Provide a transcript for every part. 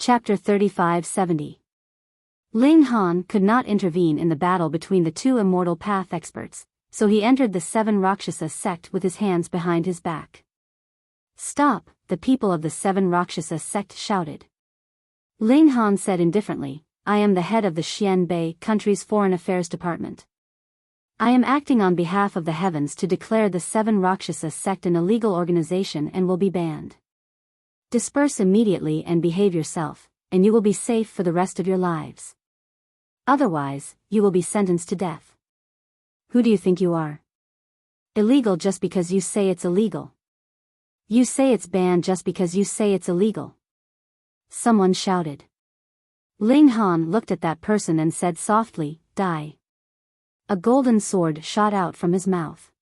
Chapter 35-70. Ling Han could not intervene in the battle between the two immortal path experts, so he entered the seven Rakshasa sect with his hands behind his back. "Stop!" the people of the seven Rakshasa sect shouted. Ling Han said indifferently, "I am the head of the Xianbei country's foreign affairs department. I am acting on behalf of the heavens to declare the seven Rakshasa sect an illegal organization and will be banned. Disperse immediately and behave yourself, and you will be safe for the rest of your lives. Otherwise, you will be sentenced to death. Who do you think you are? Illegal just because you say it's illegal. You say it's banned just because you say it's illegal." Someone shouted. Ling Han looked at that person and said softly, "Die." A golden sword shot out from his mouth.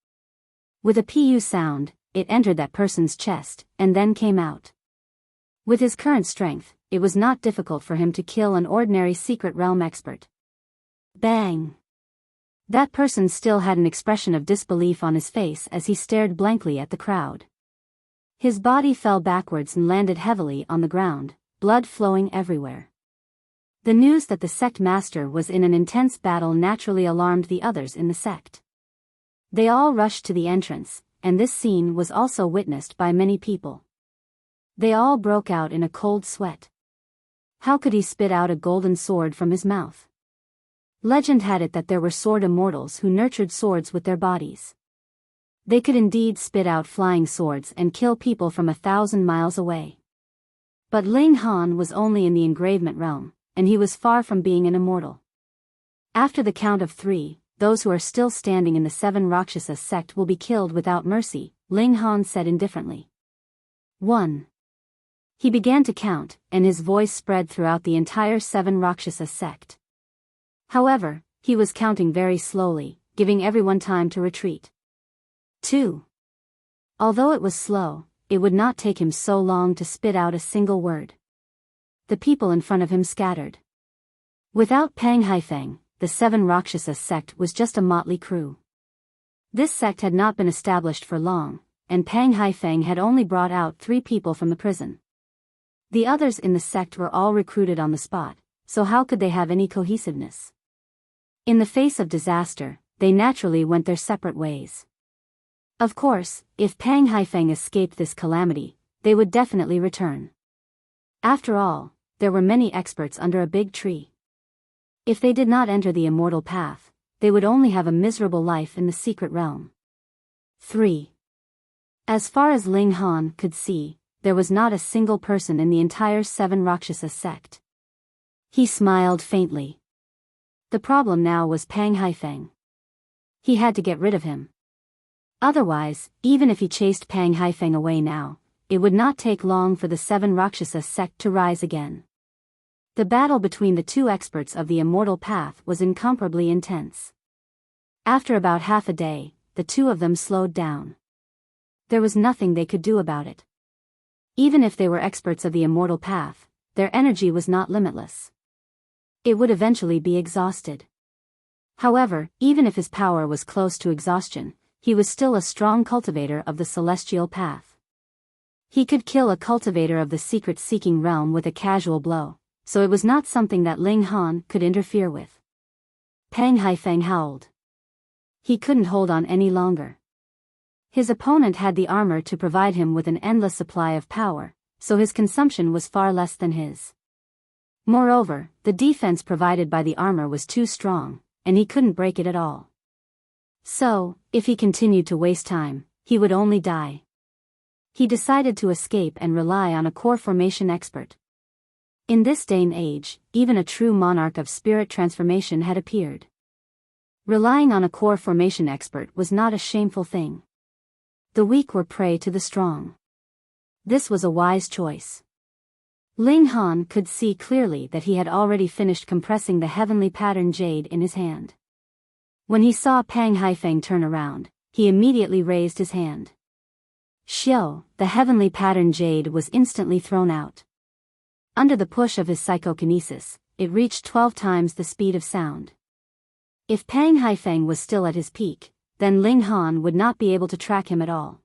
With a pu sound, it entered that person's chest, and then came out. With his current strength, it was not difficult for him to kill an ordinary secret realm expert. Bang! That person still had an expression of disbelief on his face as he stared blankly at the crowd. His body fell backwards and landed heavily on the ground, blood flowing everywhere. The news that the sect master was in an intense battle naturally alarmed the others in the sect. They all rushed to the entrance, and this scene was also witnessed by many people. They all broke out in a cold sweat. How could he spit out a golden sword from his mouth? Legend had it that there were sword immortals who nurtured swords with their bodies. They could indeed spit out flying swords and kill people from 1,000 miles away. But Ling Han was only in the engravement realm, and he was far from being an immortal. After the count of 3, those who are still standing in the seven Rakshasa sect will be killed without mercy, Ling Han said indifferently. 1. He began to count, and his voice spread throughout the entire seven Rakshasa sect. However, he was counting very slowly, giving everyone time to retreat. 2. Although it was slow, it would not take him so long to spit out a single word. The people in front of him scattered. Without Pang Haifeng, the seven Rakshasa sect was just a motley crew. This sect had not been established for long, and Pang Haifeng had only brought out 3 people from the prison. The others in the sect were all recruited on the spot, so how could they have any cohesiveness? In the face of disaster, they naturally went their separate ways. Of course, if Pang Haifeng escaped this calamity, they would definitely return. After all, there were many experts under a big tree. If they did not enter the immortal path, they would only have a miserable life in the secret realm. 3. As far as Ling Han could see, there was not a single person in the entire seven Rakshasa sect. He smiled faintly. The problem now was Pang Haifeng. He had to get rid of him. Otherwise, even if he chased Pang Haifeng away now, it would not take long for the seven Rakshasa sect to rise again. The battle between the two experts of the immortal path was incomparably intense. After about half a day, the two of them slowed down. There was nothing they could do about it. Even if they were experts of the immortal path, their energy was not limitless. It would eventually be exhausted. However, even if his power was close to exhaustion, he was still a strong cultivator of the celestial path. He could kill a cultivator of the secret-seeking realm with a casual blow, so it was not something that Ling Han could interfere with. Pang Haifeng howled. He couldn't hold on any longer. His opponent had the armor to provide him with an endless supply of power, so his consumption was far less than his. Moreover, the defense provided by the armor was too strong, and he couldn't break it at all. So, if he continued to waste time, he would only die. He decided to escape and rely on a core formation expert. In this day and age, even a true monarch of spirit transformation had appeared. Relying on a core formation expert was not a shameful thing. The weak were prey to the strong. This was a wise choice. Ling Han could see clearly that he had already finished compressing the heavenly pattern jade in his hand. When he saw Pang Haifeng turn around, he immediately raised his hand. Xiao, the heavenly pattern jade was instantly thrown out. Under the push of his psychokinesis, it reached 12 times the speed of sound. If Pang Haifeng was still at his peak, then Ling Han would not be able to track him at all.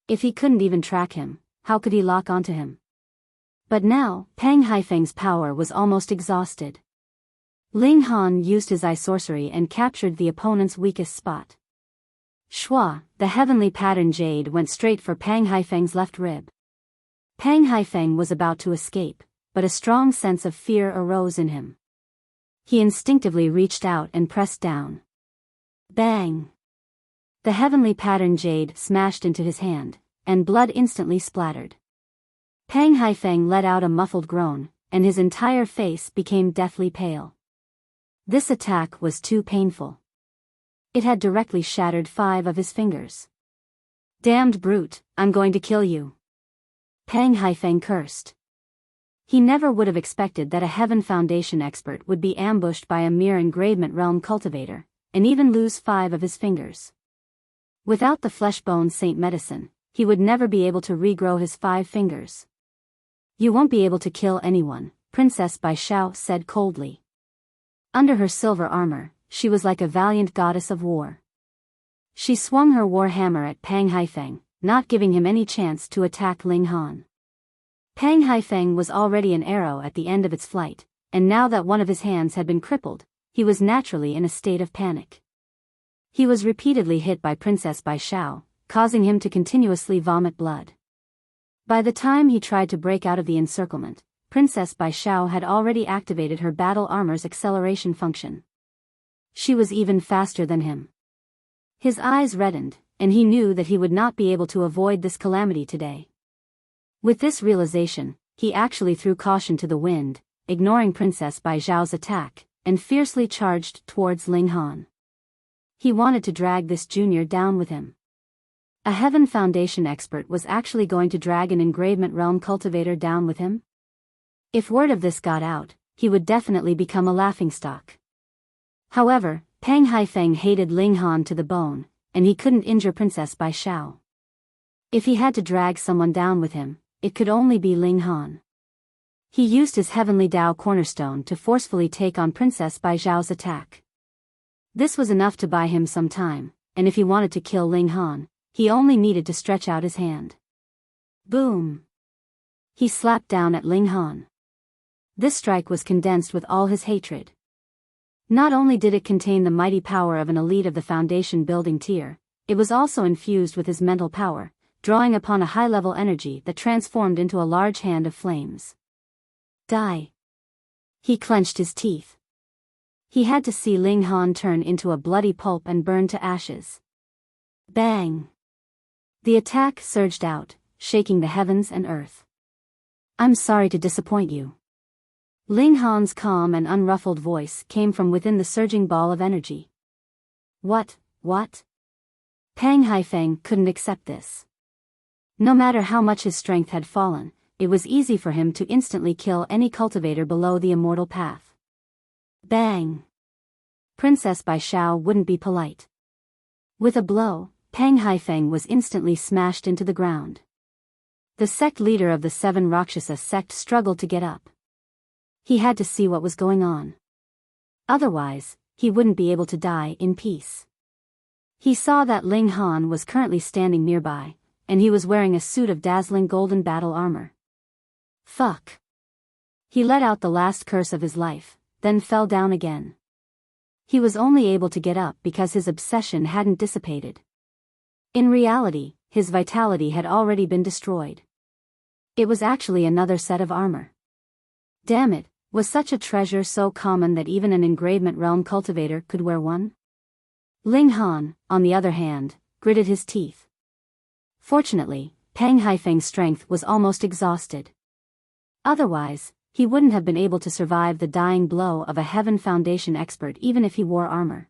If he couldn't even track him, how could he lock onto him? But now, Pang Haifeng's power was almost exhausted. Ling Han used his eye sorcery and captured the opponent's weakest spot. Shua, the heavenly pattern jade, went straight for Pang Haifeng's left rib. Pang Haifeng was about to escape, but a strong sense of fear arose in him. He instinctively reached out and pressed down. Bang! The heavenly pattern jade smashed into his hand, and blood instantly splattered. Pang Haifeng let out a muffled groan, and his entire face became deathly pale. This attack was too painful. It had directly shattered 5 of his fingers. Damned brute, I'm going to kill you. Pang Haifeng cursed. He never would have expected that a Heaven Foundation expert would be ambushed by a mere engravement realm cultivator, and even lose 5 of his fingers. Without the flesh-bone saint medicine, he would never be able to regrow his 5 fingers. You won't be able to kill anyone, Princess Biyao said coldly. Under her silver armor, she was like a valiant goddess of war. She swung her war hammer at Pang Haifeng, not giving him any chance to attack Ling Han. Pang Haifeng was already an arrow at the end of its flight, and now that one of his hands had been crippled, he was naturally in a state of panic. He was repeatedly hit by Princess Biyao, causing him to continuously vomit blood. By the time he tried to break out of the encirclement, Princess Biyao had already activated her battle armor's acceleration function. She was even faster than him. His eyes reddened, and he knew that he would not be able to avoid this calamity today. With this realization, he actually threw caution to the wind, ignoring Princess Biyao's attack, and fiercely charged towards Ling Han. He wanted to drag this junior down with him. A Heaven Foundation expert was actually going to drag an engravement realm cultivator down with him? If word of this got out, he would definitely become a laughingstock. However, Pang Haifeng hated Ling Han to the bone, and he couldn't injure Princess Biyao. If he had to drag someone down with him, it could only be Ling Han. He used his Heavenly Dao cornerstone to forcefully take on Princess Biyao's attack. This was enough to buy him some time, and if he wanted to kill Ling Han, he only needed to stretch out his hand. Boom! He slapped down at Ling Han. This strike was condensed with all his hatred. Not only did it contain the mighty power of an elite of the Foundation building tier, it was also infused with his mental power, drawing upon a high-level energy that transformed into a large hand of flames. Die! He clenched his teeth. He had to see Ling Han turn into a bloody pulp and burn to ashes. Bang! The attack surged out, shaking the heavens and earth. I'm sorry to disappoint you. Ling Han's calm and unruffled voice came from within the surging ball of energy. What? Pang Haifeng couldn't accept this. No matter how much his strength had fallen, it was easy for him to instantly kill any cultivator below the immortal path. Bang! Princess Biyao wouldn't be polite. With a blow, Pang Haifeng was instantly smashed into the ground. The sect leader of the 7 Rakshasa sect struggled to get up. He had to see what was going on. Otherwise, he wouldn't be able to die in peace. He saw that Ling Han was currently standing nearby, and he was wearing a suit of dazzling golden battle armor. Fuck! He let out the last curse of his life, then fell down again. He was only able to get up because his obsession hadn't dissipated. In reality, his vitality had already been destroyed. It was actually another set of armor. Damn it, was such a treasure so common that even an engravement realm cultivator could wear one? Ling Han, on the other hand, gritted his teeth. Fortunately, Pang Haifeng's strength was almost exhausted. Otherwise, he wouldn't have been able to survive the dying blow of a Heaven Foundation expert even if he wore armor.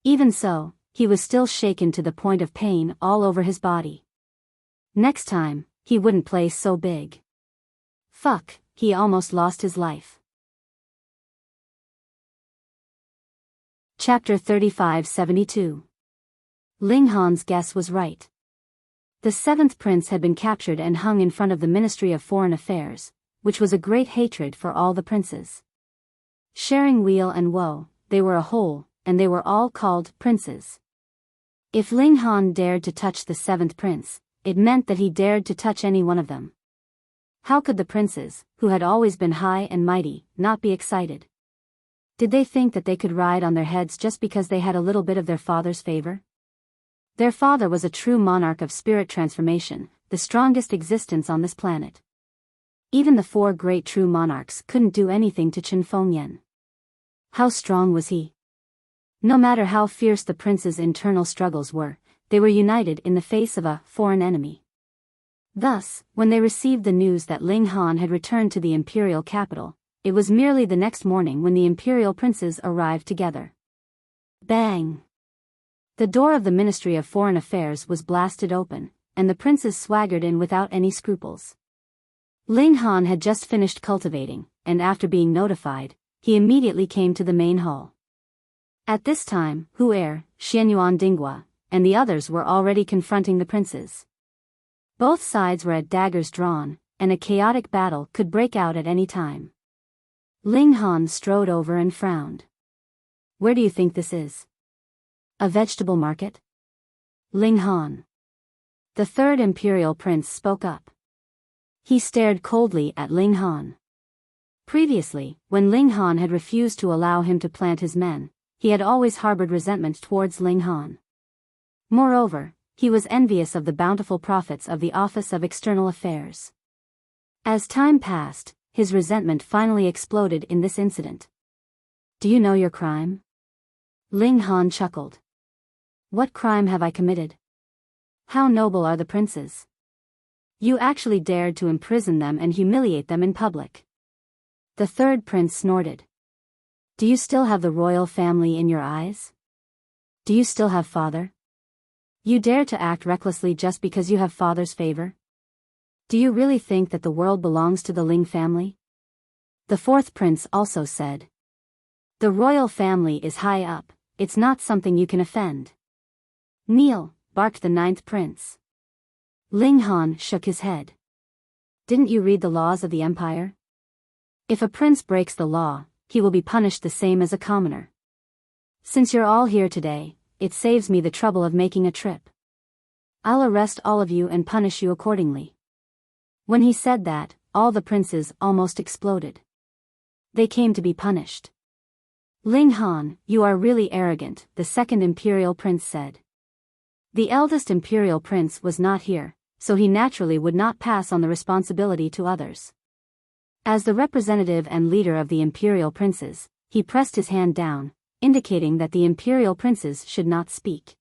Even so, he was still shaken to the point of pain all over his body. Next time, he wouldn't play so big. Fuck, he almost lost his life. Chapter 3572. Ling Han's guess was right. The 7th prince had been captured and hung in front of the Ministry of Foreign Affairs, which was a great hatred for all the princes. Sharing weal and woe, they were a whole, and they were all called princes. If Ling Han dared to touch the 7th prince, it meant that he dared to touch any one of them. How could the princes, who had always been high and mighty, not be excited? Did they think that they could ride on their heads just because they had a little bit of their father's favor? Their father was a true monarch of spirit transformation, the strongest existence on this planet. Even the 4 great true monarchs couldn't do anything to Chen Fengyan. How strong was he? No matter how fierce the prince's internal struggles were, they were united in the face of a foreign enemy. Thus, when they received the news that Ling Han had returned to the imperial capital, it was merely the next morning when the imperial princes arrived together. Bang! The door of the Ministry of Foreign Affairs was blasted open, and the princes swaggered in without any scruples. Ling Han had just finished cultivating, and after being notified, he immediately came to the main hall. At this time, Hu Er, Xianyuan Dinghua, and the others were already confronting the princes. Both sides were at daggers drawn, and a chaotic battle could break out at any time. Ling Han strode over and frowned. Where do you think this is? A vegetable market? Ling Han. The 3rd imperial prince spoke up. He stared coldly at Ling Han. Previously, when Ling Han had refused to allow him to plant his men, he had always harbored resentment towards Ling Han. Moreover, he was envious of the bountiful profits of the Office of External Affairs. As time passed, his resentment finally exploded in this incident. Do you know your crime? Ling Han chuckled. What crime have I committed? How noble are the princes? You actually dared to imprison them and humiliate them in public. The 3rd prince snorted. Do you still have the royal family in your eyes? Do you still have father? You dare to act recklessly just because you have father's favor? Do you really think that the world belongs to the Ling family? The 4th prince also said. The royal family is high up, it's not something you can offend. Kneel, barked the 9th prince. Ling Han shook his head. Didn't you read the laws of the empire? If a prince breaks the law, he will be punished the same as a commoner. Since you're all here today, it saves me the trouble of making a trip. I'll arrest all of you and punish you accordingly. When he said that, all the princes almost exploded. They came to be punished. Ling Han, you are really arrogant, the 2nd imperial prince said. The eldest imperial prince was not here, so he naturally would not pass on the responsibility to others. As the representative and leader of the imperial princes, he pressed his hand down, indicating that the imperial princes should not speak.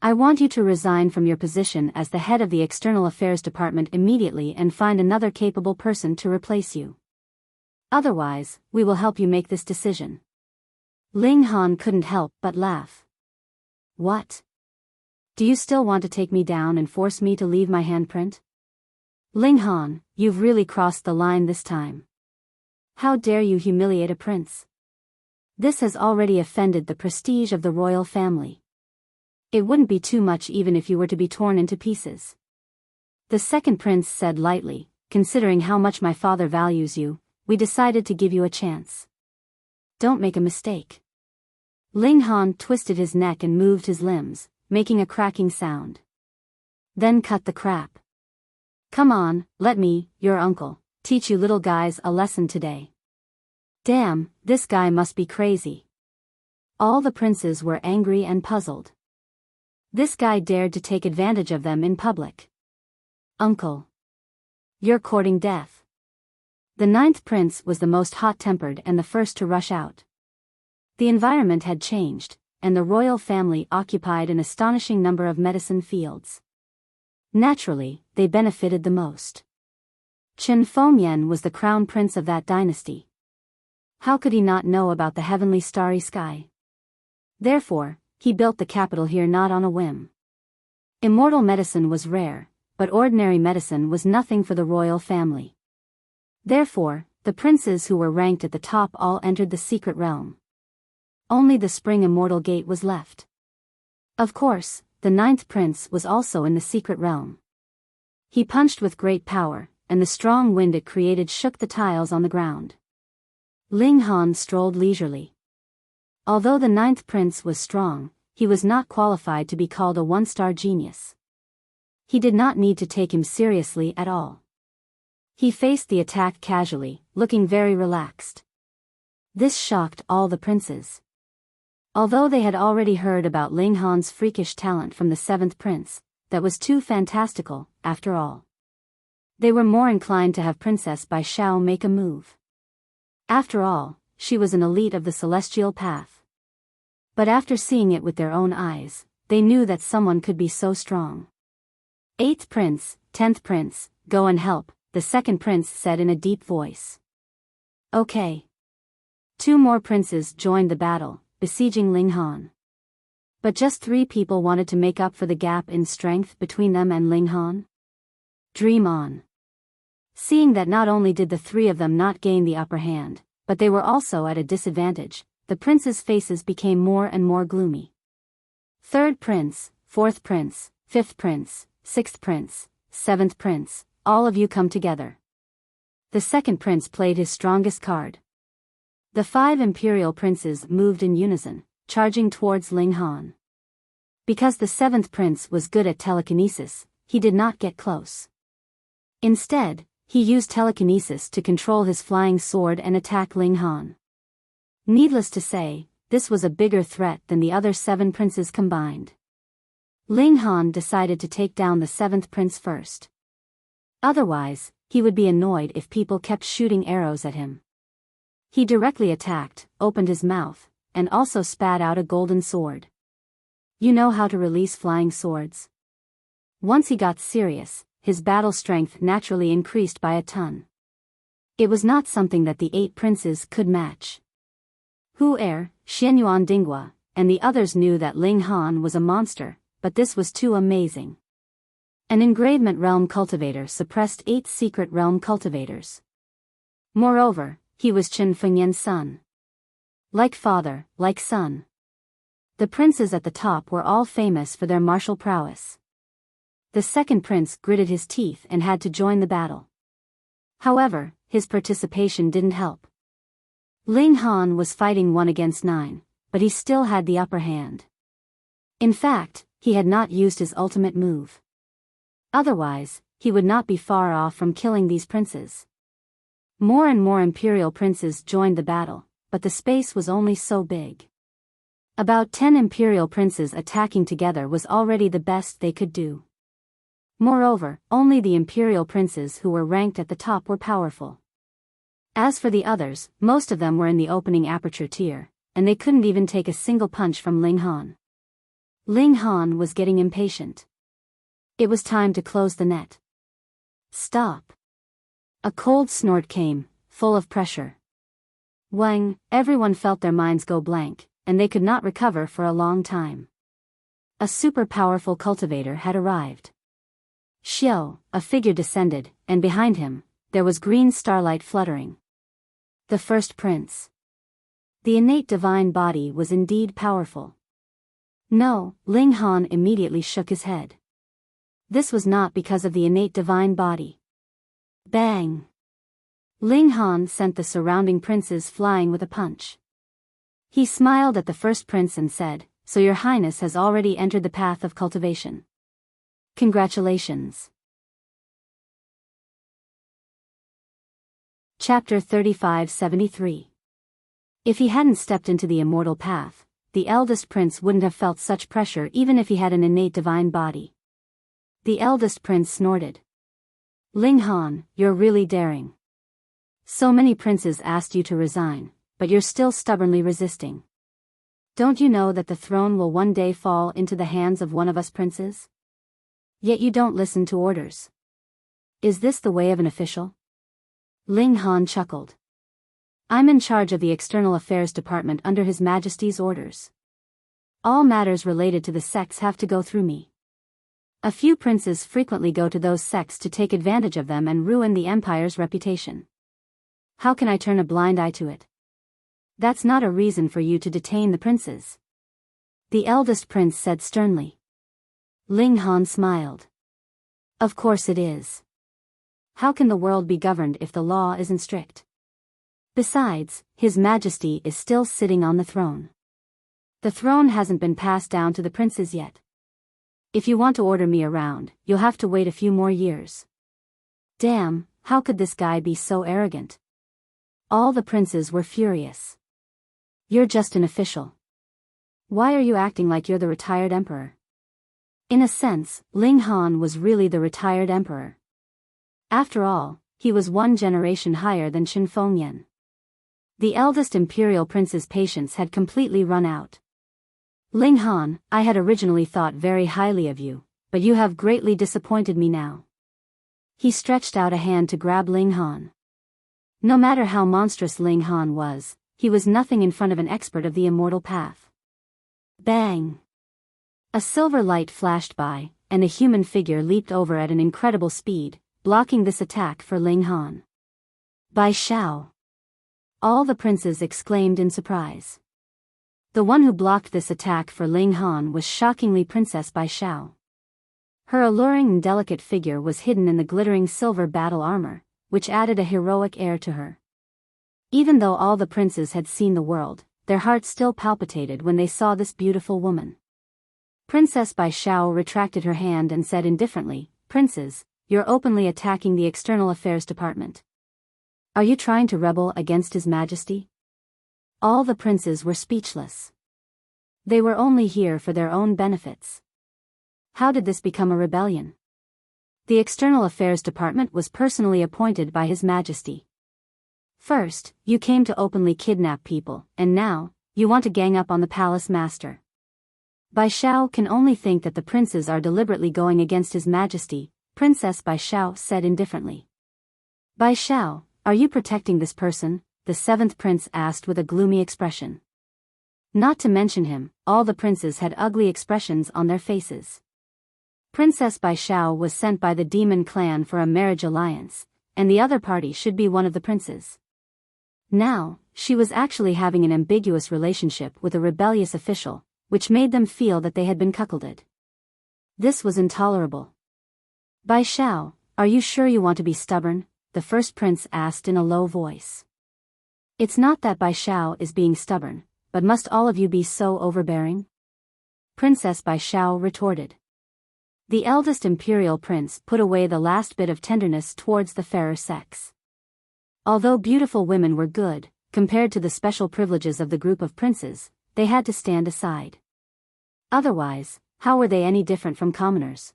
I want you to resign from your position as the head of the External Affairs Department immediately and find another capable person to replace you. Otherwise, we will help you make this decision. Ling Han couldn't help but laugh. What? Do you still want to take me down and force me to leave my handprint? Ling Han, you've really crossed the line this time. How dare you humiliate a prince? This has already offended the prestige of the royal family. It wouldn't be too much even if you were to be torn into pieces. The 2nd prince said lightly, considering how much my father values you, we decided to give you a chance. Don't make a mistake. Ling Han twisted his neck and moved his limbs, making a cracking sound. Then cut the crap. Come on, let me, your uncle, teach you little guys a lesson today. Damn, this guy must be crazy. All the princes were angry and puzzled. This guy dared to take advantage of them in public. Uncle. You're courting death. The 9th prince was the most hot-tempered and the first to rush out. The environment had changed, and the royal family occupied an astonishing number of medicine fields. Naturally, they benefited the most. Chen Fengyan was the crown prince of that dynasty. How could he not know about the heavenly starry sky? Therefore, he built the capital here not on a whim. Immortal medicine was rare, but ordinary medicine was nothing for the royal family. Therefore, the princes who were ranked at the top all entered the secret realm. Only the spring immortal gate was left. Of course, the 9th prince was also in the secret realm. He punched with great power, and the strong wind it created shook the tiles on the ground. Ling Han strolled leisurely. Although the 9th prince was strong, he was not qualified to be called a one-star genius. He did not need to take him seriously at all. He faced the attack casually, looking very relaxed. This shocked all the princes. Although they had already heard about Ling Han's freakish talent from the seventh prince, that was too fantastical, after all. They were more inclined to have Princess Biyao make a move. After all, she was an elite of the celestial path. But after seeing it with their own eyes, they knew that someone could be so strong. 8th prince, 10th prince, go and help, the second prince said in a deep voice. Okay. 2 more princes joined the battle, besieging Ling Han. But just 3 people wanted to make up for the gap in strength between them and Ling Han. Dream on. Seeing that not only did the 3 of them not gain the upper hand, but they were also at a disadvantage, the princes' faces became more and more gloomy. 3rd prince, 4th prince, 5th prince, 6th prince, 7th prince, all of you come together. The second prince played his strongest card. The 5 imperial princes moved in unison, charging towards Ling Han. Because the 7th prince was good at telekinesis, he did not get close. Instead, he used telekinesis to control his flying sword and attack Ling Han. Needless to say, this was a bigger threat than the other 7 princes combined. Ling Han decided to take down the 7th prince first. Otherwise, he would be annoyed if people kept shooting arrows at him. He directly attacked, opened his mouth, and also spat out a golden sword. You know how to release flying swords? Once he got serious, his battle strength naturally increased by a ton. It was not something that the 8 princes could match. Hu Er, Xianyuan Dinghua, and the others knew that Ling Han was a monster, but this was too amazing. An engravement realm cultivator suppressed 8 secret realm cultivators. Moreover, he was Chen Fengyan's son. Like father, like son. The princes at the top were all famous for their martial prowess. The second prince gritted his teeth and had to join the battle. However, his participation didn't help. Ling Han was fighting 1 against 9, but he still had the upper hand. In fact, he had not used his ultimate move. Otherwise, he would not be far off from killing these princes. More and more imperial princes joined the battle, but the space was only so big. About 10 imperial princes attacking together was already the best they could do. Moreover, only the imperial princes who were ranked at the top were powerful. As for the others, most of them were in the opening aperture tier, and they couldn't even take a single punch from Ling Han. Ling Han was getting impatient. It was time to close the net. Stop. A cold snort came, full of pressure. Wang, everyone felt their minds go blank, and they could not recover for a long time. A super powerful cultivator had arrived. Xiao, a figure descended, and behind him, there was green starlight fluttering. The first prince. The innate divine body was indeed powerful. No, Ling Han immediately shook his head. This was not because of the innate divine body. Bang! Ling Han sent the surrounding princes flying with a punch. He smiled at the first prince and said, "So your highness has already entered the path of cultivation. Congratulations." Chapter 3573. If he hadn't stepped into the immortal path, the eldest prince wouldn't have felt such pressure even if he had an innate divine body. The eldest prince snorted. Ling Han, you're really daring. So many princes asked you to resign, but you're still stubbornly resisting. Don't you know that the throne will one day fall into the hands of one of us princes? Yet you don't listen to orders. Is this the way of an official? Ling Han chuckled. I'm in charge of the External Affairs Department under His Majesty's orders. All matters related to the sects have to go through me. A few princes frequently go to those sects to take advantage of them and ruin the empire's reputation. How can I turn a blind eye to it? That's not a reason for you to detain the princes. The eldest prince said sternly. Ling Han smiled. Of course it is. How can the world be governed if the law isn't strict? Besides, His Majesty is still sitting on the throne. The throne hasn't been passed down to the princes yet. If you want to order me around, you'll have to wait a few more years. Damn, how could this guy be so arrogant? All the princes were furious. You're just an official. Why are you acting like you're the retired emperor? In a sense, Ling Han was really the retired emperor. After all, he was one generation higher than Chen Fengyan. The eldest imperial prince's patience had completely run out. Ling Han, I had originally thought very highly of you, but you have greatly disappointed me now. He stretched out a hand to grab Ling Han. No matter how monstrous Ling Han was, he was nothing in front of an expert of the immortal path. Bang! A silver light flashed by, and a human figure leaped over at an incredible speed, blocking this attack for Ling Han. Biyao! All the princes exclaimed in surprise. The one who blocked this attack for Ling Han was shockingly Princess Biyao. Her alluring and delicate figure was hidden in the glittering silver battle armor, which added a heroic air to her. Even though all the princes had seen the world, their hearts still palpitated when they saw this beautiful woman. Princess Biyao retracted her hand and said indifferently, Princes, you're openly attacking the External Affairs Department. Are you trying to rebel against His Majesty? All the princes were speechless. They were only here for their own benefits. How did this become a rebellion? The External Affairs Department was personally appointed by His Majesty. First, you came to openly kidnap people, and now, you want to gang up on the palace master. Biyao can only think that the princes are deliberately going against His Majesty, Princess Biyao said indifferently. Biyao, are you protecting this person? The seventh prince asked with a gloomy expression. Not to mention him, all the princes had ugly expressions on their faces. Princess Biyao was sent by the demon clan for a marriage alliance, and the other party should be one of the princes. Now, she was actually having an ambiguous relationship with a rebellious official, which made them feel that they had been cuckolded. This was intolerable. Biyao, are you sure you want to be stubborn? The first prince asked in a low voice. It's not that Biyao is being stubborn, but must all of you be so overbearing? Princess Biyao retorted. The eldest imperial prince put away the last bit of tenderness towards the fairer sex. Although beautiful women were good, compared to the special privileges of the group of princes, they had to stand aside. Otherwise, how were they any different from commoners?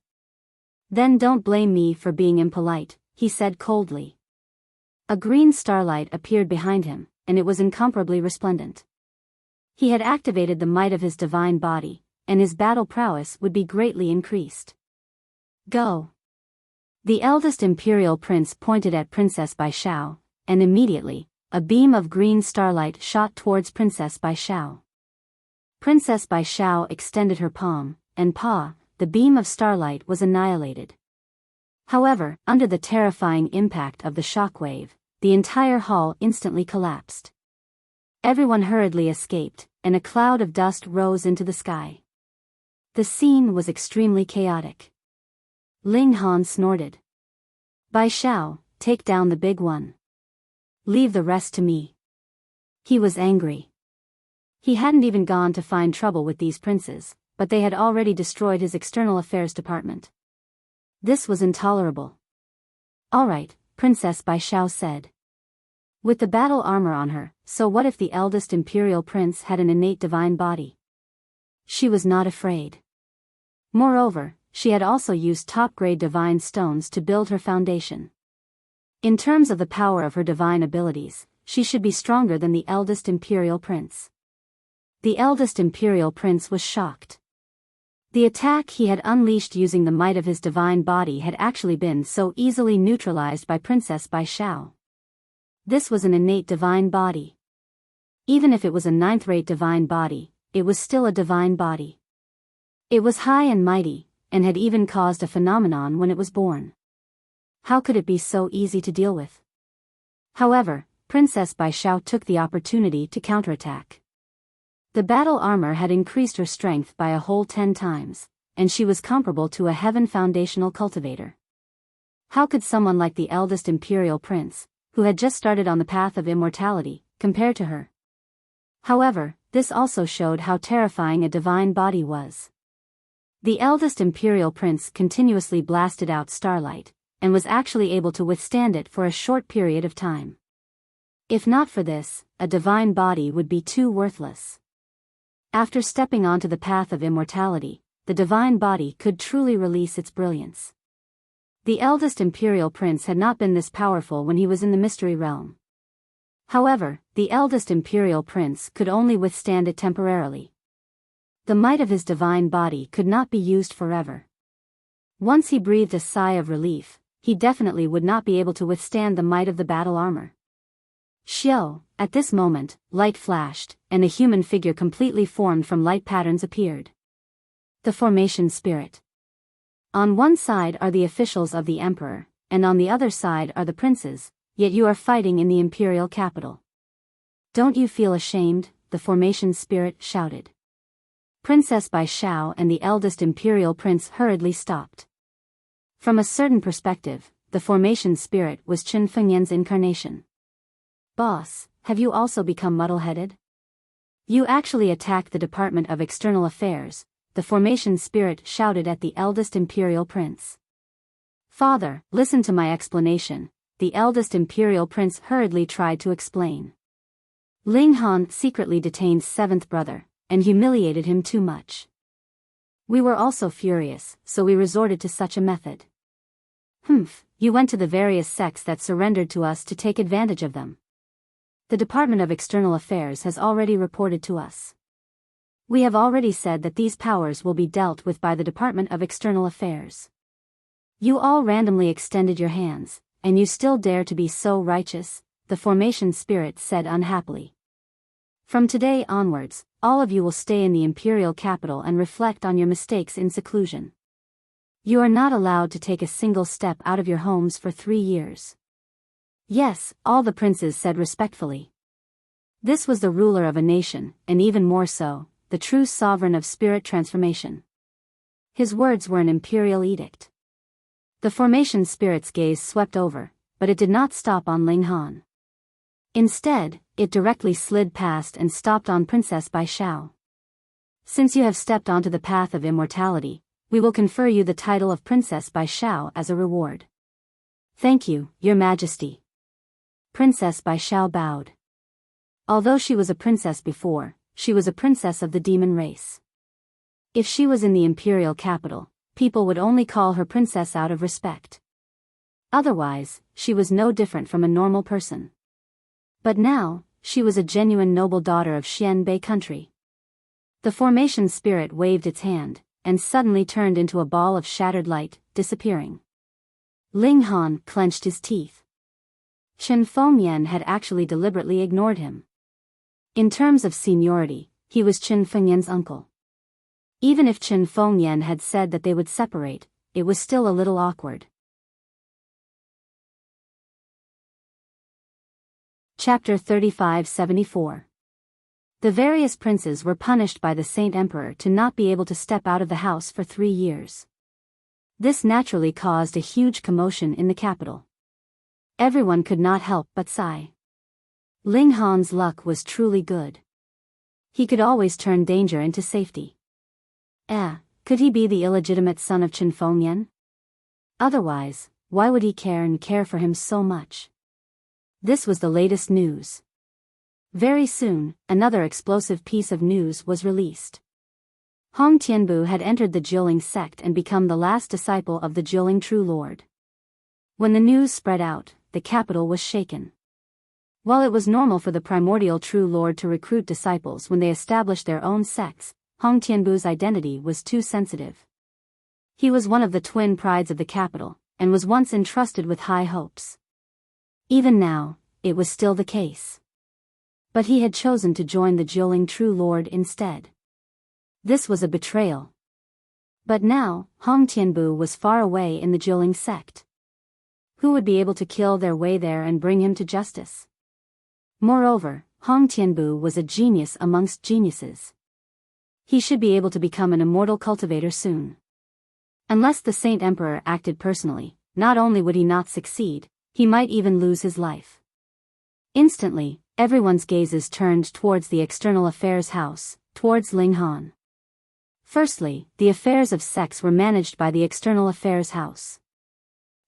Then don't blame me for being impolite, he said coldly. A green starlight appeared behind him, and it was incomparably resplendent. He had activated the might of his divine body, and his battle prowess would be greatly increased. Go! The eldest imperial prince pointed at Princess Biyao, and immediately, a beam of green starlight shot towards Princess Biyao. Princess Biyao extended her palm, and the beam of starlight was annihilated. However, under the terrifying impact of the shockwave, the entire hall instantly collapsed. Everyone hurriedly escaped, and a cloud of dust rose into the sky. The scene was extremely chaotic. Ling Han snorted. Biyao, take down the big one. Leave the rest to me. He was angry. He hadn't even gone to find trouble with these princes, but they had already destroyed his external affairs department. This was intolerable. All right, Princess Biyao said. With the battle armor on her, so what if the eldest imperial prince had an innate divine body? She was not afraid. Moreover, she had also used top-grade divine stones to build her foundation. In terms of the power of her divine abilities, she should be stronger than the eldest imperial prince. The eldest imperial prince was shocked. The attack he had unleashed using the might of his divine body had actually been so easily neutralized by Princess Biyao. This was an innate divine body. Even if it was a ninth-rate divine body, it was still a divine body. It was high and mighty, and had even caused a phenomenon when it was born. How could it be so easy to deal with? However, Princess Biyao took the opportunity to counterattack. The battle armor had increased her strength by a whole 10 times, and she was comparable to a heaven foundational cultivator. How could someone like the eldest imperial prince, who had just started on the path of immortality, compare to her? However, this also showed how terrifying a divine body was. The eldest imperial prince continuously blasted out starlight, and was actually able to withstand it for a short period of time. If not for this, a divine body would be too worthless. After stepping onto the path of immortality, the divine body could truly release its brilliance. The eldest imperial prince had not been this powerful when he was in the mystery realm. However, the eldest imperial prince could only withstand it temporarily. The might of his divine body could not be used forever. Once he breathed a sigh of relief, he definitely would not be able to withstand the might of the battle armor. Xiao, at this moment, light flashed, and a human figure completely formed from light patterns appeared. The formation spirit. On one side are the officials of the emperor, and on the other side are the princes, yet you are fighting in the imperial capital. Don't you feel ashamed? The formation spirit shouted. Princess Biyao and the eldest imperial prince hurriedly stopped. From a certain perspective, the formation spirit was Qin Fengyan's incarnation. Boss, have you also become muddle-headed? You actually attacked the Department of External Affairs, the formation spirit shouted at the eldest imperial prince. Father, listen to my explanation, the eldest imperial prince hurriedly tried to explain. Ling Han secretly detained seventh brother, and humiliated him too much. We were also furious, so we resorted to such a method. You went to the various sects that surrendered to us to take advantage of them. The Department of External Affairs has already reported to us. We have already said that these powers will be dealt with by the Department of External Affairs. You all randomly extended your hands, and you still dare to be so righteous, the formation spirit said unhappily. From today onwards, all of you will stay in the imperial capital and reflect on your mistakes in seclusion. You are not allowed to take a single step out of your homes for 3 years. Yes, all the princes said respectfully. This was the ruler of a nation, and even more so, the true sovereign of spirit transformation. His words were an imperial edict. The formation spirit's gaze swept over, but it did not stop on Ling Han. Instead, it directly slid past and stopped on Princess Biyao. Since you have stepped onto the path of immortality, we will confer you the title of Princess Biyao as a reward. Thank you, Your Majesty. Princess Biyao bowed. Although she was a princess before, she was a princess of the demon race. If she was in the imperial capital, people would only call her princess out of respect. Otherwise, she was no different from a normal person. But now, she was a genuine noble daughter of Xianbei country. The formation spirit waved its hand, and suddenly turned into a ball of shattered light, disappearing. Ling Han clenched his teeth. Qin Fengyan had actually deliberately ignored him. In terms of seniority, he was Qin Fengyan's uncle. Even if Qin Fengyan had said that they would separate, it was still a little awkward. Chapter 3574. The various princes were punished by the Saint Emperor to not be able to step out of the house for 3 years. This naturally caused a huge commotion in the capital. Everyone could not help but sigh. Ling Han's luck was truly good. He could always turn danger into safety. Could he be the illegitimate son of Qin Fengyan? Otherwise, why would he care for him so much? This was the latest news. Very soon, another explosive piece of news was released. Hong Tianbu had entered the Jiuling sect and become the last disciple of the Jiuling True Lord. When the news spread out, the capital was shaken. While it was normal for the primordial True Lord to recruit disciples when they established their own sects, Hong Tianbu's identity was too sensitive. He was one of the twin prides of the capital, and was once entrusted with high hopes. Even now, it was still the case. But he had chosen to join the Jiuling True Lord instead. This was a betrayal. But now, Hong Tianbu was far away in the Jiuling sect. Who would be able to kill their way there and bring him to justice? Moreover, Hong Tianbu was a genius amongst geniuses. He should be able to become an immortal cultivator soon. Unless the Saint Emperor acted personally, not only would he not succeed, he might even lose his life. Instantly, everyone's gazes turned towards the External Affairs House, towards Ling Han. Firstly, the affairs of sects were managed by the External Affairs House.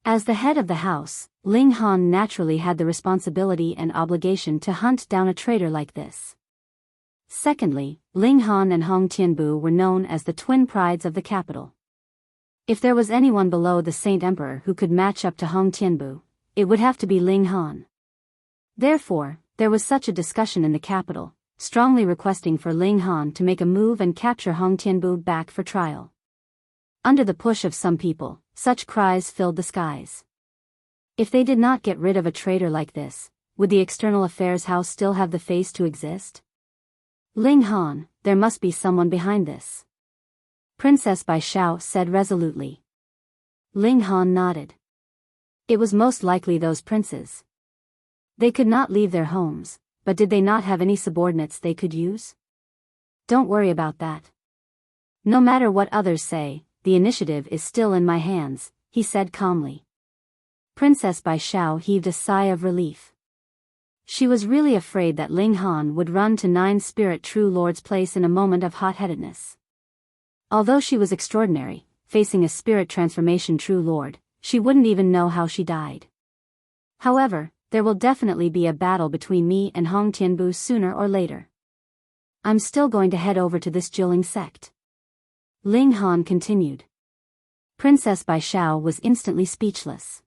As the head of the house, Ling Han naturally had the responsibility and obligation to hunt down a traitor like this. Secondly, Ling Han and Hong Tianbu were known as the twin prides of the capital. If there was anyone below the Saint Emperor who could match up to Hong Tianbu, it would have to be Ling Han. Therefore, there was such a discussion in the capital, strongly requesting for Ling Han to make a move and capture Hong Tianbu back for trial. Under the push of some people, such cries filled the skies. If they did not get rid of a traitor like this, would the External Affairs House still have the face to exist? Ling Han, there must be someone behind this. Princess Biyao said resolutely. Ling Han nodded. It was most likely those princes. They could not leave their homes, but did they not have any subordinates they could use? Don't worry about that. No matter what others say, the initiative is still in my hands, he said calmly. Princess Biyao heaved a sigh of relief. She was really afraid that Ling Han would run to Nine Spirit True Lord's place in a moment of hot-headedness. Although she was extraordinary, facing a spirit transformation True Lord, she wouldn't even know how she died. However, there will definitely be a battle between me and Hong Tianbu sooner or later. I'm still going to head over to this Jiling sect. Ling Han continued. Princess Biyao was instantly speechless.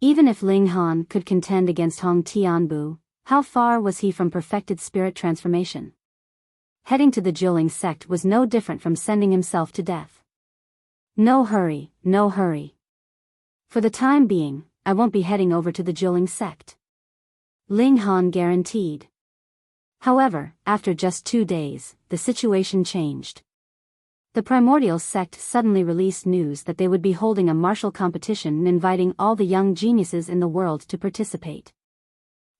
Even if Ling Han could contend against Hong Tianbu, how far was he from perfected spirit transformation? Heading to the Jiling sect was no different from sending himself to death. No hurry, no hurry. For the time being, I won't be heading over to the Jiling sect. Ling Han guaranteed. However, after just 2 days, the situation changed. The Primordial sect suddenly released news that they would be holding a martial competition and inviting all the young geniuses in the world to participate.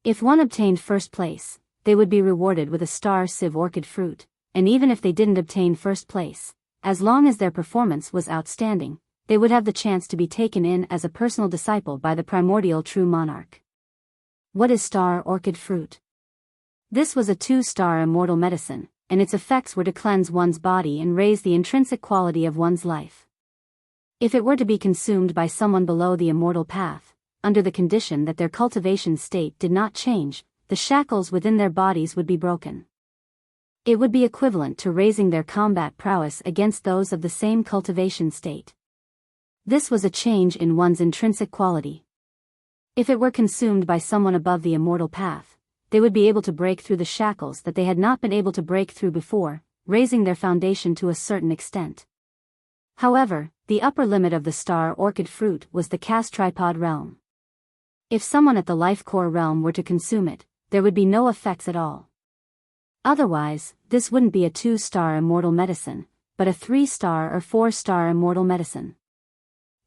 If one obtained first place, they would be rewarded with a star Civ Orchid fruit, and even if they didn't obtain first place, as long as their performance was outstanding, they would have the chance to be taken in as a personal disciple by the Primordial True Monarch. What is star orchid fruit? This was a 2-star immortal medicine, and its effects were to cleanse one's body and raise the intrinsic quality of one's life. If it were to be consumed by someone below the immortal path, under the condition that their cultivation state did not change, the shackles within their bodies would be broken. It would be equivalent to raising their combat prowess against those of the same cultivation state. This was a change in one's intrinsic quality. If it were consumed by someone above the immortal path, they would be able to break through the shackles that they had not been able to break through before, raising their foundation to a certain extent. However, the upper limit of the star orchid fruit was the cast tripod realm. If someone at the life core realm were to consume it, there would be no effects at all. Otherwise, this wouldn't be a 2-star immortal medicine, but a 3-star or 4-star immortal medicine.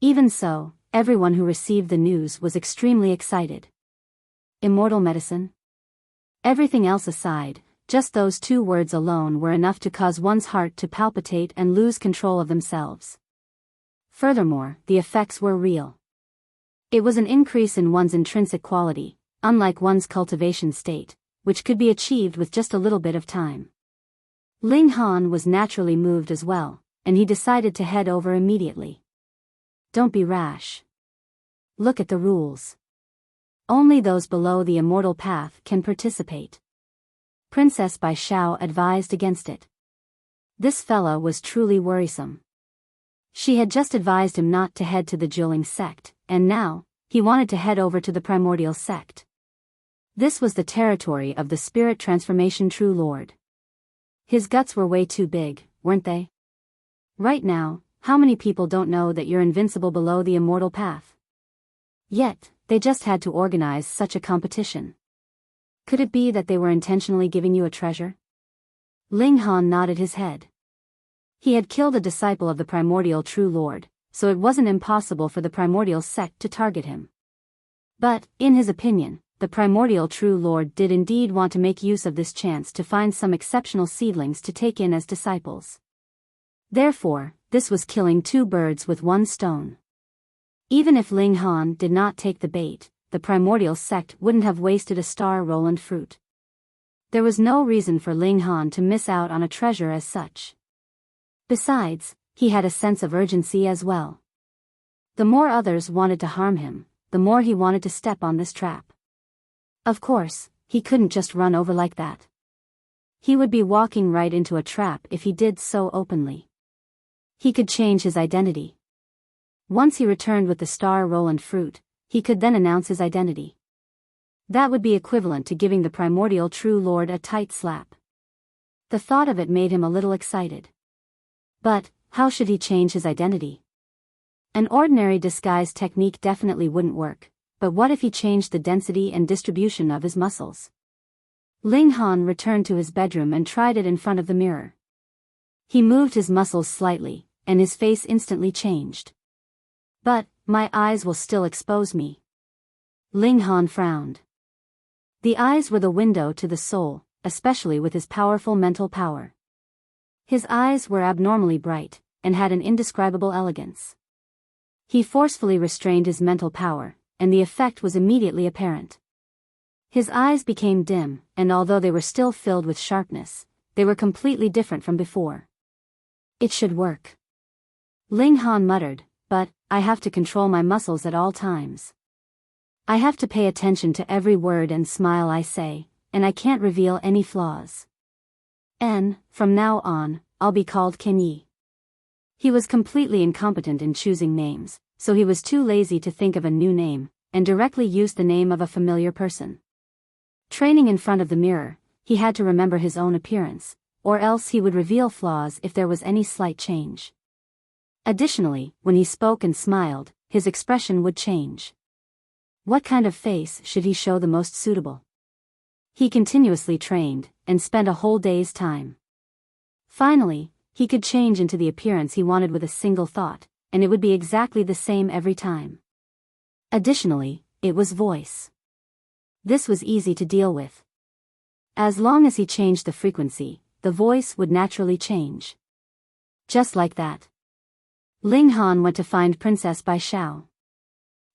Even so, everyone who received the news was extremely excited. Immortal medicine? Everything else aside, just those 2 words alone were enough to cause one's heart to palpitate and lose control of themselves. Furthermore, the effects were real. It was an increase in one's intrinsic quality, unlike one's cultivation state, which could be achieved with just a little bit of time. Ling Han was naturally moved as well, and he decided to head over immediately. Don't be rash. Look at the rules. Only those below the immortal path can participate. Princess Biyao advised against it. This fella was truly worrisome. She had just advised him not to head to the Jiling sect, and now, he wanted to head over to the Primordial sect. This was the territory of the Spirit Transformation True Lord. His guts were way too big, weren't they? Right now, how many people don't know that you're invincible below the immortal path? Yet, they just had to organize such a competition. Could it be that they were intentionally giving you a treasure? Ling Han nodded his head. He had killed a disciple of the Primordial True Lord, so it wasn't impossible for the Primordial sect to target him. But, in his opinion, the Primordial True Lord did indeed want to make use of this chance to find some exceptional seedlings to take in as disciples. Therefore, this was killing 2 birds with 1 stone. Even if Ling Han did not take the bait, the Primordial sect wouldn't have wasted a star Roland fruit. There was no reason for Ling Han to miss out on a treasure as such. Besides, he had a sense of urgency as well. The more others wanted to harm him, the more he wanted to step on this trap. Of course, he couldn't just run over like that. He would be walking right into a trap if he did so openly. He could change his identity. Once he returned with the star Roland fruit, he could then announce his identity. That would be equivalent to giving the primordial True Lord a tight slap. The thought of it made him a little excited. But, how should he change his identity? An ordinary disguise technique definitely wouldn't work, but what if he changed the density and distribution of his muscles? Ling Han returned to his bedroom and tried it in front of the mirror. He moved his muscles slightly, and his face instantly changed. But, my eyes will still expose me. Ling Han frowned. The eyes were the window to the soul, especially with his powerful mental power. His eyes were abnormally bright, and had an indescribable elegance. He forcefully restrained his mental power, and the effect was immediately apparent. His eyes became dim, and although they were still filled with sharpness, they were completely different from before. It should work. Ling Han muttered, but, I have to control my muscles at all times. I have to pay attention to every word and smile I say, and I can't reveal any flaws. From now on, I'll be called Ken Yi. He was completely incompetent in choosing names, so he was too lazy to think of a new name, and directly used the name of a familiar person. Training in front of the mirror, he had to remember his own appearance, or else he would reveal flaws if there was any slight change. Additionally, when he spoke and smiled, his expression would change. What kind of face should he show the most suitable? He continuously trained, and spent a whole day's time. Finally, he could change into the appearance he wanted with a single thought, and it would be exactly the same every time. Additionally, it was voice. This was easy to deal with. As long as he changed the frequency, the voice would naturally change. Just like that. Ling Han went to find Princess Biyao.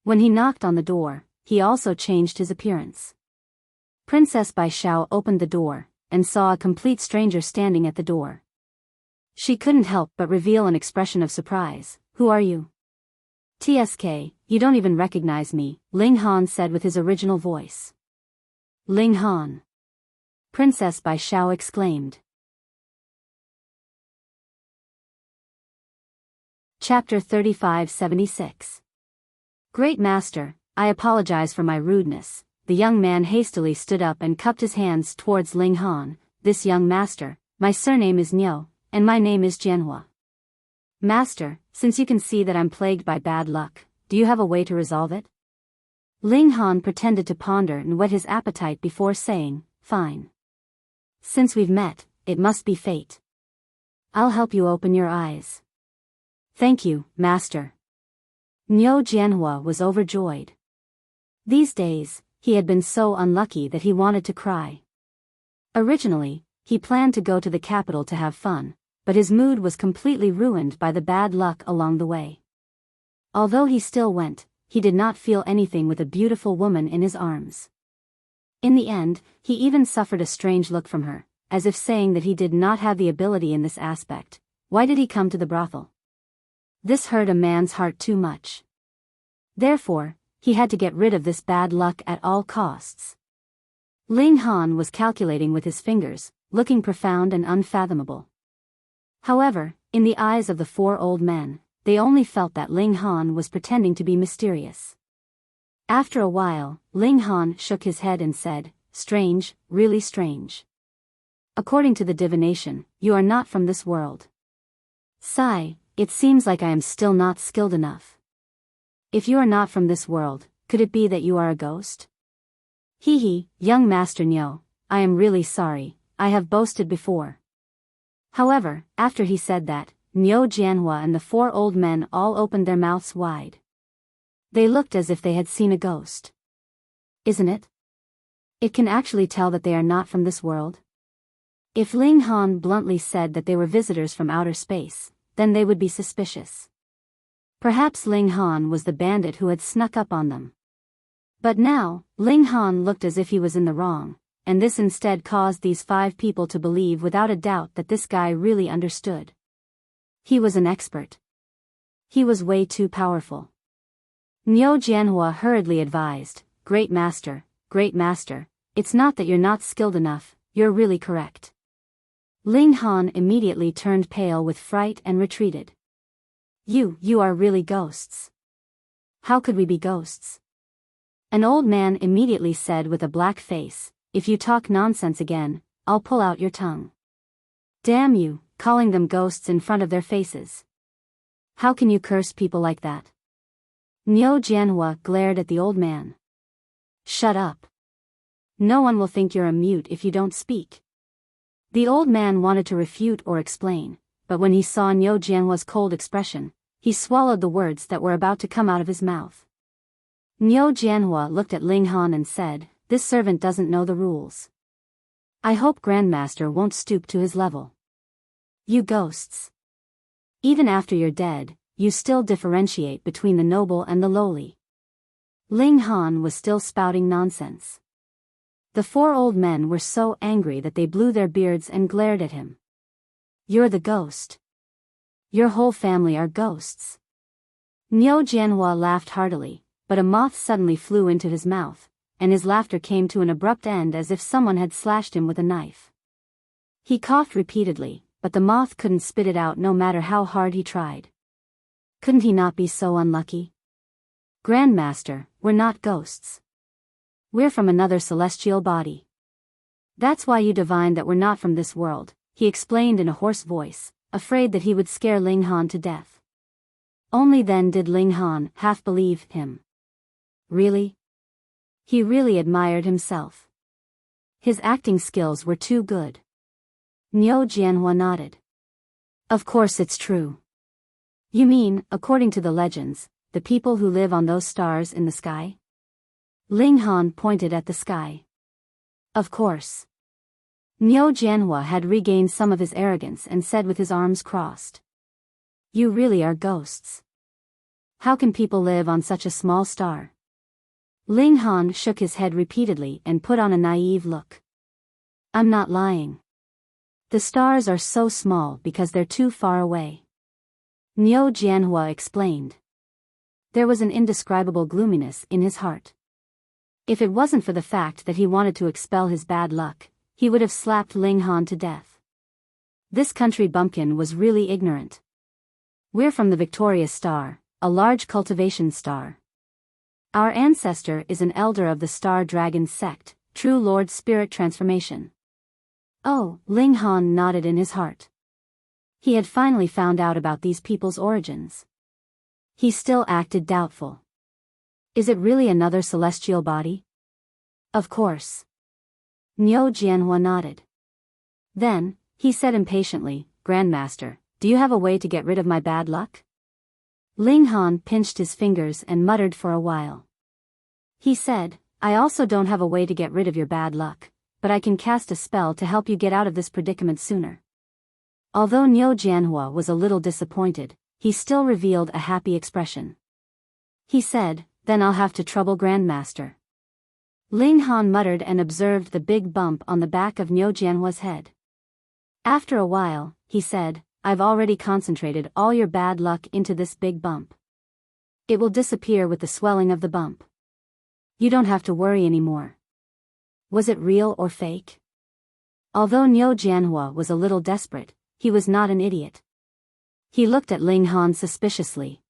When he knocked on the door, he also changed his appearance. Princess Biyao opened the door, and saw a complete stranger standing at the door. She couldn't help but reveal an expression of surprise. Who are you? TSK, you don't even recognize me, Ling Han said with his original voice. Ling Han. Princess Biyao exclaimed. Chapter 3576. Great Master, I apologize for my rudeness. The young man hastily stood up and cupped his hands towards Ling Han. This young master, my surname is Niu, and my name is Jianhua. Master, since you can see that I'm plagued by bad luck, do you have a way to resolve it? Ling Han pretended to ponder and whet his appetite before saying, fine. Since we've met, it must be fate. I'll help you open your eyes. Thank you, Master. Niu Jianhua was overjoyed. These days, he had been so unlucky that he wanted to cry. Originally, he planned to go to the capital to have fun, but his mood was completely ruined by the bad luck along the way. Although he still went, he did not feel anything with a beautiful woman in his arms. In the end, he even suffered a strange look from her, as if saying that he did not have the ability in this aspect. Why did he come to the brothel? This hurt a man's heart too much. Therefore, he had to get rid of this bad luck at all costs. Ling Han was calculating with his fingers, looking profound and unfathomable. However, in the eyes of the four old men, they only felt that Ling Han was pretending to be mysterious. After a while, Ling Han shook his head and said, strange, really strange. According to the divination, you are not from this world. Sigh, it seems like I am still not skilled enough. If you are not from this world, could it be that you are a ghost? Hee, young Master Niu, I am really sorry, I have boasted before. However, after he said that, Niu Jianhua and the four old men all opened their mouths wide. They looked as if they had seen a ghost. Isn't it? It can actually tell that they are not from this world. If Ling Han bluntly said that they were visitors from outer space, then they would be suspicious. Perhaps Ling Han was the bandit who had snuck up on them. But now, Ling Han looked as if he was in the wrong, and this instead caused these 5 people to believe without a doubt that this guy really understood. He was an expert. He was way too powerful. Niu Jianhua hurriedly advised, Great Master, it's not that you're not skilled enough, you're really correct. Ling Han immediately turned pale with fright and retreated. You are really ghosts. How could we be ghosts? An old man immediately said with a black face, If you talk nonsense again, I'll pull out your tongue. Damn you, calling them ghosts in front of their faces. How can you curse people like that? Niu Jianhua glared at the old man. Shut up. No one will think you're a mute if you don't speak. The old man wanted to refute or explain, but when he saw Niu Jianhua's cold expression, he swallowed the words that were about to come out of his mouth. Niu Jianhua looked at Ling Han and said, This servant doesn't know the rules. I hope Grandmaster won't stoop to his level. You ghosts. Even after you're dead, you still differentiate between the noble and the lowly. Ling Han was still spouting nonsense. The four old men were so angry that they blew their beards and glared at him. You're the ghost. Your whole family are ghosts. Niu Jianhua laughed heartily, but a moth suddenly flew into his mouth, and his laughter came to an abrupt end as if someone had slashed him with a knife. He coughed repeatedly, but the moth couldn't spit it out no matter how hard he tried. Couldn't he not be so unlucky? Grandmaster, we're not ghosts. We're from another celestial body. That's why you divined that we're not from this world, he explained in a hoarse voice, afraid that he would scare Ling Han to death. Only then did Ling Han half believe him. Really? He really admired himself. His acting skills were too good. Niu Jianhua nodded. Of course it's true. You mean, according to the legends, the people who live on those stars in the sky? Ling Han pointed at the sky. Of course. Niu Jianhua had regained some of his arrogance and said with his arms crossed. You really are ghosts. How can people live on such a small star? Ling Han shook his head repeatedly and put on a naive look. I'm not lying. The stars are so small because they're too far away. Niu Jianhua explained. There was an indescribable gloominess in his heart. If it wasn't for the fact that he wanted to expel his bad luck, he would have slapped Ling Han to death. This country bumpkin was really ignorant. We're from the Victorious Star, a large cultivation star. Our ancestor is an elder of the Star Dragon sect, True Lord Spirit Transformation. Oh, Ling Han nodded in his heart. He had finally found out about these people's origins. He still acted doubtful. Is it really another celestial body? Of course. Niu Jianhua nodded. Then, he said impatiently, Grandmaster, do you have a way to get rid of my bad luck? Ling Han pinched his fingers and muttered for a while. He said, I also don't have a way to get rid of your bad luck, but I can cast a spell to help you get out of this predicament sooner. Although Niu Jianhua was a little disappointed, he still revealed a happy expression. He said, Then I'll have to trouble Grandmaster. Ling Han muttered and observed the big bump on the back of Niu Jianhua's head. After a while, he said, I've already concentrated all your bad luck into this big bump. It will disappear with the swelling of the bump. You don't have to worry anymore. Was it real or fake? Although Niu Jianhua was a little desperate, he was not an idiot. He looked at Ling Han suspiciously.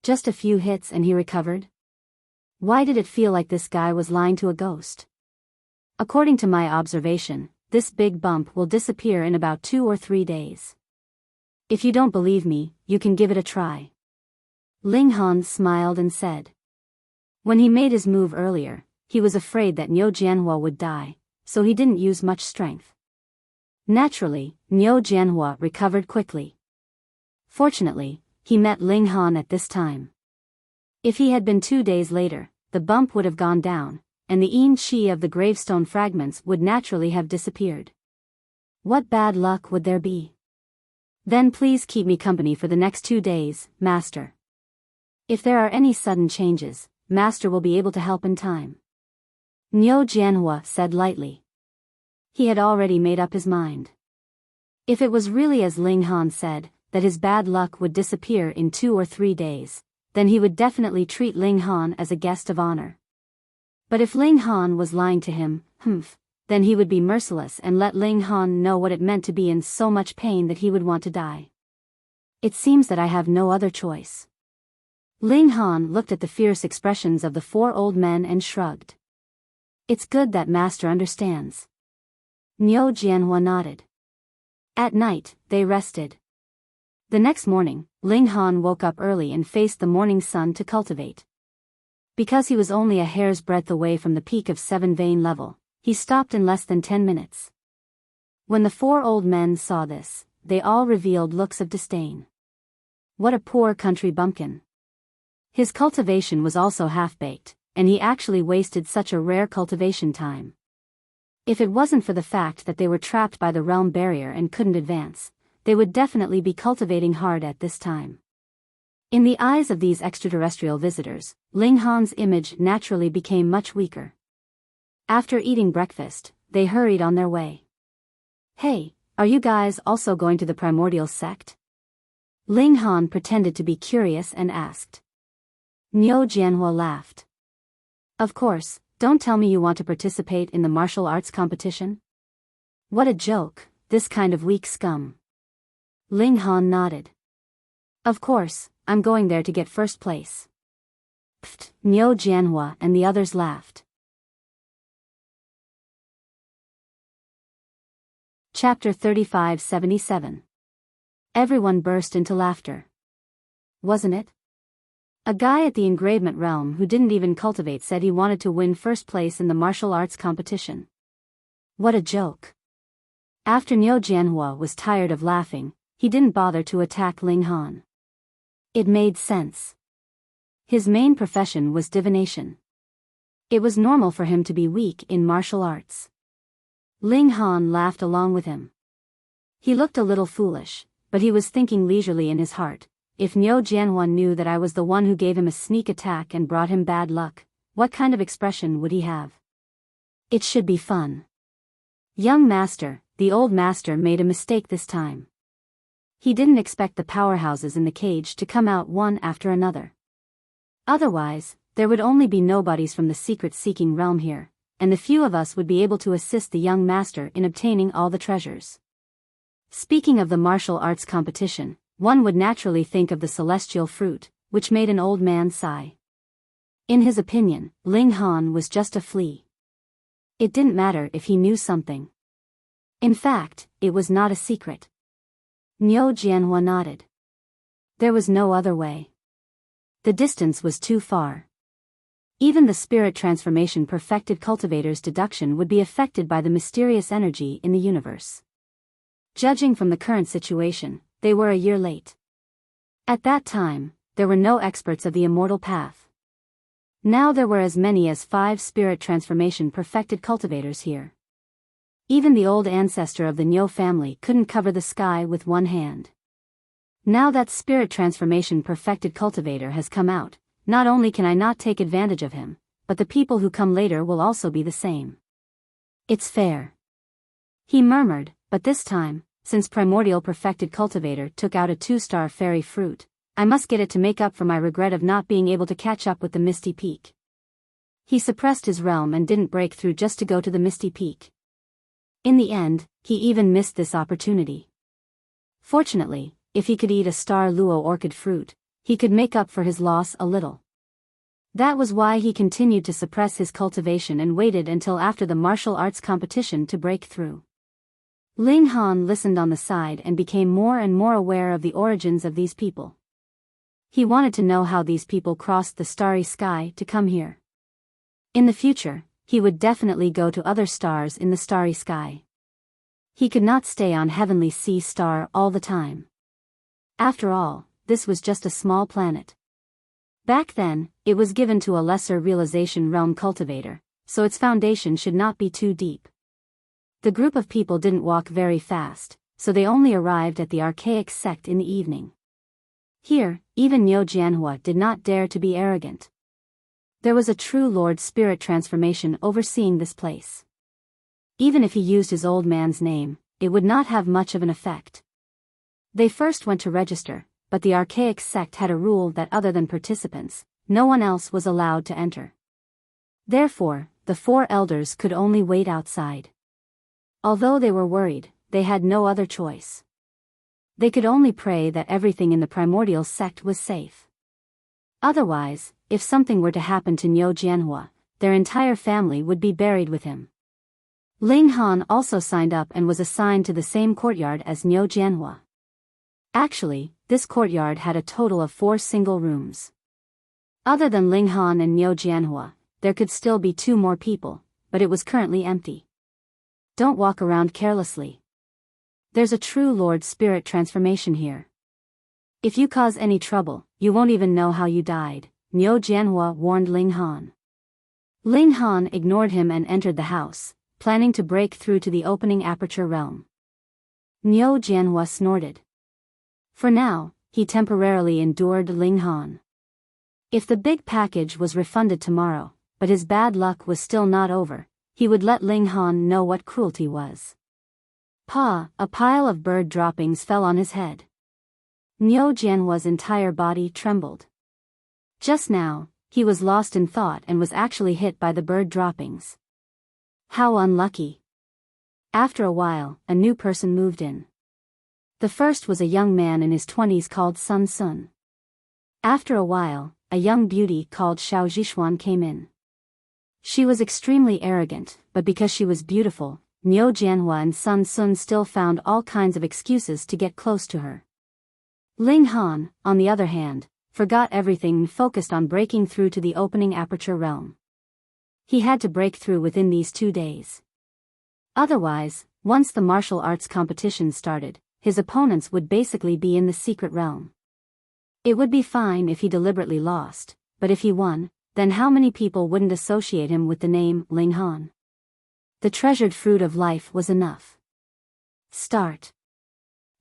Just a few hits and he recovered? Why did it feel like this guy was lying to a ghost? According to my observation, this big bump will disappear in about 2 or 3 days. If you don't believe me, you can give it a try. Ling Han smiled and said. When he made his move earlier, he was afraid that Niu Jianhua would die, so he didn't use much strength. Naturally, Niu Jianhua recovered quickly. Fortunately, he met Ling Han at this time. If he had been 2 days later, the bump would have gone down, and the yin qi of the gravestone fragments would naturally have disappeared. What bad luck would there be? Then please keep me company for the next 2 days, Master. If there are any sudden changes, Master will be able to help in time. Niu Jianhua said lightly. He had already made up his mind. If it was really as Ling Han said, that his bad luck would disappear in 2 or 3 days, then he would definitely treat Ling Han as a guest of honor. But if Ling Han was lying to him, then he would be merciless and let Ling Han know what it meant to be in so much pain that he would want to die. It seems that I have no other choice. Ling Han looked at the fierce expressions of the four old men and shrugged. It's good that master understands. Niu Jianhua nodded. At night, they rested. The next morning, Ling Han woke up early and faced the morning sun to cultivate. Because he was only a hair's breadth away from the peak of 7 vein level, he stopped in less than 10 minutes. When the four old men saw this, they all revealed looks of disdain. What a poor country bumpkin. His cultivation was also half-baked, and he actually wasted such a rare cultivation time. If it wasn't for the fact that they were trapped by the realm barrier and couldn't advance, they would definitely be cultivating hard at this time. In the eyes of these extraterrestrial visitors, Ling Han's image naturally became much weaker. After eating breakfast, they hurried on their way. Hey, are you guys also going to the primordial sect? Ling Han pretended to be curious and asked. Niu Jianhua laughed. Of course, don't tell me you want to participate in the martial arts competition? What a joke, this kind of weak scum. Ling Han nodded. Of course, I'm going there to get first place. Pfft, Niu Jianhua and the others laughed. Chapter 3577. Everyone burst into laughter. Wasn't it? A guy at the engravement realm who didn't even cultivate said he wanted to win first place in the martial arts competition. What a joke. After Niu Jianhua was tired of laughing, he didn't bother to attack Ling Han. It made sense. His main profession was divination. It was normal for him to be weak in martial arts. Ling Han laughed along with him. He looked a little foolish, but he was thinking leisurely in his heart, if Niu Jianhua knew that I was the one who gave him a sneak attack and brought him bad luck, what kind of expression would he have? It should be fun. Young master, the old master made a mistake this time. He didn't expect the powerhouses in the cage to come out one after another. Otherwise, there would only be nobodies from the secret-seeking realm here, and the few of us would be able to assist the young master in obtaining all the treasures. Speaking of the martial arts competition, one would naturally think of the celestial fruit, which made an old man sigh. In his opinion, Ling Han was just a flea. It didn't matter if he knew something. In fact, it was not a secret. Niu Jianhua nodded. There was no other way. The distance was too far. Even the spirit transformation perfected cultivator's deduction would be affected by the mysterious energy in the universe. Judging from the current situation, they were a year late. At that time, there were no experts of the immortal path. Now there were as many as 5 spirit transformation perfected cultivators here. Even the old ancestor of the Niu family couldn't cover the sky with one hand. Now that spirit transformation perfected cultivator has come out, not only can I not take advantage of him, but the people who come later will also be the same. It's fair. He murmured, but this time, since primordial perfected cultivator took out a 2-star fairy fruit, I must get it to make up for my regret of not being able to catch up with the Misty Peak. He suppressed his realm and didn't break through just to go to the Misty Peak. In the end, he even missed this opportunity. Fortunately, if he could eat a star luo orchid fruit, he could make up for his loss a little. That was why he continued to suppress his cultivation and waited until after the martial arts competition to break through. Ling Han listened on the side and became more and more aware of the origins of these people. He wanted to know how these people crossed the starry sky to come here. In the future, he would definitely go to other stars in the starry sky. He could not stay on Heavenly Sea Star all the time. After all, this was just a small planet. Back then, it was given to a lesser realization realm cultivator, so its foundation should not be too deep. The group of people didn't walk very fast, so they only arrived at the archaic sect in the evening. Here, even Niu Jianhua did not dare to be arrogant. There was a true Lord Spirit transformation overseeing this place. Even if he used his old man's name, it would not have much of an effect. They first went to register, but the archaic sect had a rule that other than participants, no one else was allowed to enter. Therefore, the 4 elders could only wait outside. Although they were worried, they had no other choice. They could only pray that everything in the primordial sect was safe. Otherwise, if something were to happen to Niu Jianhua, their entire family would be buried with him. Ling Han also signed up and was assigned to the same courtyard as Niu Jianhua. Actually, this courtyard had a total of 4 single rooms. Other than Ling Han and Niu Jianhua, there could still be 2 more people, but it was currently empty. Don't walk around carelessly. There's a true Lord Spirit transformation here. If you cause any trouble, you won't even know how you died, Niu Jianhua warned Ling Han. Ling Han ignored him and entered the house, planning to break through to the opening aperture realm. Niu Jianhua snorted. For now, he temporarily endured Ling Han. If the big package was refunded tomorrow, but his bad luck was still not over, he would let Ling Han know what cruelty was. A pile of bird droppings fell on his head. Niu Jianhua's entire body trembled. Just now, he was lost in thought and was actually hit by the bird droppings. How unlucky. After a while, a new person moved in. The first was a young man in his 20s called Sun Sun. After a while, a young beauty called Xiao Zhishuan came in. She was extremely arrogant, but because she was beautiful, Niu Jianhua and Sun Sun still found all kinds of excuses to get close to her. Ling Han, on the other hand, forgot everything and focused on breaking through to the opening aperture realm. He had to break through within these 2 days. Otherwise, once the martial arts competition started, his opponents would basically be in the secret realm. It would be fine if he deliberately lost, but if he won, then how many people wouldn't associate him with the name Ling Han? The treasured fruit of life was enough. Start.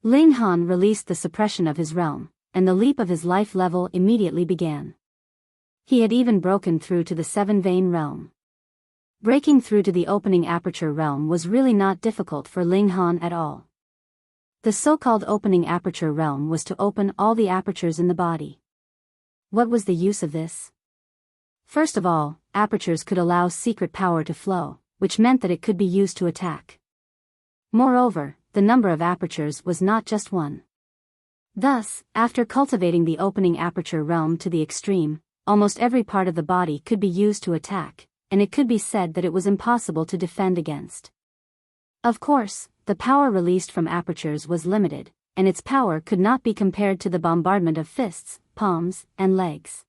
Ling Han released the suppression of his realm, and the leap of his life level immediately began. He had even broken through to the 7-vein realm. Breaking through to the opening aperture realm was really not difficult for Ling Han at all. The so-called opening aperture realm was to open all the apertures in the body. What was the use of this? First of all, apertures could allow secret power to flow, which meant that it could be used to attack. Moreover, the number of apertures was not just 1. Thus, after cultivating the opening aperture realm to the extreme, almost every part of the body could be used to attack, and it could be said that it was impossible to defend against. Of course, the power released from apertures was limited, and its power could not be compared to the bombardment of fists, palms, and legs.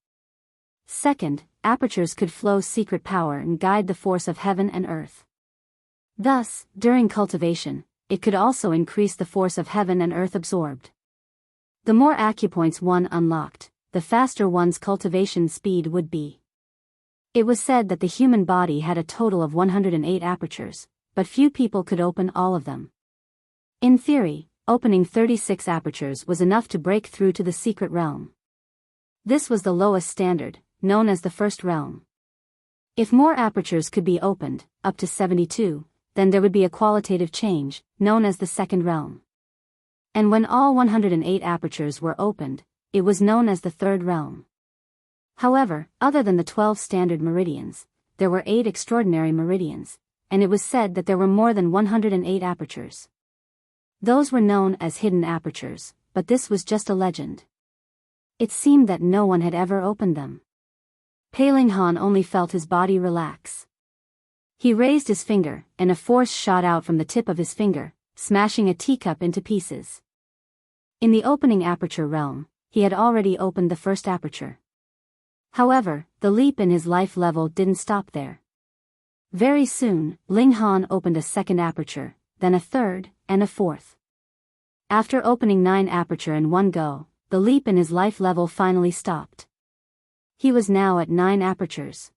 Second, apertures could flow secret power and guide the force of heaven and earth. Thus, during cultivation, it could also increase the force of heaven and earth absorbed. The more acupoints one unlocked, the faster one's cultivation speed would be. It was said that the human body had a total of 108 apertures, but few people could open all of them. In theory, opening 36 apertures was enough to break through to the secret realm. This was the lowest standard, known as the first realm. If more apertures could be opened, up to 72, then there would be a qualitative change, known as the second realm. And when all 108 apertures were opened, it was known as the third realm. However, other than the 12 standard meridians, there were 8 extraordinary meridians, and it was said that there were more than 108 apertures. Those were known as hidden apertures, but this was just a legend. It seemed that no one had ever opened them. Ling Han only felt his body relax. He raised his finger, and a force shot out from the tip of his finger, smashing a teacup into pieces. In the opening aperture realm, he had already opened the first aperture. However, the leap in his life level didn't stop there. Very soon, Ling Han opened a second aperture, then a third, and a fourth. After opening 9 aperture in one go, the leap in his life level finally stopped. He was now at 9 apertures.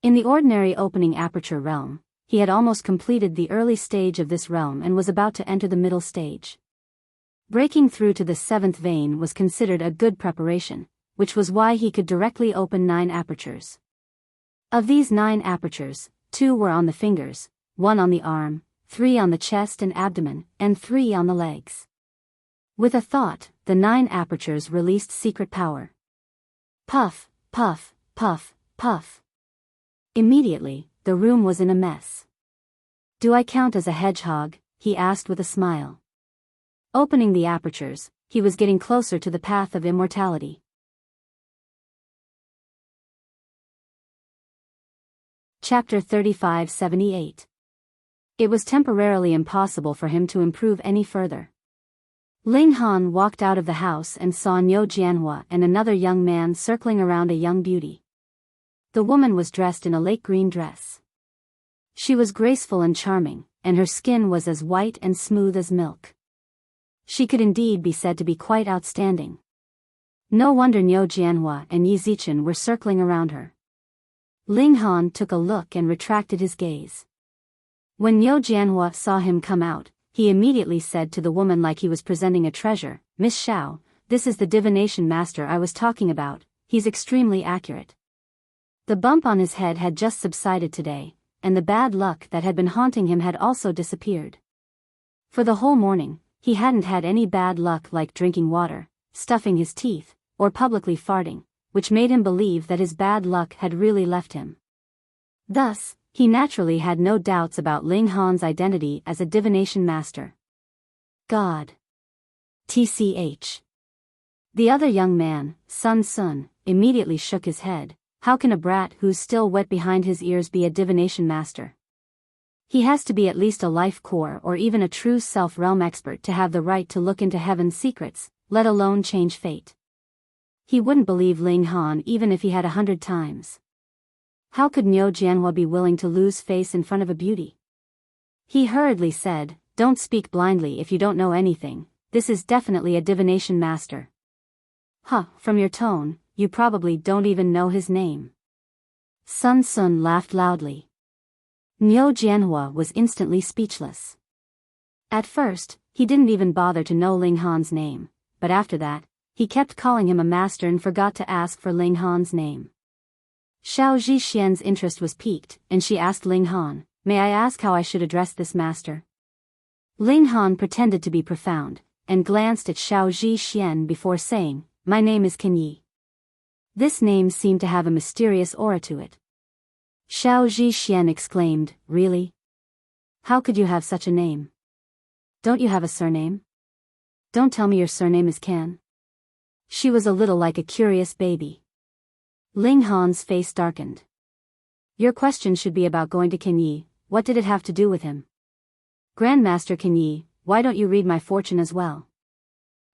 In the ordinary opening aperture realm, he had almost completed the early stage of this realm and was about to enter the middle stage. Breaking through to the 7th vein was considered a good preparation, which was why he could directly open 9 apertures. Of these 9 apertures, 2 were on the fingers, 1 on the arm, 3 on the chest and abdomen, and 3 on the legs. With a thought, the 9 apertures released secret power. Puff, puff, puff, puff. Immediately, the room was in a mess. "Do I count as a hedgehog?" he asked with a smile. Opening the apertures, he was getting closer to the path of immortality. Chapter 3578. It was temporarily impossible for him to improve any further. Ling Han walked out of the house and saw Niu Jianhua and another young man circling around a young beauty. The woman was dressed in a lake green dress. She was graceful and charming, and her skin was as white and smooth as milk. She could indeed be said to be quite outstanding. No wonder Niu Jianhua and Yi Zichen were circling around her. Ling Han took a look and retracted his gaze. When Niu Jianhua saw him come out, he immediately said to the woman like he was presenting a treasure, "Miss Xiao, this is the divination master I was talking about, he's extremely accurate." The bump on his head had just subsided today, and the bad luck that had been haunting him had also disappeared. For the whole morning, he hadn't had any bad luck like drinking water, stuffing his teeth, or publicly farting, which made him believe that his bad luck had really left him. Thus, he naturally had no doubts about Ling Han's identity as a divination master. God. TCH. The other young man, Sun Sun, immediately shook his head. How can a brat who's still wet behind his ears be a divination master? He has to be at least a life core or even a true self-realm expert to have the right to look into heaven's secrets, let alone change fate. He wouldn't believe Ling Han even if he had 100 times. How could Niu Jianhua be willing to lose face in front of a beauty? He hurriedly said, "Don't speak blindly if you don't know anything, this is definitely a divination master." From your tone, you probably don't even know his name. Sun Sun laughed loudly. Niu Jianhua was instantly speechless. At first, he didn't even bother to know Ling Han's name, but after that, he kept calling him a master and forgot to ask for Ling Han's name. Xiao Zhixian's interest was piqued, and she asked Ling Han, "May I ask how I should address this master?" Ling Han pretended to be profound, and glanced at Xiao Zhixian before saying, "My name is Ken Yi." This name seemed to have a mysterious aura to it. Xiao Zhixian exclaimed, "Really? How could you have such a name? Don't you have a surname? Don't tell me your surname is Ken." She was a little like a curious baby. Ling Han's face darkened. "Your question should be about going to Ken Yi. What did it have to do with him? Grandmaster Ken Yi, why don't you read my fortune as well?"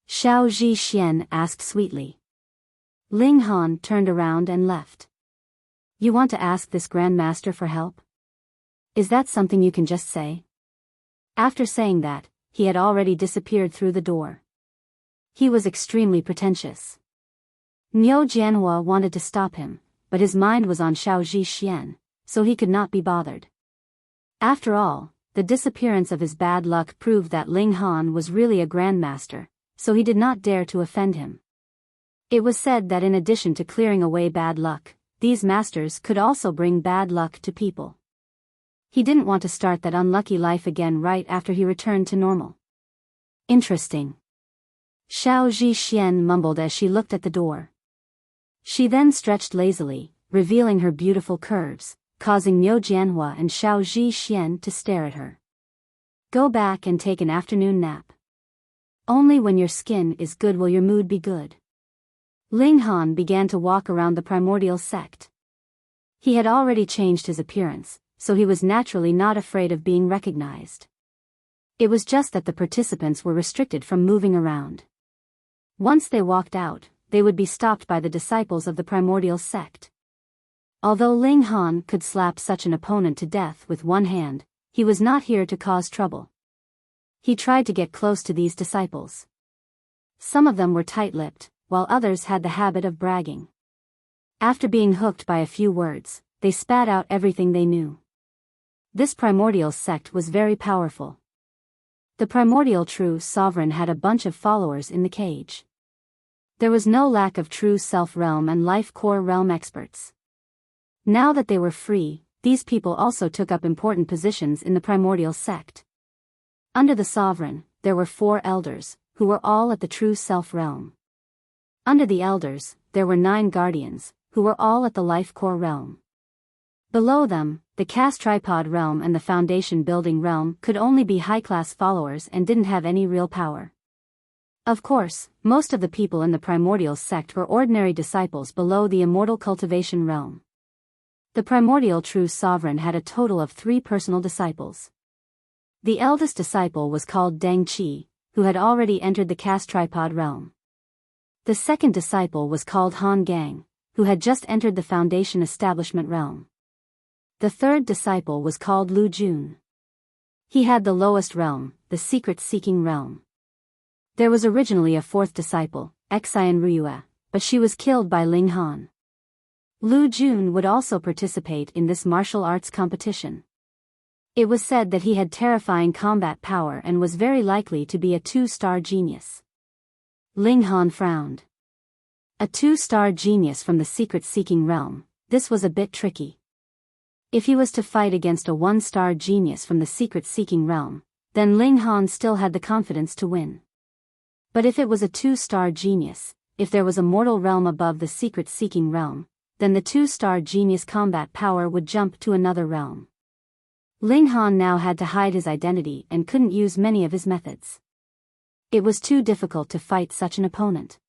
Xiao Zhixian asked sweetly. Ling Han turned around and left. "You want to ask this grandmaster for help? Is that something you can just say?" After saying that, he had already disappeared through the door. He was extremely pretentious. Niu Jianhua wanted to stop him, but his mind was on Xiao Zhixian, so he could not be bothered. After all, the disappearance of his bad luck proved that Ling Han was really a grandmaster, so he did not dare to offend him. It was said that in addition to clearing away bad luck, these masters could also bring bad luck to people. He didn't want to start that unlucky life again right after he returned to normal. Interesting. Xiao Zhixian mumbled as she looked at the door. She then stretched lazily, revealing her beautiful curves, causing Niu Jianhua and Xiao Zhixian to stare at her. "Go back and take an afternoon nap. Only when your skin is good will your mood be good." Ling Han began to walk around the primordial sect. He had already changed his appearance, so he was naturally not afraid of being recognized. It was just that the participants were restricted from moving around. Once they walked out, they would be stopped by the disciples of the primordial sect. Although Ling Han could slap such an opponent to death with one hand, he was not here to cause trouble. He tried to get close to these disciples. Some of them were tight-lipped, while others had the habit of bragging. After being hooked by a few words, they spat out everything they knew. This primordial sect was very powerful. The primordial true sovereign had a bunch of followers in the cage. There was no lack of true self-realm and life core realm experts. Now that they were free, these people also took up important positions in the primordial sect. Under the sovereign, there were 4 elders, who were all at the true self realm. Under the elders, there were 9 guardians, who were all at the life core realm. Below them, the caste tripod realm and the foundation building realm could only be high-class followers and didn't have any real power. Of course, most of the people in the primordial sect were ordinary disciples below the immortal cultivation realm. The primordial true sovereign had a total of 3 personal disciples. The eldest disciple was called Deng Qi, who had already entered the caste tripod realm. The second disciple was called Han Gang, who had just entered the foundation establishment realm. The third disciple was called Lu Jun. He had the lowest realm, the secret-seeking realm. There was originally a fourth disciple, Xian Ruyue, but she was killed by Ling Han. Lu Jun would also participate in this martial arts competition. It was said that he had terrifying combat power and was very likely to be a 2-star genius. Ling Han frowned. A 2-star genius from the secret-seeking realm, this was a bit tricky. If he was to fight against a 1-star genius from the secret-seeking realm, then Ling Han still had the confidence to win. But if it was a 2-star genius, if there was a mortal realm above the secret-seeking realm, then the 2-star genius combat power would jump to another realm. Ling Han now had to hide his identity and couldn't use many of his methods. It was too difficult to fight such an opponent.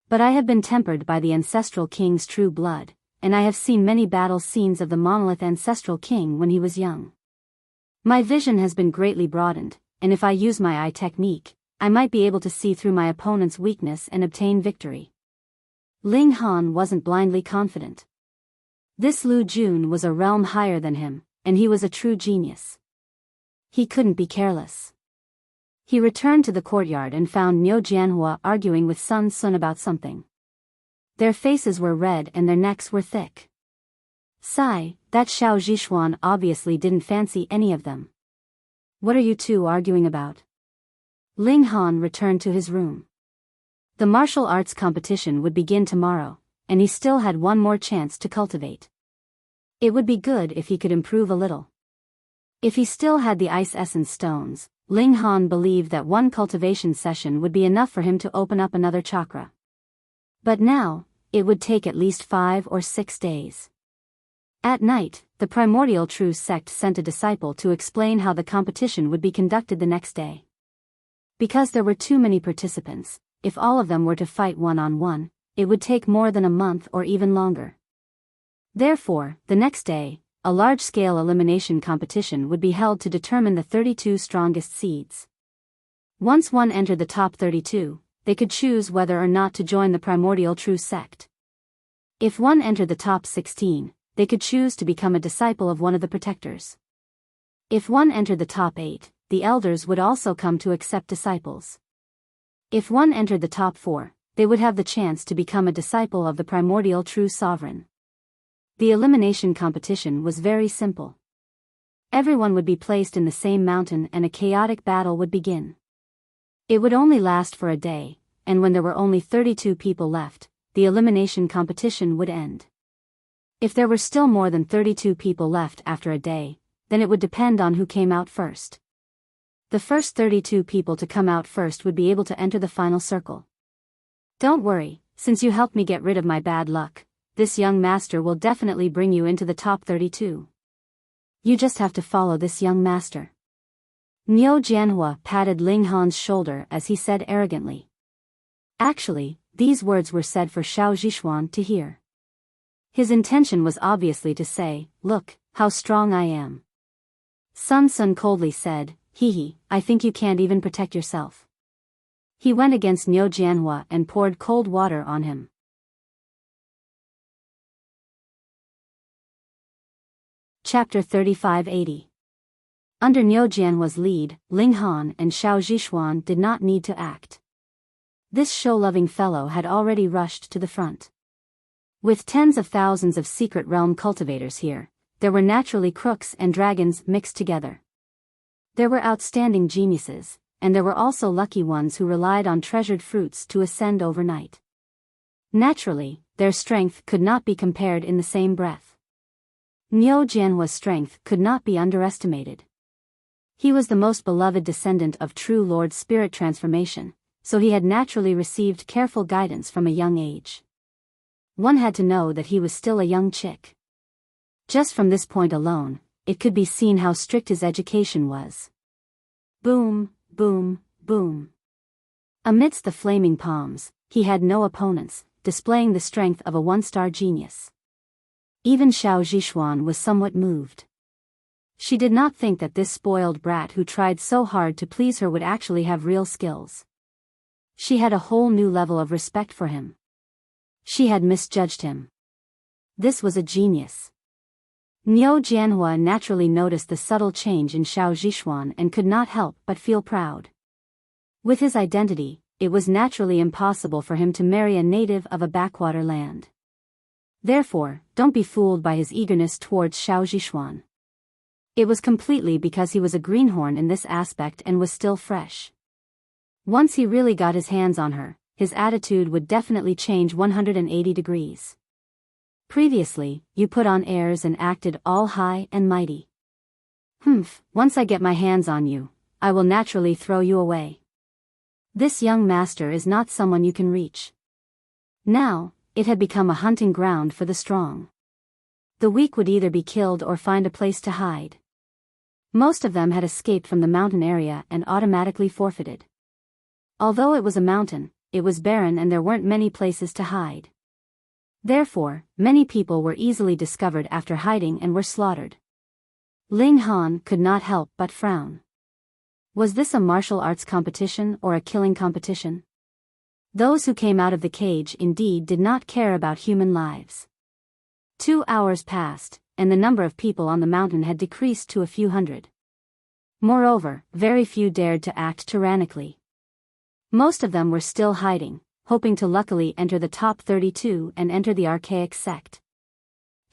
But I have been tempered by the ancestral king's true blood, and I have seen many battle scenes of the monolith ancestral king when he was young. My vision has been greatly broadened, and if I use my eye technique, I might be able to see through my opponent's weakness and obtain victory. Ling Han wasn't blindly confident. This Lu Jun was a realm higher than him, and he was a true genius. He couldn't be careless. He returned to the courtyard and found Niu Jianhua arguing with Sun Sun about something. Their faces were red and their necks were thick. Sigh, that Xiao Zhishuan obviously didn't fancy any of them. What are you two arguing about? Ling Han returned to his room. The martial arts competition would begin tomorrow, and he still had one more chance to cultivate. It would be good if he could improve a little. If he still had the ice essence stones, Ling Han believed that one cultivation session would be enough for him to open up another chakra. But now, it would take at least 5 or 6 days. At night, the primordial true sect sent a disciple to explain how the competition would be conducted the next day. Because there were too many participants, if all of them were to fight one-on-one, it would take more than a month or even longer. Therefore, the next day, a large-scale elimination competition would be held to determine the 32 strongest seeds. Once one entered the top 32, they could choose whether or not to join the primordial true sect. If one entered the top 16, they could choose to become a disciple of one of the protectors. If one entered the top 8, the elders would also come to accept disciples. If one entered the top 4, they would have the chance to become a disciple of the primordial true sovereign. The elimination competition was very simple. Everyone would be placed in the same mountain and a chaotic battle would begin. It would only last for a day, and when there were only 32 people left, the elimination competition would end. If there were still more than 32 people left after a day, then it would depend on who came out first. The first 32 people to come out first would be able to enter the final circle. Don't worry, since you helped me get rid of my bad luck, this young master will definitely bring you into the top 32. You just have to follow this young master. Niu Jianhua patted Ling Han's shoulder as he said arrogantly. Actually, these words were said for Xiao Zhishuan to hear. His intention was obviously to say, "Look, how strong I am." Sun Sun coldly said, "Hee, I think you can't even protect yourself." He went against Niu Jianhua and poured cold water on him. Chapter 3580. Under Niu Jianhua's lead, Ling Han and Xiao Zhishuan did not need to act. This show-loving fellow had already rushed to the front. With tens of thousands of secret realm cultivators here, there were naturally crooks and dragons mixed together. There were outstanding geniuses, and there were also lucky ones who relied on treasured fruits to ascend overnight. Naturally, their strength could not be compared in the same breath. Niu Jianhua's strength could not be underestimated. He was the most beloved descendant of true Lord Spirit Transformation, so he had naturally received careful guidance from a young age. One had to know that he was still a young chick. Just from this point alone, it could be seen how strict his education was. Boom, boom, boom. Amidst the flaming palms, he had no opponents, displaying the strength of a one-star genius. Even Xiao Zhishuan was somewhat moved. She did not think that this spoiled brat who tried so hard to please her would actually have real skills. She had a whole new level of respect for him. She had misjudged him. This was a genius. Niu Jianhua naturally noticed the subtle change in Xiao Zhishuan and could not help but feel proud. With his identity, it was naturally impossible for him to marry a native of a backwater land. Therefore, don't be fooled by his eagerness towards Xiao Zhishuan. It was completely because he was a greenhorn in this aspect and was still fresh. Once he really got his hands on her, his attitude would definitely change 180 degrees. Previously, you put on airs and acted all high and mighty. Once I get my hands on you, I will naturally throw you away. This young master is not someone you can reach. Now, it had become a hunting ground for the strong. The weak would either be killed or find a place to hide. Most of them had escaped from the mountain area and automatically forfeited. Although it was a mountain, it was barren and there weren't many places to hide. Therefore, many people were easily discovered after hiding and were slaughtered. Ling Han could not help but frown. Was this a martial arts competition or a killing competition? Those who came out of the cage indeed did not care about human lives. 2 hours passed, and the number of people on the mountain had decreased to a few hundred. Moreover, very few dared to act tyrannically. Most of them were still hiding, hoping to luckily enter the top 32 and enter the archaic sect.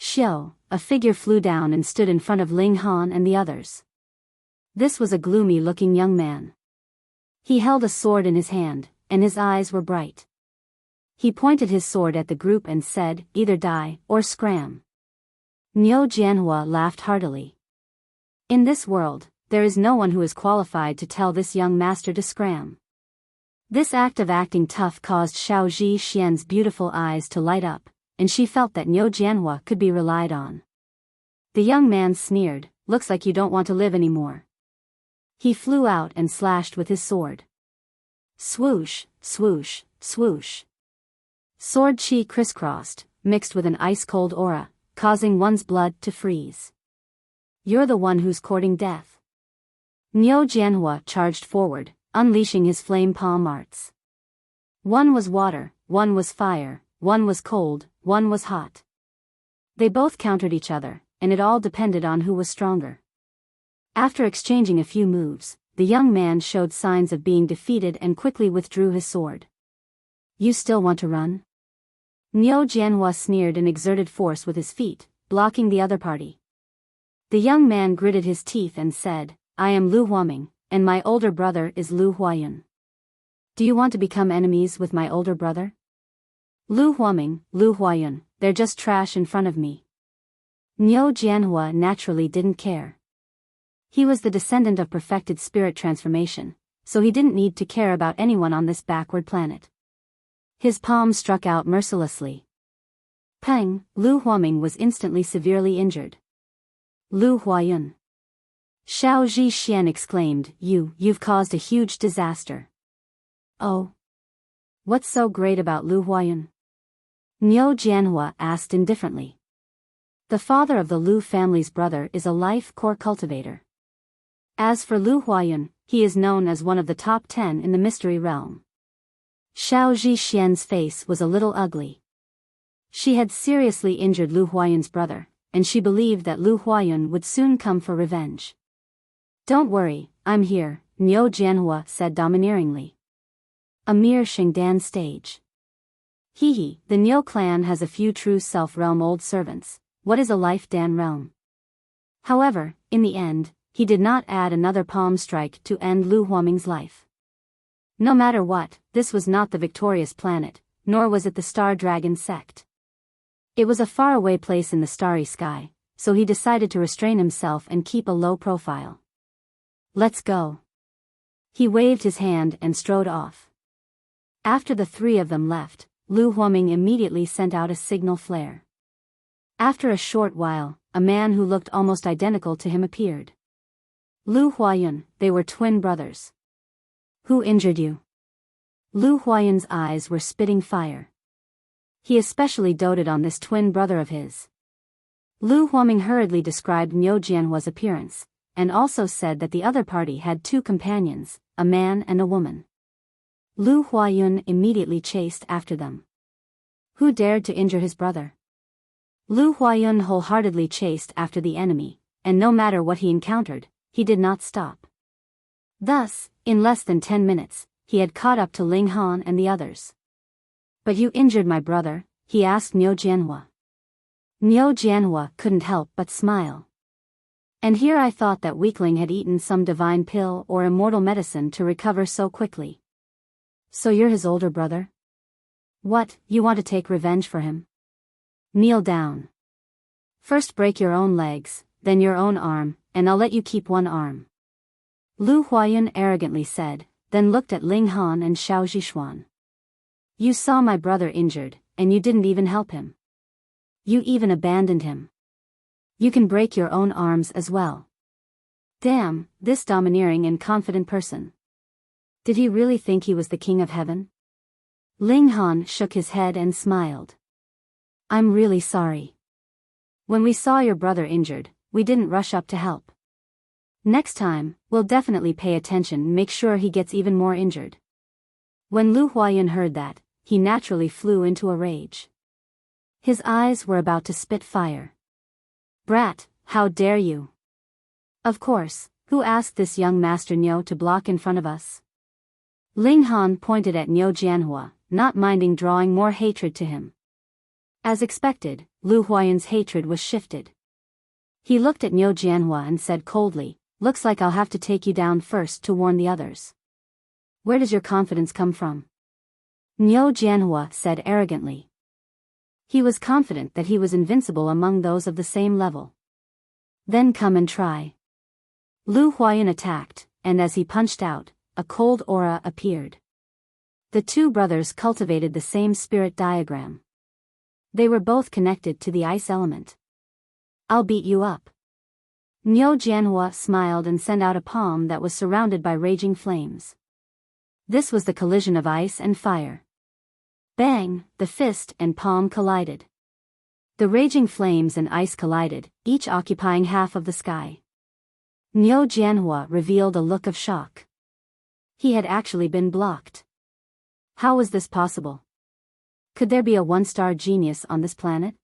Xiao, a figure flew down and stood in front of Ling Han and the others. This was a gloomy-looking young man. He held a sword in his hand, and his eyes were bright. He pointed his sword at the group and said, "Either die, or scram." Niu Jianhua laughed heartily. In this world, there is no one who is qualified to tell this young master to scram. This act of acting tough caused Xiao Zhixian's beautiful eyes to light up, and she felt that Niu Jianhua could be relied on. The young man sneered, "Looks like you don't want to live anymore." He flew out and slashed with his sword. Swoosh, swoosh, swoosh. Sword chi crisscrossed, mixed with an ice-cold aura, causing one's blood to freeze. "You're the one who's courting death." Niu Jianhua charged forward, unleashing his flame palm arts. One was water, one was fire, one was cold, one was hot. They both countered each other, and it all depended on who was stronger. After exchanging a few moves, the young man showed signs of being defeated and quickly withdrew his sword. "You still want to run?" Niu Jianhua sneered and exerted force with his feet, blocking the other party. The young man gritted his teeth and said, "I am Lu Huaming, and my older brother is Lu Huayun. Do you want to become enemies with my older brother?" "Lu Huaming, Lu Huayun, they're just trash in front of me." Niu Jianhua naturally didn't care. He was the descendant of perfected spirit transformation, so he didn't need to care about anyone on this backward planet. His palm struck out mercilessly. Peng, Lu Huaming was instantly severely injured. "Lu Huayun." Xiao Zhixian exclaimed, You've caused a huge disaster." "Oh? What's so great about Lu Huayun?" Niu Jianhua asked indifferently. "The father of the Lu family's brother is a life core cultivator. As for Lu Huayun, he is known as one of the top 10 in the mystery realm." Xiao Zhixian's face was a little ugly. She had seriously injured Lu Huayun's brother, and she believed that Lu Huayun would soon come for revenge. "Don't worry, I'm here," Niu Jianhua said domineeringly. "A mere Shengdan stage. Hee, the Niu clan has a few true self-realm old servants. What is a life Dan realm?" However, in the end, he did not add another palm strike to end Lu Huaming's life. No matter what, this was not the victorious planet, nor was it the Star Dragon sect. It was a faraway place in the starry sky, so he decided to restrain himself and keep a low profile. "Let's go." He waved his hand and strode off. After the three of them left, Lu Huaming immediately sent out a signal flare. After a short while, a man who looked almost identical to him appeared. Lu Huayun, they were twin brothers. Who injured you? Lu Huayun's eyes were spitting fire. He especially doted on this twin brother of his. Lu Huaming hurriedly described Niu Jianhua's appearance, and also said that the other party had two companions, a man and a woman. Lu Huayun immediately chased after them. Who dared to injure his brother? Lu Huayun wholeheartedly chased after the enemy, and no matter what he encountered, he did not stop. Thus, in less than 10 minutes, he had caught up to Ling Han and the others. But you injured my brother, he asked Niu Jianhua. Niu Jianhua couldn't help but smile. And here I thought that weakling had eaten some divine pill or immortal medicine to recover so quickly. So you're his older brother? What, you want to take revenge for him? Kneel down. First break your own legs, then your own arm, and I'll let you keep one arm. Lu Huayun arrogantly said, then looked at Ling Han and Xiao Zhishuan. You saw my brother injured, and you didn't even help him. You even abandoned him. You can break your own arms as well. Damn, this domineering and confident person. Did he really think he was the king of heaven? Ling Han shook his head and smiled. I'm really sorry. When we saw your brother injured, we didn't rush up to help. Next time, we'll definitely pay attention and make sure he gets even more injured. When Lu Huayun heard that, he naturally flew into a rage. His eyes were about to spit fire. Brat, how dare you? Of course, who asked this young Master Niu to block in front of us? Ling Han pointed at Niu Jianhua, not minding drawing more hatred to him. As expected, Lu Huayun's hatred was shifted. He looked at Niu Jianhua and said coldly, looks like I'll have to take you down first to warn the others. Where does your confidence come from? Niu Jianhua said arrogantly. He was confident that he was invincible among those of the same level. Then come and try. Lu Huayun attacked, and as he punched out, a cold aura appeared. The two brothers cultivated the same spirit diagram. They were both connected to the ice element. I'll beat you up. Niu Jianhua smiled and sent out a palm that was surrounded by raging flames. This was the collision of ice and fire. Bang, the fist and palm collided. The raging flames and ice collided, each occupying half of the sky. Niu Jianhua revealed a look of shock. He had actually been blocked. How was this possible? Could there be a one-star genius on this planet?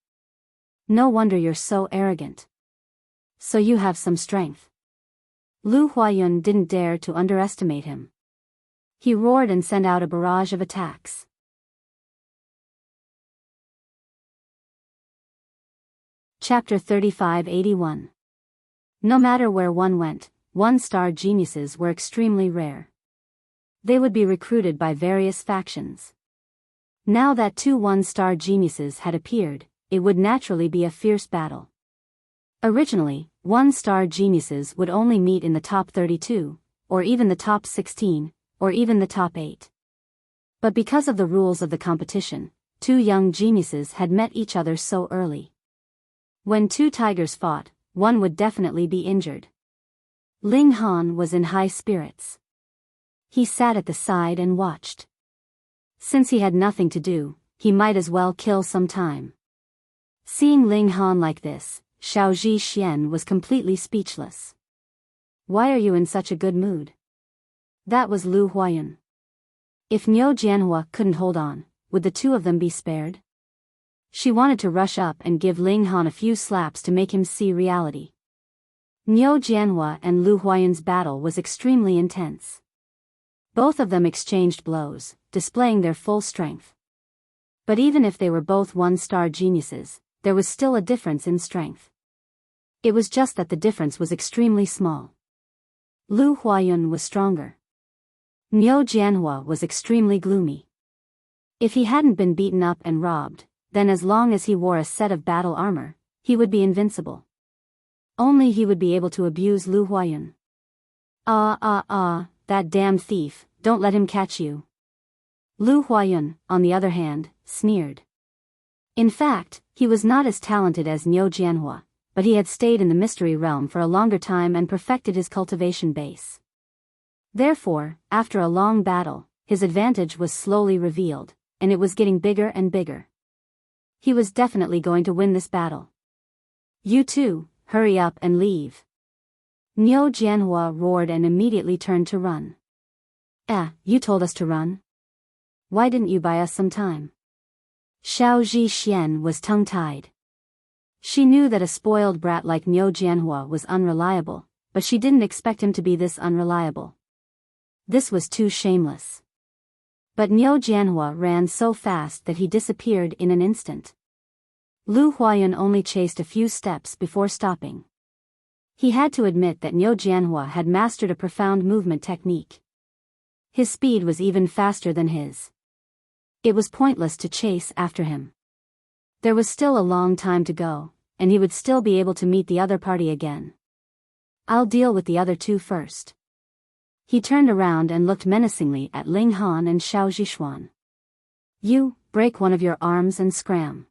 No wonder you're so arrogant. So you have some strength. Lu Huayun didn't dare to underestimate him. He roared and sent out a barrage of attacks. Chapter 3581. No matter where one went, one-star geniuses were extremely rare. They would be recruited by various factions. Now that two one-star geniuses had appeared, it would naturally be a fierce battle. Originally, one-star geniuses would only meet in the top 32, or even the top 16, or even the top 8. But because of the rules of the competition, two young geniuses had met each other so early. When two tigers fought, one would definitely be injured. Ling Han was in high spirits. He sat at the side and watched. Since he had nothing to do, he might as well kill some time. Seeing Ling Han like this, Xiao Zhixian was completely speechless. Why are you in such a good mood? That was Lu Huayun. If Niu Jianhua couldn't hold on, would the two of them be spared? She wanted to rush up and give Ling Han a few slaps to make him see reality. Niu Jianhua and Lu Huayun's battle was extremely intense. Both of them exchanged blows, displaying their full strength. But even if they were both one-star geniuses, there was still a difference in strength. It was just that the difference was extremely small. Lu Huayun was stronger. Niu Jianhua was extremely gloomy. If he hadn't been beaten up and robbed, then as long as he wore a set of battle armor, he would be invincible. Only he would be able to abuse Lu Huayun. That damn thief, don't let him catch you. Lu Huayun, on the other hand, sneered. In fact, he was not as talented as Niu Jianhua, but he had stayed in the mystery realm for a longer time and perfected his cultivation base. Therefore, after a long battle, his advantage was slowly revealed, and it was getting bigger and bigger. He was definitely going to win this battle. You too, hurry up and leave. Niu Jianhua roared and immediately turned to run. You told us to run? Why didn't you buy us some time? Xiao Zhixian was tongue-tied. She knew that a spoiled brat like Niu Jianhua was unreliable, but she didn't expect him to be this unreliable. This was too shameless. But Niu Jianhua ran so fast that he disappeared in an instant. Lu Huayun only chased a few steps before stopping. He had to admit that Niu Jianhua had mastered a profound movement technique. His speed was even faster than his. It was pointless to chase after him. There was still a long time to go, and he would still be able to meet the other party again. I'll deal with the other two first. He turned around and looked menacingly at Ling Han and Xiao Zhishuan. You, break one of your arms and scram.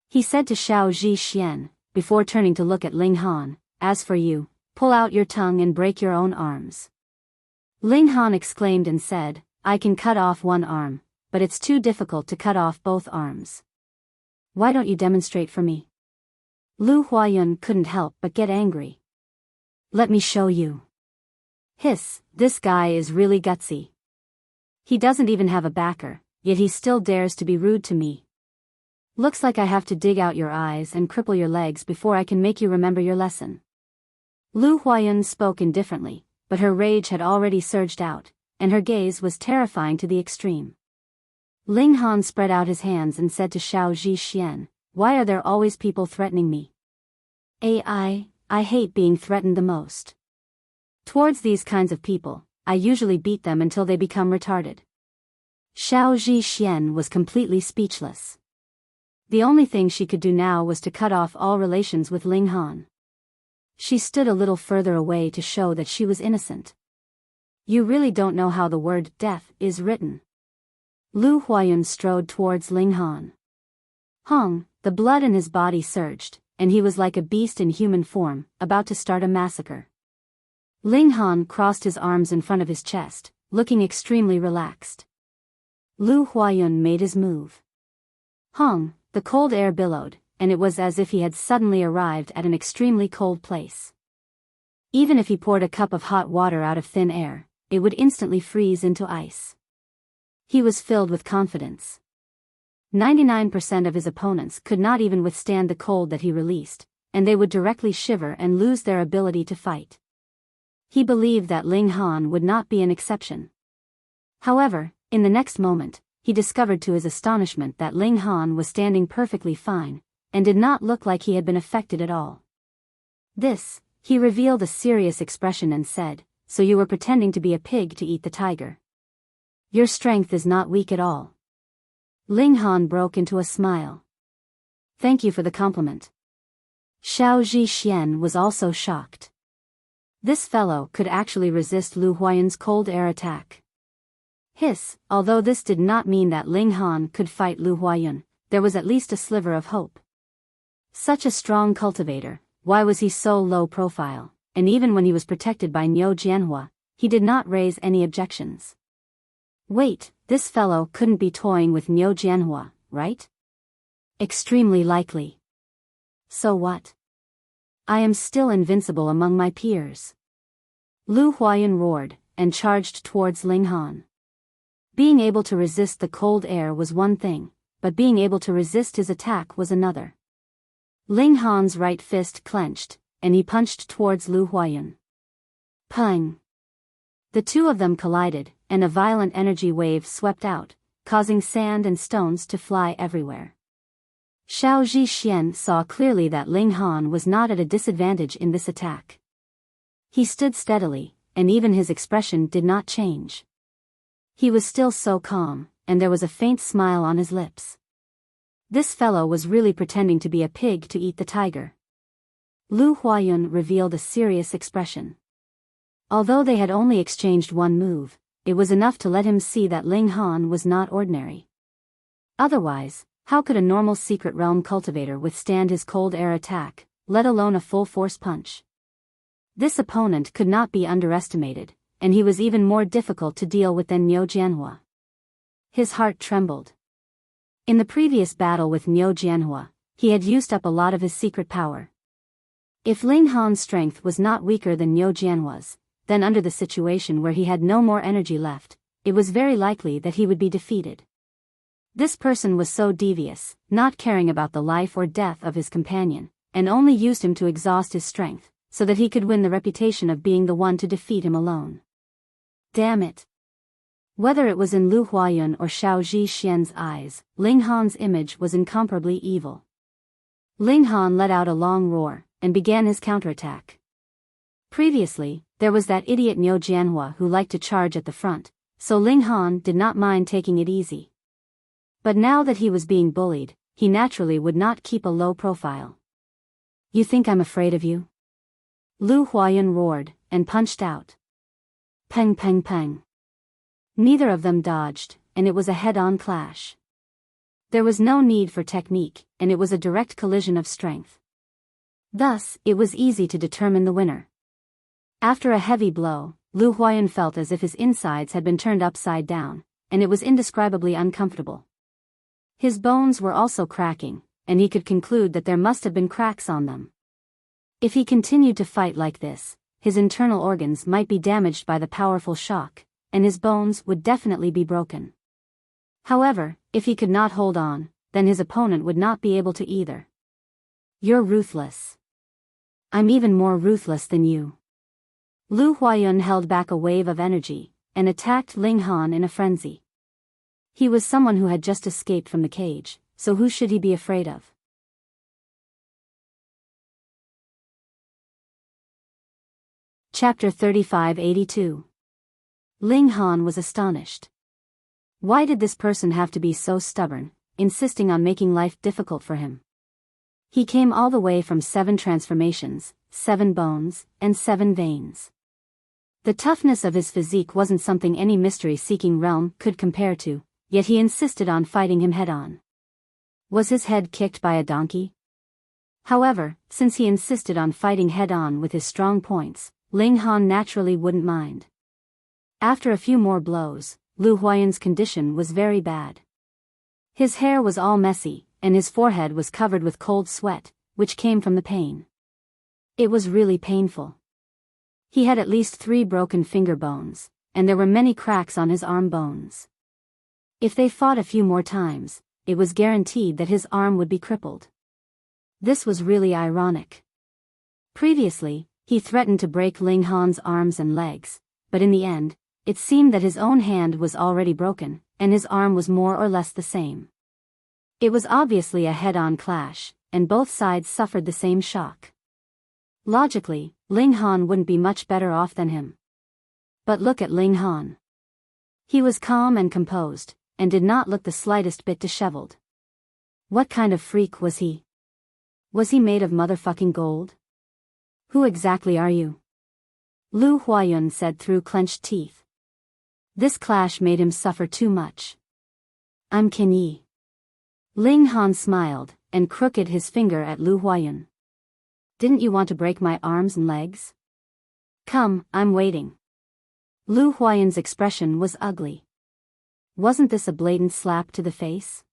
He said to Xiao Zhixian, before turning to look at Ling Han, as for you, pull out your tongue and break your own arms. Ling Han exclaimed and said, I can cut off one arm, but it's too difficult to cut off both arms. Why don't you demonstrate for me? Lu Huayun couldn't help but get angry. Let me show you. Hiss, this guy is really gutsy. He doesn't even have a backer, yet he still dares to be rude to me. Looks like I have to dig out your eyes and cripple your legs before I can make you remember your lesson. Lu Huayun spoke indifferently, but her rage had already surged out, and her gaze was terrifying to the extreme. Ling Han spread out his hands and said to Xiao Zhixian, why are there always people threatening me? I hate being threatened the most. Towards these kinds of people, I usually beat them until they become retarded. Xiao Zhixian was completely speechless. The only thing she could do now was to cut off all relations with Ling Han. She stood a little further away to show that she was innocent. You really don't know how the word death is written. Lu Huayun strode towards Ling Han. Hong, the blood in his body surged, and he was like a beast in human form, about to start a massacre. Ling Han crossed his arms in front of his chest, looking extremely relaxed. Lu Huayun made his move. Hong, the cold air billowed, and it was as if he had suddenly arrived at an extremely cold place. Even if he poured a cup of hot water out of thin air, it would instantly freeze into ice. He was filled with confidence. 99% of his opponents could not even withstand the cold that he released, and they would directly shiver and lose their ability to fight. He believed that Ling Han would not be an exception. However, in the next moment, he discovered to his astonishment that Ling Han was standing perfectly fine, and did not look like he had been affected at all. He revealed a serious expression and said, so you were pretending to be a pig to eat the tiger. Your strength is not weak at all. Ling Han broke into a smile. Thank you for the compliment. Xiao Zhixian was also shocked. This fellow could actually resist Lu Huayun's cold air attack. Hiss, although this did not mean that Ling Han could fight Lu Huayun, there was at least a sliver of hope. Such a strong cultivator, why was he so low profile, and even when he was protected by Niu Jianhua, he did not raise any objections. Wait, this fellow couldn't be toying with Niu Jianhua, right? Extremely likely. So what? I am still invincible among my peers. Lu Huayun roared, and charged towards Ling Han. Being able to resist the cold air was one thing, but being able to resist his attack was another. Ling Han's right fist clenched, and he punched towards Lu Huayun. Pang! The two of them collided, and a violent energy wave swept out, causing sand and stones to fly everywhere. Xiao Zhixian saw clearly that Ling Han was not at a disadvantage in this attack. He stood steadily, and even his expression did not change. He was still so calm, and there was a faint smile on his lips. This fellow was really pretending to be a pig to eat the tiger. Lu Huayun revealed a serious expression. Although they had only exchanged one move, it was enough to let him see that Ling Han was not ordinary. Otherwise, how could a normal secret realm cultivator withstand his cold air attack, let alone a full-force punch? This opponent could not be underestimated, and he was even more difficult to deal with than Niu Jianhua. His heart trembled. In the previous battle with Niu Jianhua, he had used up a lot of his secret power. If Ling Han's strength was not weaker than Niu Jianhua's, then under the situation where he had no more energy left, it was very likely that he would be defeated. This person was so devious, not caring about the life or death of his companion, and only used him to exhaust his strength, so that he could win the reputation of being the one to defeat him alone. Damn it! Whether it was in Lu Huayun or Xiao Zhixian's eyes, Ling Han's image was incomparably evil. Ling Han let out a long roar, and began his counterattack. Previously, there was that idiot Niu Jianhua who liked to charge at the front, so Ling Han did not mind taking it easy. But now that he was being bullied, he naturally would not keep a low profile. You think I'm afraid of you? Lu Huayun roared, and punched out. Peng peng peng. Neither of them dodged, and it was a head-on clash. There was no need for technique, and it was a direct collision of strength. Thus, it was easy to determine the winner. After a heavy blow, Lu Huayun felt as if his insides had been turned upside down, and it was indescribably uncomfortable. His bones were also cracking, and he could conclude that there must have been cracks on them. If he continued to fight like this, his internal organs might be damaged by the powerful shock, and his bones would definitely be broken. However, if he could not hold on, then his opponent would not be able to either. You're ruthless. I'm even more ruthless than you. Lu Huayun held back a wave of energy, and attacked Ling Han in a frenzy. He was someone who had just escaped from the cage, so who should he be afraid of? Chapter 3582. Ling Han was astonished. Why did this person have to be so stubborn, insisting on making life difficult for him? He came all the way from 7 transformations, 7 bones, and 7 veins. The toughness of his physique wasn't something any mystery-seeking realm could compare to, yet he insisted on fighting him head-on. Was his head kicked by a donkey? However, since he insisted on fighting head-on with his strong points, Ling Han naturally wouldn't mind. After a few more blows, Lu Huayun's condition was very bad. His hair was all messy, and his forehead was covered with cold sweat, which came from the pain. It was really painful. He had at least 3 broken finger bones, and there were many cracks on his arm bones. If they fought a few more times, it was guaranteed that his arm would be crippled. This was really ironic. Previously, he threatened to break Ling Han's arms and legs, but in the end, it seemed that his own hand was already broken, and his arm was more or less the same. It was obviously a head-on clash, and both sides suffered the same shock. Logically, Ling Han wouldn't be much better off than him. But look at Ling Han. He was calm and composed, and did not look the slightest bit disheveled. What kind of freak was he? Was he made of motherfucking gold? Who exactly are you? Lu Huayun said through clenched teeth. This clash made him suffer too much. I'm Qin Yi. Ling Han smiled, and crooked his finger at Lu Huayun. Didn't you want to break my arms and legs? Come, I'm waiting. Lu Huayun's expression was ugly. Wasn't this a blatant slap to the face?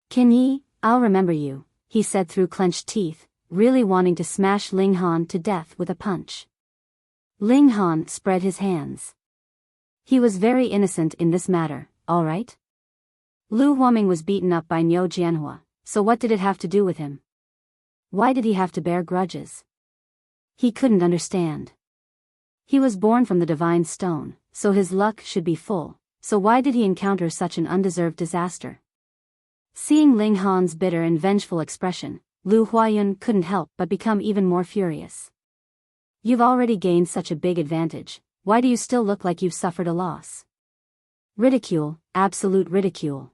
Qin Yi, I'll remember you, he said through clenched teeth, really wanting to smash Ling Han to death with a punch. Ling Han spread his hands. He was very innocent in this matter, all right? Lu Huaming was beaten up by Niu Jianhua, so what did it have to do with him? Why did he have to bear grudges? He couldn't understand. He was born from the divine stone, so his luck should be full, so why did he encounter such an undeserved disaster? Seeing Ling Han's bitter and vengeful expression, Lu Huayun couldn't help but become even more furious. You've already gained such a big advantage, why do you still look like you've suffered a loss? Ridicule, absolute ridicule.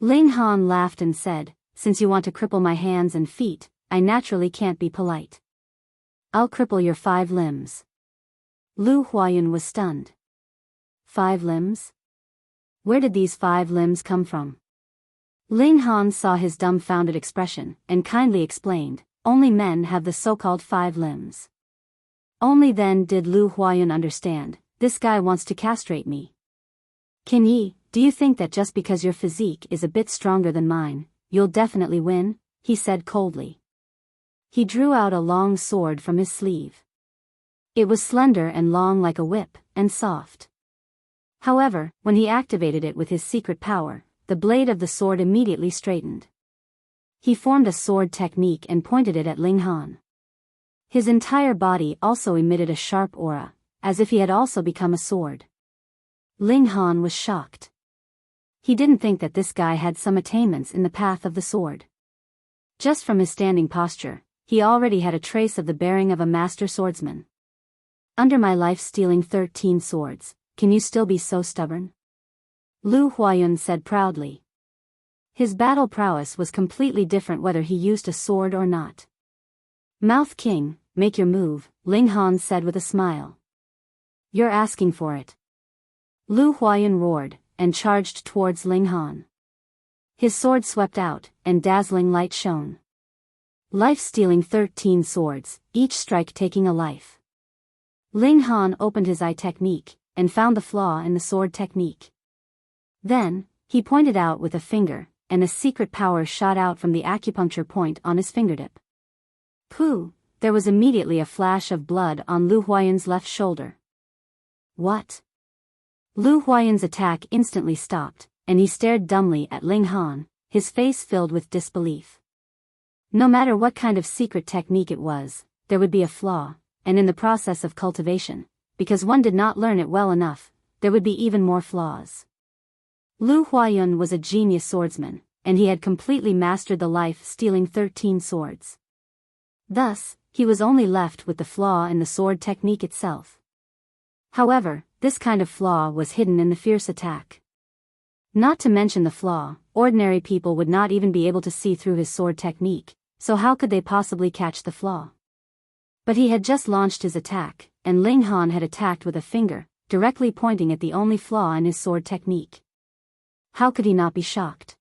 Ling Han laughed and said, since you want to cripple my hands and feet, I naturally can't be polite. I'll cripple your 5 limbs. Lu Huayun was stunned. 5 limbs? Where did these 5 limbs come from? Ling Han saw his dumbfounded expression, and kindly explained, only men have the so-called 5 limbs. Only then did Lu Huayun understand, this guy wants to castrate me. Qin Yi, do you think that just because your physique is a bit stronger than mine, you'll definitely win? He said coldly. He drew out a long sword from his sleeve. It was slender and long like a whip, and soft. However, when he activated it with his secret power, the blade of the sword immediately straightened. He formed a sword technique and pointed it at Ling Han. His entire body also emitted a sharp aura, as if he had also become a sword. Ling Han was shocked. He didn't think that this guy had some attainments in the path of the sword. Just from his standing posture, he already had a trace of the bearing of a master swordsman. Under my life-stealing 13 swords, can you still be so stubborn? Lu Huayun said proudly. His battle prowess was completely different whether he used a sword or not. Mouth King, make your move, Ling Han said with a smile. You're asking for it. Lu Huayun roared, and charged towards Ling Han. His sword swept out, and dazzling light shone. Life-stealing 13 swords, each strike taking a life. Ling Han opened his eye technique, and found the flaw in the sword technique. Then, he pointed out with a finger, and a secret power shot out from the acupuncture point on his fingertip. Pooh! There was immediately a flash of blood on Lu Huayun's left shoulder. What? Lu Huayun's attack instantly stopped, and he stared dumbly at Ling Han, his face filled with disbelief. No matter what kind of secret technique it was, there would be a flaw, and in the process of cultivation, because one did not learn it well enough, there would be even more flaws. Lu Huayun was a genius swordsman, and he had completely mastered the life-stealing 13 swords. Thus, he was only left with the flaw in the sword technique itself. However, this kind of flaw was hidden in the fierce attack. Not to mention the flaw, ordinary people would not even be able to see through his sword technique, so how could they possibly catch the flaw? But he had just launched his attack, and Ling Han had attacked with a finger, directly pointing at the only flaw in his sword technique. How could he not be shocked?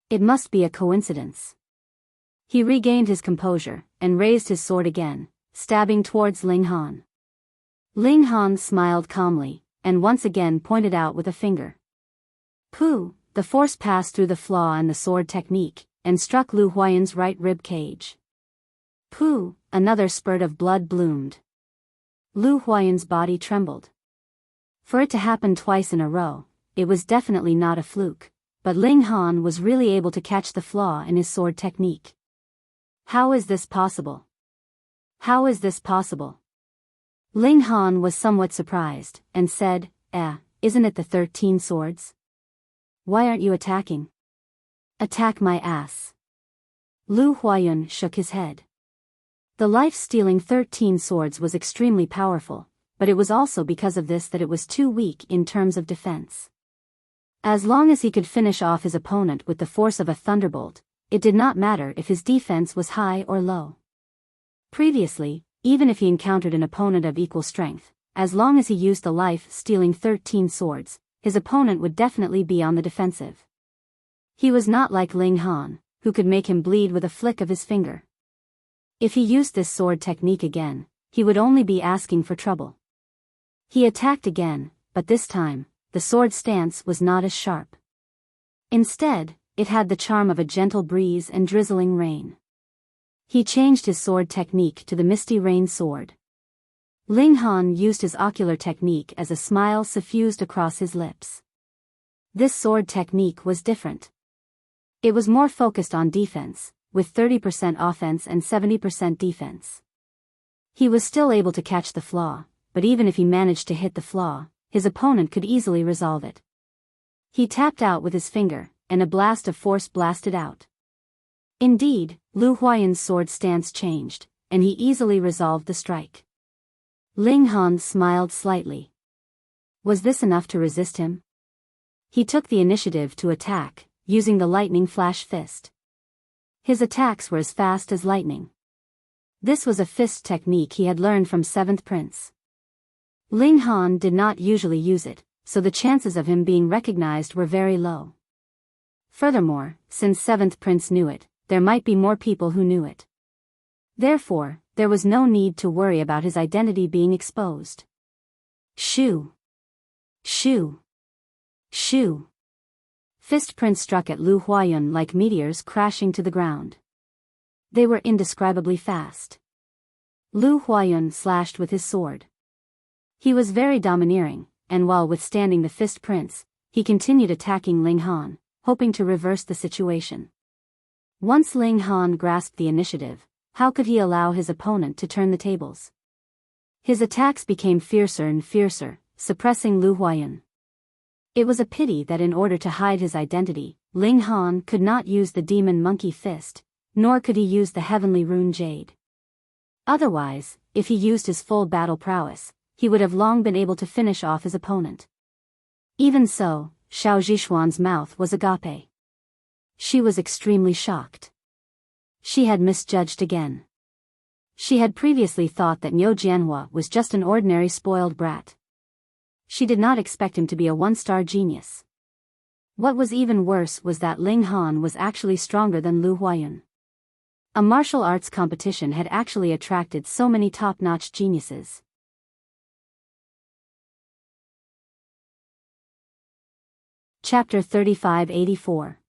It must be a coincidence. He regained his composure, and raised his sword again, stabbing towards Ling Han. Ling Han smiled calmly, and once again pointed out with a finger. Pooh! The force passed through the flaw in the sword technique, and struck Lu Huayun's right rib cage. Pooh! Another spurt of blood bloomed. Lu Huayun's body trembled. For it to happen twice in a row, it was definitely not a fluke, but Ling Han was really able to catch the flaw in his sword technique. How is this possible? How is this possible? Ling Han was somewhat surprised, and said, isn't it the 13 swords? Why aren't you attacking? Attack my ass. Lu Huayun shook his head. The life-stealing 13 swords was extremely powerful, but it was also because of this that it was too weak in terms of defense. As long as he could finish off his opponent with the force of a thunderbolt, it did not matter if his defense was high or low. Previously, even if he encountered an opponent of equal strength, as long as he used the life-stealing 13 swords, his opponent would definitely be on the defensive. He was not like Ling Han, who could make him bleed with a flick of his finger. If he used this sword technique again, he would only be asking for trouble. He attacked again, but this time, the sword stance was not as sharp. Instead, it had the charm of a gentle breeze and drizzling rain. He changed his sword technique to the misty rain sword. Ling Han used his ocular technique as a smile suffused across his lips. This sword technique was different. It was more focused on defense, with 30% offense and 70% defense. He was still able to catch the flaw, but even if he managed to hit the flaw, his opponent could easily resolve it. He tapped out with his finger, and a blast of force blasted out. Indeed, Lu Huayun's sword stance changed, and he easily resolved the strike. Ling Han smiled slightly. Was this enough to resist him? He took the initiative to attack, using the lightning flash fist. His attacks were as fast as lightning. This was a fist technique he had learned from 7th Prince. Ling Han did not usually use it, so the chances of him being recognized were very low. Furthermore, since 7th Prince knew it, there might be more people who knew it. Therefore, there was no need to worry about his identity being exposed. Shoo! Shoo! Shoo! Fist prints struck at Lu Huayun like meteors crashing to the ground. They were indescribably fast. Lu Huayun slashed with his sword. He was very domineering, and while withstanding the fist prints, he continued attacking Ling Han, hoping to reverse the situation. Once Ling Han grasped the initiative, how could he allow his opponent to turn the tables? His attacks became fiercer and fiercer, suppressing Lu Huayun. It was a pity that in order to hide his identity, Ling Han could not use the demon monkey fist, nor could he use the heavenly rune jade. Otherwise, if he used his full battle prowess, he would have long been able to finish off his opponent. Even so, Xiao Zhishuan's mouth was agape. She was extremely shocked. She had misjudged again. She had previously thought that Niu Jianhua was just an ordinary spoiled brat. She did not expect him to be a one-star genius. What was even worse was that Ling Han was actually stronger than Lu Huayun. A martial arts competition had actually attracted so many top-notch geniuses. Chapter 3584.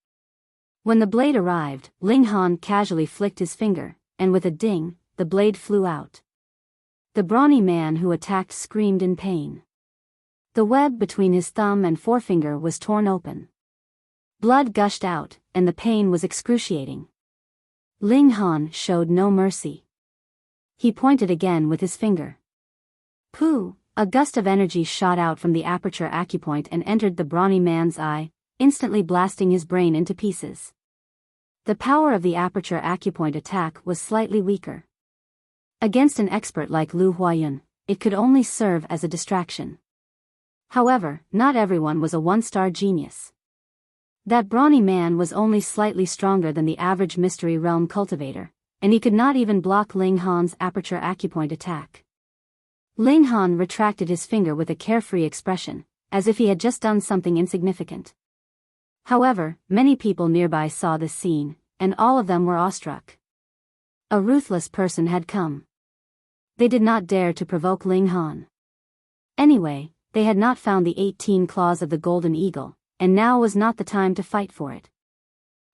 When the blade arrived, Ling Han casually flicked his finger, and with a ding, the blade flew out. The brawny man who attacked screamed in pain. The web between his thumb and forefinger was torn open. Blood gushed out, and the pain was excruciating. Ling Han showed no mercy. He pointed again with his finger. Pooh! A gust of energy shot out from the aperture acupoint and entered the brawny man's eye, instantly blasting his brain into pieces. The power of the aperture acupoint attack was slightly weaker. Against an expert like Lu Huayun, it could only serve as a distraction. However, not everyone was a one-star genius. That brawny man was only slightly stronger than the average Mystery Realm cultivator, and he could not even block Ling Han's aperture acupoint attack. Ling Han retracted his finger with a carefree expression, as if he had just done something insignificant. However, many people nearby saw this scene, and all of them were awestruck. A ruthless person had come. They did not dare to provoke Ling Han. Anyway, they had not found the 18 claws of the golden eagle, and now was not the time to fight for it.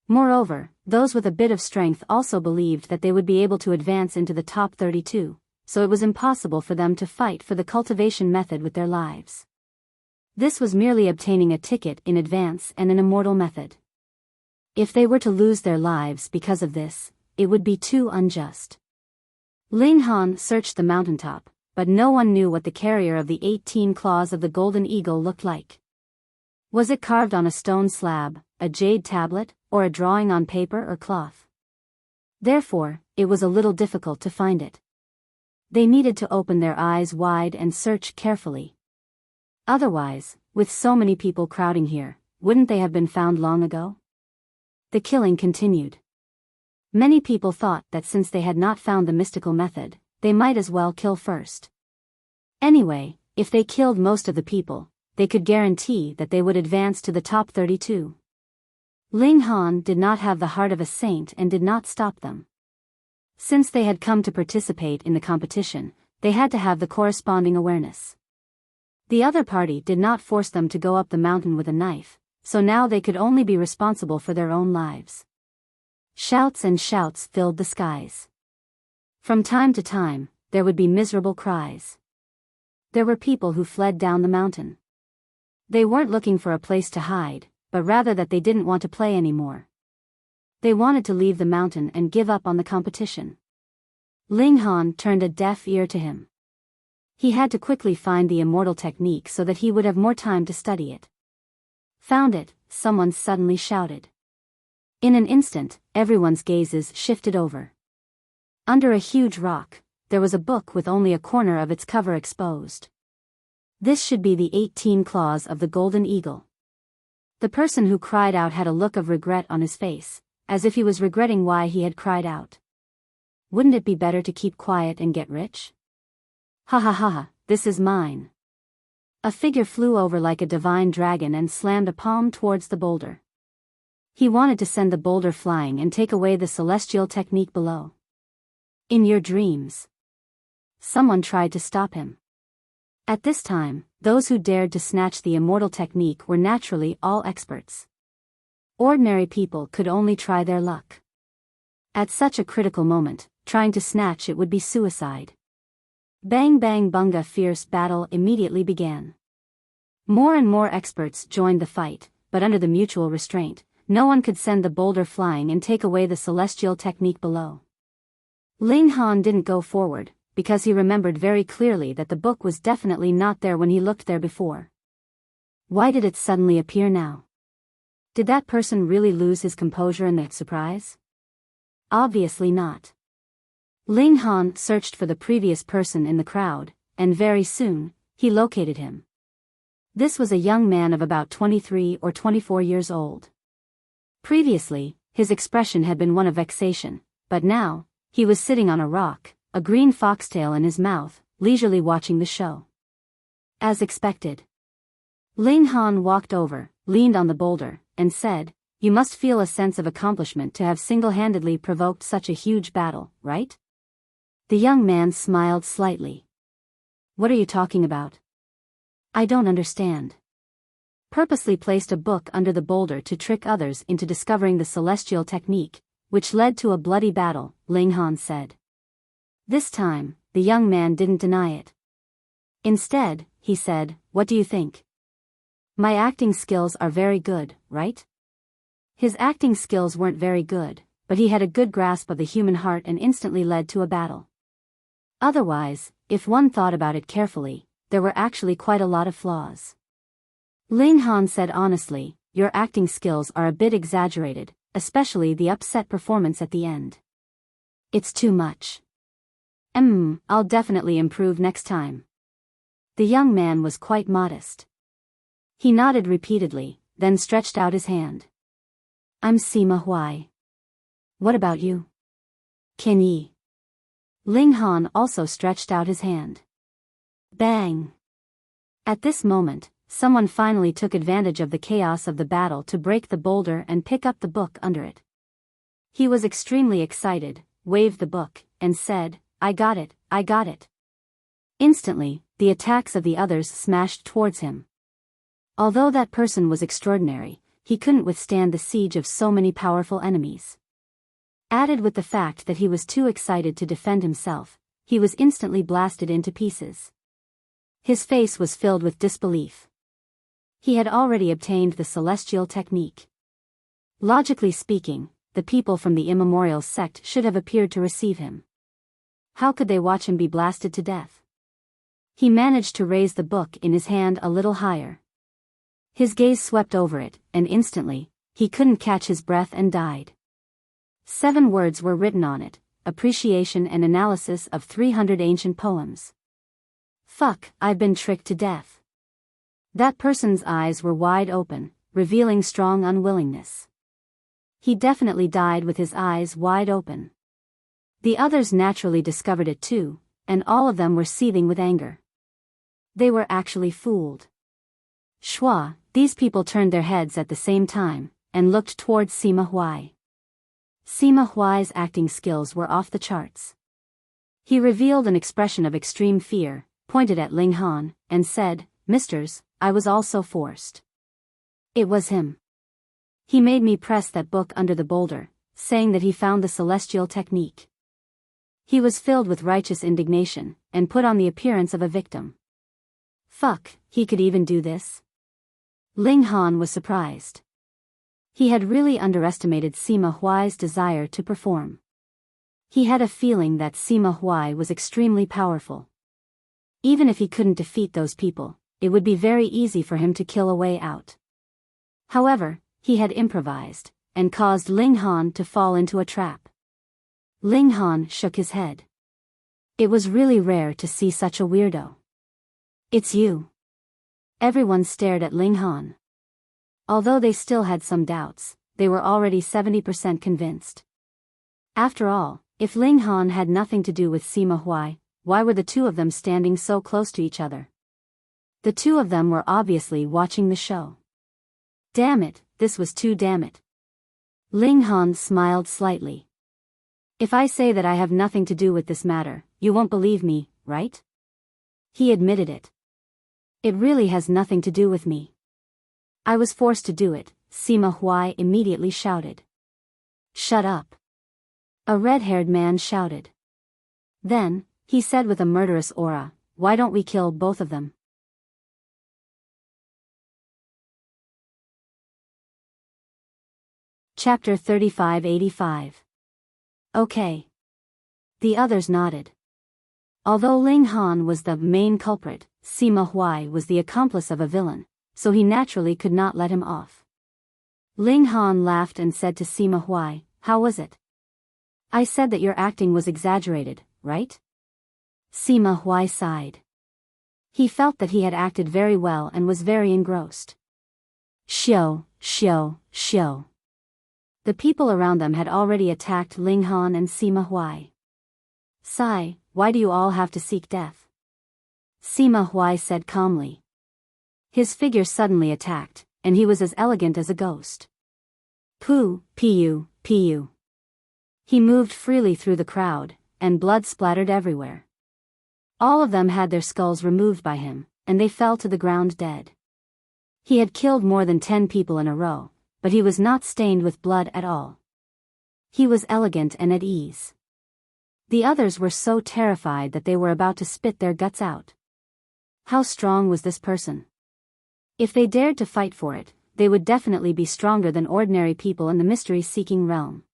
Moreover, those with a bit of strength also believed that they would be able to advance into the top 32. So it was impossible for them to fight for the cultivation method with their lives. This was merely obtaining a ticket in advance and an immortal method. If they were to lose their lives because of this, it would be too unjust. Ling Han searched the mountaintop, but no one knew what the carrier of the 18 claws of the golden eagle looked like. Was it carved on a stone slab, a jade tablet, or a drawing on paper or cloth? Therefore, it was a little difficult to find it. They needed to open their eyes wide and search carefully. Otherwise, with so many people crowding here, wouldn't they have been found long ago? The killing continued. Many people thought that since they had not found the mystical method, they might as well kill first. Anyway, if they killed most of the people, they could guarantee that they would advance to the top 32. Ling Han did not have the heart of a saint and did not stop them. Since they had come to participate in the competition, they had to have the corresponding awareness. The other party did not force them to go up the mountain with a knife, so now they could only be responsible for their own lives. Shouts and shouts filled the skies. From time to time, there would be miserable cries. There were people who fled down the mountain. They weren't looking for a place to hide, but rather that they didn't want to play anymore. They wanted to leave the mountain and give up on the competition. Ling Han turned a deaf ear to him. He had to quickly find the immortal technique so that he would have more time to study it. Found it, someone suddenly shouted. In an instant, everyone's gazes shifted over. Under a huge rock, there was a book with only a corner of its cover exposed. This should be the 18 claws of the golden eagle. The person who cried out had a look of regret on his face, as if he was regretting why he had cried out. Wouldn't it be better to keep quiet and get rich? Ha ha ha ha, this is mine. A figure flew over like a divine dragon and slammed a palm towards the boulder. He wanted to send the boulder flying and take away the celestial technique below. In your dreams. Someone tried to stop him. At this time, those who dared to snatch the immortal technique were naturally all experts. Ordinary people could only try their luck. At such a critical moment, trying to snatch it would be suicide. Bang bang bunga, fierce battle immediately began. More and more experts joined the fight, but under the mutual restraint, no one could send the boulder flying and take away the celestial technique below. Ling Han didn't go forward, because he remembered very clearly that the book was definitely not there when he looked there before. Why did it suddenly appear now? Did that person really lose his composure in that surprise? Obviously not. Ling Han searched for the previous person in the crowd, and very soon, he located him. This was a young man of about 23 or 24 years old. Previously, his expression had been one of vexation, but now, he was sitting on a rock, a green foxtail in his mouth, leisurely watching the show. As expected. Ling Han walked over, leaned on the boulder, and said, "You must feel a sense of accomplishment to have single-handedly provoked such a huge battle, right?" The young man smiled slightly. "What are you talking about? I don't understand." Purposely placed a book under the boulder to trick others into discovering the celestial technique, which led to a bloody battle, Ling Han said. This time, the young man didn't deny it. Instead, he said, "What do you think? My acting skills are very good, right?" His acting skills weren't very good, but he had a good grasp of the human heart and instantly led to a battle. Otherwise, if one thought about it carefully, there were actually quite a lot of flaws. Ling Han said honestly, "Your acting skills are a bit exaggerated, especially the upset performance at the end. It's too much. I'll definitely improve next time." The young man was quite modest. He nodded repeatedly, then stretched out his hand. "I'm Sima Huai. What about you? Can ye?" Ling Han also stretched out his hand. Bang! At this moment, someone finally took advantage of the chaos of the battle to break the boulder and pick up the book under it. He was extremely excited, waved the book, and said, I got it, I got it." Instantly, the attacks of the others smashed towards him. Although that person was extraordinary, he couldn't withstand the siege of so many powerful enemies. Added with the fact that he was too excited to defend himself, he was instantly blasted into pieces. His face was filled with disbelief. He had already obtained the celestial technique. Logically speaking, the people from the immemorial sect should have appeared to receive him. How could they watch him be blasted to death? He managed to raise the book in his hand a little higher. His gaze swept over it, and instantly, he couldn't catch his breath and died. 7 words were written on it, appreciation and analysis of 300 ancient poems. Fuck, I've been tricked to death. That person's eyes were wide open, revealing strong unwillingness. He definitely died with his eyes wide open. The others naturally discovered it too, and all of them were seething with anger. They were actually fooled. Shua, these people turned their heads at the same time, and looked towards Sima Huai. Sima Huai's acting skills were off the charts. He revealed an expression of extreme fear, pointed at Ling Han, and said, "Misters, I was also forced. It was him. He made me press that book under the boulder, saying that he found the celestial technique." He was filled with righteous indignation, and put on the appearance of a victim. Fuck, he could even do this? Ling Han was surprised. He had really underestimated Sima Huai's desire to perform. He had a feeling that Sima Huai was extremely powerful. Even if he couldn't defeat those people, it would be very easy for him to kill a way out. However, he had improvised, and caused Ling Han to fall into a trap. Ling Han shook his head. It was really rare to see such a weirdo. "It's you." Everyone stared at Ling Han. Although they still had some doubts, they were already 70% convinced. After all, if Ling Han had nothing to do with Sima Huai, why were the two of them standing so close to each other? The two of them were obviously watching the show. Damn it, this was too damn it. Ling Han smiled slightly. If I say that I have nothing to do with this matter, you won't believe me, right? He admitted it. It really has nothing to do with me. I was forced to do it, Sima Huai immediately shouted. Shut up. A red-haired man shouted. Then, he said with a murderous aura, why don't we kill both of them? Chapter 3585. Okay. The others nodded. Although Ling Han was the main culprit, Sima Huai was the accomplice of a villain, so he naturally could not let him off. Ling Han laughed and said to Sima Huai, how was it? I said that your acting was exaggerated, right? Sima Huai sighed. He felt that he had acted very well and was very engrossed. Xiao. The people around them had already attacked Ling Han and Sima Huai. Sigh, why do you all have to seek death? Sima Huai said calmly. His figure suddenly attacked, and he was as elegant as a ghost. Pu. He moved freely through the crowd, and blood splattered everywhere. All of them had their skulls removed by him, and they fell to the ground dead. He had killed more than 10 people in a row, but he was not stained with blood at all. He was elegant and at ease. The others were so terrified that they were about to spit their guts out. How strong was this person? If they dared to fight for it, they would definitely be stronger than ordinary people in the mystery-seeking realm.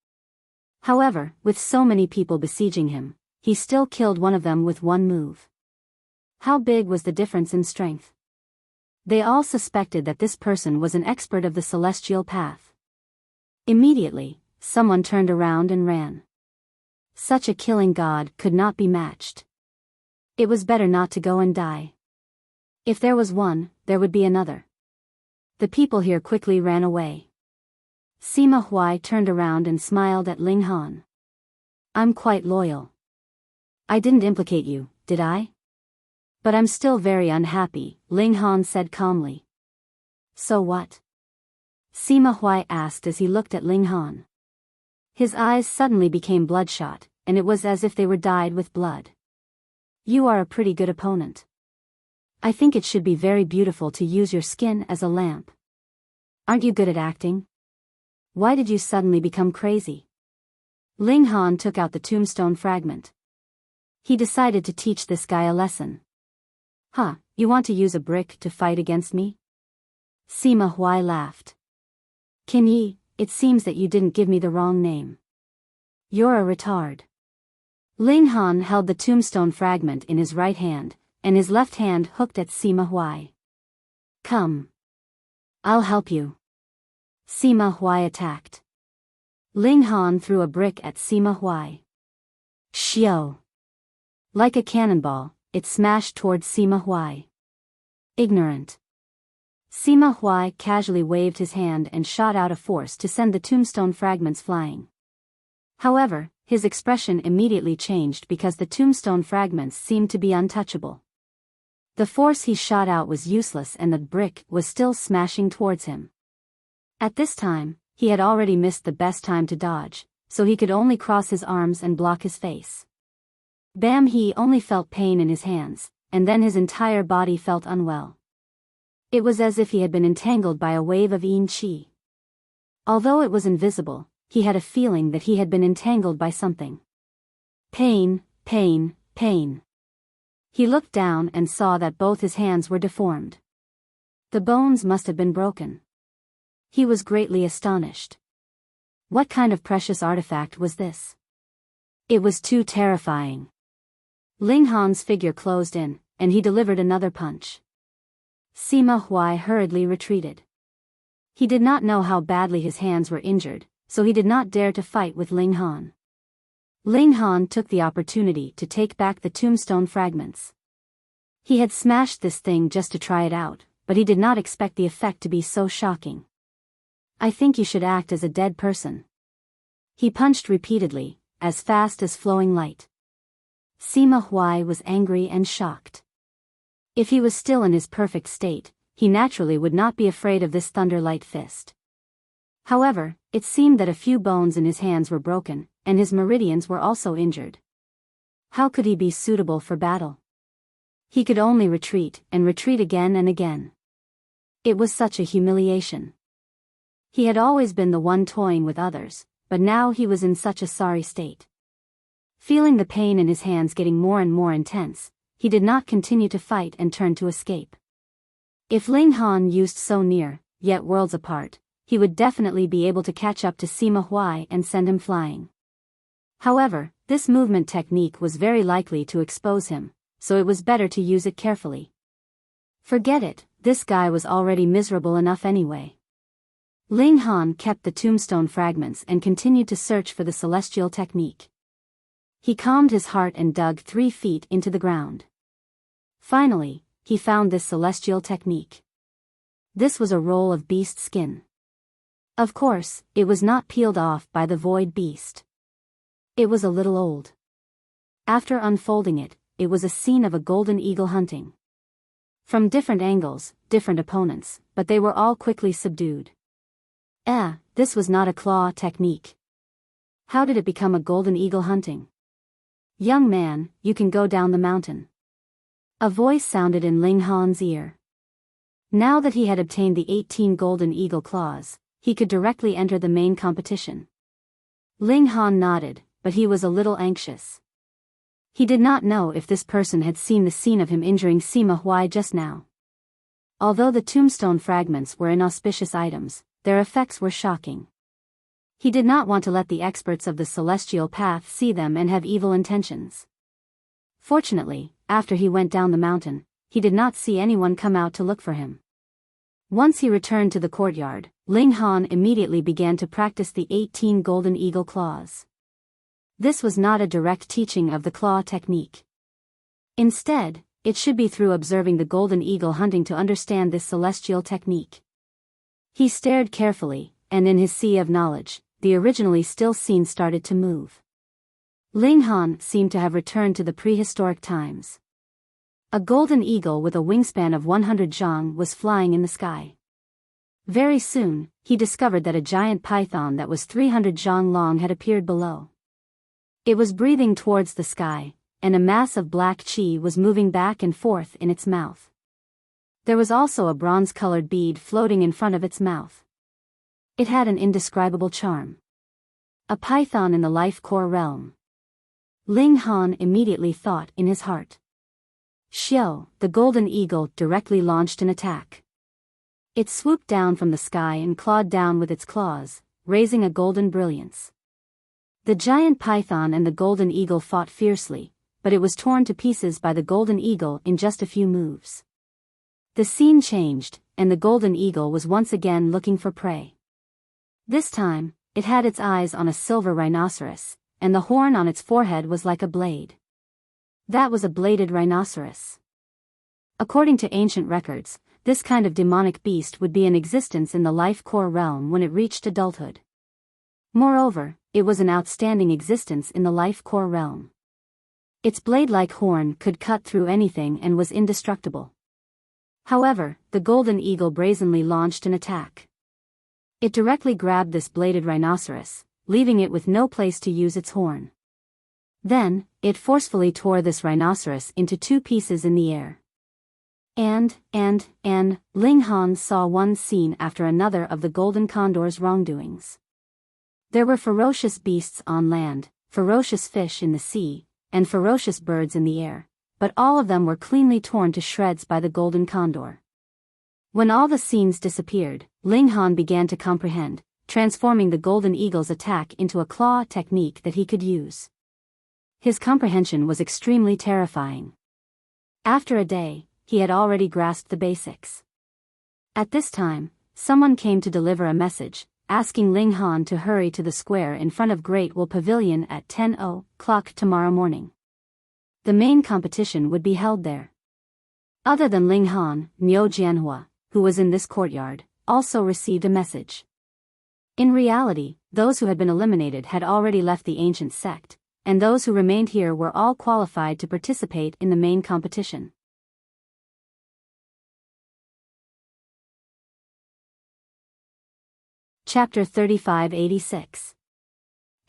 However, with so many people besieging him, he still killed one of them with one move. How big was the difference in strength? They all suspected that this person was an expert of the celestial path. Immediately, someone turned around and ran. Such a killing god could not be matched. It was better not to go and die. If there was one, there would be another. The people here quickly ran away. Sima Huai turned around and smiled at Ling Han. I'm quite loyal. I didn't implicate you, did I? But I'm still very unhappy, Ling Han said calmly. So what? Sima Huai asked as he looked at Ling Han. His eyes suddenly became bloodshot, and it was as if they were dyed with blood. You are a pretty good opponent. I think it should be very beautiful to use your skin as a lamp. Aren't you good at acting? Why did you suddenly become crazy? Ling Han took out the tombstone fragment. He decided to teach this guy a lesson. Huh, you want to use a brick to fight against me? Sima Huai laughed. Can ye, it seems that you didn't give me the wrong name. You're a retard. Ling Han held the tombstone fragment in his right hand, and his left hand hooked at Sima Huai. Come. I'll help you. Sima Huai attacked. Ling Han threw a brick at Sima Huai. Xiao. Like a cannonball, it smashed towards Sima Huai. Ignorant. Sima Huai casually waved his hand and shot out a force to send the tombstone fragments flying. However, his expression immediately changed because the tombstone fragments seemed to be untouchable. The force he shot out was useless and the brick was still smashing towards him. At this time, he had already missed the best time to dodge, so he could only cross his arms and block his face. Bam! He only felt pain in his hands, and then his entire body felt unwell. It was as if he had been entangled by a wave of yin qi. Although it was invisible, he had a feeling that he had been entangled by something. Pain. He looked down and saw that both his hands were deformed. The bones must have been broken. He was greatly astonished. What kind of precious artifact was this? It was too terrifying. Ling Han's figure closed in, and he delivered another punch. Sima Huai hurriedly retreated. He did not know how badly his hands were injured, so he did not dare to fight with Ling Han. Ling Han took the opportunity to take back the tombstone fragments. He had smashed this thing just to try it out, but he did not expect the effect to be so shocking. I think you should act as a dead person. He punched repeatedly, as fast as flowing light. Sima Huai was angry and shocked. If he was still in his perfect state, he naturally would not be afraid of this thunder-light fist. However, it seemed that a few bones in his hands were broken, and his meridians were also injured. How could he be suitable for battle? He could only retreat, and retreat again and again. It was such a humiliation. He had always been the one toying with others, but now he was in such a sorry state. Feeling the pain in his hands getting more and more intense, he did not continue to fight and turned to escape. If Ling Han used so near, yet worlds apart, he would definitely be able to catch up to Sima Huai and send him flying. However, this movement technique was very likely to expose him, so it was better to use it carefully. Forget it, this guy was already miserable enough anyway. Ling Han kept the tombstone fragments and continued to search for the celestial technique. He calmed his heart and dug 3 feet into the ground. Finally, he found this celestial technique. This was a roll of beast skin. Of course, it was not peeled off by the void beast. It was a little old. After unfolding it, it was a scene of a golden eagle hunting. From different angles, different opponents, but they were all quickly subdued. This was not a claw technique. How did it become a golden eagle hunting? Young man, you can go down the mountain. A voice sounded in Ling Han's ear. Now that he had obtained the 18 golden eagle claws, he could directly enter the main competition. Ling Han nodded, but he was a little anxious. He did not know if this person had seen the scene of him injuring Sima Huai just now. Although the tombstone fragments were inauspicious items, their effects were shocking. He did not want to let the experts of the celestial path see them and have evil intentions. Fortunately, after he went down the mountain, he did not see anyone come out to look for him. Once he returned to the courtyard, Ling Han immediately began to practice the 18 golden eagle claws. This was not a direct teaching of the claw technique. Instead, it should be through observing the golden eagle hunting to understand this celestial technique. He stared carefully, and in his sea of knowledge, the originally still scene started to move. Ling Han seemed to have returned to the prehistoric times. A golden eagle with a wingspan of 100 zhang was flying in the sky. Very soon, he discovered that a giant python that was 300 zhang long had appeared below. It was breathing towards the sky, and a mass of black qi was moving back and forth in its mouth. There was also a bronze-colored bead floating in front of its mouth. It had an indescribable charm. A python in the life core realm. Ling Han immediately thought in his heart. Xiao, the golden eagle, directly launched an attack. It swooped down from the sky and clawed down with its claws, raising a golden brilliance. The giant python and the golden eagle fought fiercely, but it was torn to pieces by the golden eagle in just a few moves. The scene changed, and the golden eagle was once again looking for prey. This time, it had its eyes on a silver rhinoceros, and the horn on its forehead was like a blade. That was a bladed rhinoceros. According to ancient records, this kind of demonic beast would be in existence in the life core realm when it reached adulthood. Moreover, it was an outstanding existence in the life core realm. Its blade-like horn could cut through anything and was indestructible. However, the golden eagle brazenly launched an attack. It directly grabbed this bladed rhinoceros, leaving it with no place to use its horn. Then, it forcefully tore this rhinoceros into 2 pieces in the air. And, Ling Han saw one scene after another of the golden condor's wrongdoings. There were ferocious beasts on land, ferocious fish in the sea, and ferocious birds in the air, but all of them were cleanly torn to shreds by the golden condor. When all the scenes disappeared, Ling Han began to comprehend, transforming the golden eagle's attack into a claw technique that he could use. His comprehension was extremely terrifying. After a day, he had already grasped the basics. At this time, someone came to deliver a message, asking Ling Han to hurry to the square in front of Great Wall Pavilion at 10:00 tomorrow morning. The main competition would be held there. Other than Ling Han, Niu Jianhua, who was in this courtyard, also received a message. In reality, those who had been eliminated had already left the ancient sect, and those who remained here were all qualified to participate in the main competition. Chapter 3586.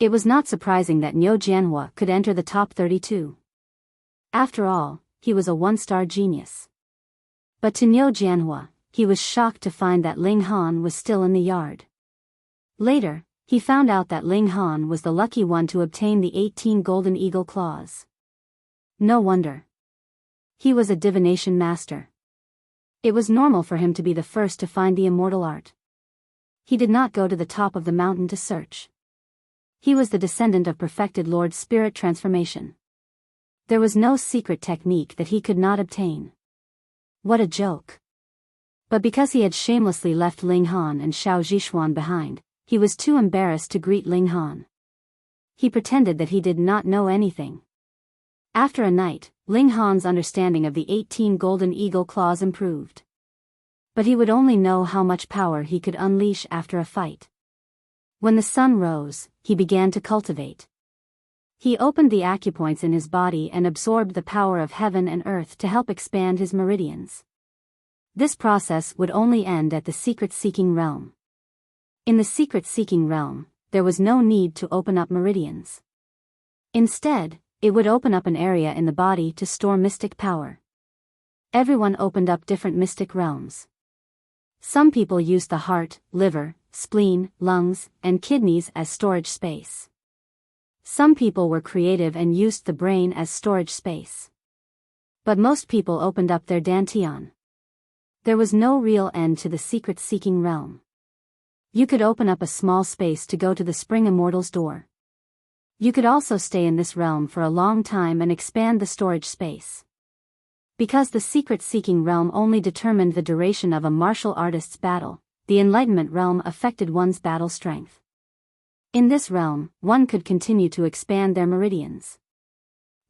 It was not surprising that Niu Jianhua could enter the top 32. After all, he was a one-star genius. But to Niu Jianhua, he was shocked to find that Ling Han was still in the yard. Later, he found out that Ling Han was the lucky one to obtain the 18 golden eagle claws. No wonder. He was a divination master. It was normal for him to be the first to find the immortal art. He did not go to the top of the mountain to search. He was the descendant of perfected Lord Spirit transformation. There was no secret technique that he could not obtain. What a joke. But because he had shamelessly left Ling Han and Xiao Zhishuan behind, he was too embarrassed to greet Ling Han. He pretended that he did not know anything. After a night, Ling Han's understanding of the 18 golden eagle claws improved. But he would only know how much power he could unleash after a fight. When the sun rose, he began to cultivate. He opened the acupoints in his body and absorbed the power of heaven and earth to help expand his meridians. This process would only end at the secret-seeking realm. In the secret-seeking realm, there was no need to open up meridians. Instead, it would open up an area in the body to store mystic power. Everyone opened up different mystic realms. Some people used the heart, liver, spleen, lungs, and kidneys as storage space. Some people were creative and used the brain as storage space. But most people opened up their dantian. There was no real end to the secret-seeking realm. You could open up a small space to go to the Spring Immortal's door. You could also stay in this realm for a long time and expand the storage space. Because the secret-seeking realm only determined the duration of a martial artist's battle, the enlightenment realm affected one's battle strength. In this realm, one could continue to expand their meridians.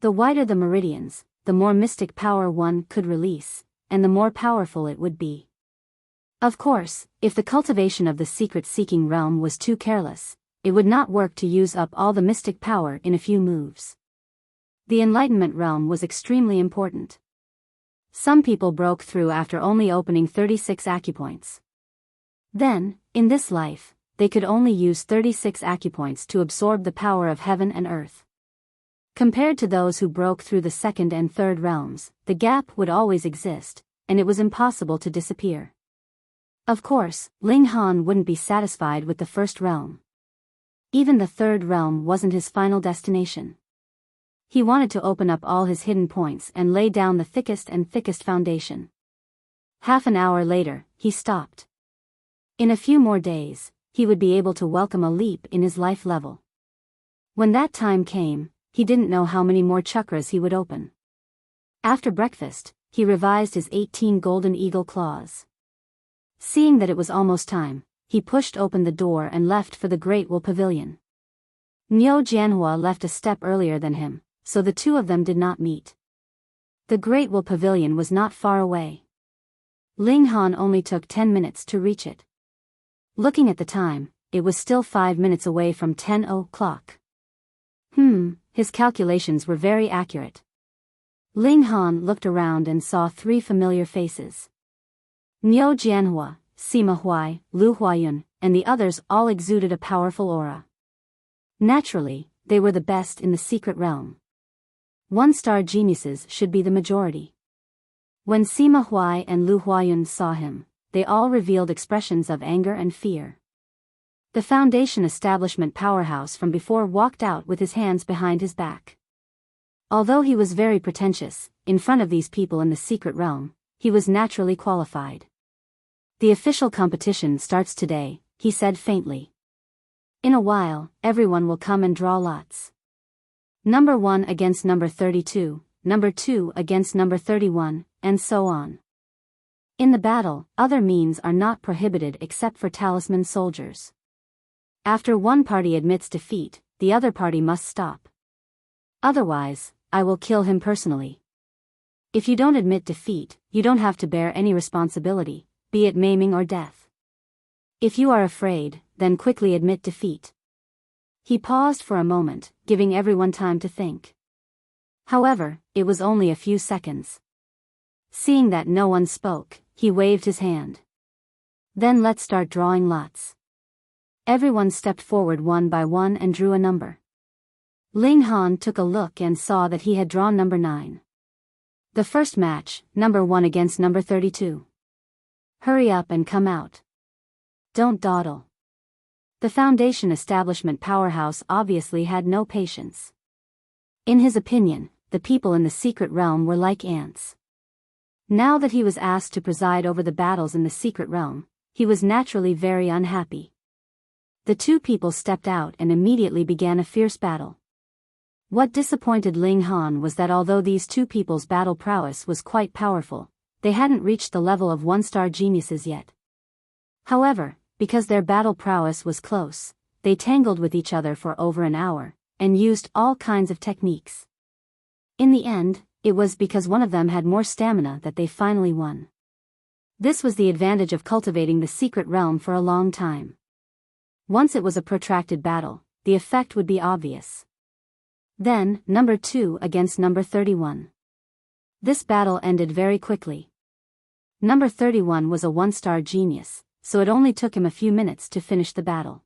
The wider the meridians, the more mystic power one could release, and the more powerful it would be. Of course, if the cultivation of the secret-seeking realm was too careless, it would not work to use up all the mystic power in a few moves. The enlightenment realm was extremely important. Some people broke through after only opening 36 acupoints. Then, in this life, they could only use 36 acupoints to absorb the power of heaven and earth. Compared to those who broke through the second and third realms, the gap would always exist, and it was impossible to disappear. Of course, Ling Han wouldn't be satisfied with the first realm. Even the third realm wasn't his final destination. He wanted to open up all his hidden points and lay down the thickest foundation. Half an hour later, he stopped. In a few more days, he would be able to welcome a leap in his life level. When that time came, he didn't know how many more chakras he would open. After breakfast, he revised his 18 golden eagle claws. Seeing that it was almost time, he pushed open the door and left for the Great Will Pavilion. Niu Jianhua left a step earlier than him, so the two of them did not meet. The Great Will Pavilion was not far away. Ling Han only took 10 minutes to reach it. Looking at the time, it was still 5 minutes away from 10 o'clock. His calculations were very accurate. Ling Han looked around and saw 3 familiar faces. Niu Jianhua, Sima Huai, Lu Huayun, and the others all exuded a powerful aura. Naturally, they were the best in the secret realm. One-star geniuses should be the majority. When Sima Huai and Lu Huayun saw him, they all revealed expressions of anger and fear. The Foundation establishment powerhouse from before walked out with his hands behind his back. Although he was very pretentious, in front of these people in the secret realm, he was naturally qualified. The official competition starts today, he said faintly. In a while, everyone will come and draw lots. Number 1 against number 32, number 2 against number 31, and so on. In the battle, other means are not prohibited except for talisman soldiers. After one party admits defeat, the other party must stop. Otherwise, I will kill him personally. If you don't admit defeat, you don't have to bear any responsibility, be it maiming or death. If you are afraid, then quickly admit defeat. He paused for a moment, giving everyone time to think. However, it was only a few seconds. Seeing that no one spoke, he waved his hand. Then let's start drawing lots. Everyone stepped forward one by one and drew a number. Ling Han took a look and saw that he had drawn number 9. The first match, number 1 against number 32. Hurry up and come out. Don't dawdle. The Foundation establishment powerhouse obviously had no patience. In his opinion, the people in the secret realm were like ants. Now that he was asked to preside over the battles in the secret realm, he was naturally very unhappy. The two people stepped out and immediately began a fierce battle. What disappointed Ling Han was that although these two people's battle prowess was quite powerful, they hadn't reached the level of one-star geniuses yet. However, because their battle prowess was close, they tangled with each other for over an hour, and used all kinds of techniques. In the end, it was because one of them had more stamina that they finally won. This was the advantage of cultivating the secret realm for a long time. Once it was a protracted battle, the effect would be obvious. Then, number 2 against number 31. This battle ended very quickly. Number 31 was a one-star genius, so it only took him a few minutes to finish the battle.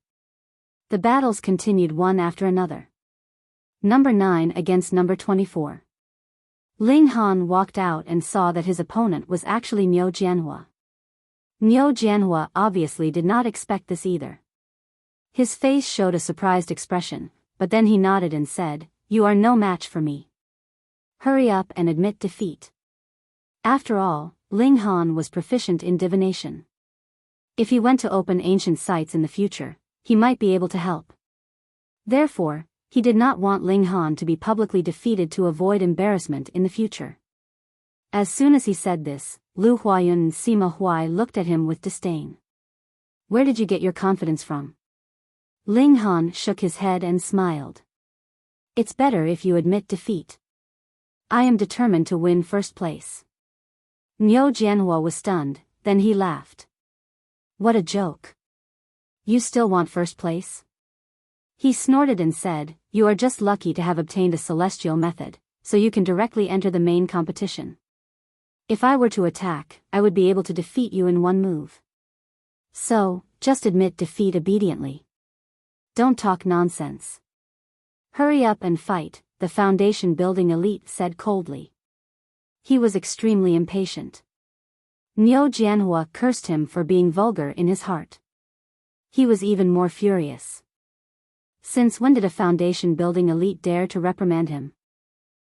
The battles continued one after another. Number 9 against number 24. Ling Han walked out and saw that his opponent was actually Niu Jianhua. Niu Jianhua obviously did not expect this either. His face showed a surprised expression, but then he nodded and said, "You are no match for me. Hurry up and admit defeat." After all, Ling Han was proficient in divination. If he went to open ancient sites in the future, he might be able to help. Therefore, he did not want Ling Han to be publicly defeated to avoid embarrassment in the future. As soon as he said this, Lu Huayun and Sima Huai looked at him with disdain. "Where did you get your confidence from?" Ling Han shook his head and smiled. "It's better if you admit defeat. I am determined to win first place." Niu Jianhua was stunned, then he laughed. "What a joke. You still want first place?" He snorted and said, "You are just lucky to have obtained a celestial method, so you can directly enter the main competition. If I were to attack, I would be able to defeat you in one move. So, just admit defeat obediently. Don't talk nonsense. Hurry up and fight," the Foundation building elite said coldly. He was extremely impatient. Niu Jianhua cursed him for being vulgar in his heart. He was even more furious. Since when did a Foundation building elite dare to reprimand him?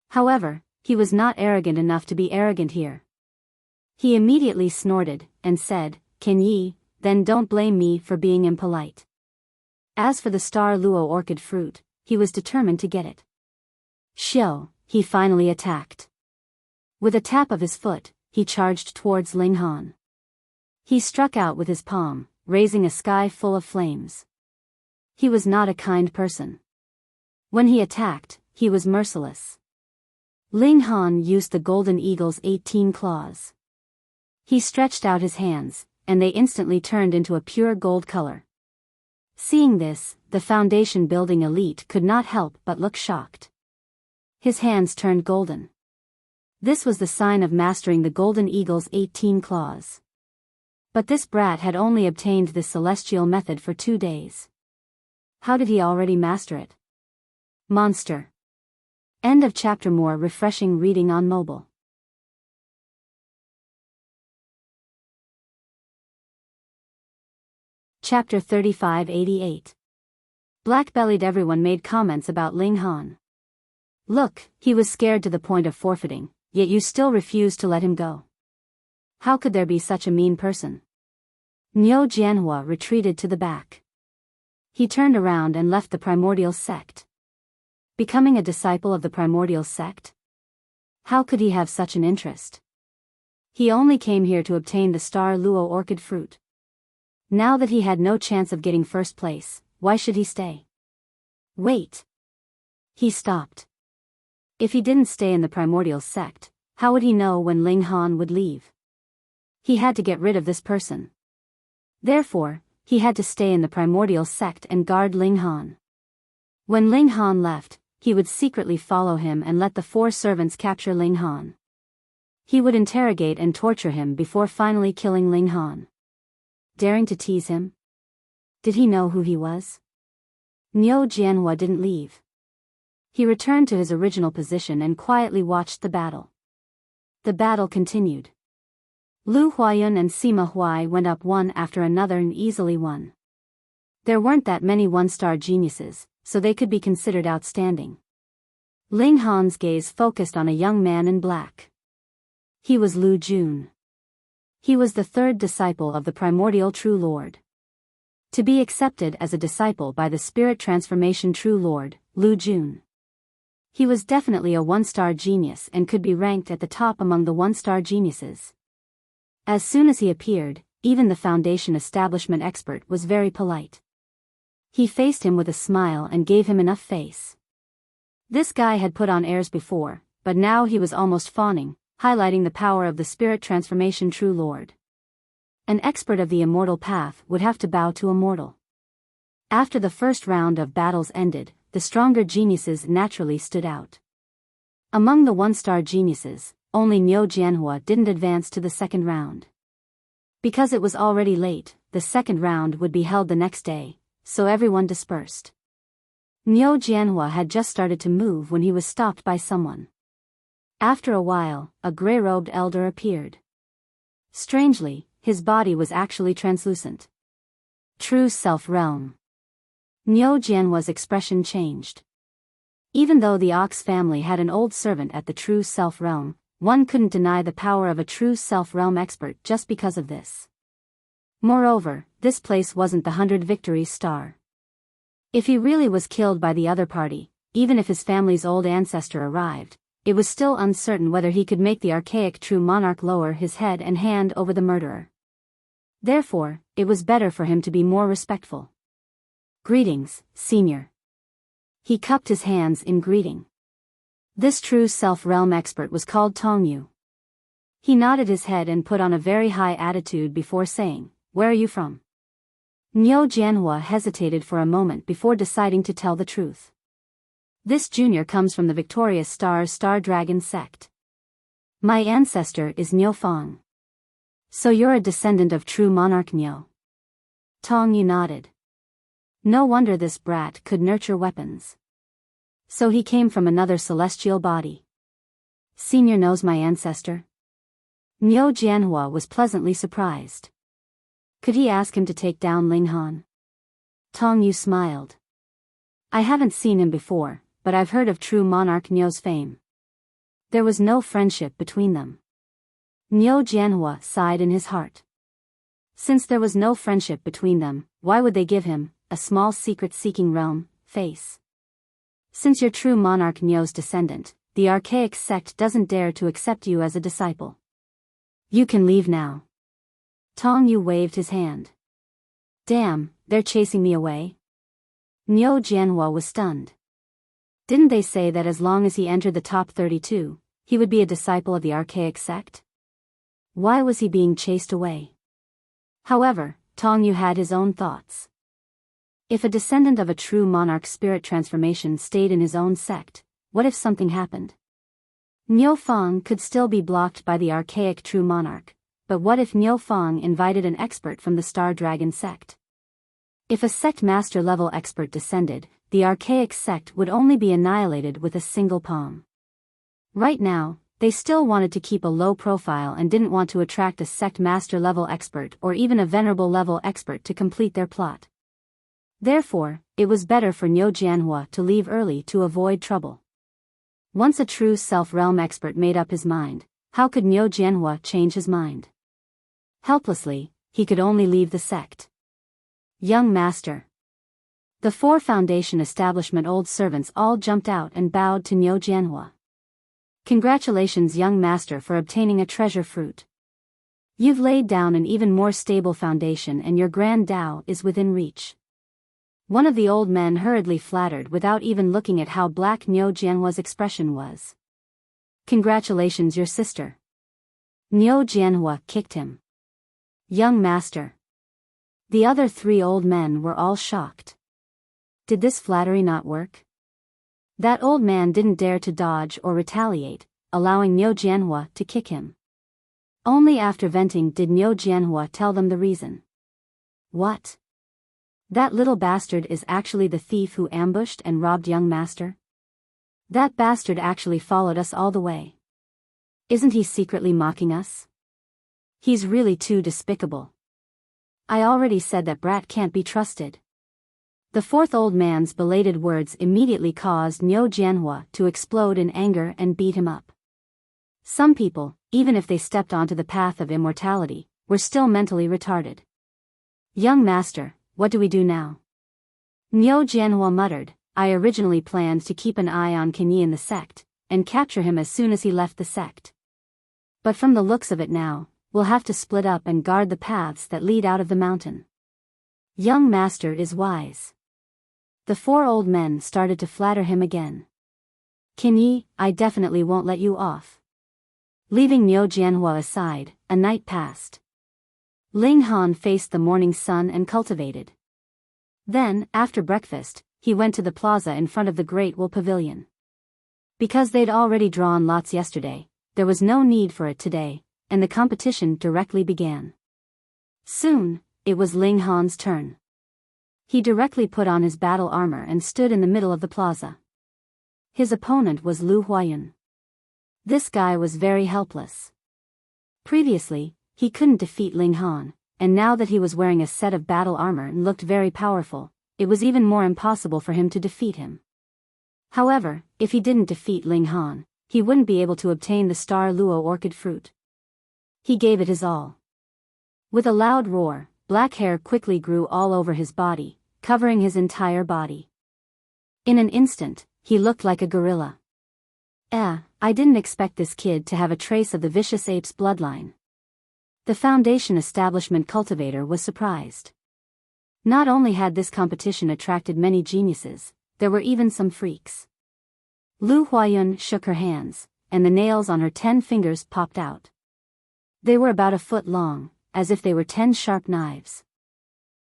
However, he was not arrogant enough to be arrogant here. He immediately snorted, and said, "Can ye, then don't blame me for being impolite." As for the star luo orchid fruit, he was determined to get it. Shio, he finally attacked. With a tap of his foot, he charged towards Ling Han. He struck out with his palm, raising a sky full of flames. He was not a kind person. When he attacked, he was merciless. Ling Han used the golden eagle's 18 claws. He stretched out his hands, and they instantly turned into a pure gold color. Seeing this, the Foundation building elite could not help but look shocked. His hands turned golden. This was the sign of mastering the golden eagle's 18 claws. But this brat had only obtained this celestial method for 2 days. How did he already master it? Monster. End of chapter. More refreshing reading on mobile. Chapter 3588. Black-bellied. Everyone made comments about Ling Han. "Look, he was scared to the point of forfeiting, yet you still refused to let him go. How could there be such a mean person?" Niu Jianhua retreated to the back. He turned around and left the primordial sect. Becoming a disciple of the primordial sect? How could he have such an interest? He only came here to obtain the star luo orchid fruit. Now that he had no chance of getting first place, why should he stay? Wait. He stopped. If he didn't stay in the primordial sect, how would he know when Ling Han would leave? He had to get rid of this person. Therefore, he had to stay in the primordial sect and guard Ling Han. When Ling Han left, he would secretly follow him and let the 4 servants capture Ling Han. He would interrogate and torture him before finally killing Ling Han. Daring to tease him? Did he know who he was? Niu Jianhua didn't leave. He returned to his original position and quietly watched the battle. The battle continued. Lu Huayun and Sima Huai went up one after another and easily won. There weren't that many one-star geniuses, so they could be considered outstanding. Ling Han's gaze focused on a young man in black. He was Lu Jun. He was the third disciple of the primordial True Lord. To be accepted as a disciple by the Spirit Transformation True Lord, Lu Jun. He was definitely a one-star genius and could be ranked at the top among the one-star geniuses. As soon as he appeared, even the Foundation establishment expert was very polite. He faced him with a smile and gave him enough face. This guy had put on airs before, but now he was almost fawning, highlighting the power of the Spirit Transformation True Lord. An expert of the immortal path would have to bow to a mortal. After the first round of battles ended, the stronger geniuses naturally stood out. Among the one-star geniuses, only Niu Jianhua didn't advance to the second round. Because it was already late, the second round would be held the next day, so everyone dispersed. Niu Jianhua had just started to move when he was stopped by someone. After a while, a gray-robed elder appeared. Strangely, his body was actually translucent. True self-realm. Niu Jianhua's expression changed. Even though the Ox family had an old servant at the True Self Realm, one couldn't deny the power of a True Self Realm expert just because of this. Moreover, this place wasn't the 100 Victories star. If he really was killed by the other party, even if his family's old ancestor arrived, it was still uncertain whether he could make the archaic True Monarch lower his head and hand over the murderer. Therefore, it was better for him to be more respectful. Greetings, Senior. He cupped his hands in greeting. This True Self-Realm expert was called Tongyu. He nodded his head and put on a very high attitude before saying, "Where are you from?" Niu Jianhua hesitated for a moment before deciding to tell the truth. This junior comes from the Victorious Star Dragon sect. My ancestor is Niu Fang. So you're a descendant of True Monarch Niu? Tongyu nodded. No wonder this brat could nurture weapons. So he came from another celestial body. Senior knows my ancestor? Niu Jianhua was pleasantly surprised. Could he ask him to take down Ling Han? Tongyu smiled. I haven't seen him before, but I've heard of True Monarch Niu's fame. There was no friendship between them. Niu Jianhua sighed in his heart. Since there was no friendship between them, why would they give him, a small secret-seeking realm, face? Since you're True Monarch Niu's descendant, the archaic sect doesn't dare to accept you as a disciple. You can leave now. Tongyu waved his hand. Damn, they're chasing me away? Niu Jianhua was stunned. Didn't they say that as long as he entered the top 32, he would be a disciple of the archaic sect? Why was he being chased away? However, Tongyu had his own thoughts. If a descendant of a true monarch spirit transformation stayed in his own sect, what if something happened? Niu Fang could still be blocked by the archaic true monarch, but what if Niu Fang invited an expert from the Star Dragon sect? If a sect master level expert descended, the archaic sect would only be annihilated with a single palm. Right now, they still wanted to keep a low profile and didn't want to attract a sect master level expert or even a venerable level expert to complete their plot. Therefore, it was better for Niu Jianhua to leave early to avoid trouble. Once a true self-realm expert made up his mind, how could Niu Jianhua change his mind? Helplessly, he could only leave the sect. Young master. The 4 Foundation establishment old servants all jumped out and bowed to Niu Jianhua. Congratulations, young master, for obtaining a treasure fruit. You've laid down an even more stable foundation and your grand Tao is within reach. One of the old men hurriedly flattered without even looking at how black Niu Jianhua's expression was. Congratulations, your sister. Niu Jianhua kicked him. Young master. The other 3 old men were all shocked. Did this flattery not work? That old man didn't dare to dodge or retaliate, allowing Niu Jianhua to kick him. Only after venting did Niu Jianhua tell them the reason. What? That little bastard is actually the thief who ambushed and robbed young master? That bastard actually followed us all the way. Isn't he secretly mocking us? He's really too despicable. I already said that brat can't be trusted. The fourth old man's belated words immediately caused Niu Jianhua to explode in anger and beat him up. Some people, even if they stepped onto the path of immortality, were still mentally retarded. Young master, what do we do now? Niu Jianhua muttered, I originally planned to keep an eye on Kenyi in the sect, and capture him as soon as he left the sect. But from the looks of it now, we'll have to split up and guard the paths that lead out of the mountain. Young master is wise. The four old men started to flatter him again. Kenyi, I definitely won't let you off. Leaving Niu Jianhua aside, a night passed. Ling Han faced the morning sun and cultivated. Then, after breakfast, he went to the plaza in front of the Great Wool Pavilion. Because they'd already drawn lots yesterday, there was no need for it today, and the competition directly began. Soon, it was Ling Han's turn. He directly put on his battle armor and stood in the middle of the plaza. His opponent was Lu Huayun. This guy was very helpless. Previously, he couldn't defeat Ling Han, and now that he was wearing a set of battle armor and looked very powerful, it was even more impossible for him to defeat him. However, if he didn't defeat Ling Han, he wouldn't be able to obtain the Star Luo orchid fruit. He gave it his all. With a loud roar, black hair quickly grew all over his body, covering his entire body. In an instant, he looked like a gorilla. I didn't expect this kid to have a trace of the vicious ape's bloodline. The Foundation Establishment cultivator was surprised. Not only had this competition attracted many geniuses, there were even some freaks. Lu Huayun shook her hands, and the nails on her 10 fingers popped out. They were about a foot long, as if they were 10 sharp knives.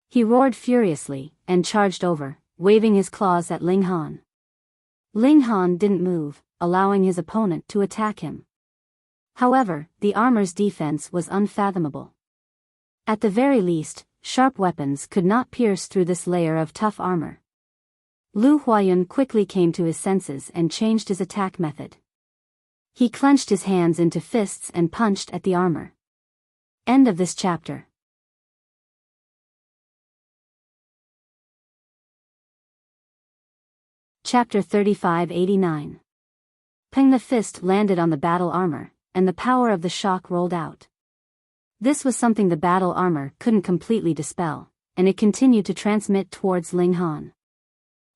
He roared furiously, and charged over, waving his claws at Ling Han. Ling Han didn't move, allowing his opponent to attack him. However, the armor's defense was unfathomable. At the very least, sharp weapons could not pierce through this layer of tough armor. Lu Huayun quickly came to his senses and changed his attack method. He clenched his hands into fists and punched at the armor. End of this chapter. Chapter 3589. Peng, the fist landed on the battle armor, and the power of the shock rolled out. This was something the battle armor couldn't completely dispel, and it continued to transmit towards Ling Han.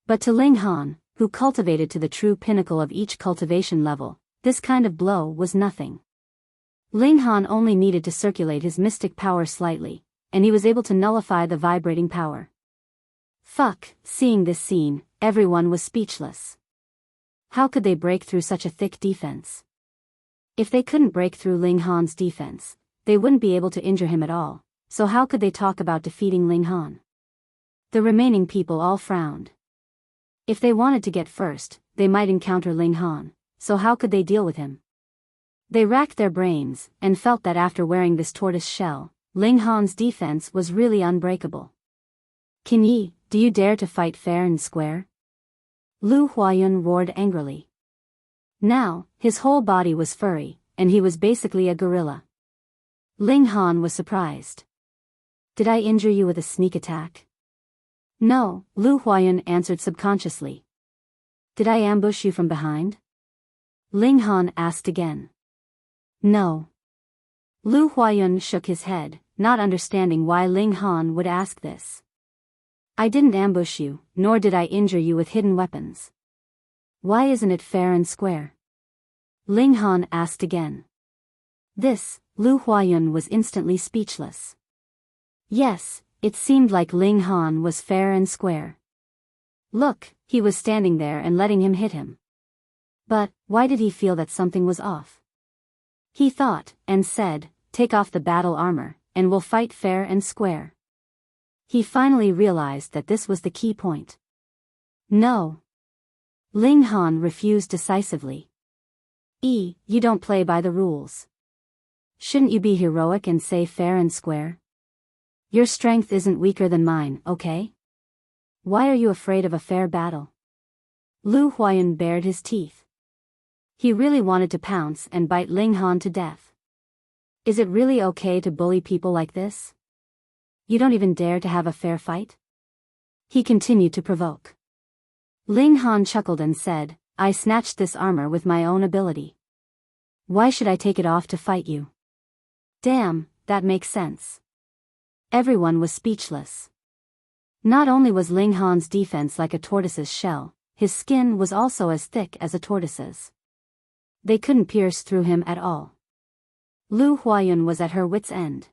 But to Ling Han, who cultivated to the true pinnacle of each cultivation level, this kind of blow was nothing. Ling Han only needed to circulate his mystic power slightly, and he was able to nullify the vibrating power. Seeing this scene, everyone was speechless. How could they break through such a thick defense? If they couldn't break through Ling Han's defense, they wouldn't be able to injure him at all, so how could they talk about defeating Ling Han? The remaining people all frowned. If they wanted to get first, they might encounter Ling Han, so how could they deal with him? They racked their brains, and felt that after wearing this tortoise shell, Ling Han's defense was really unbreakable. Kenyi, do you dare to fight fair and square? Lu Huayun roared angrily. Now, his whole body was furry, and he was basically a gorilla. Ling Han was surprised. Did I injure you with a sneak attack? No, Lu Huayun answered subconsciously. Did I ambush you from behind? Ling Han asked again. No. Lu Huayun shook his head, not understanding why Ling Han would ask this. I didn't ambush you, nor did I injure you with hidden weapons. Why isn't it fair and square? Ling Han asked again. This, Lu Huayun was instantly speechless. Yes, it seemed like Ling Han was fair and square. Look, he was standing there and letting him hit him. But, why did he feel that something was off? He thought, and said, take off the battle armor, and we'll fight fair and square. He finally realized that this was the key point. No. Ling Han refused decisively. You don't play by the rules. Shouldn't you be heroic and say fair and square? Your strength isn't weaker than mine, okay? Why are you afraid of a fair battle? Lu Huayun bared his teeth. He really wanted to pounce and bite Ling Han to death. Is it really okay to bully people like this? You don't even dare to have a fair fight? He continued to provoke. Ling Han chuckled and said, I snatched this armor with my own ability. Why should I take it off to fight you? Damn, that makes sense. Everyone was speechless. Not only was Ling Han's defense like a tortoise's shell, his skin was also as thick as a tortoise's. They couldn't pierce through him at all. Lu Huayun was at her wit's end.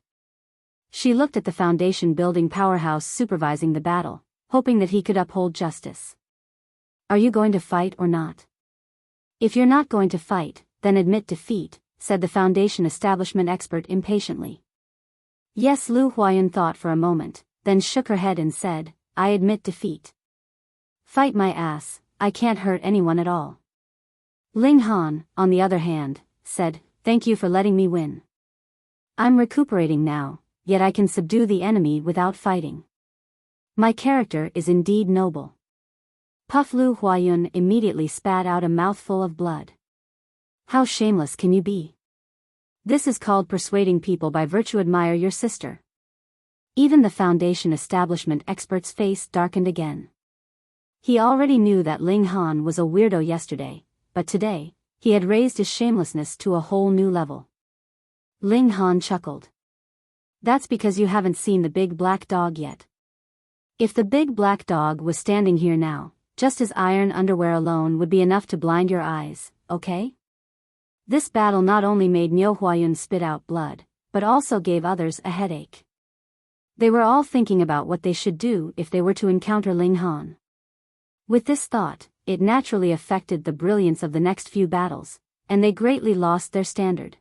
She looked at the foundation building powerhouse supervising the battle, hoping that he could uphold justice. Are you going to fight or not? If you're not going to fight, then admit defeat, said the foundation establishment expert impatiently. Yes, Lu Huayun thought for a moment, then shook her head and said, I admit defeat. Fight my ass, I can't hurt anyone at all. Ling Han, on the other hand, said, thank you for letting me win. I'm recuperating now, yet I can subdue the enemy without fighting. My character is indeed noble. Puff. Lu Huayun immediately spat out a mouthful of blood. How shameless can you be? This is called persuading people by virtue. Admire your sister. Even the foundation establishment expert's face darkened again. He already knew that Ling Han was a weirdo yesterday, but today, he had raised his shamelessness to a whole new level. Ling Han chuckled. That's because you haven't seen the big black dog yet. If the big black dog was standing here now, just his iron underwear alone would be enough to blind your eyes, okay? This battle not only made Niu Huayun spit out blood, but also gave others a headache. They were all thinking about what they should do if they were to encounter Ling Han. With this thought, it naturally affected the brilliance of the next few battles, and they greatly lost their standard.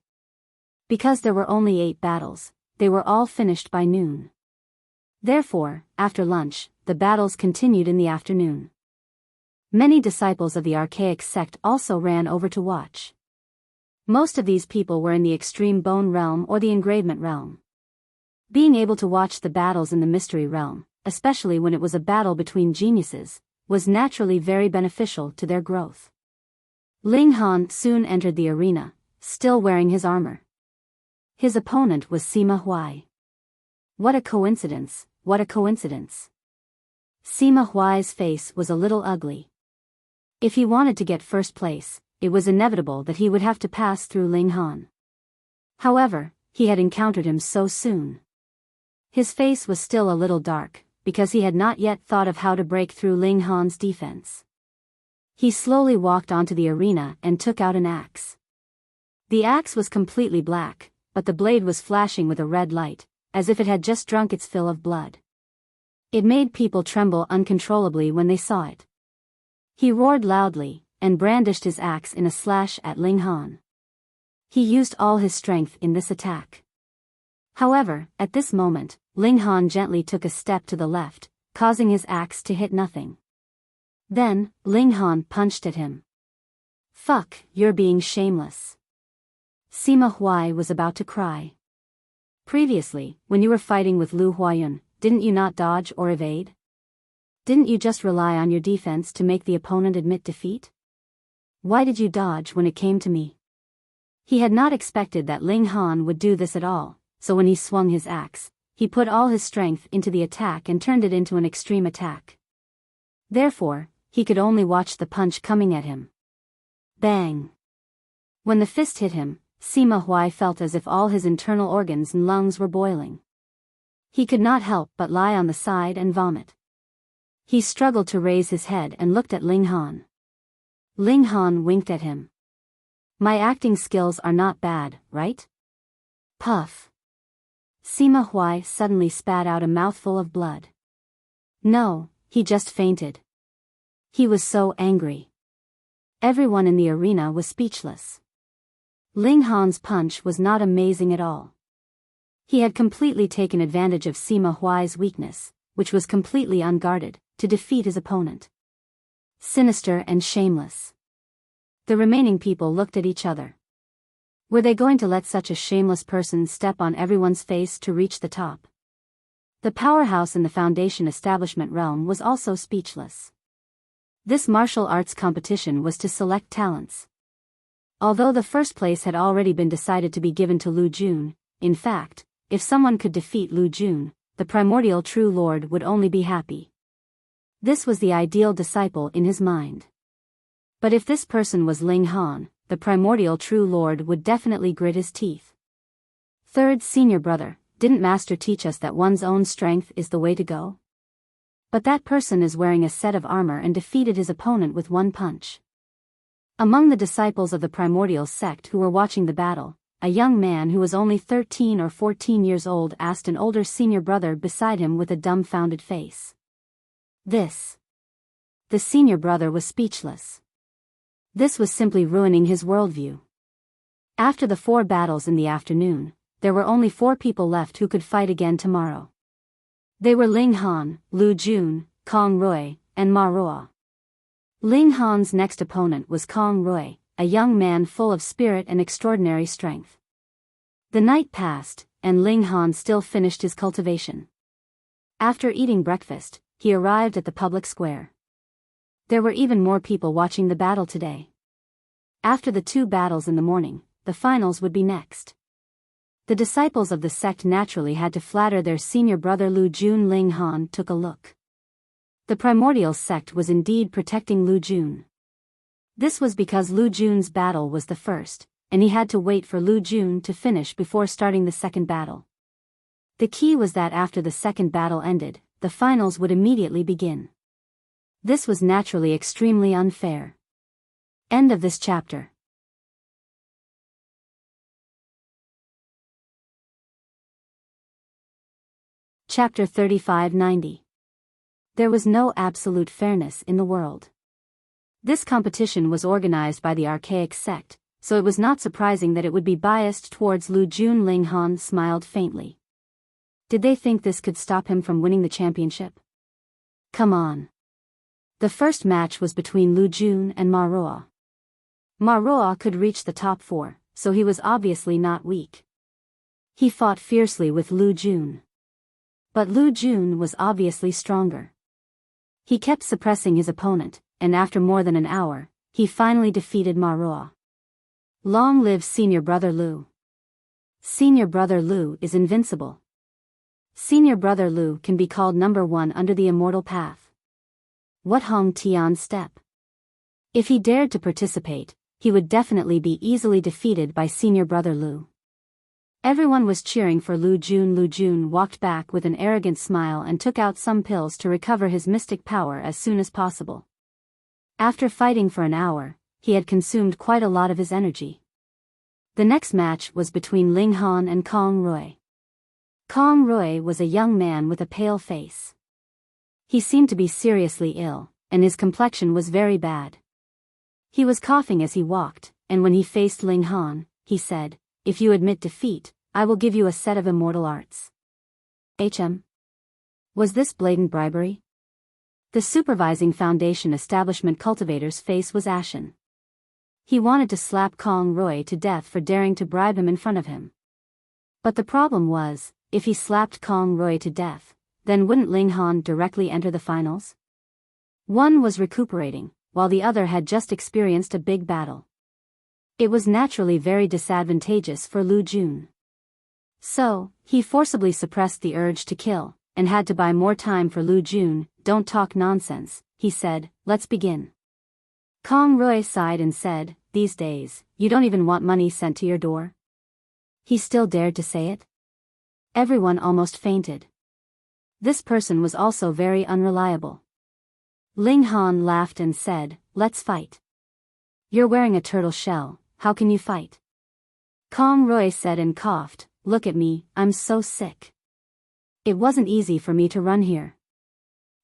Because there were only 8 battles, they were all finished by noon. Therefore, after lunch, the battles continued in the afternoon. Many disciples of the archaic sect also ran over to watch. Most of these people were in the extreme bone realm or the engravement realm. Being able to watch the battles in the mystery realm, especially when it was a battle between geniuses, was naturally very beneficial to their growth. Ling Han soon entered the arena, still wearing his armor. His opponent was Sima Huai. What a coincidence, what a coincidence. Sima Huai's face was a little ugly. If he wanted to get first place, it was inevitable that he would have to pass through Ling Han. However, he had encountered him so soon. His face was still a little dark, because he had not yet thought of how to break through Ling Han's defense. He slowly walked onto the arena and took out an axe. The axe was completely black, but the blade was flashing with a red light, as if it had just drunk its fill of blood. It made people tremble uncontrollably when they saw it. He roared loudly, and brandished his axe in a slash at Ling Han. He used all his strength in this attack. However, at this moment, Ling Han gently took a step to the left, causing his axe to hit nothing. Then, Ling Han punched at him. Fuck, you're being shameless. Sima Huai was about to cry. Previously, when you were fighting with Lu Huayun, didn't you not dodge or evade? Didn't you just rely on your defense to make the opponent admit defeat? Why did you dodge when it came to me? He had not expected that Ling Han would do this at all, so when he swung his axe, he put all his strength into the attack and turned it into an extreme attack. Therefore, he could only watch the punch coming at him. Bang! When the fist hit him, Sima Huai felt as if all his internal organs and lungs were boiling. He could not help but lie on the side and vomit. He struggled to raise his head and looked at Ling Han. Ling Han winked at him. My acting skills are not bad, right? Puff. Sima Huai suddenly spat out a mouthful of blood. No, he just fainted. He was so angry. Everyone in the arena was speechless. Ling Han's punch was not amazing at all. He had completely taken advantage of Sima Huai's weakness, which was completely unguarded, to defeat his opponent. Sinister and shameless. The remaining people looked at each other. Were they going to let such a shameless person step on everyone's face to reach the top? The powerhouse in the foundation establishment realm was also speechless. This martial arts competition was to select talents. Although the first place had already been decided to be given to Lu Jun, in fact, if someone could defeat Lu Jun, the primordial true lord would only be happy. This was the ideal disciple in his mind. But if this person was Ling Han, the primordial true lord would definitely grit his teeth. Third senior brother, didn't Master teach us that one's own strength is the way to go? But that person is wearing a set of armor and defeated his opponent with one punch. Among the disciples of the primordial sect who were watching the battle, a young man who was only 13 or 14 years old asked an older senior brother beside him with a dumbfounded face. This. The senior brother was speechless. This was simply ruining his worldview. After the 4 battles in the afternoon, there were only 4 people left who could fight again tomorrow. They were Ling Han, Lu Jun, Kong Rui, and Ma Ruo. Ling Han's next opponent was Kong Rui, a young man full of spirit and extraordinary strength. The night passed, and Ling Han still finished his cultivation. After eating breakfast, he arrived at the public square. There were even more people watching the battle today. After the 2 battles in the morning, the finals would be next. The disciples of the sect naturally had to flatter their senior brother Lu Jun. Ling Han took a look. The primordial sect was indeed protecting Lu Jun. This was because Lu Jun's battle was the first, and he had to wait for Lu Jun to finish before starting the second battle. The key was that after the second battle ended, the finals would immediately begin. This was naturally extremely unfair. End of this chapter. Chapter 3590. There was no absolute fairness in the world. This competition was organized by the archaic sect, so it was not surprising that it would be biased towards Lu Jun. Ling Han smiled faintly. Did they think this could stop him from winning the championship? Come on. The first match was between Lu Jun and Ma Ruo. Ma Ruo could reach the top 4, so he was obviously not weak. He fought fiercely with Lu Jun. But Lu Jun was obviously stronger. He kept suppressing his opponent, and after more than an hour, he finally defeated Ma Ruo. Long live Senior Brother Lu. Senior Brother Lu is invincible. Senior Brother Lu can be called number 1 under the immortal path. What Hong Tian's step? If he dared to participate, he would definitely be easily defeated by Senior Brother Lu. Everyone was cheering for Lu Jun. Lu Jun walked back with an arrogant smile and took out some pills to recover his mystic power as soon as possible. After fighting for an hour, he had consumed quite a lot of his energy. The next match was between Ling Han and Kong Rui. Kong Rui was a young man with a pale face. He seemed to be seriously ill, and his complexion was very bad. He was coughing as he walked, and when he faced Ling Han, he said, "If you admit defeat, I will give you a set of immortal arts." Was this blatant bribery? The supervising foundation establishment cultivator's face was ashen. He wanted to slap Kong Rui to death for daring to bribe him in front of him. But the problem was, if he slapped Kong Rui to death, then wouldn't Ling Han directly enter the finals? One was recuperating, while the other had just experienced a big battle. It was naturally very disadvantageous for Lu Jun. So, he forcibly suppressed the urge to kill, and had to buy more time for Lu Jun. "Don't talk nonsense," he said, "let's begin." Kong Rui sighed and said, "These days, you don't even want money sent to your door?" He still dared to say it? Everyone almost fainted. This person was also very unreliable. Ling Han laughed and said, "Let's fight." "You're wearing a turtle shell, how can you fight?" Kong Rui said and coughed, "Look at me, I'm so sick. It wasn't easy for me to run here.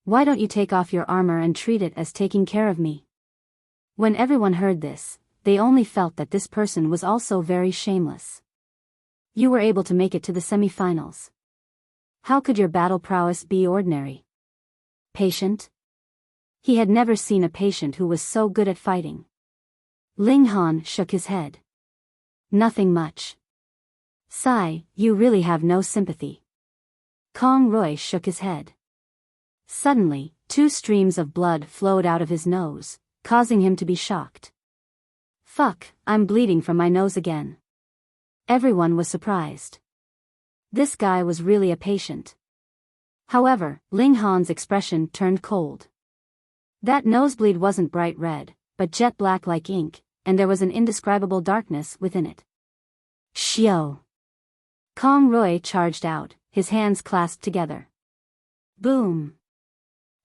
Why don't you take off your armor and treat it as taking care of me?" When everyone heard this, they only felt that this person was also very shameless. You were able to make it to the semi-finals. How could your battle prowess be ordinary? Patient? He had never seen a patient who was so good at fighting. Ling Han shook his head. Nothing much. Sigh, you really have no sympathy. Kong Roy shook his head. Suddenly, 2 streams of blood flowed out of his nose, causing him to be shocked. Fuck, I'm bleeding from my nose again. Everyone was surprised. This guy was really a patient. However, Ling Han's expression turned cold. That nosebleed wasn't bright red, but jet black like ink, and there was an indescribable darkness within it. Xiao! Kong Roy charged out, his hands clasped together. Boom!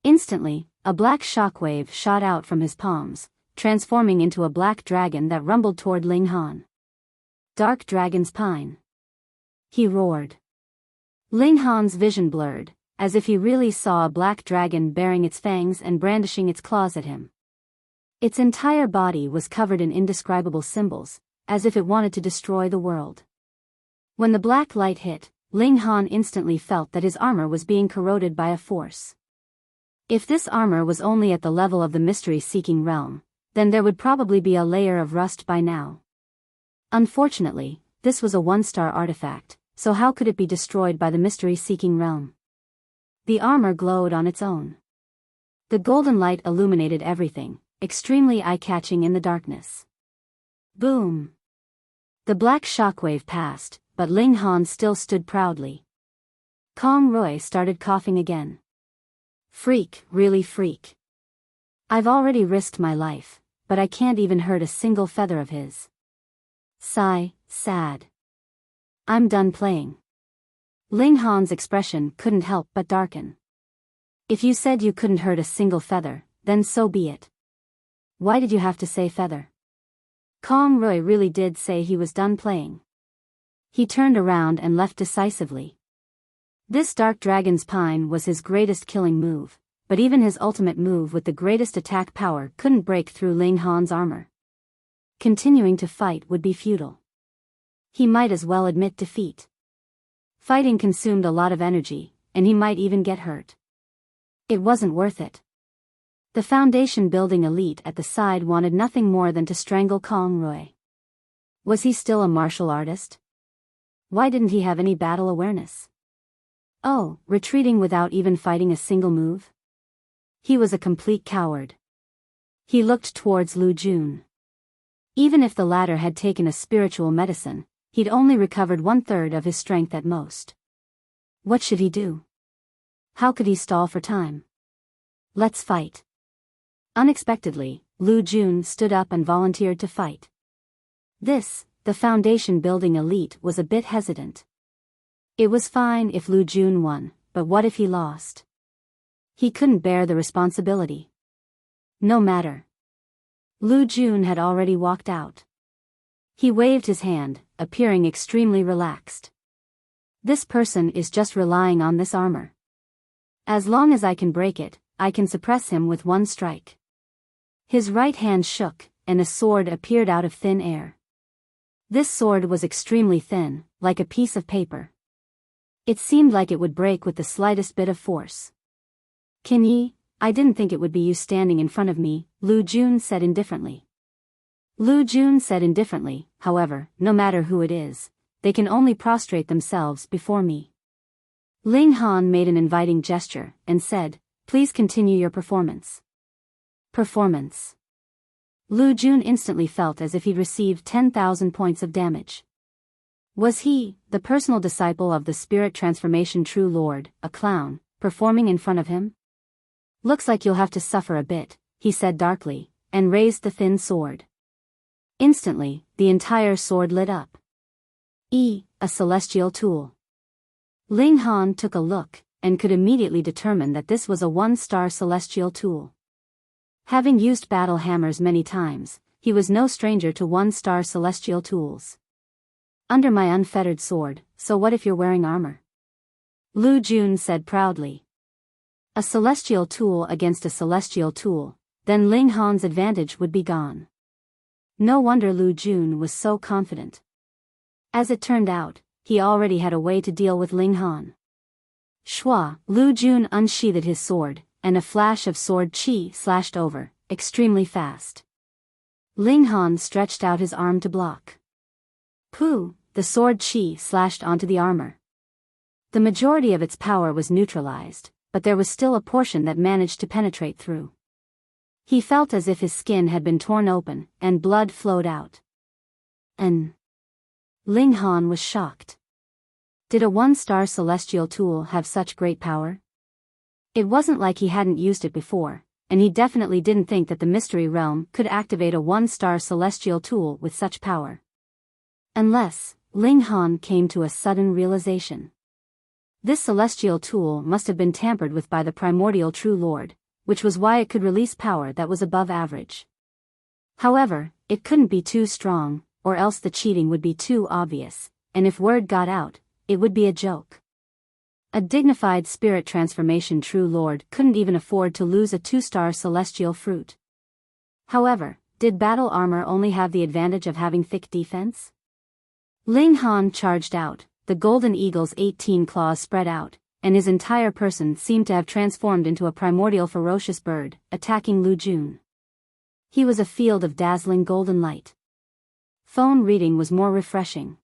Instantly, a black shockwave shot out from his palms, transforming into a black dragon that rumbled toward Ling Han. Dark Dragon's Pine. He roared. Ling Han's vision blurred, as if he really saw a black dragon baring its fangs and brandishing its claws at him. Its entire body was covered in indescribable symbols, as if it wanted to destroy the world. When the black light hit, Ling Han instantly felt that his armor was being corroded by a force. If this armor was only at the level of the mystery-seeking realm, then there would probably be a layer of rust by now. Unfortunately, this was a 1-star artifact, so how could it be destroyed by the mystery-seeking realm? The armor glowed on its own. The golden light illuminated everything, extremely eye-catching in the darkness. Boom! The black shockwave passed, but Ling Han still stood proudly. Kong Roy started coughing again. Freak, really freak. I've already risked my life, but I can't even hurt a single feather of his. Sigh, sad. I'm done playing. Ling Han's expression couldn't help but darken. If you said you couldn't hurt a single feather, then so be it. Why did you have to say feather? Kong Roy really did say he was done playing. He turned around and left decisively. This Dark Dragon's Pine was his greatest killing move, but even his ultimate move with the greatest attack power couldn't break through Ling Han's armor. Continuing to fight would be futile. He might as well admit defeat. Fighting consumed a lot of energy, and he might even get hurt. It wasn't worth it. The foundation building elite at the side wanted nothing more than to strangle Kong Roy. Was he still a martial artist? Why didn't he have any battle awareness? Oh, retreating without even fighting a single move? He was a complete coward. He looked towards Lu Jun. Even if the latter had taken a spiritual medicine, he'd only recovered 1/3 of his strength at most. What should he do? How could he stall for time? Let's fight. Unexpectedly, Lu Jun stood up and volunteered to fight. The foundation building elite was a bit hesitant. It was fine if Lu Jun won, but what if he lost? He couldn't bear the responsibility. No matter. Lu Jun had already walked out. He waved his hand, appearing extremely relaxed. This person is just relying on this armor. As long as I can break it, I can suppress him with 1 strike. His right hand shook, and a sword appeared out of thin air. This sword was extremely thin, like a piece of paper. It seemed like it would break with the slightest bit of force. Can ye? I didn't think it would be you standing in front of me, Lu Jun said indifferently. Lu Jun said indifferently, however, no matter who it is, they can only prostrate themselves before me. Ling Han made an inviting gesture, and said, please continue your performance. Performance. Lu Jun instantly felt as if he'd received 10,000 points of damage. Was he, the personal disciple of the spirit transformation true lord, a clown, performing in front of him? Looks like you'll have to suffer a bit, he said darkly, and raised the thin sword. Instantly, the entire sword lit up. A celestial tool. Ling Han took a look, and could immediately determine that this was a 1-star celestial tool. Having used battle hammers many times, he was no stranger to 1-star celestial tools. Under my unfettered sword, so what if you're wearing armor? Lu Jun said proudly. A celestial tool against a celestial tool, then Ling Han's advantage would be gone. No wonder Lu Jun was so confident. As it turned out, he already had a way to deal with Ling Han. Shua, Lu Jun unsheathed his sword, and a flash of sword chi slashed over, extremely fast. Ling Han stretched out his arm to block. Pooh, the sword chi slashed onto the armor. The majority of its power was neutralized, but there was still a portion that managed to penetrate through. He felt as if his skin had been torn open, and blood flowed out. Ling Han was shocked. Did a one-star celestial tool have such great power? It wasn't like he hadn't used it before, and he definitely didn't think that the mystery realm could activate a one-star celestial tool with such power. Unless, Ling Han came to a sudden realization. This celestial tool must have been tampered with by the primordial True Lord, which was why it could release power that was above average. However, it couldn't be too strong, or else the cheating would be too obvious, and if word got out, it would be a joke. A dignified spirit transformation True Lord couldn't even afford to lose a 2-star celestial fruit. However, did battle armor only have the advantage of having thick defense? Ling Han charged out, the golden eagle's 18 claws spread out, and his entire person seemed to have transformed into a primordial ferocious bird, attacking Lu Jun. He was a field of dazzling golden light. Phone reading was more refreshing.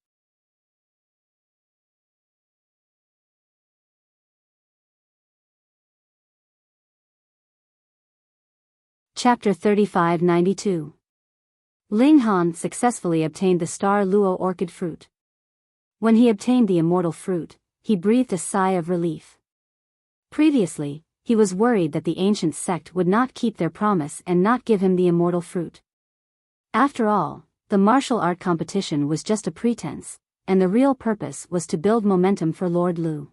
Chapter 3592. Ling Han successfully obtained the Star Luo Orchid Fruit. When he obtained the immortal fruit, he breathed a sigh of relief. Previously, he was worried that the ancient sect would not keep their promise and not give him the immortal fruit. After all, the martial art competition was just a pretense, and the real purpose was to build momentum for Lord Lu.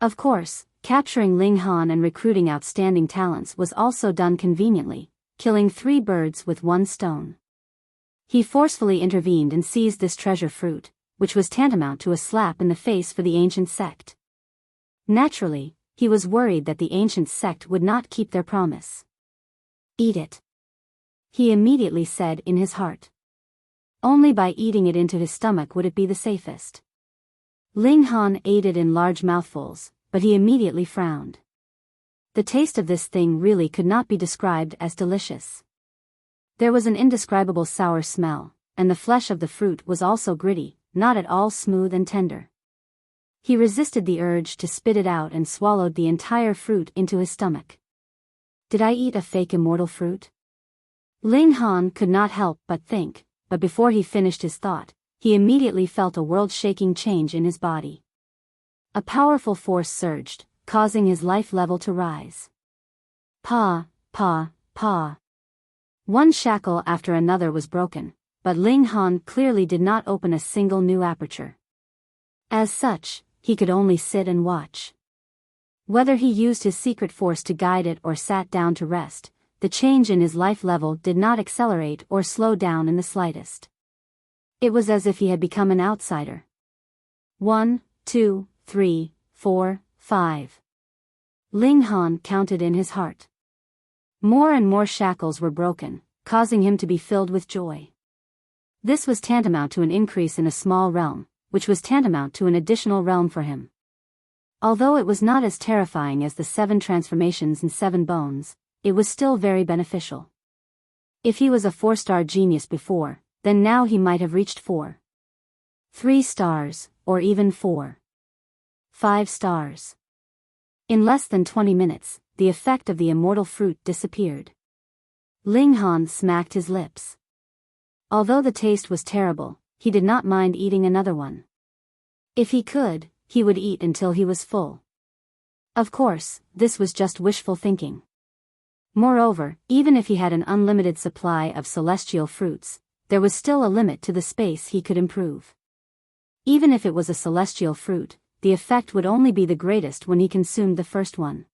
Of course, capturing Ling Han and recruiting outstanding talents was also done conveniently, killing 3 birds with 1 stone. He forcefully intervened and seized this treasure fruit, which was tantamount to a slap in the face for the ancient sect. Naturally, he was worried that the ancient sect would not keep their promise. Eat it, he immediately said in his heart. Only by eating it into his stomach would it be the safest. Ling Han ate it in large mouthfuls, but he immediately frowned. The taste of this thing really could not be described as delicious. There was an indescribable sour smell, and the flesh of the fruit was also gritty, not at all smooth and tender. He resisted the urge to spit it out and swallowed the entire fruit into his stomach. Did I eat a fake immortal fruit? Ling Han could not help but think, but before he finished his thought, he immediately felt a world-shaking change in his body. A powerful force surged, causing his life level to rise. Pa. One shackle after another was broken, but Ling Han clearly did not open a single new aperture. As such, he could only sit and watch. Whether he used his secret force to guide it or sat down to rest, the change in his life level did not accelerate or slow down in the slightest. It was as if he had become an outsider. 1, 2, 3, 4, 5. Ling Han counted in his heart. More and more shackles were broken, causing him to be filled with joy. This was tantamount to an increase in a small realm, which was tantamount to an additional realm for him. Although it was not as terrifying as the 7 transformations and 7 bones, it was still very beneficial. If he was a 4-star genius before, then now he might have reached 4. 3 stars, or even 4. 5 stars. In less than 20 minutes, the effect of the immortal fruit disappeared. Ling Han smacked his lips. Although the taste was terrible, he did not mind eating another one. If he could, he would eat until he was full. Of course, this was just wishful thinking. Moreover, even if he had an unlimited supply of celestial fruits, there was still a limit to the space he could improve. Even if it was a celestial fruit, the effect would only be the greatest when he consumed the first one.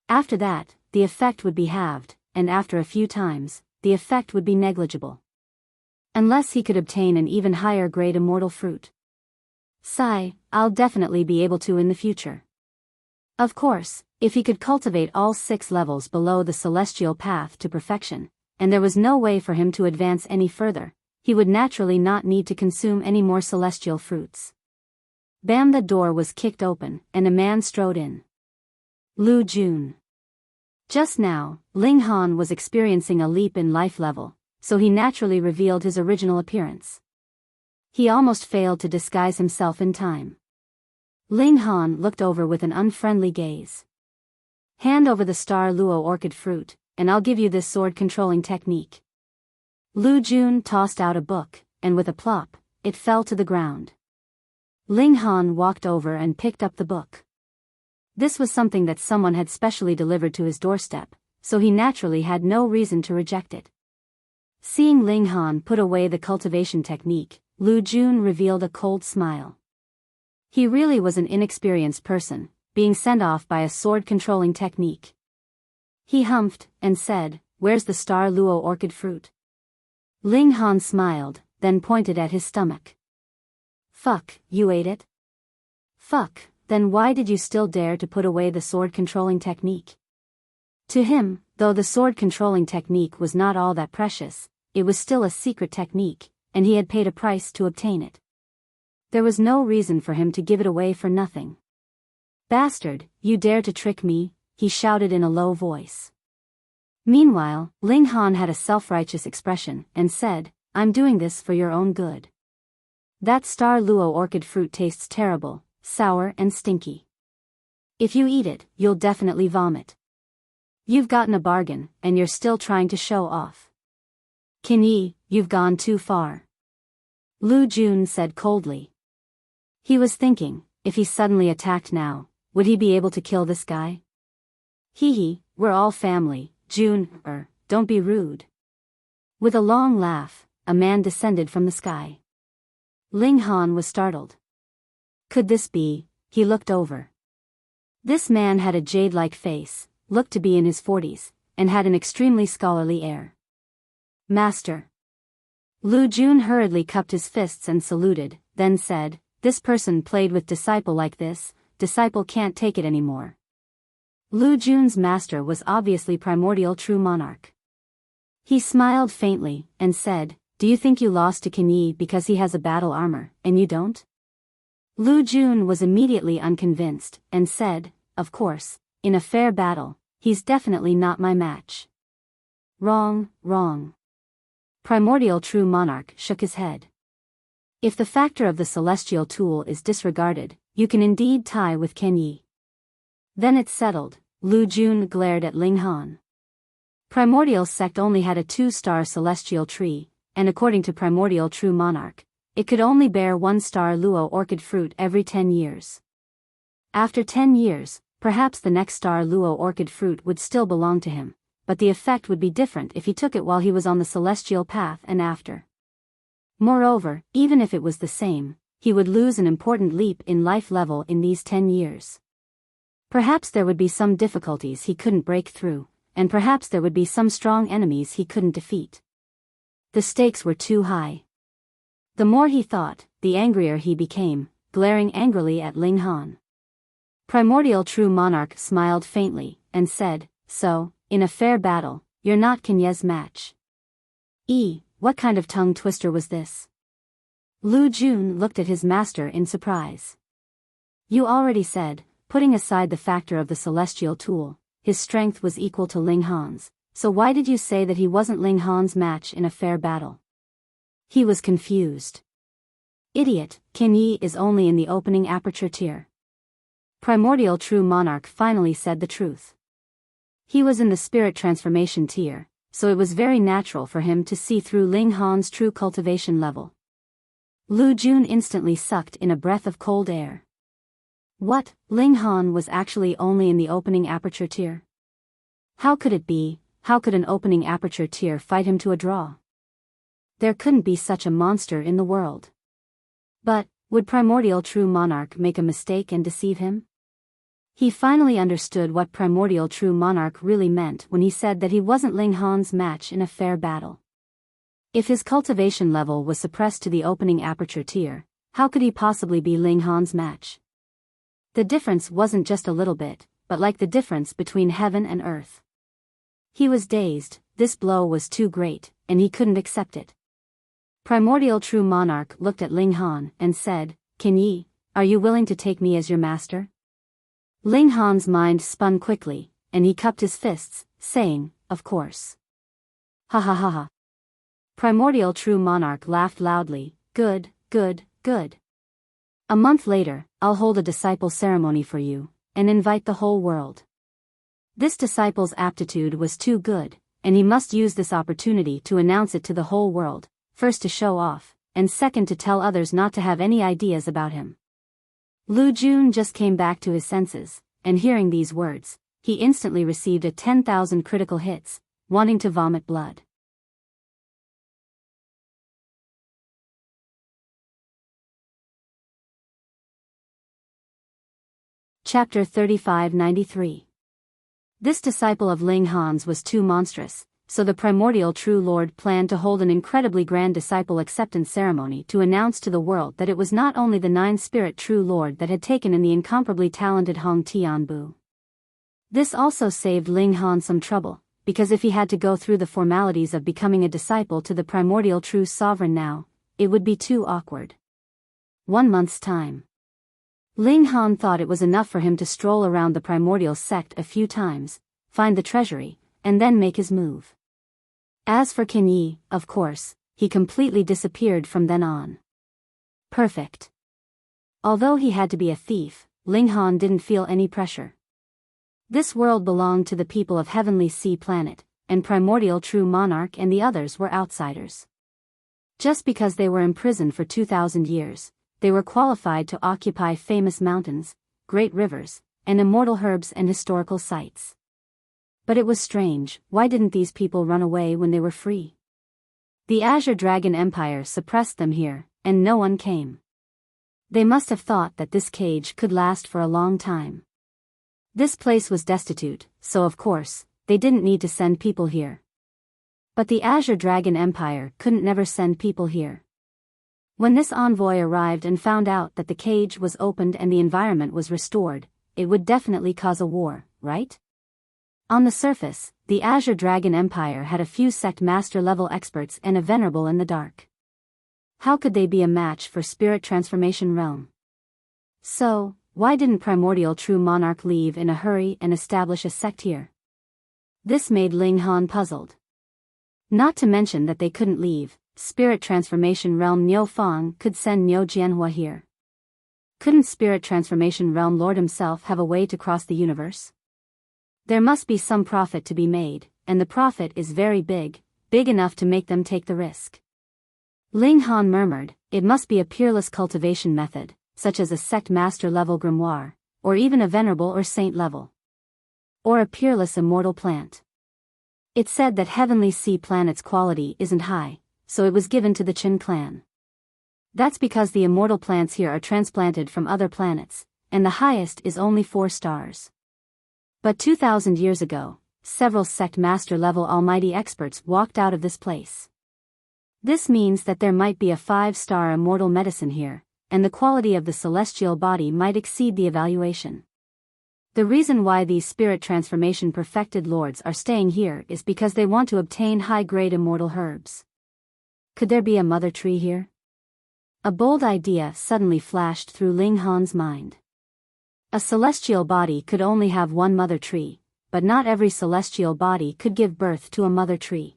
After that, the effect would be halved, and after a few times, the effect would be negligible. Unless he could obtain an even higher grade immortal fruit. Sigh, I'll definitely be able to in the future. Of course, if he could cultivate all 6 levels below the celestial path to perfection, and there was no way for him to advance any further, he would naturally not need to consume any more celestial fruits. Bam! The door was kicked open, and a man strode in. Lu Jun. Just now, Ling Han was experiencing a leap in life level, so he naturally revealed his original appearance. He almost failed to disguise himself in time. Ling Han looked over with an unfriendly gaze. Hand over the star luo orchid fruit, and I'll give you this sword-controlling technique. Lu Jun tossed out a book, and with a plop, it fell to the ground. Ling Han walked over and picked up the book. This was something that someone had specially delivered to his doorstep, so he naturally had no reason to reject it. Seeing Ling Han put away the cultivation technique, Lu Jun revealed a cold smile. He really was an inexperienced person, being sent off by a sword-controlling technique. He humphed and said, "Where's the star luo orchid fruit?" Ling Han smiled, then pointed at his stomach. "Fuck, you ate it?" "Fuck, then why did you still dare to put away the sword-controlling technique?" To him, though the sword-controlling technique was not all that precious, it was still a secret technique, and he had paid a price to obtain it. There was no reason for him to give it away for nothing. "Bastard, you dare to trick me," he shouted in a low voice. Meanwhile, Ling Han had a self-righteous expression and said, "I'm doing this for your own good. That star luo orchid fruit tastes terrible, sour and stinky. If you eat it, you'll definitely vomit. You've gotten a bargain, and you're still trying to show off. Qin Yi, you've gone too far," Lu Jun said coldly. He was thinking, if he suddenly attacked now, would he be able to kill this guy? Hee, we're all family, Jun, don't be rude. With a long laugh, a man descended from the sky. Ling Han was startled. Could this be? He looked over. This man had a jade-like face, looked to be in his 40s, and had an extremely scholarly air. "Master." Lu Jun hurriedly cupped his fists and saluted, then said, "This person played with disciple like this, disciple can't take it anymore." Lu Jun's master was obviously primordial true monarch. He smiled faintly, and said, "Do you think you lost to Qin Yi because he has a battle armor, and you don't?" Lu Jun was immediately unconvinced, and said, "Of course, in a fair battle, he's definitely not my match." Wrong, wrong. Primordial true monarch shook his head. If the factor of the celestial tool is disregarded, you can indeed tie with Qin Yi. Then it's settled, Lu Jun glared at Ling Han. Primordial sect only had a 2-star celestial tree, and according to primordial true monarch, it could only bear 1-star luo orchid fruit every 10 years. After 10 years, perhaps the next star luo orchid fruit would still belong to him, but the effect would be different if he took it while he was on the celestial path and after. Moreover, even if it was the same, he would lose an important leap in life level in these 10 years. Perhaps there would be some difficulties he couldn't break through, and perhaps there would be some strong enemies he couldn't defeat. The stakes were too high. The more he thought, the angrier he became, glaring angrily at Ling Han. Primordial true monarch smiled faintly, and said, "So, in a fair battle, you're not Qin Yi's match." What kind of tongue twister was this? Lu Jun looked at his master in surprise. "You already said, putting aside the factor of the celestial tool, his strength was equal to Ling Han's, so why did you say that he wasn't Ling Han's match in a fair battle?" He was confused. "Idiot, Qin Yi is only in the opening aperture tier." Primordial true monarch finally said the truth. He was in the spirit transformation tier, so it was very natural for him to see through Ling Han's true cultivation level. Lu Jun instantly sucked in a breath of cold air. What, Ling Han was actually only in the opening aperture tier? How could it be? How could an opening aperture tier fight him to a draw? There couldn't be such a monster in the world. But, would primordial true monarch make a mistake and deceive him? He finally understood what primordial true monarch really meant when he said that he wasn't Ling Han's match in a fair battle. If his cultivation level was suppressed to the opening aperture tier, how could he possibly be Ling Han's match? The difference wasn't just a little bit, but like the difference between heaven and earth. He was dazed, this blow was too great, and he couldn't accept it. Primordial true monarch looked at Ling Han and said, "Qin Yi, are you willing to take me as your master?" Ling Han's mind spun quickly, and he cupped his fists, saying, "Of course." Ha ha ha ha. Primordial true monarch laughed loudly, "Good, good, good. A month later, I'll hold a disciple ceremony for you, and invite the whole world. This disciple's aptitude was too good, and he must use this opportunity to announce it to the whole world, first to show off, and second to tell others not to have any ideas about him. Lu Jun just came back to his senses, and hearing these words, he instantly received a 10,000 critical hits, wanting to vomit blood. Chapter 3593. This disciple of Ling Han's was too monstrous, so the primordial True Lord planned to hold an incredibly grand disciple acceptance ceremony to announce to the world that it was not only the nine-spirit True Lord that had taken in the incomparably talented Hong Tianbu. This also saved Ling Han some trouble, because if he had to go through the formalities of becoming a disciple to the primordial True Sovereign now, it would be too awkward. 1 month's time. Ling Han thought it was enough for him to stroll around the primordial sect a few times, find the treasury, and then make his move. As for Qin Yi, of course, he completely disappeared from then on. Perfect. Although he had to be a thief, Ling Han didn't feel any pressure. This world belonged to the people of Heavenly Sea Planet, and Primordial True Monarch and the others were outsiders. Just because they were imprisoned for 2,000 years, they were qualified to occupy famous mountains, great rivers, and immortal herbs and historical sites. But it was strange, why didn't these people run away when they were free? The Azure Dragon Empire suppressed them here, and no one came. They must have thought that this cage could last for a long time. This place was destitute, so of course, they didn't need to send people here. But the Azure Dragon Empire couldn't never send people here. When this envoy arrived and found out that the cage was opened and the environment was restored, it would definitely cause a war, right? On the surface, the Azure Dragon Empire had a few sect master-level experts and a venerable in the dark. How could they be a match for Spirit Transformation Realm? So, why didn't Primordial True Monarch leave in a hurry and establish a sect here? This made Ling Han puzzled. Not to mention that they couldn't leave, Spirit Transformation Realm Niu Fang could send Niu Jianhua here. Couldn't Spirit Transformation Realm Lord himself have a way to cross the universe? There must be some profit to be made, and the profit is very big enough to make them take the risk. Ling Han murmured, it must be a peerless cultivation method, such as a sect master level grimoire, or even a venerable or saint level. Or a peerless immortal plant. It said that Heavenly Sea Planet's quality isn't high, so it was given to the Qin clan. That's because the immortal plants here are transplanted from other planets, and the highest is only 4 stars. But 2,000 years ago, several sect master-level almighty experts walked out of this place. This means that there might be a 5-star immortal medicine here, and the quality of the celestial body might exceed the evaluation. The reason why these spirit transformation perfected lords are staying here is because they want to obtain high-grade immortal herbs. Could there be a mother tree here? A bold idea suddenly flashed through Ling Han's mind. A celestial body could only have one mother tree, but not every celestial body could give birth to a mother tree.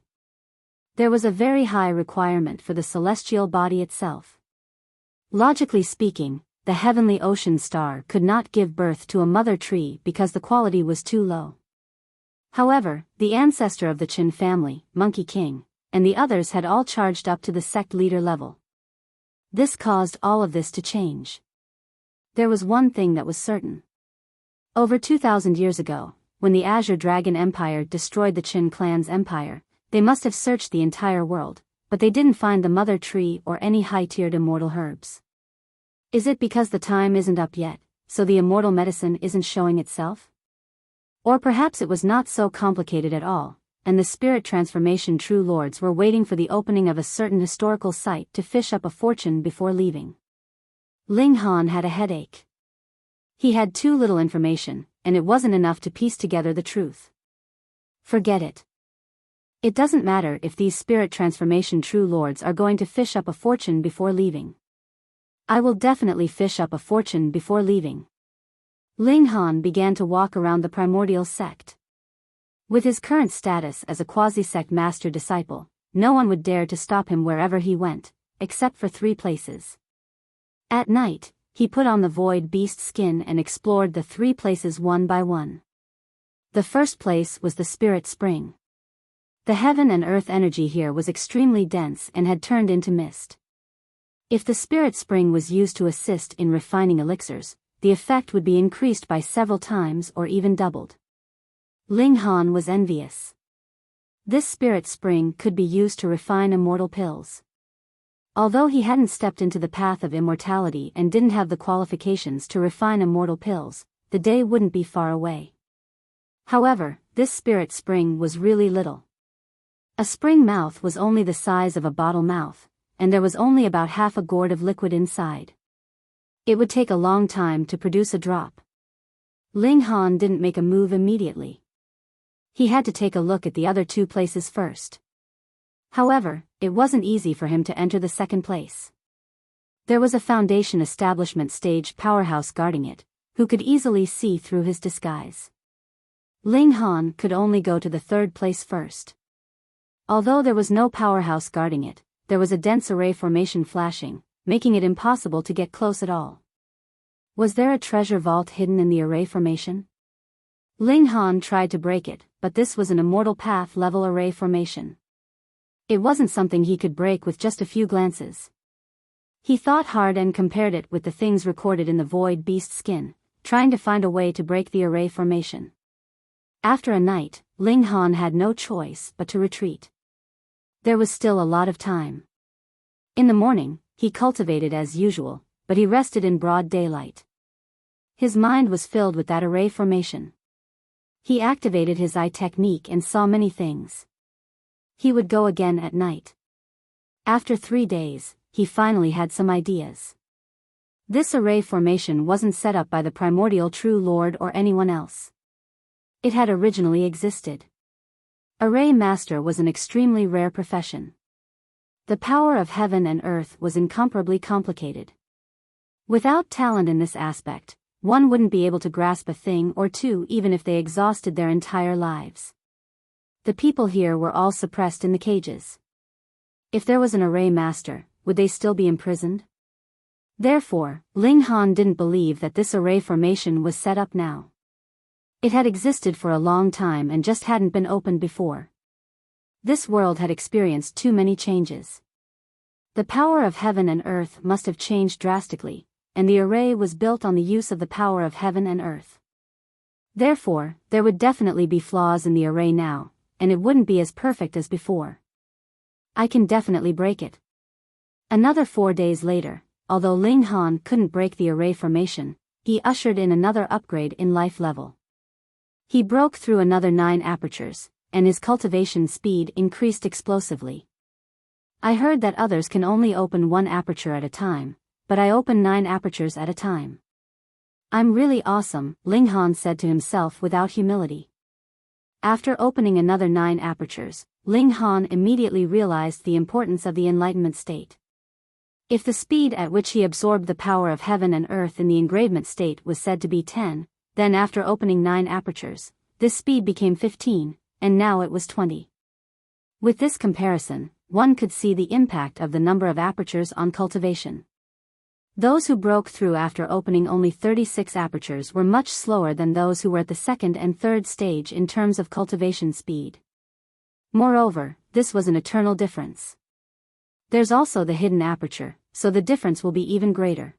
There was a very high requirement for the celestial body itself. Logically speaking, the heavenly ocean star could not give birth to a mother tree because the quality was too low. However, the ancestor of the Qin family, Monkey King, and the others had all charged up to the sect leader level. This caused all of this to change. There was one thing that was certain. Over 2,000 years ago, when the Azure Dragon Empire destroyed the Qin clan's empire, they must have searched the entire world, but they didn't find the mother tree or any high-tiered immortal herbs. Is it because the time isn't up yet, so the immortal medicine isn't showing itself? Or perhaps it was not so complicated at all, and the spirit transformation true lords were waiting for the opening of a certain historical site to fish up a fortune before leaving. Ling Han had a headache. He had too little information, and it wasn't enough to piece together the truth. Forget it. It doesn't matter if these spirit transformation true lords are going to fish up a fortune before leaving. I will definitely fish up a fortune before leaving. Ling Han began to walk around the primordial sect. With his current status as a quasi-sect master disciple, no one would dare to stop him wherever he went, except for 3 places. At night, he put on the void beast skin and explored the 3 places one by one. The first place was the spirit spring. The heaven and earth energy here was extremely dense and had turned into mist. If the spirit spring was used to assist in refining elixirs, the effect would be increased by several times or even doubled. Ling Han was envious. This spirit spring could be used to refine immortal pills. Although he hadn't stepped into the path of immortality and didn't have the qualifications to refine immortal pills, the day wouldn't be far away. However, this spirit spring was really little. A spring mouth was only the size of a bottle mouth, and there was only about half a gourd of liquid inside. It would take a long time to produce a drop. Ling Han didn't make a move immediately. He had to take a look at the other 2 places first. However, it wasn't easy for him to enter the second place. There was a Foundation establishment stage powerhouse guarding it, who could easily see through his disguise. Ling Han could only go to the 3rd place first. Although there was no powerhouse guarding it, there was a dense array formation flashing, making it impossible to get close at all. Was there a treasure vault hidden in the array formation? Ling Han tried to break it, but this was an immortal path level array formation. It wasn't something he could break with just a few glances. He thought hard and compared it with the things recorded in the void beast skin, trying to find a way to break the array formation. After a night, Ling Han had no choice but to retreat. There was still a lot of time. In the morning, he cultivated as usual, but he rested in broad daylight. His mind was filled with that array formation. He activated his eye technique and saw many things. He would go again at night. After 3 days, he finally had some ideas. This array formation wasn't set up by the primordial True Lord or anyone else. It had originally existed. Array Master was an extremely rare profession. The power of heaven and earth was incomparably complicated. Without talent in this aspect, one wouldn't be able to grasp a thing or two even if they exhausted their entire lives. The people here were all suppressed in the cages. If there was an array master, would they still be imprisoned? Therefore, Ling Han didn't believe that this array formation was set up now. It had existed for a long time and just hadn't been opened before. This world had experienced too many changes. The power of heaven and earth must have changed drastically, and the array was built on the use of the power of heaven and earth. Therefore, there would definitely be flaws in the array now, and it wouldn't be as perfect as before. I can definitely break it. Another 4 days later, although Ling Han couldn't break the array formation, he ushered in another upgrade in life level. He broke through another 9 apertures, and his cultivation speed increased explosively. I heard that others can only open 1 aperture at a time, but I open 9 apertures at a time. I'm really awesome, Ling Han said to himself without humility. After opening another 9 apertures, Ling Han immediately realized the importance of the enlightenment state. If the speed at which he absorbed the power of heaven and earth in the engravement state was said to be 10, then after opening 9 apertures, this speed became 15, and now it was 20. With this comparison, one could see the impact of the number of apertures on cultivation. Those who broke through after opening only 36 apertures were much slower than those who were at the 2nd and 3rd stage in terms of cultivation speed. Moreover, this was an eternal difference. There's also the hidden aperture, so the difference will be even greater.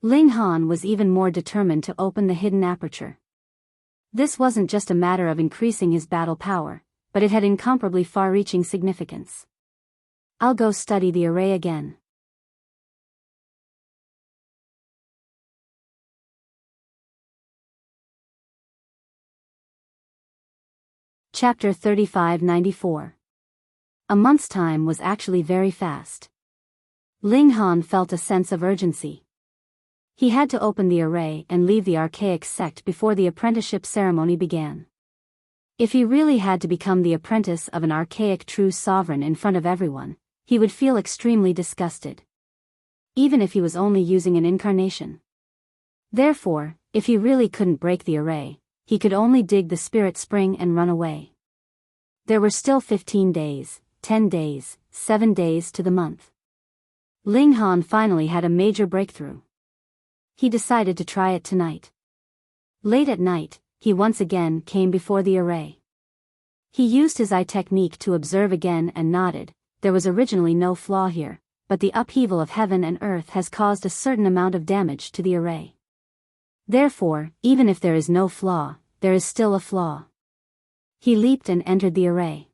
Ling Han was even more determined to open the hidden aperture. This wasn't just a matter of increasing his battle power, but it had incomparably far-reaching significance. I'll go study the array again. Chapter 3594. A month's time was actually very fast. Ling Han felt a sense of urgency. He had to open the array and leave the archaic sect before the apprenticeship ceremony began. If he really had to become the apprentice of an archaic true sovereign in front of everyone, he would feel extremely disgusted. Even if he was only using an incarnation. Therefore, if he really couldn't break the array, he could only dig the spirit spring and run away. There were still 15 days, 10 days, 7 days to the month. Ling Han finally had a major breakthrough. He decided to try it tonight. Late at night, he once again came before the array. He used his eye technique to observe again and nodded. There was originally no flaw here, but the upheaval of heaven and earth has caused a certain amount of damage to the array. Therefore, even if there is no flaw, there is still a flaw. He leaped and entered the array.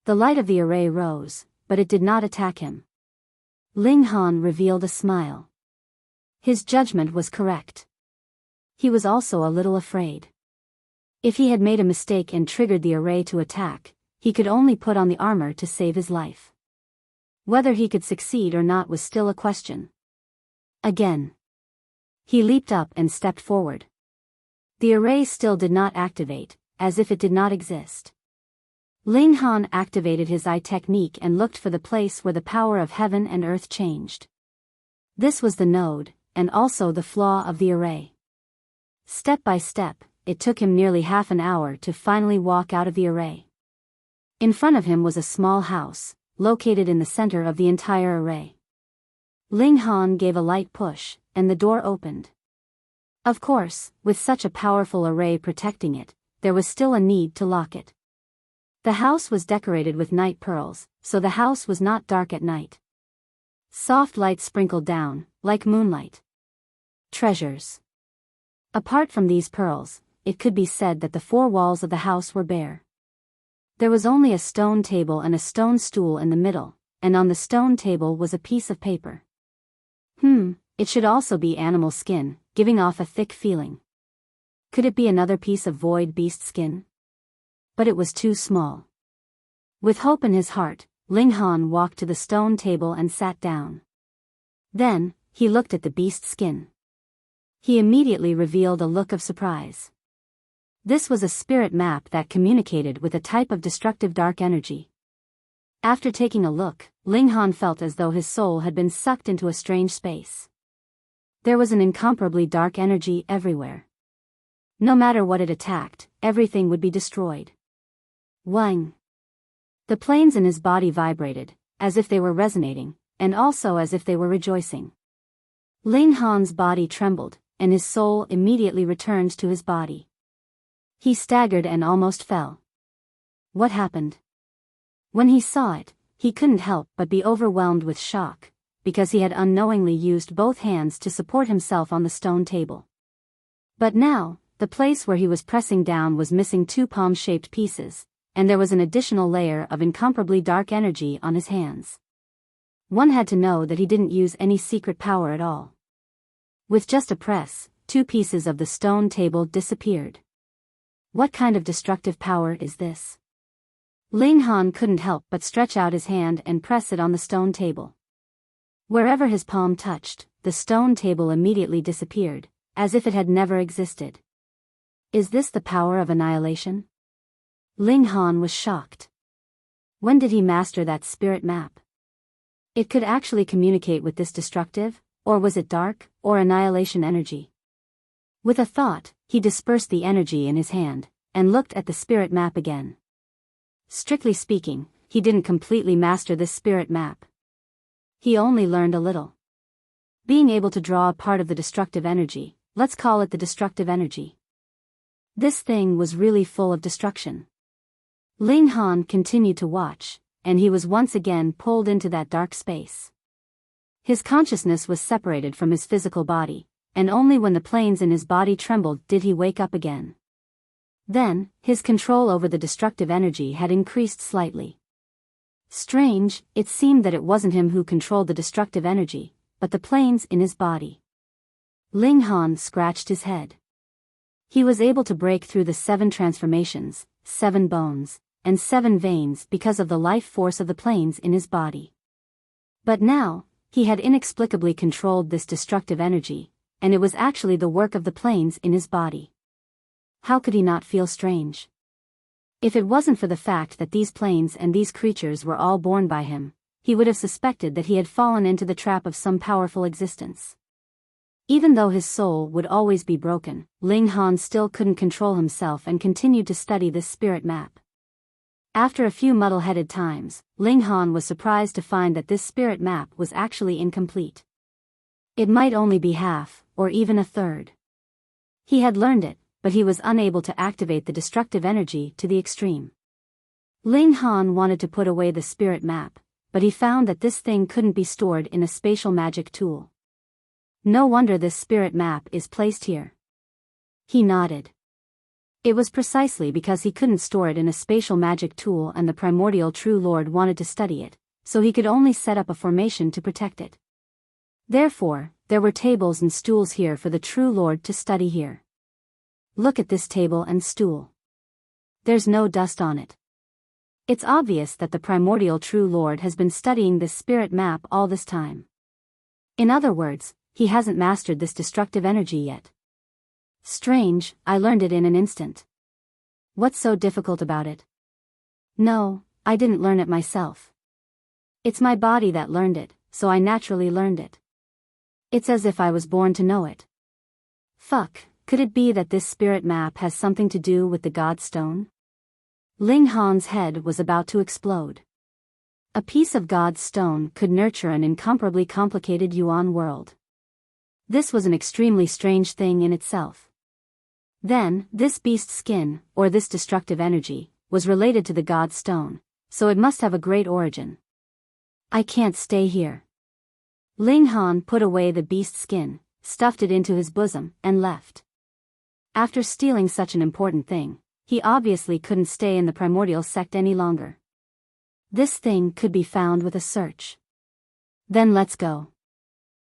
The light of the array rose, but it did not attack him. Ling Han revealed a smile. His judgment was correct. He was also a little afraid. If he had made a mistake and triggered the array to attack, he could only put on the armor to save his life. Whether he could succeed or not was still a question. Again. He leaped up and stepped forward. The array still did not activate, as if it did not exist. Ling Han activated his eye technique and looked for the place where the power of heaven and earth changed. This was the node, and also the flaw of the array. Step by step, it took him nearly half an hour to finally walk out of the array. In front of him was a small house, located in the center of the entire array. Ling Han gave a light push, and the door opened. Of course, with such a powerful array protecting it, there was still a need to lock it. The house was decorated with night pearls, so the house was not dark at night. Soft light sprinkled down, like moonlight. Treasures. Apart from these pearls, it could be said that the four walls of the house were bare. There was only a stone table and a stone stool in the middle, and on the stone table was a piece of paper. It should also be animal skin, giving off a thick feeling. Could it be another piece of void beast skin? But it was too small. With hope in his heart, Ling Han walked to the stone table and sat down. Then, he looked at the beast skin. He immediately revealed a look of surprise. This was a spirit map that communicated with a type of destructive dark energy. After taking a look, Ling Han felt as though his soul had been sucked into a strange space. There was an incomparably dark energy everywhere. No matter what it attacked, everything would be destroyed. Wang. The planes in his body vibrated, as if they were resonating, and also as if they were rejoicing. Ling Han's body trembled, and his soul immediately returned to his body. He staggered and almost fell. What happened? When he saw it, he couldn't help but be overwhelmed with shock, because he had unknowingly used both hands to support himself on the stone table. But now, the place where he was pressing down was missing two palm-shaped pieces, and there was an additional layer of incomparably dark energy on his hands. One had to know that he didn't use any secret power at all. With just a press, two pieces of the stone table disappeared. What kind of destructive power is this? Ling Han couldn't help but stretch out his hand and press it on the stone table. Wherever his palm touched, the stone table immediately disappeared, as if it had never existed. Is this the power of annihilation? Ling Han was shocked. When did he master that spirit map? It could actually communicate with this destructive, or was it dark, or annihilation energy? With a thought, he dispersed the energy in his hand, and looked at the spirit map again. Strictly speaking, he didn't completely master this spirit map. He only learned a little. Being able to draw a part of the destructive energy, let's call it the destructive energy. This thing was really full of destruction. Ling Han continued to watch, and he was once again pulled into that dark space. His consciousness was separated from his physical body, and only when the planes in his body trembled did he wake up again. Then, his control over the destructive energy had increased slightly. Strange, it seemed that it wasn't him who controlled the destructive energy, but the planes in his body. Ling Han scratched his head. He was able to break through the 7 transformations, 7 bones, and 7 veins because of the life force of the planes in his body. But now, he had inexplicably controlled this destructive energy, and it was actually the work of the planes in his body. How could he not feel strange? If it wasn't for the fact that these planes and these creatures were all born by him, he would have suspected that he had fallen into the trap of some powerful existence. Even though his soul would always be broken, Ling Han still couldn't control himself and continued to study this spirit map. After a few muddle-headed times, Ling Han was surprised to find that this spirit map was actually incomplete. It might only be half, or even a third. He had learned it, but he was unable to activate the destructive energy to the extreme. Ling Han wanted to put away the spirit map, but he found that this thing couldn't be stored in a spatial magic tool. No wonder this spirit map is placed here. He nodded. It was precisely because he couldn't store it in a spatial magic tool and the primordial True Lord wanted to study it, so he could only set up a formation to protect it. Therefore, there were tables and stools here for the True Lord to study here. Look at this table and stool. There's no dust on it. It's obvious that the primordial True Lord has been studying this spirit map all this time. In other words, he hasn't mastered this destructive energy yet. Strange, I learned it in an instant. What's so difficult about it? No, I didn't learn it myself. It's my body that learned it, so I naturally learned it. It's as if I was born to know it. Fuck, could it be that this spirit map has something to do with the God Stone? Ling Han's head was about to explode. A piece of God's Stone could nurture an incomparably complicated Yuan world. This was an extremely strange thing in itself. Then, this beast skin, or this destructive energy, was related to the God Stone, so it must have a great origin. I can't stay here. Ling Han put away the beast skin, stuffed it into his bosom, and left. After stealing such an important thing, he obviously couldn't stay in the primordial sect any longer. This thing could be found with a search. Then let's go.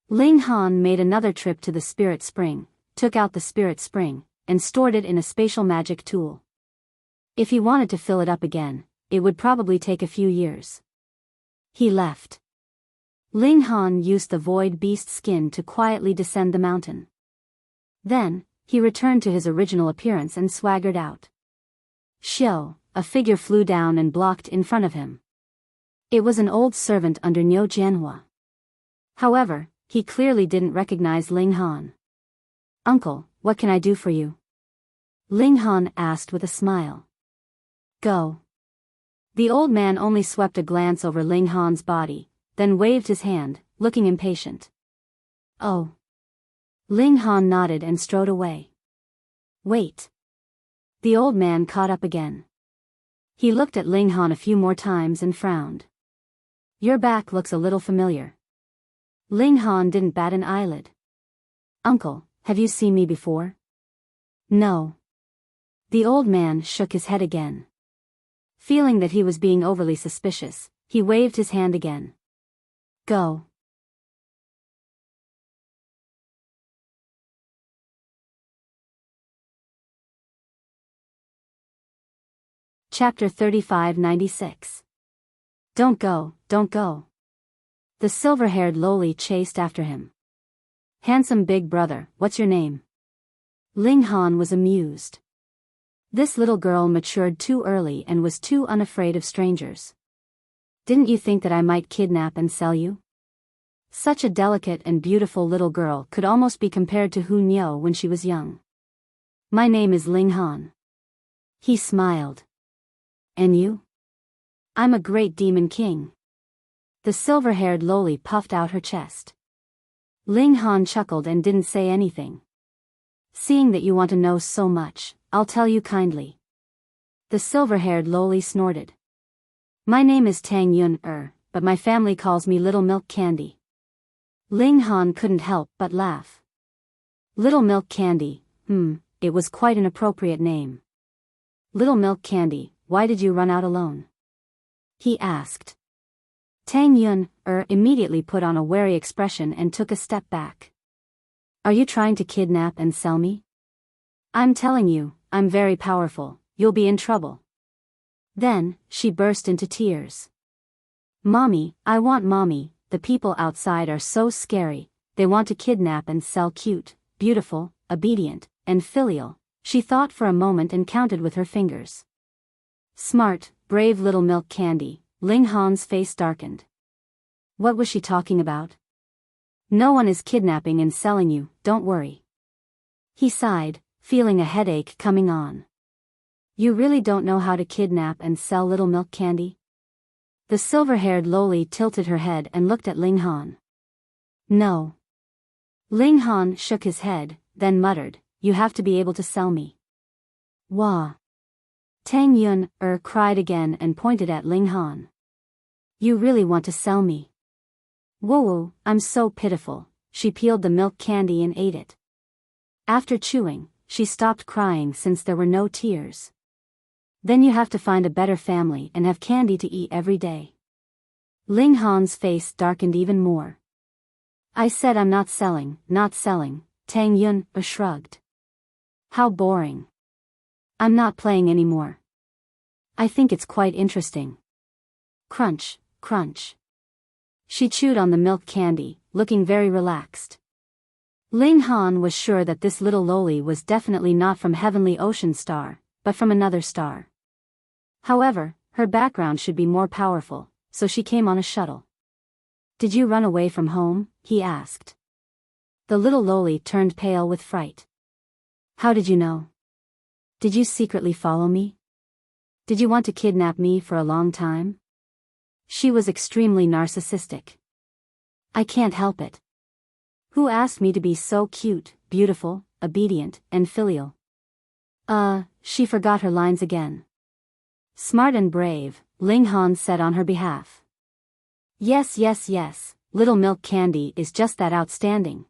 Ling Han made another trip to the spirit spring, took out the spirit spring, and stored it in a spatial magic tool. If he wanted to fill it up again, it would probably take a few years. He left. Ling Han used the void beast skin to quietly descend the mountain. Then, he returned to his original appearance and swaggered out. Xiao, a figure flew down and blocked in front of him. It was an old servant under Niu Jianhua. However, he clearly didn't recognize Ling Han. Uncle, what can I do for you? Ling Han asked with a smile. Go. The old man only swept a glance over Ling Han's body, then waved his hand, looking impatient. Oh. Ling Han nodded and strode away. Wait. The old man caught up again. He looked at Ling Han a few more times and frowned. Your back looks a little familiar. Ling Han didn't bat an eyelid. Uncle, have you seen me before? No. The old man shook his head again. Feeling that he was being overly suspicious, he waved his hand again. Go. Chapter 3596. Don't go, don't go. The silver-haired loli chased after him. Handsome big brother, what's your name? Ling Han was amused. This little girl matured too early and was too unafraid of strangers. Didn't you think that I might kidnap and sell you? Such a delicate and beautiful little girl could almost be compared to Hu Niu when she was young. My name is Ling Han. He smiled. And you? I'm a great demon king. The silver-haired loli puffed out her chest. Ling Han chuckled and didn't say anything. Seeing that you want to know so much, I'll tell you kindly. The silver-haired loli snorted. My name is Tang Yun, but my family calls me Little Milk Candy. Ling Han couldn't help but laugh. Little Milk Candy, it was quite an appropriate name. Little Milk Candy, why did you run out alone? He asked. Tang Yun, immediately put on a wary expression and took a step back. Are you trying to kidnap and sell me? I'm telling you, I'm very powerful, you'll be in trouble. Then, she burst into tears. Mommy, I want mommy, the people outside are so scary, they want to kidnap and sell cute, beautiful, obedient, and filial. She thought for a moment and counted with her fingers. Smart, brave Little Milk Candy, Ling Han's face darkened. What was she talking about? No one is kidnapping and selling you, don't worry. He sighed, feeling a headache coming on. You really don't know how to kidnap and sell Little Milk Candy? The silver-haired loli tilted her head and looked at Ling Han. No. Ling Han shook his head, then muttered, "You have to be able to sell me." Wah! Tang Yun cried again and pointed at Ling Han. "You really want to sell me?" "Whoa, I'm so pitiful." She peeled the milk candy and ate it. After chewing, she stopped crying since there were no tears. "Then you have to find a better family and have candy to eat every day." Ling Han's face darkened even more. "I said I'm not selling, Tang Yun shrugged. "How boring. I'm not playing anymore. I think it's quite interesting." Crunch, crunch. She chewed on the milk candy, looking very relaxed. Ling Han was sure that this little loli was definitely not from Heavenly Ocean Star, but from another star. However, her background should be more powerful, so she came on a shuttle. "Did you run away from home?" he asked. The little loli turned pale with fright. "How did you know? Did you secretly follow me? Did you want to kidnap me for a long time?" She was extremely narcissistic. "I can't help it. Who asked me to be so cute, beautiful, obedient, and filial?" She forgot her lines again. "Smart and brave," Ling Han said on her behalf. Yes, little milk candy is just that outstanding."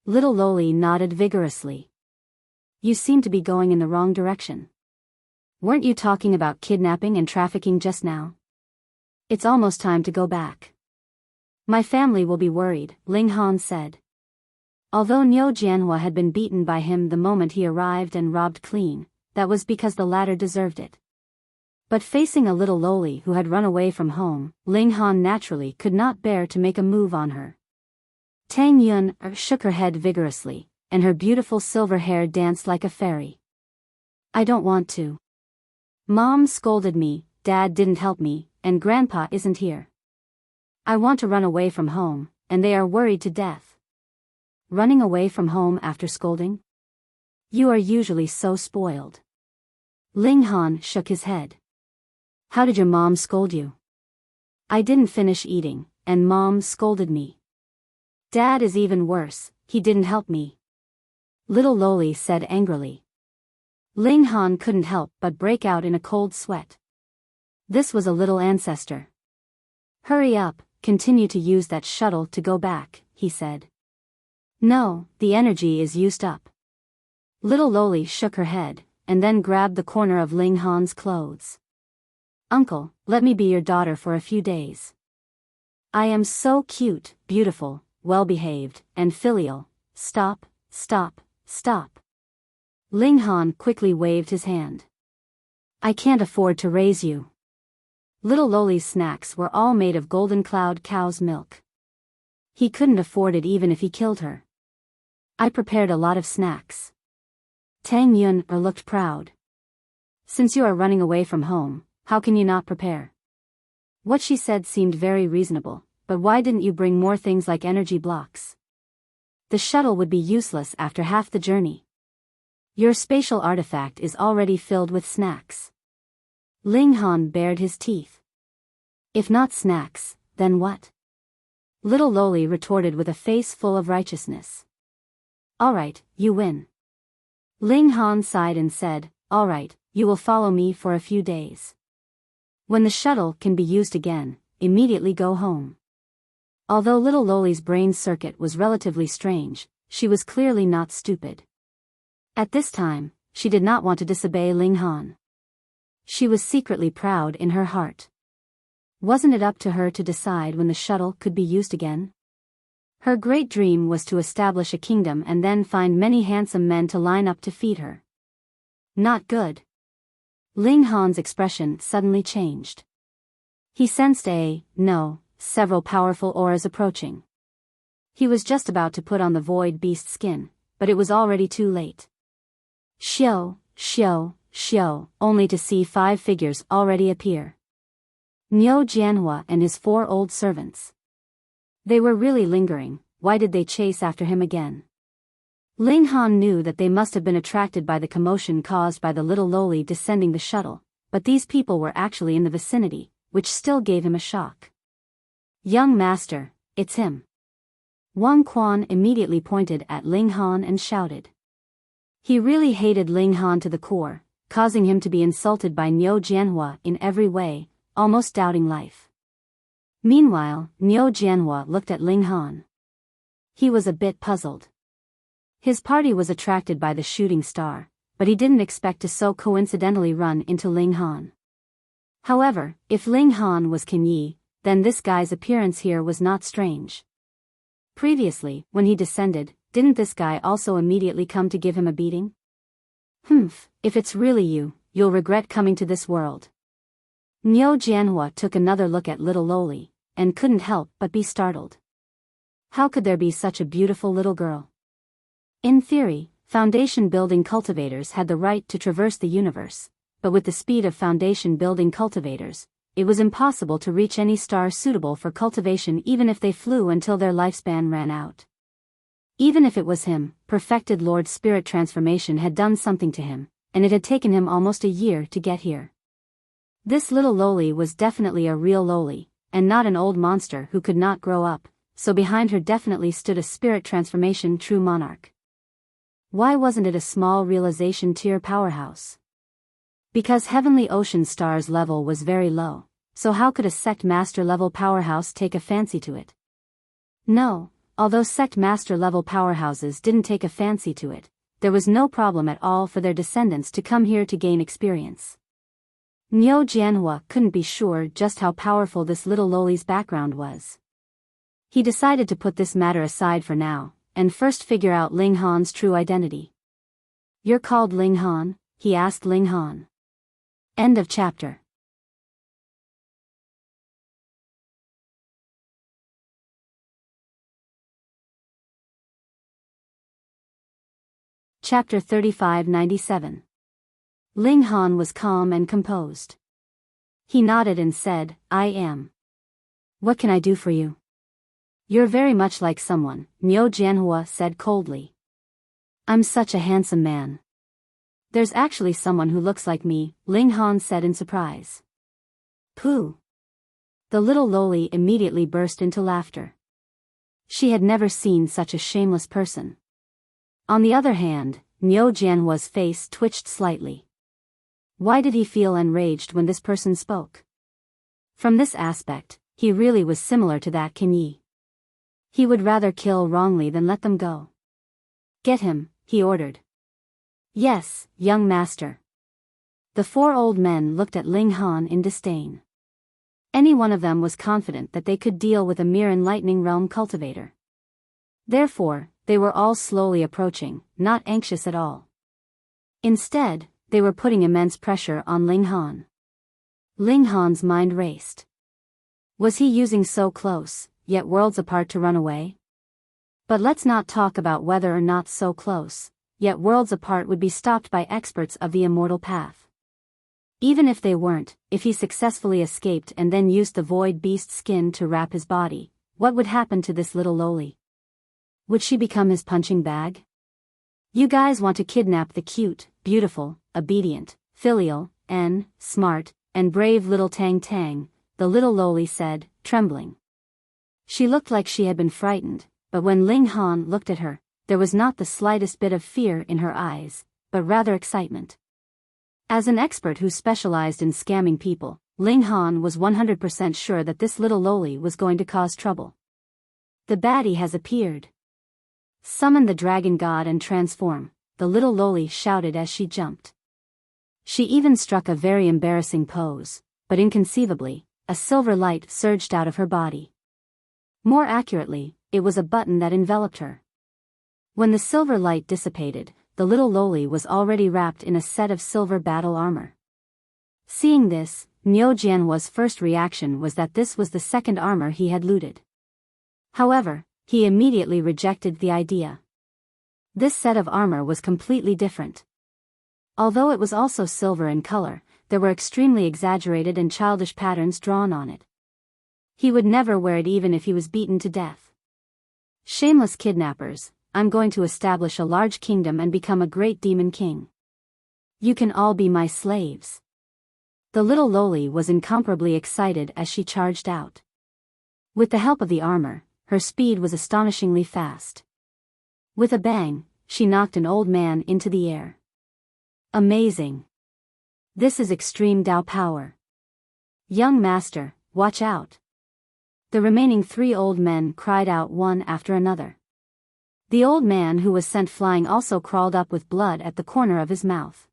Little loli nodded vigorously. "You seem to be going in the wrong direction. Weren't you talking about kidnapping and trafficking just now? It's almost time to go back." "My family will be worried," Ling Han said. Although Niu Jianhua had been beaten by him the moment he arrived and robbed clean, that was because the latter deserved it. But facing a little loli who had run away from home, Ling Han naturally could not bear to make a move on her. Tang Yun shook her head vigorously, and her beautiful silver hair danced like a fairy. "I don't want to. Mom scolded me, Dad didn't help me, and Grandpa isn't here. I want to run away from home, and they are worried to death." "Running away from home after scolding? You are usually so spoiled." Ling Han shook his head. "How did your mom scold you?" "I didn't finish eating, and Mom scolded me." "Dad is even worse, he didn't help me," little loli said angrily. Ling Han couldn't help but break out in a cold sweat. This was a little ancestor. "Hurry up, continue to use that shuttle to go back," he said. "No, the energy is used up." Little loli shook her head, and then grabbed the corner of Ling Han's clothes. "Uncle, let me be your daughter for a few days. I am so cute, beautiful, well-behaved, and filial." Stop. Ling Han quickly waved his hand. "I can't afford to raise you." Little loli's snacks were all made of Golden Cloud cow's milk. He couldn't afford it even if he killed her. "I prepared a lot of snacks." Tang Yun looked proud. "Since you are running away from home, how can you not prepare?" What she said seemed very reasonable, but why didn't you bring more things like energy blocks? The shuttle would be useless after half the journey. Your spatial artifact is already filled with snacks. Ling Han bared his teeth. "If not snacks, then what?" Little loli retorted with a face full of righteousness. "All right, you win." Ling Han sighed and said, "All right, you will follow me for a few days. When the shuttle can be used again, immediately go home." Although little loli's brain circuit was relatively strange, she was clearly not stupid. At this time, she did not want to disobey Ling Han. She was secretly proud in her heart. Wasn't it up to her to decide when the shuttle could be used again? Her great dream was to establish a kingdom and then find many handsome men to line up to feed her. Not good. Ling Han's expression suddenly changed. He sensed several powerful auras approaching. He was just about to put on the void beast skin, but it was already too late. Xiao, only to see 5 figures already appear. Niu Jianhua and his 4 old servants. They were really lingering. Why did they chase after him again? Ling Han knew that they must have been attracted by the commotion caused by the little loli descending the shuttle, but these people were actually in the vicinity, which still gave him a shock. "Young master, it's him." Wang Quan immediately pointed at Ling Han and shouted. He really hated Ling Han to the core, causing him to be insulted by Niu Jianhua in every way, almost doubting life. Meanwhile, Niu Jianhua looked at Ling Han. He was a bit puzzled. His party was attracted by the shooting star, but he didn't expect to so coincidentally run into Ling Han. However, if Ling Han was Qin Yi, then this guy's appearance here was not strange. Previously, when he descended, didn't this guy also immediately come to give him a beating? If it's really you, you'll regret coming to this world. Niu Jianhua took another look at little Loli, and couldn't help but be startled. How could there be such a beautiful little girl? In theory, foundation-building cultivators had the right to traverse the universe, but with the speed of foundation-building cultivators, it was impossible to reach any star suitable for cultivation even if they flew until their lifespan ran out. Even if it was him, perfected Lord Spirit transformation had done something to him, and it had taken him almost a year to get here. This little Loli was definitely a real Loli, and not an old monster who could not grow up, so behind her definitely stood a spirit transformation true monarch. Why wasn't it a small realization tier powerhouse? Because Heavenly Ocean Star's level was very low, so how could a sect master level powerhouse take a fancy to it? No, although sect master level powerhouses didn't take a fancy to it, there was no problem at all for their descendants to come here to gain experience. Niu Jianhua couldn't be sure just how powerful this little Loli's background was. He decided to put this matter aside for now, and first figure out Ling Han's true identity. "You're called Ling Han?" he asked Ling Han. End of chapter. Chapter 3597. Ling Han was calm and composed. He nodded and said, "I am. What can I do for you?" "You're very much like someone," Niu Jianhua said coldly. "I'm such a handsome man." "There's actually someone who looks like me," Ling Han said in surprise. "Pooh." The little Loli immediately burst into laughter. She had never seen such a shameless person. On the other hand, Niu Jianhua's face twitched slightly. Why did he feel enraged when this person spoke? From this aspect, he really was similar to that Qin Yi. He would rather kill wrongly than let them go. "Get him," he ordered. "Yes, young master." The four old men looked at Ling Han in disdain. Any one of them was confident that they could deal with a mere enlightening realm cultivator. Therefore, they were all slowly approaching, not anxious at all. Instead, they were putting immense pressure on Ling Han. Ling Han's mind raced. Was he using so close, yet worlds apart to run away? But let's not talk about whether or not so close, yet worlds apart would be stopped by experts of the immortal path. Even if they weren't, if he successfully escaped and then used the void beast skin to wrap his body, what would happen to this little Loli? Would she become his punching bag? "You guys want to kidnap the cute, beautiful, obedient, filial, and smart, and brave little Tang Tang," the little Loli said, trembling. She looked like she had been frightened, but when Ling Han looked at her, there was not the slightest bit of fear in her eyes, but rather excitement. As an expert who specialized in scamming people, Ling Han was 100% sure that this little Loli was going to cause trouble. "The baddie has appeared. Summon the dragon god and transform," the little Loli shouted as she jumped. She even struck a very embarrassing pose, but inconceivably, a silver light surged out of her body. More accurately, it was a button that enveloped her. When the silver light dissipated, the little Loli was already wrapped in a set of silver battle armor. Seeing this, Niu Jianhua's first reaction was that this was the second armor he had looted. However, he immediately rejected the idea. This set of armor was completely different. Although it was also silver in color, there were extremely exaggerated and childish patterns drawn on it. He would never wear it even if he was beaten to death. "Shameless kidnappers, I'm going to establish a large kingdom and become a great demon king. You can all be my slaves." The little Loli was incomparably excited as she charged out. With the help of the armor, her speed was astonishingly fast. With a bang, she knocked an old man into the air. Amazing. This is extreme Dao power. Young master, watch out. The remaining 3 old men cried out one after another. The old man who was sent flying also crawled up with blood at the corner of his mouth.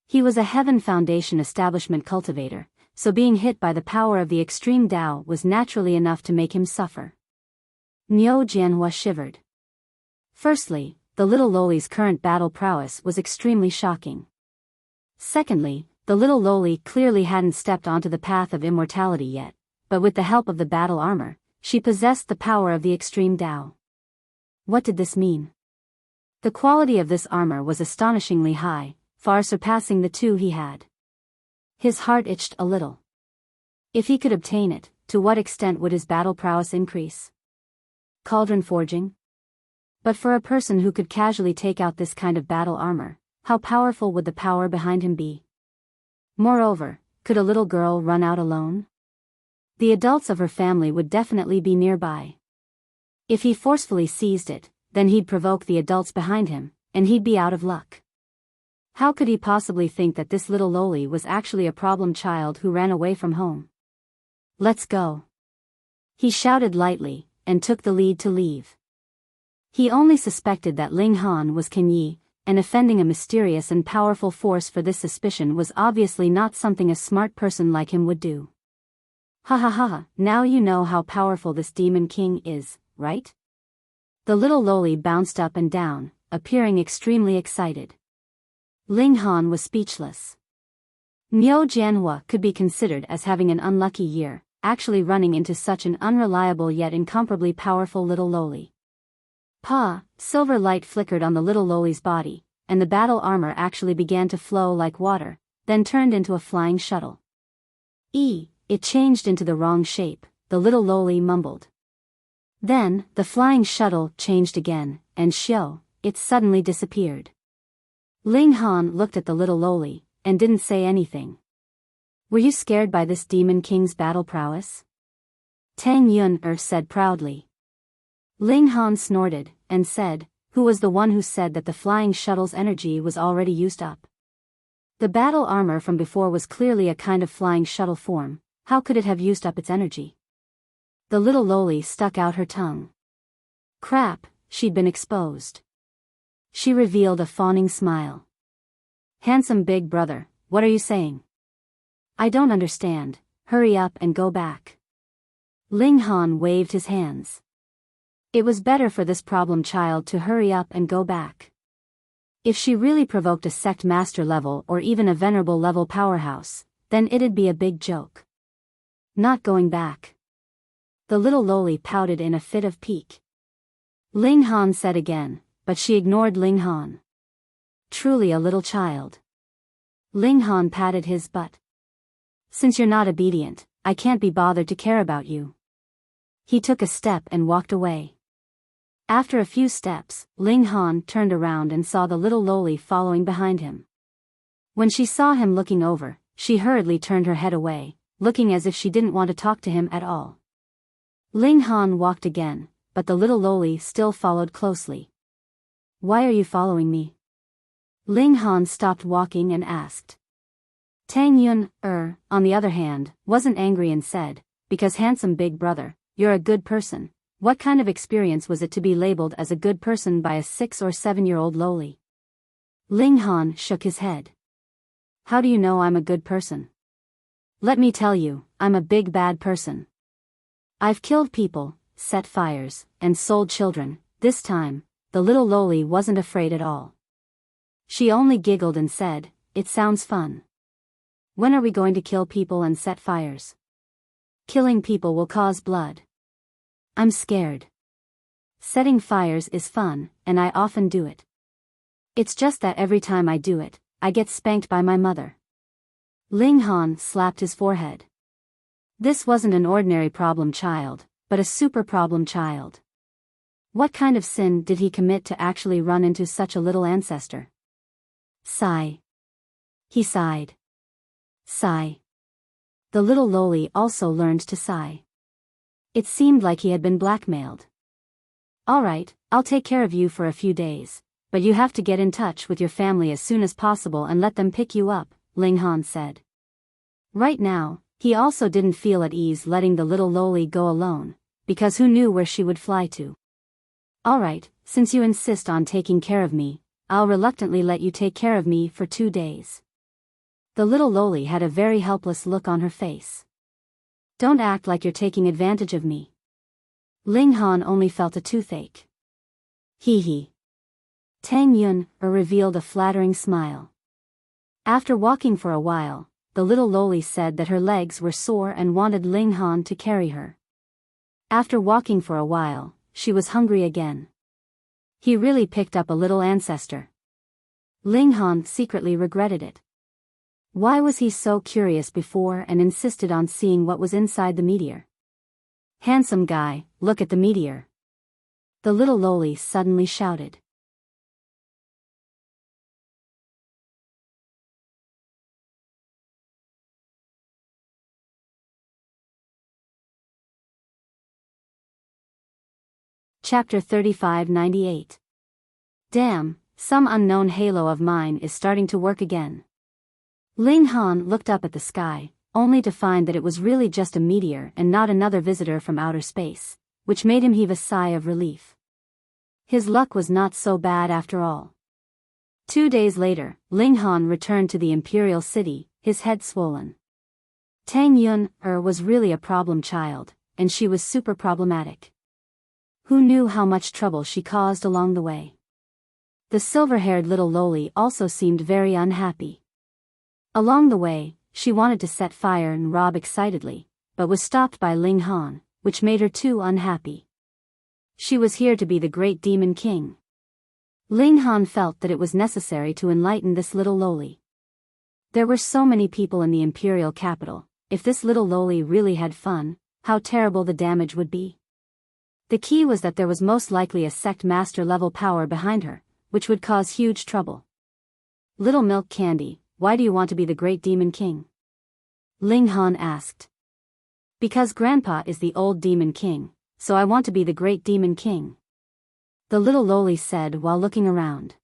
He was a Heaven Foundation establishment cultivator, so being hit by the power of the extreme Dao was naturally enough to make him suffer. Niu Jianhua shivered. Firstly, the little loli's current battle prowess was extremely shocking. Secondly, the little loli clearly hadn't stepped onto the path of immortality yet, but with the help of the battle armor, she possessed the power of the extreme Dao. What did this mean? The quality of this armor was astonishingly high, far surpassing the 2 he had. His heart itched a little. If he could obtain it, to what extent would his battle prowess increase? Cauldron forging? But for a person who could casually take out this kind of battle armor, how powerful would the power behind him be? Moreover, could a little girl run out alone? The adults of her family would definitely be nearby. If he forcefully seized it, then he'd provoke the adults behind him, and he'd be out of luck. How could he possibly think that this little loli was actually a problem child who ran away from home? Let's go. He shouted lightly, and took the lead to leave. He only suspected that Ling Han was Ken Yi, and offending a mysterious and powerful force for this suspicion was obviously not something a smart person like him would do. Ha ha ha, now you know how powerful this demon king is, right? The little loli bounced up and down, appearing extremely excited. Ling Han was speechless. Niu Jianhua could be considered as having an unlucky year, actually running into such an unreliable yet incomparably powerful little loli. Silver light flickered on the little loli's body, and the battle armor actually began to flow like water, then turned into a flying shuttle. It changed into the wrong shape, the little loli mumbled. Then, the flying shuttle changed again, and it suddenly disappeared. Ling Han looked at the little loli, and didn't say anything. Were you scared by this demon king's battle prowess? Tang Yun said proudly. Ling Han snorted, and said, who was the one who said that the flying shuttle's energy was already used up? The battle armor from before was clearly a kind of flying shuttle form, how could it have used up its energy? The little loli stuck out her tongue. Crap, she'd been exposed. She revealed a fawning smile. Handsome big brother, what are you saying? I don't understand, hurry up and go back. Ling Han waved his hands. It was better for this problem child to hurry up and go back. If she really provoked a sect master level or even a venerable level powerhouse, then it'd be a big joke. Not going back. The little loli pouted in a fit of pique. Ling Han said again, but she ignored Ling Han. Truly a little child. Ling Han patted his butt. Since you're not obedient, I can't be bothered to care about you. He took a step and walked away. After a few steps, Ling Han turned around and saw the little loli following behind him. When she saw him looking over, she hurriedly turned her head away, looking as if she didn't want to talk to him at all. Ling Han walked again, but the little loli still followed closely. Why are you following me? Ling Han stopped walking and asked. Tang Yun, on the other hand, wasn't angry and said, because handsome big brother, you're a good person. What kind of experience was it to be labeled as a good person by a 6 or 7-year-old loli? Ling Han shook his head. How do you know I'm a good person? Let me tell you, I'm a big bad person. I've killed people, set fires, and sold children. This time, the little loli wasn't afraid at all. She only giggled and said, it sounds fun. When are we going to kill people and set fires? Killing people will cause blood. I'm scared. Setting fires is fun, and I often do it. It's just that every time I do it, I get spanked by my mother. Ling Han slapped his forehead. This wasn't an ordinary problem child, but a super problem child. What kind of sin did he commit to actually run into such a little ancestor? Sigh. He sighed. Sigh. The little loli also learned to sigh. It seemed like he had been blackmailed. All right, I'll take care of you for a few days, but you have to get in touch with your family as soon as possible and let them pick you up, Ling Han said. Right now, he also didn't feel at ease letting the little loli go alone, because who knew where she would fly to. All right, since you insist on taking care of me, I'll reluctantly let you take care of me for 2 days. The little loli had a very helpless look on her face. Don't act like you're taking advantage of me. Ling Han only felt a toothache. Hee hee. Tang Yun revealed a flattering smile. After walking for a while, the little loli said that her legs were sore and wanted Ling Han to carry her. After walking for a while, she was hungry again. He really picked up a little ancestor. Ling Han secretly regretted it. Why was he so curious before and insisted on seeing what was inside the meteor? Handsome guy, look at the meteor. The little loli suddenly shouted. Chapter 3598. Damn, some unknown halo of mine is starting to work again. Ling Han looked up at the sky, only to find that it was really just a meteor and not another visitor from outer space, which made him heave a sigh of relief. His luck was not so bad after all. 2 days later, Ling Han returned to the imperial city, his head swollen. Tang Yun was really a problem child, and she was super problematic. Who knew how much trouble she caused along the way? The silver-haired little loli also seemed very unhappy. Along the way, she wanted to set fire and rob excitedly, but was stopped by Ling Han, which made her too unhappy. She was here to be the great demon king. Ling Han felt that it was necessary to enlighten this little loli. There were so many people in the imperial capital. If this little loli really had fun, how terrible the damage would be. The key was that there was most likely a sect master level power behind her, which would cause huge trouble. Little milk candy, why do you want to be the great demon king? Ling Han asked. Because Grandpa is the old demon king, so I want to be the great demon king. The little loli said while looking around.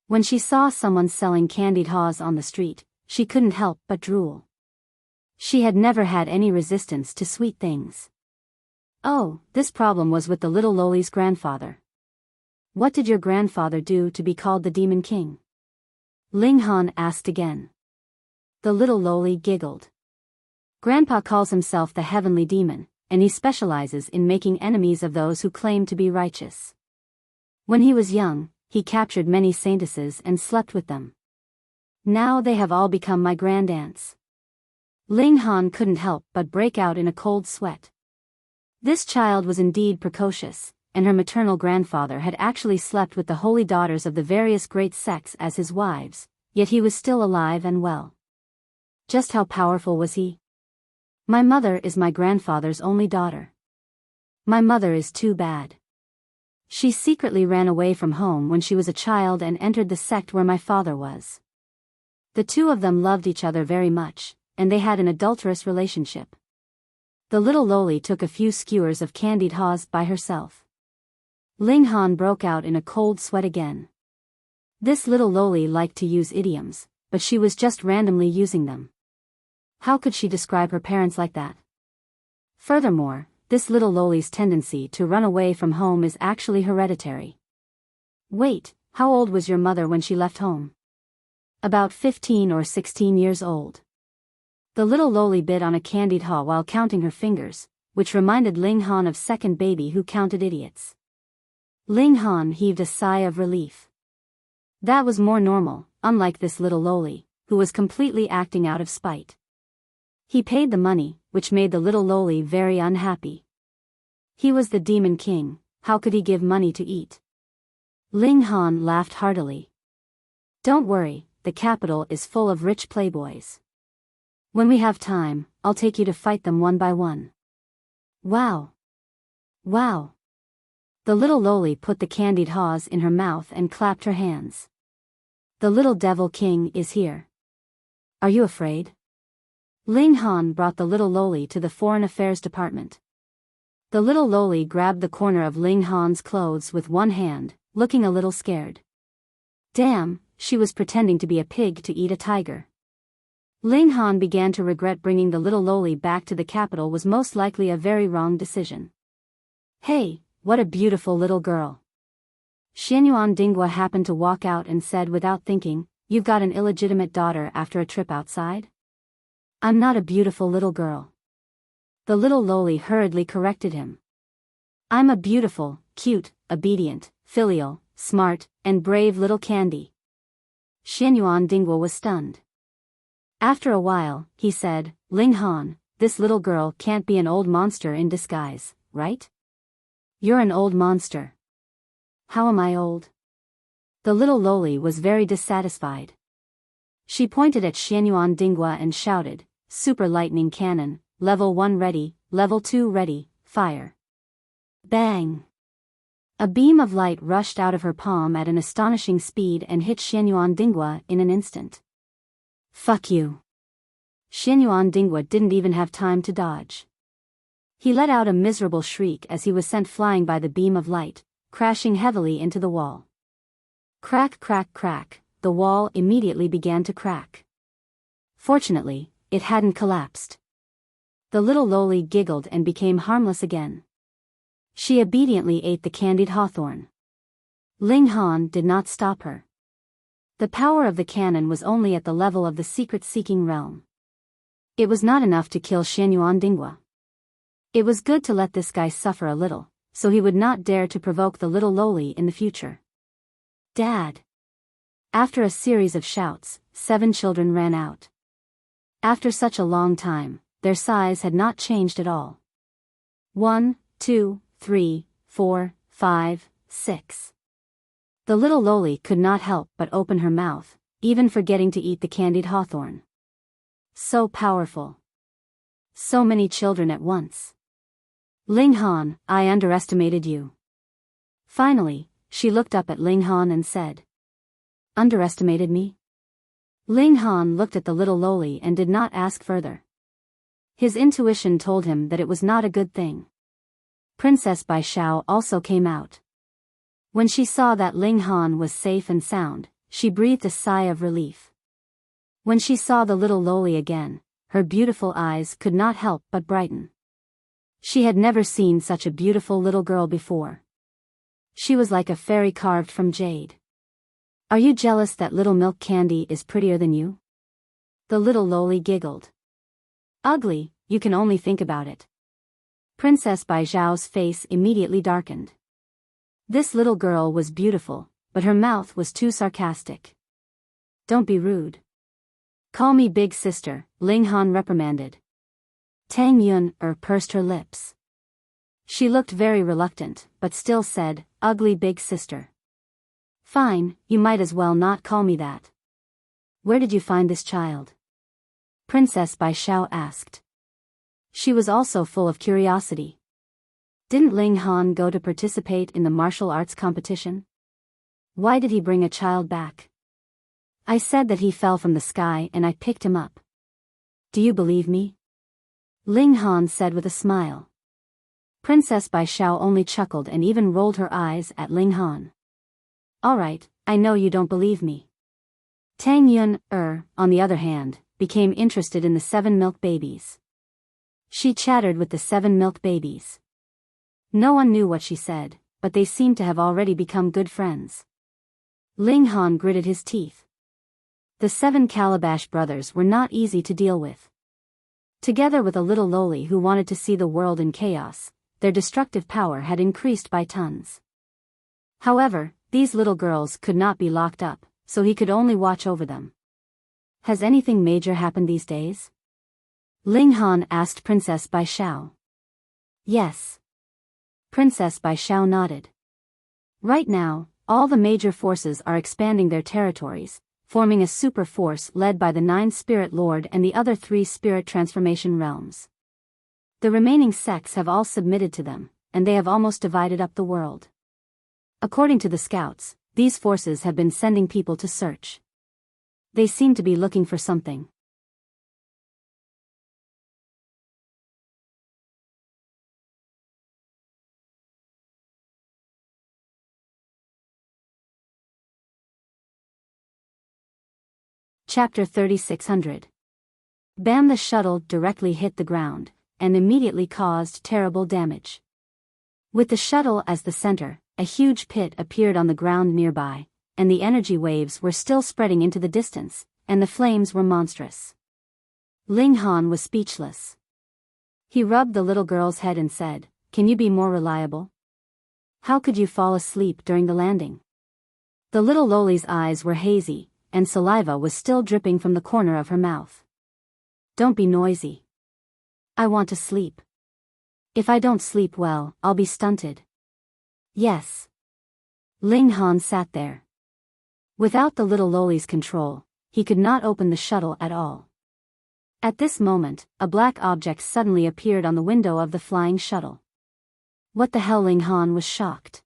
When she saw someone selling candied haws on the street, she couldn't help but drool. She had never had any resistance to sweet things. Oh, this problem was with the little loli's grandfather. What did your grandfather do to be called the Demon King? Ling Han asked again. The little loli giggled. Grandpa calls himself the Heavenly Demon, and he specializes in making enemies of those who claim to be righteous. When he was young, he captured many saintesses and slept with them. Now they have all become my grandaunts. Ling Han couldn't help but break out in a cold sweat. This child was indeed precocious, and her maternal grandfather had actually slept with the holy daughters of the various great sects as his wives, yet he was still alive and well. Just how powerful was he? My mother is my grandfather's only daughter. My mother is too bad. She secretly ran away from home when she was a child and entered the sect where my father was. The two of them loved each other very much, and they had an adulterous relationship. The little loli took a few skewers of candied haws by herself. Ling Han broke out in a cold sweat again. This little loli liked to use idioms, but she was just randomly using them. How could she describe her parents like that? Furthermore, this little loli's tendency to run away from home is actually hereditary. Wait, how old was your mother when she left home? About 15 or 16 years old. The little loli bit on a candied haw while counting her fingers, which reminded Ling Han of second baby who counted idiots. Ling Han heaved a sigh of relief. That was more normal, unlike this little loli, who was completely acting out of spite. He paid the money, which made the little loli very unhappy. He was the Demon King, how could he give money to eat? Ling Han laughed heartily. Don't worry, the capital is full of rich playboys. When we have time, I'll take you to fight them one by one. Wow! Wow! The little loli put the candied haws in her mouth and clapped her hands. The little devil king is here. Are you afraid? Ling Han brought the little loli to the Foreign Affairs Department. The little loli grabbed the corner of Ling Han's clothes with one hand, looking a little scared. Damn, she was pretending to be a pig to eat a tiger. Ling Han began to regret bringing the little loli back to the capital was most likely a very wrong decision. Hey, what a beautiful little girl. Xianyuan Dinghua happened to walk out and said without thinking, "You've got an illegitimate daughter after a trip outside?" "I'm not a beautiful little girl." The little loli hurriedly corrected him. "I'm a beautiful, cute, obedient, filial, smart, and brave little candy." Xianyuan Dinghua was stunned. After a while, he said, "Ling Han, this little girl can't be an old monster in disguise, right? You're an old monster." "How am I old?" The little loli was very dissatisfied. She pointed at Xianyuan Dinghua and shouted, "Super lightning cannon, level 1 ready, level 2 ready, fire." Bang! A beam of light rushed out of her palm at an astonishing speed and hit Xianyuan Dinghua in an instant. "Fuck you." Xianyuan Dinghua didn't even have time to dodge. He let out a miserable shriek as he was sent flying by the beam of light, crashing heavily into the wall. Crack, crack, crack, the wall immediately began to crack. Fortunately, it hadn't collapsed. The little loli giggled and became harmless again. She obediently ate the candied hawthorn. Ling Han did not stop her. The power of the cannon was only at the level of the secret-seeking realm. It was not enough to kill Xianyuan Dinghua. It was good to let this guy suffer a little, so he would not dare to provoke the little loli in the future. "Dad!" After a series of shouts, 7 children ran out. After such a long time, their size had not changed at all. 1, 2, 3, 4, 5, 6. The little loli could not help but open her mouth, even forgetting to eat the candied hawthorn. So powerful. So many children at once. "Ling Han, I underestimated you." Finally, she looked up at Ling Han and said, "Underestimated me?" Ling Han looked at the little loli and did not ask further. His intuition told him that it was not a good thing. Princess Biyao also came out. When she saw that Ling Han was safe and sound, she breathed a sigh of relief. When she saw the little loli again, her beautiful eyes could not help but brighten. She had never seen such a beautiful little girl before. She was like a fairy carved from jade. "Are you jealous that little milk candy is prettier than you?" The little loli giggled. "Ugly, you can only think about it." Princess Bijao's face immediately darkened. This little girl was beautiful, but her mouth was too sarcastic. "Don't be rude." "Call me big sister," Ling Han reprimanded. Tang Yun pursed her lips. She looked very reluctant, but still said, "Ugly big sister." "Fine, you might as well not call me that." "Where did you find this child?" Princess Biyao asked. She was also full of curiosity. Didn't Ling Han go to participate in the martial arts competition? Why did he bring a child back? "I said that he fell from the sky and I picked him up." "Do you believe me?" Ling Han said with a smile. Princess Biyao only chuckled and even rolled her eyes at Ling Han. "All right, I know you don't believe me." Tang Yun, on the other hand, became interested in the 7 milk babies. She chattered with the 7 milk babies. No one knew what she said, but they seemed to have already become good friends. Ling Han gritted his teeth. The 7 Calabash brothers were not easy to deal with. Together with a little loli who wanted to see the world in chaos, their destructive power had increased by tons. However, these little girls could not be locked up, so he could only watch over them. "Has anything major happened these days?" Ling Han asked Princess Biyao. "Yes." Princess Biyao nodded. "Right now, all the major forces are expanding their territories, forming a super force led by the 9 Spirit Lord and the other 3 Spirit Transformation Realms. The remaining sects have all submitted to them, and they have almost divided up the world. According to the scouts, these forces have been sending people to search. They seem to be looking for something. Chapter 3600. Bam! The shuttle directly hit the ground, and immediately caused terrible damage. With the shuttle as the center, a huge pit appeared on the ground nearby, and the energy waves were still spreading into the distance, and the flames were monstrous. Ling Han was speechless. He rubbed the little girl's head and said, "Can you be more reliable? How could you fall asleep during the landing?" The little Loli's eyes were hazy, and saliva was still dripping from the corner of her mouth. "Don't be noisy. I want to sleep. If I don't sleep well, I'll be stunted." "Yes." Ling Han sat there. Without the little Loli's control, he could not open the shuttle at all. At this moment, a black object suddenly appeared on the window of the flying shuttle. What the hell? Ling Han was shocked.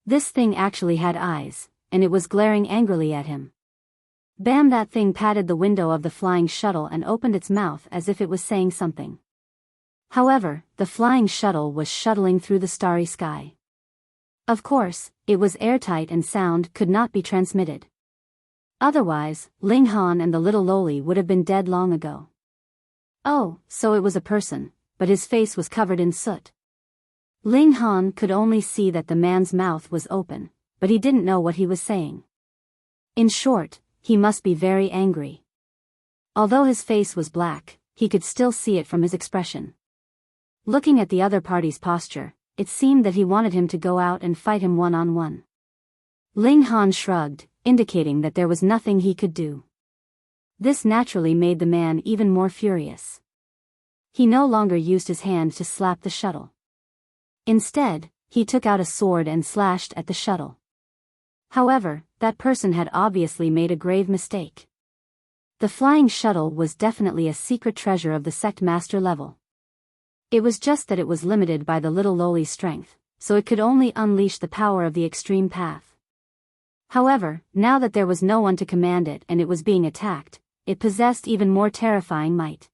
This thing actually had eyes, and it was glaring angrily at him. Bam! That thing patted the window of the flying shuttle and opened its mouth as if it was saying something. However, the flying shuttle was shuttling through the starry sky. Of course, it was airtight and sound could not be transmitted. Otherwise, Ling Han and the little Loli would have been dead long ago. Oh, so it was a person, but his face was covered in soot. Ling Han could only see that the man's mouth was open, but he didn't know what he was saying. In short, he must be very angry. Although his face was black, he could still see it from his expression. Looking at the other party's posture, it seemed that he wanted him to go out and fight him one-on-one. Ling Han shrugged, indicating that there was nothing he could do. This naturally made the man even more furious. He no longer used his hand to slap the shuttle. Instead, he took out a sword and slashed at the shuttle. However, that person had obviously made a grave mistake. The flying shuttle was definitely a secret treasure of the sect master level. It was just that it was limited by the little Loli's strength, so it could only unleash the power of the extreme path. However, now that there was no one to command it and it was being attacked, it possessed even more terrifying might.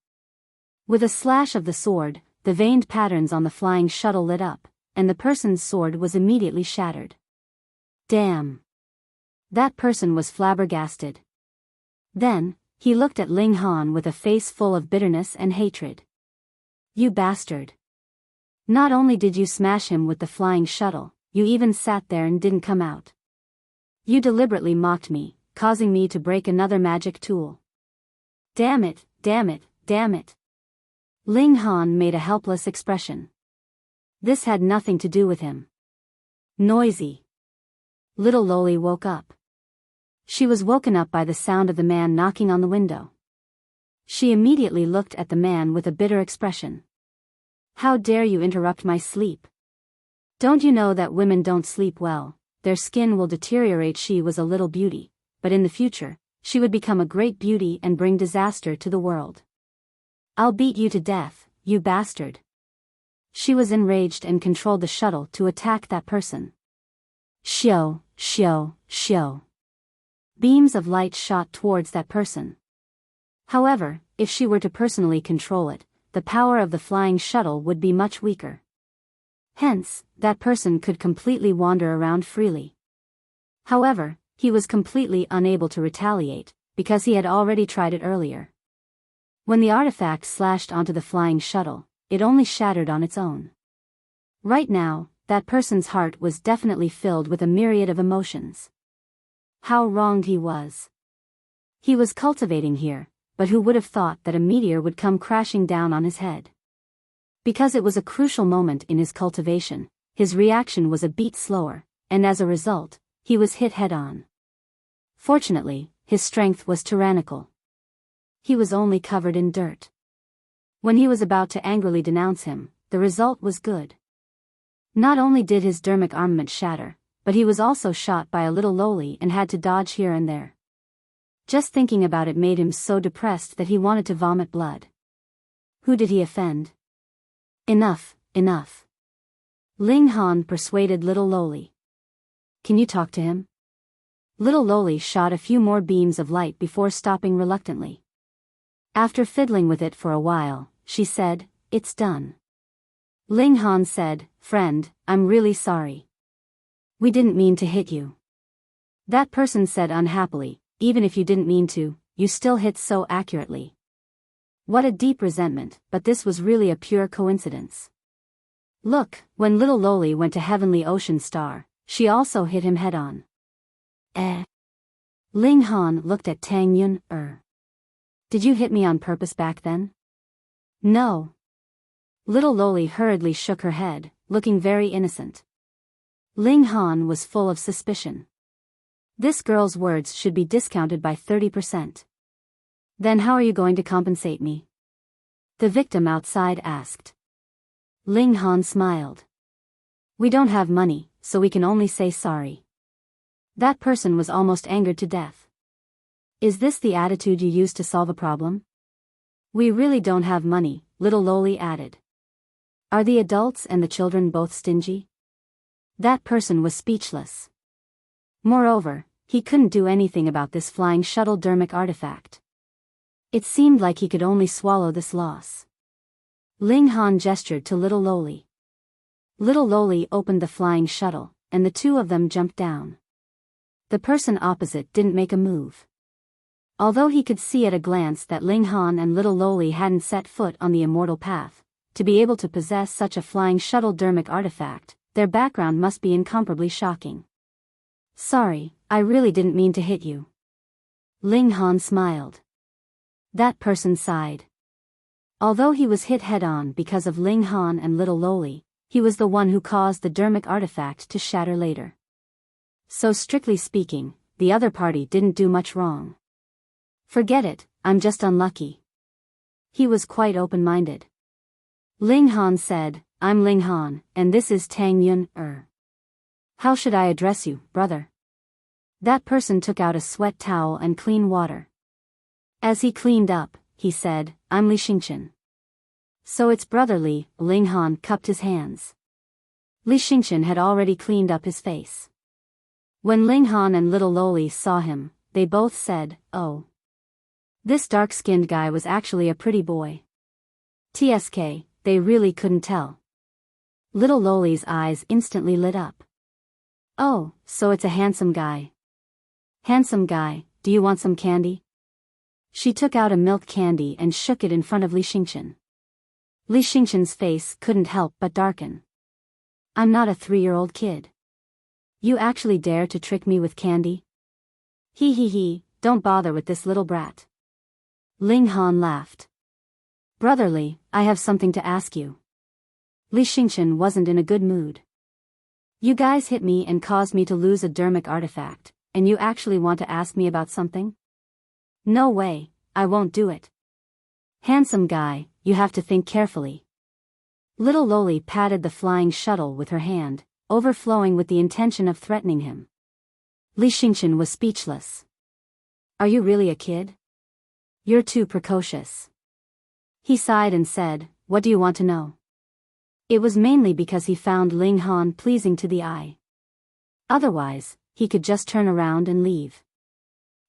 With a slash of the sword, the veined patterns on the flying shuttle lit up, and the person's sword was immediately shattered. Damn! That person was flabbergasted. Then, he looked at Ling Han with a face full of bitterness and hatred. "You bastard! Not only did you smash him with the flying shuttle, you even sat there and didn't come out. You deliberately mocked me, causing me to break another magic tool. Damn it, damn it, damn it." Ling Han made a helpless expression. This had nothing to do with him. Noisy. Little Loli woke up. She was woken up by the sound of the man knocking on the window. She immediately looked at the man with a bitter expression. "How dare you interrupt my sleep? Don't you know that women don't sleep well, their skin will deteriorate?" She was a little beauty, but in the future, she would become a great beauty and bring disaster to the world. "I'll beat you to death, you bastard." She was enraged and controlled the shuttle to attack that person. Shio, shio, shio. Beams of light shot towards that person. However, if she were to personally control it, the power of the flying shuttle would be much weaker. Hence, that person could completely wander around freely. However, he was completely unable to retaliate, because he had already tried it earlier. When the artifact slashed onto the flying shuttle, it only shattered on its own. Right now, that person's heart was definitely filled with a myriad of emotions. How wronged he was. He was cultivating here, but who would have thought that a meteor would come crashing down on his head? Because it was a crucial moment in his cultivation, his reaction was a beat slower, and as a result, he was hit head-on. Fortunately, his strength was tyrannical. He was only covered in dirt. When he was about to angrily denounce him, the result was good. Not only did his dermic armament shatter, but he was also shot by a little Loli and had to dodge here and there. Just thinking about it made him so depressed that he wanted to vomit blood. Who did he offend? Enough, enough. Ling Han persuaded little Loli. "Can you talk to him?" Little Loli shot a few more beams of light before stopping reluctantly. After fiddling with it for a while, she said, "It's done." Ling Han said, "Friend, I'm really sorry. We didn't mean to hit you." That person said unhappily, "Even if you didn't mean to, you still hit so accurately. What a deep resentment, but this was really a pure coincidence. Look, when little Loli went to Heavenly Ocean Star, she also hit him head-on. Ling Han looked at Tang Yun. Did you hit me on purpose back then? No. Little Loli hurriedly shook her head, looking very innocent. Ling Han was full of suspicion. This girl's words should be discounted by 30%. Then how are you going to compensate me? The victim outside asked. Ling Han smiled. We don't have money, so we can only say sorry. That person was almost angered to death. Is this the attitude you use to solve a problem? We really don't have money, little Loli added. Are the adults and the children both stingy? That person was speechless. Moreover, he couldn't do anything about this flying shuttle dermic artifact. It seemed like he could only swallow this loss. Ling Han gestured to little Loli. Little Loli opened the flying shuttle, and the two of them jumped down. The person opposite didn't make a move. Although he could see at a glance that Ling Han and little Loli hadn't set foot on the immortal path, to be able to possess such a flying shuttle dermic artifact, their background must be incomparably shocking. Sorry, I really didn't mean to hit you. Ling Han smiled. That person sighed. Although he was hit head-on because of Ling Han and little Loli, he was the one who caused the dermic artifact to shatter later. So strictly speaking, the other party didn't do much wrong. Forget it, I'm just unlucky. He was quite open-minded. Ling Han said, I'm Ling Han, and this is Tang Yun. How should I address you, brother? That person took out a sweat towel and clean water. As he cleaned up, he said, I'm Li Xingchen. So it's brotherly. Ling Han cupped his hands. Li Xingchen had already cleaned up his face. When Ling Han and little Loli saw him, they both said, oh. This dark-skinned guy was actually a pretty boy. TSK, they really couldn't tell. Little Loli's eyes instantly lit up. Oh, so it's a handsome guy. Handsome guy, do you want some candy? She took out a milk candy and shook it in front of Li Xingchen. Li Xingchen's face couldn't help but darken. I'm not a 3-year-old kid. You actually dare to trick me with candy? He, don't bother with this little brat. Ling Han laughed. Brotherly, I have something to ask you. Li Xingchen wasn't in a good mood. You guys hit me and caused me to lose a dermic artifact, and you actually want to ask me about something? No way, I won't do it. Handsome guy, you have to think carefully. Little Loli patted the flying shuttle with her hand, overflowing with the intention of threatening him. Li Xingchen was speechless. Are you really a kid? You're too precocious. He sighed and said, what do you want to know? It was mainly because he found Ling Han pleasing to the eye. Otherwise, he could just turn around and leave.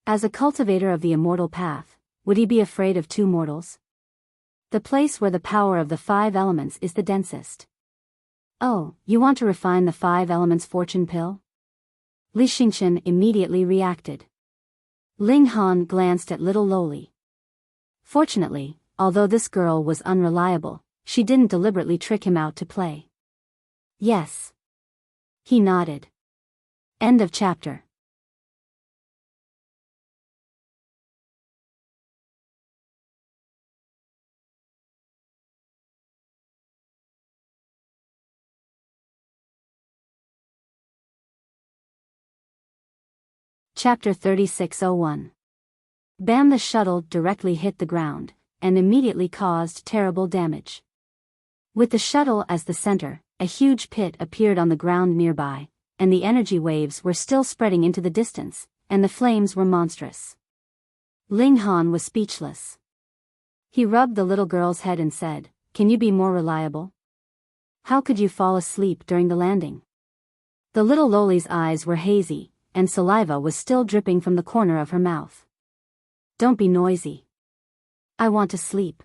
As a cultivator of the immortal path, would he be afraid of two mortals? The place where the power of the 5 elements is the densest. Oh, you want to refine the 5 elements fortune pill? Li Xingchen immediately reacted. Ling Han glanced at little Loli. Fortunately, although this girl was unreliable, she didn't deliberately trick him out to play. Yes. He nodded. End of chapter. Chapter 3601. Bam! The shuttle directly hit the ground, and immediately caused terrible damage. With the shuttle as the center, a huge pit appeared on the ground nearby, and the energy waves were still spreading into the distance, and the flames were monstrous. Ling Han was speechless. He rubbed the little girl's head and said, "Can you be more reliable? How could you fall asleep during the landing?" The little Loli's eyes were hazy, and saliva was still dripping from the corner of her mouth. "Don't be noisy. I want to sleep.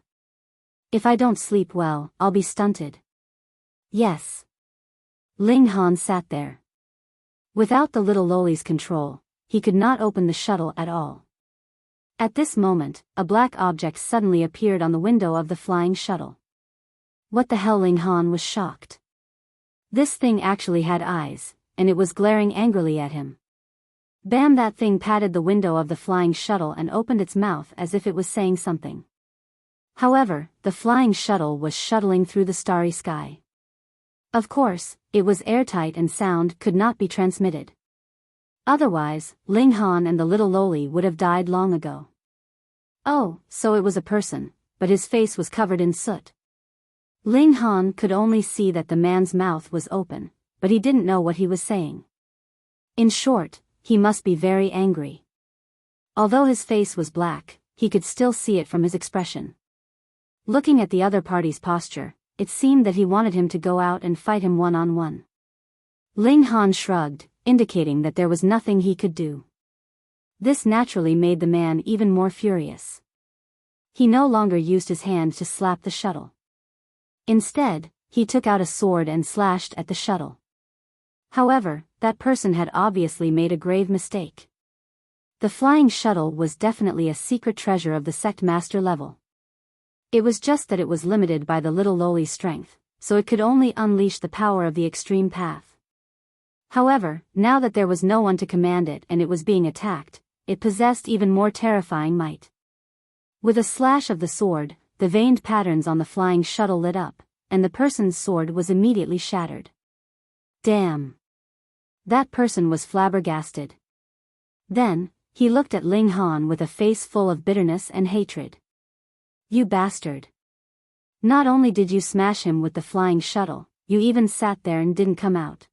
If I don't sleep well, I'll be stunted." "Yes." Ling Han sat there. Without the little Loli's control, he could not open the shuttle at all. At this moment, a black object suddenly appeared on the window of the flying shuttle. What the hell? Ling Han was shocked. This thing actually had eyes, and it was glaring angrily at him. Bam! That thing patted the window of the flying shuttle and opened its mouth as if it was saying something. However, the flying shuttle was shuttling through the starry sky. Of course, it was airtight and sound could not be transmitted. Otherwise, Ling Han and the little loli would have died long ago. Oh, so it was a person, but his face was covered in soot. Ling Han could only see that the man's mouth was open, but he didn't know what he was saying. In short, he must be very angry. Although his face was black, he could still see it from his expression. Looking at the other party's posture, it seemed that he wanted him to go out and fight him one-on-one. Ling Han shrugged, indicating that there was nothing he could do. This naturally made the man even more furious. He no longer used his hand to slap the shuttle. Instead, he took out a sword and slashed at the shuttle. However, that person had obviously made a grave mistake. The flying shuttle was definitely a secret treasure of the sect master level. It was just that it was limited by the little loli's strength, so it could only unleash the power of the extreme path. However, now that there was no one to command it and it was being attacked, it possessed even more terrifying might. With a slash of the sword, the veined patterns on the flying shuttle lit up, and the person's sword was immediately shattered. Damn! That person was flabbergasted. Then, he looked at Ling Han with a face full of bitterness and hatred. You bastard! Not only did you smash him with the flying shuttle, you even sat there and didn't come out.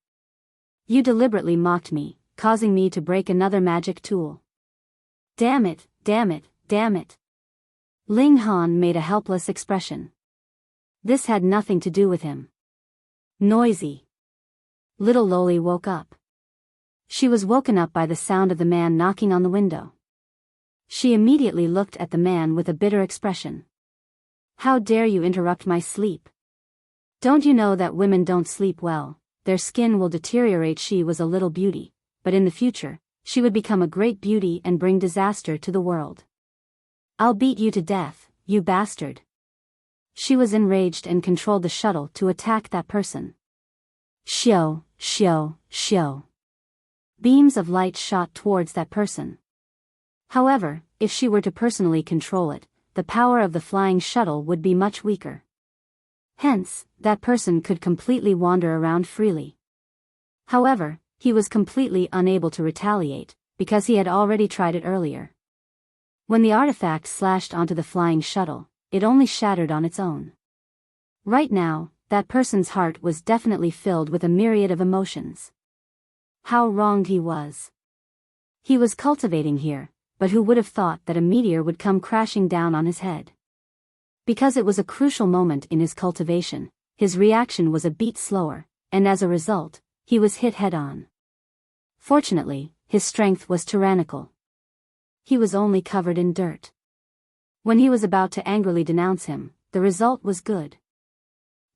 You deliberately mocked me, causing me to break another magic tool. Damn it, damn it, damn it! Ling Han made a helpless expression. This had nothing to do with him. Noisy. Little loli woke up. She was woken up by the sound of the man knocking on the window. She immediately looked at the man with a bitter expression. How dare you interrupt my sleep? Don't you know that women don't sleep well, their skin will deteriorate? She was a little beauty, but in the future, she would become a great beauty and bring disaster to the world. I'll beat you to death, you bastard. She was enraged and controlled the shuttle to attack that person. Shio, shio, shio. Beams of light shot towards that person. However, if she were to personally control it, the power of the flying shuttle would be much weaker. Hence, that person could completely wander around freely. However, he was completely unable to retaliate, because he had already tried it earlier. When the artifact slashed onto the flying shuttle, it only shattered on its own. Right now, that person's heart was definitely filled with a myriad of emotions. How wronged he was. He was cultivating here, but who would have thought that a meteor would come crashing down on his head? Because it was a crucial moment in his cultivation, his reaction was a beat slower, and as a result, he was hit head-on. Fortunately, his strength was tyrannical. He was only covered in dirt. When he was about to angrily denounce him, the result was good.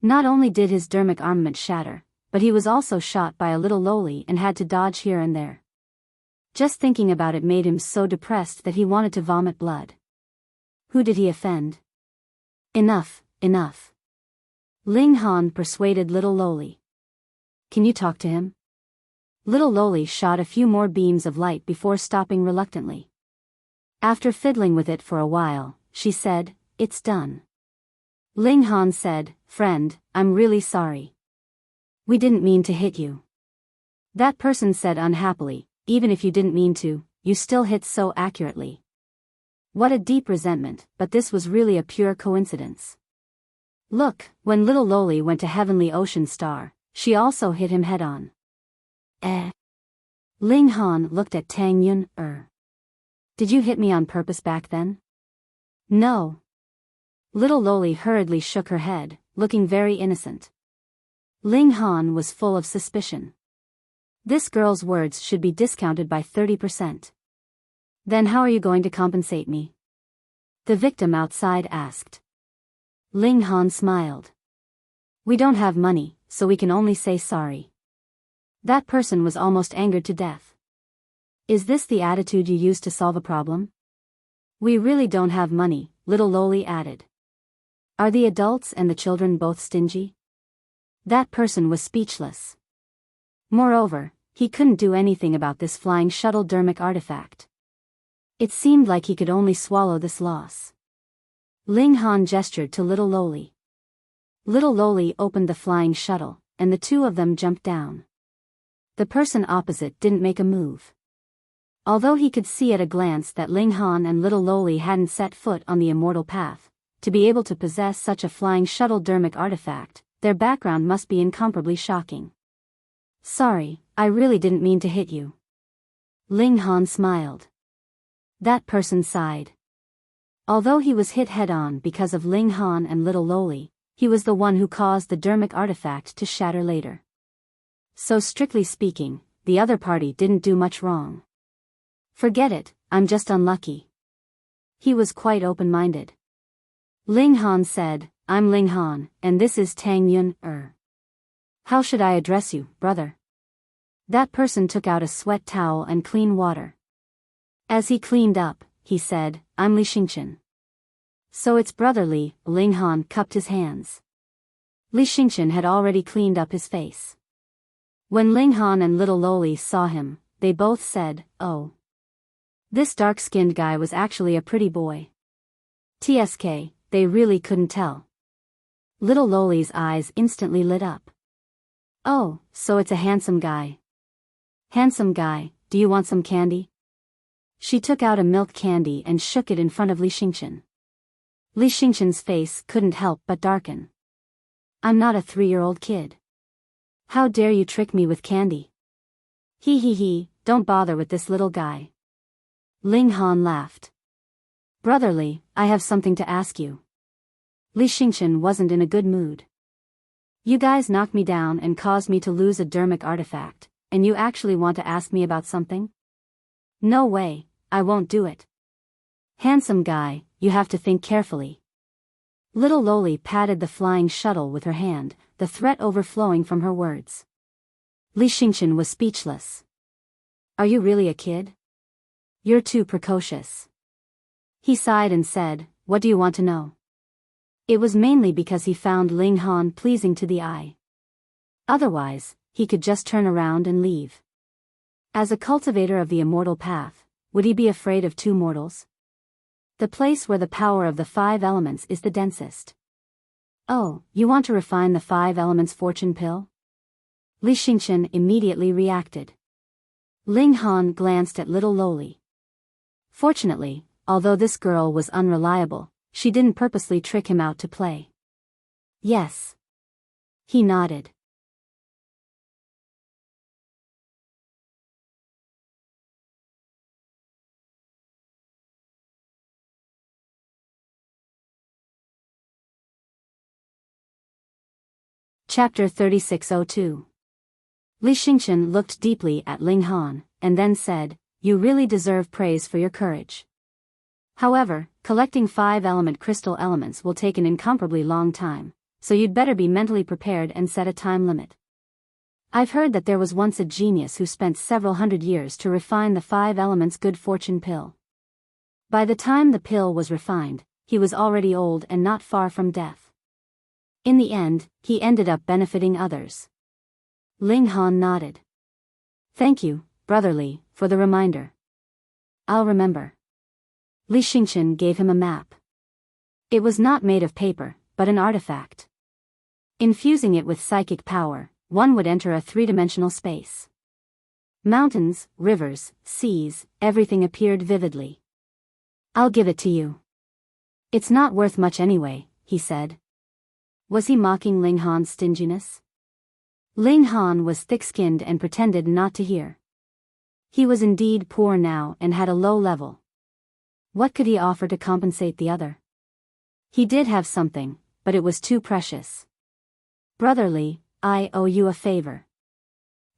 Not only did his dermic armament shatter, but he was also shot by a little loli and had to dodge here and there. Just thinking about it made him so depressed that he wanted to vomit blood. Who did he offend? Enough, enough. Ling Han persuaded little loli. Can you talk to him? Little loli shot a few more beams of light before stopping reluctantly. After fiddling with it for a while, she said, "It's done." Ling Han said, "Friend, I'm really sorry. We didn't mean to hit you." That person said unhappily, "Even if you didn't mean to, you still hit so accurately." What a deep resentment, but this was really a pure coincidence. Look, when little loli went to Heavenly Ocean Star, she also hit him head-on. Ling Han looked at Tang Yun. Did you hit me on purpose back then? No. Little loli hurriedly shook her head, looking very innocent. Ling Han was full of suspicion. This girl's words should be discounted by 30%. Then how are you going to compensate me? The victim outside asked. Ling Han smiled. We don't have money, so we can only say sorry. That person was almost angered to death. Is this the attitude you use to solve a problem? We really don't have money, little Loli added. Are the adults and the children both stingy? That person was speechless. Moreover, he couldn't do anything about this flying shuttle dermic artifact. It seemed like he could only swallow this loss. Ling Han gestured to little Loli. Little Loli opened the flying shuttle, and the two of them jumped down. The person opposite didn't make a move. Although he could see at a glance that Ling Han and little Loli hadn't set foot on the immortal path, to be able to possess such a flying shuttle dermic artifact, their background must be incomparably shocking. Sorry, I really didn't mean to hit you. Ling Han smiled. That person sighed. Although he was hit head-on because of Ling Han and little Loli, he was the one who caused the dermic artifact to shatter later. So strictly speaking, the other party didn't do much wrong. Forget it, I'm just unlucky. He was quite open-minded. Ling Han said, I'm Ling Han, and this is Tang Yun. How should I address you, brother? That person took out a sweat towel and clean water. As he cleaned up, he said, I'm Li Xingchen. So it's brotherly. Ling Han cupped his hands. Li Xingchen had already cleaned up his face. When Ling Han and little Loli saw him, they both said, oh. This dark-skinned guy was actually a pretty boy. TSK, they really couldn't tell. Little Loli's eyes instantly lit up. Oh, so it's a handsome guy. Handsome guy, do you want some candy? She took out a milk candy and shook it in front of Li Xingchen. Li Xingchen's face couldn't help but darken. I'm not a 3-year-old kid. How dare you trick me with candy? He, don't bother with this little guy. Ling Han laughed. Brotherly, I have something to ask you. Li Xingchen wasn't in a good mood. You guys knocked me down and caused me to lose a dermic artifact, and you actually want to ask me about something? No way, I won't do it. Handsome guy, you have to think carefully. Little Loli patted the flying shuttle with her hand, the threat overflowing from her words. Li Xingchen was speechless. Are you really a kid? You're too precocious. He sighed and said, what do you want to know? It was mainly because he found Ling Han pleasing to the eye. Otherwise, he could just turn around and leave. As a cultivator of the immortal path, would he be afraid of two mortals? The place where the power of the 5 elements is the densest. Oh, you want to refine the 5 elements fortune pill? Li Xingchen immediately reacted. Ling Han glanced at little Loli. Fortunately, although this girl was unreliable, she didn't purposely trick him out to play. Yes. He nodded. Chapter 3602. Li Xingchen looked deeply at Ling Han, and then said, you really deserve praise for your courage. However, collecting 5-element crystal elements will take an incomparably long time, so you'd better be mentally prepared and set a time limit. I've heard that there was once a genius who spent several hundred years to refine the 5 elements good fortune pill. By the time the pill was refined, he was already old and not far from death. In the end, he ended up benefiting others. Ling Han nodded. Thank you, brotherly, for the reminder. I'll remember. Li Xingchen gave him a map. It was not made of paper, but an artifact. Infusing it with psychic power, one would enter a 3-dimensional space. Mountains, rivers, seas, everything appeared vividly. I'll give it to you. It's not worth much anyway, he said. Was he mocking Ling Han's stinginess? Ling Han was thick-skinned and pretended not to hear. He was indeed poor now and had a low level. What could he offer to compensate the other? He did have something, but it was too precious. Brotherly, I owe you a favor.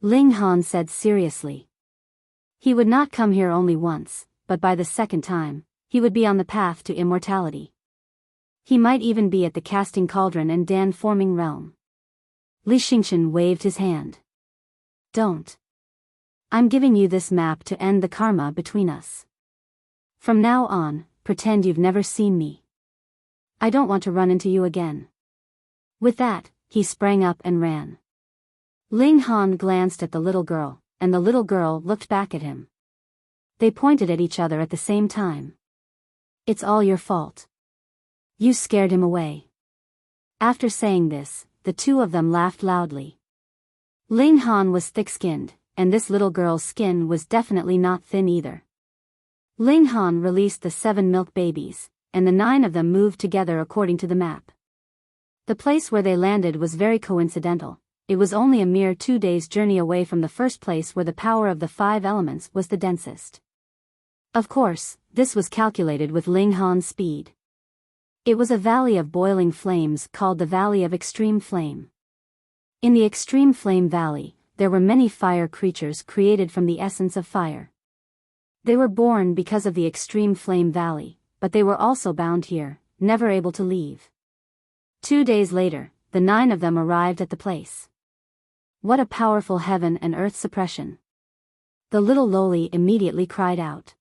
Ling Han said seriously. He would not come here only once, but by the 2nd time, he would be on the path to immortality. He might even be at the casting cauldron and Dan-forming realm. Li Xingchen waved his hand. Don't. I'm giving you this map to end the karma between us. From now on, pretend you've never seen me. I don't want to run into you again." With that, he sprang up and ran. Ling Han glanced at the little girl, and the little girl looked back at him. They pointed at each other at the same time. "It's all your fault. You scared him away." After saying this, the two of them laughed loudly. Ling Han was thick-skinned, and this little girl's skin was definitely not thin either. Ling Han released the 7 milk babies, and the 9 of them moved together according to the map. The place where they landed was very coincidental. It was only a mere 2 days' journey away from the first place where the power of the 5 elements was the densest. Of course, this was calculated with Ling Han's speed. It was a valley of boiling flames called the Valley of Extreme Flame. In the Extreme Flame Valley, there were many fire creatures created from the essence of fire. They were born because of the Extreme Flame Valley, but they were also bound here, never able to leave. 2 days later, the 9 of them arrived at the place. What a powerful heaven and earth suppression! The little loli immediately cried out.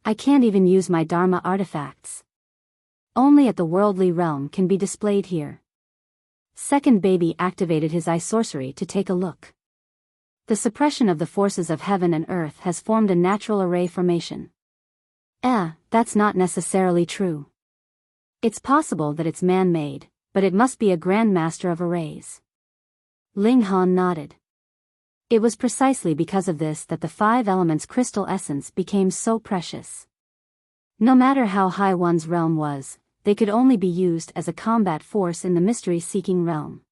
"I can't even use my Dharma artifacts. Only at the worldly realm can be displayed here." Second baby activated his eye sorcery to take a look. The suppression of the forces of heaven and earth has formed a natural array formation. That's not necessarily true. It's possible that it's man-made, but it must be a grandmaster of arrays. Ling Han nodded. It was precisely because of this that the 5 elements crystal essence became so precious. No matter how high one's realm was, they could only be used as a combat force in the mystery-seeking realm.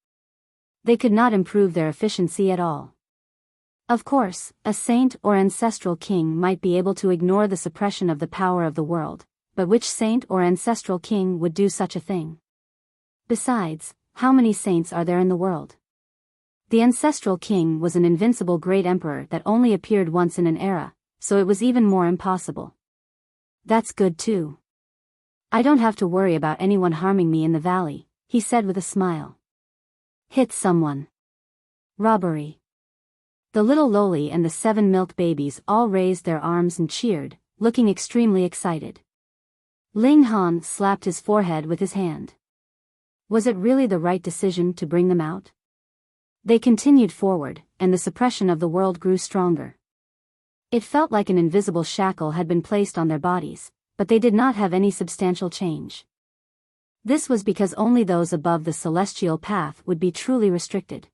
They could not improve their efficiency at all. Of course, a saint or ancestral king might be able to ignore the suppression of the power of the world, but which saint or ancestral king would do such a thing? Besides, how many saints are there in the world? The ancestral king was an invincible great emperor that only appeared once in an era, so it was even more impossible. That's good too. I don't have to worry about anyone harming me in the valley, he said with a smile. Hit someone. Robbery. The little loli and the 7 milk babies all raised their arms and cheered, looking extremely excited. Ling Han slapped his forehead with his hand. Was it really the right decision to bring them out? They continued forward, and the suppression of the world grew stronger. It felt like an invisible shackle had been placed on their bodies, but they did not have any substantial change. This was because only those above the celestial path would be truly restricted.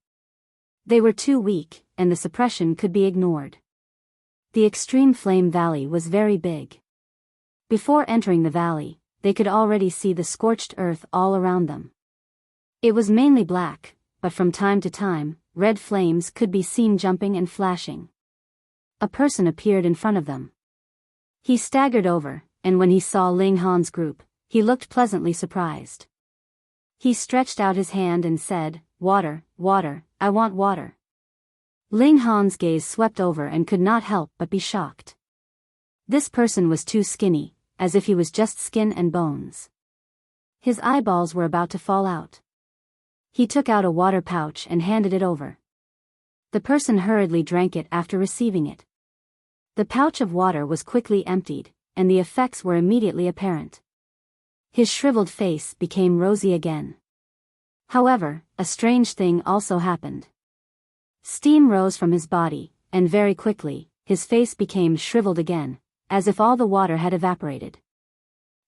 They were too weak, and the suppression could be ignored. The Extreme Flame Valley was very big. Before entering the valley, they could already see the scorched earth all around them. It was mainly black, but from time to time, red flames could be seen jumping and flashing. A person appeared in front of them. He staggered over, and when he saw Ling Han's group, he looked pleasantly surprised. He stretched out his hand and said, "Water, water, I want water." Ling Han's gaze swept over and could not help but be shocked. This person was too skinny, as if he was just skin and bones. His eyeballs were about to fall out. He took out a water pouch and handed it over. The person hurriedly drank it after receiving it. The pouch of water was quickly emptied, and the effects were immediately apparent. His shriveled face became rosy again. However, a strange thing also happened. Steam rose from his body, and very quickly, his face became shriveled again, as if all the water had evaporated.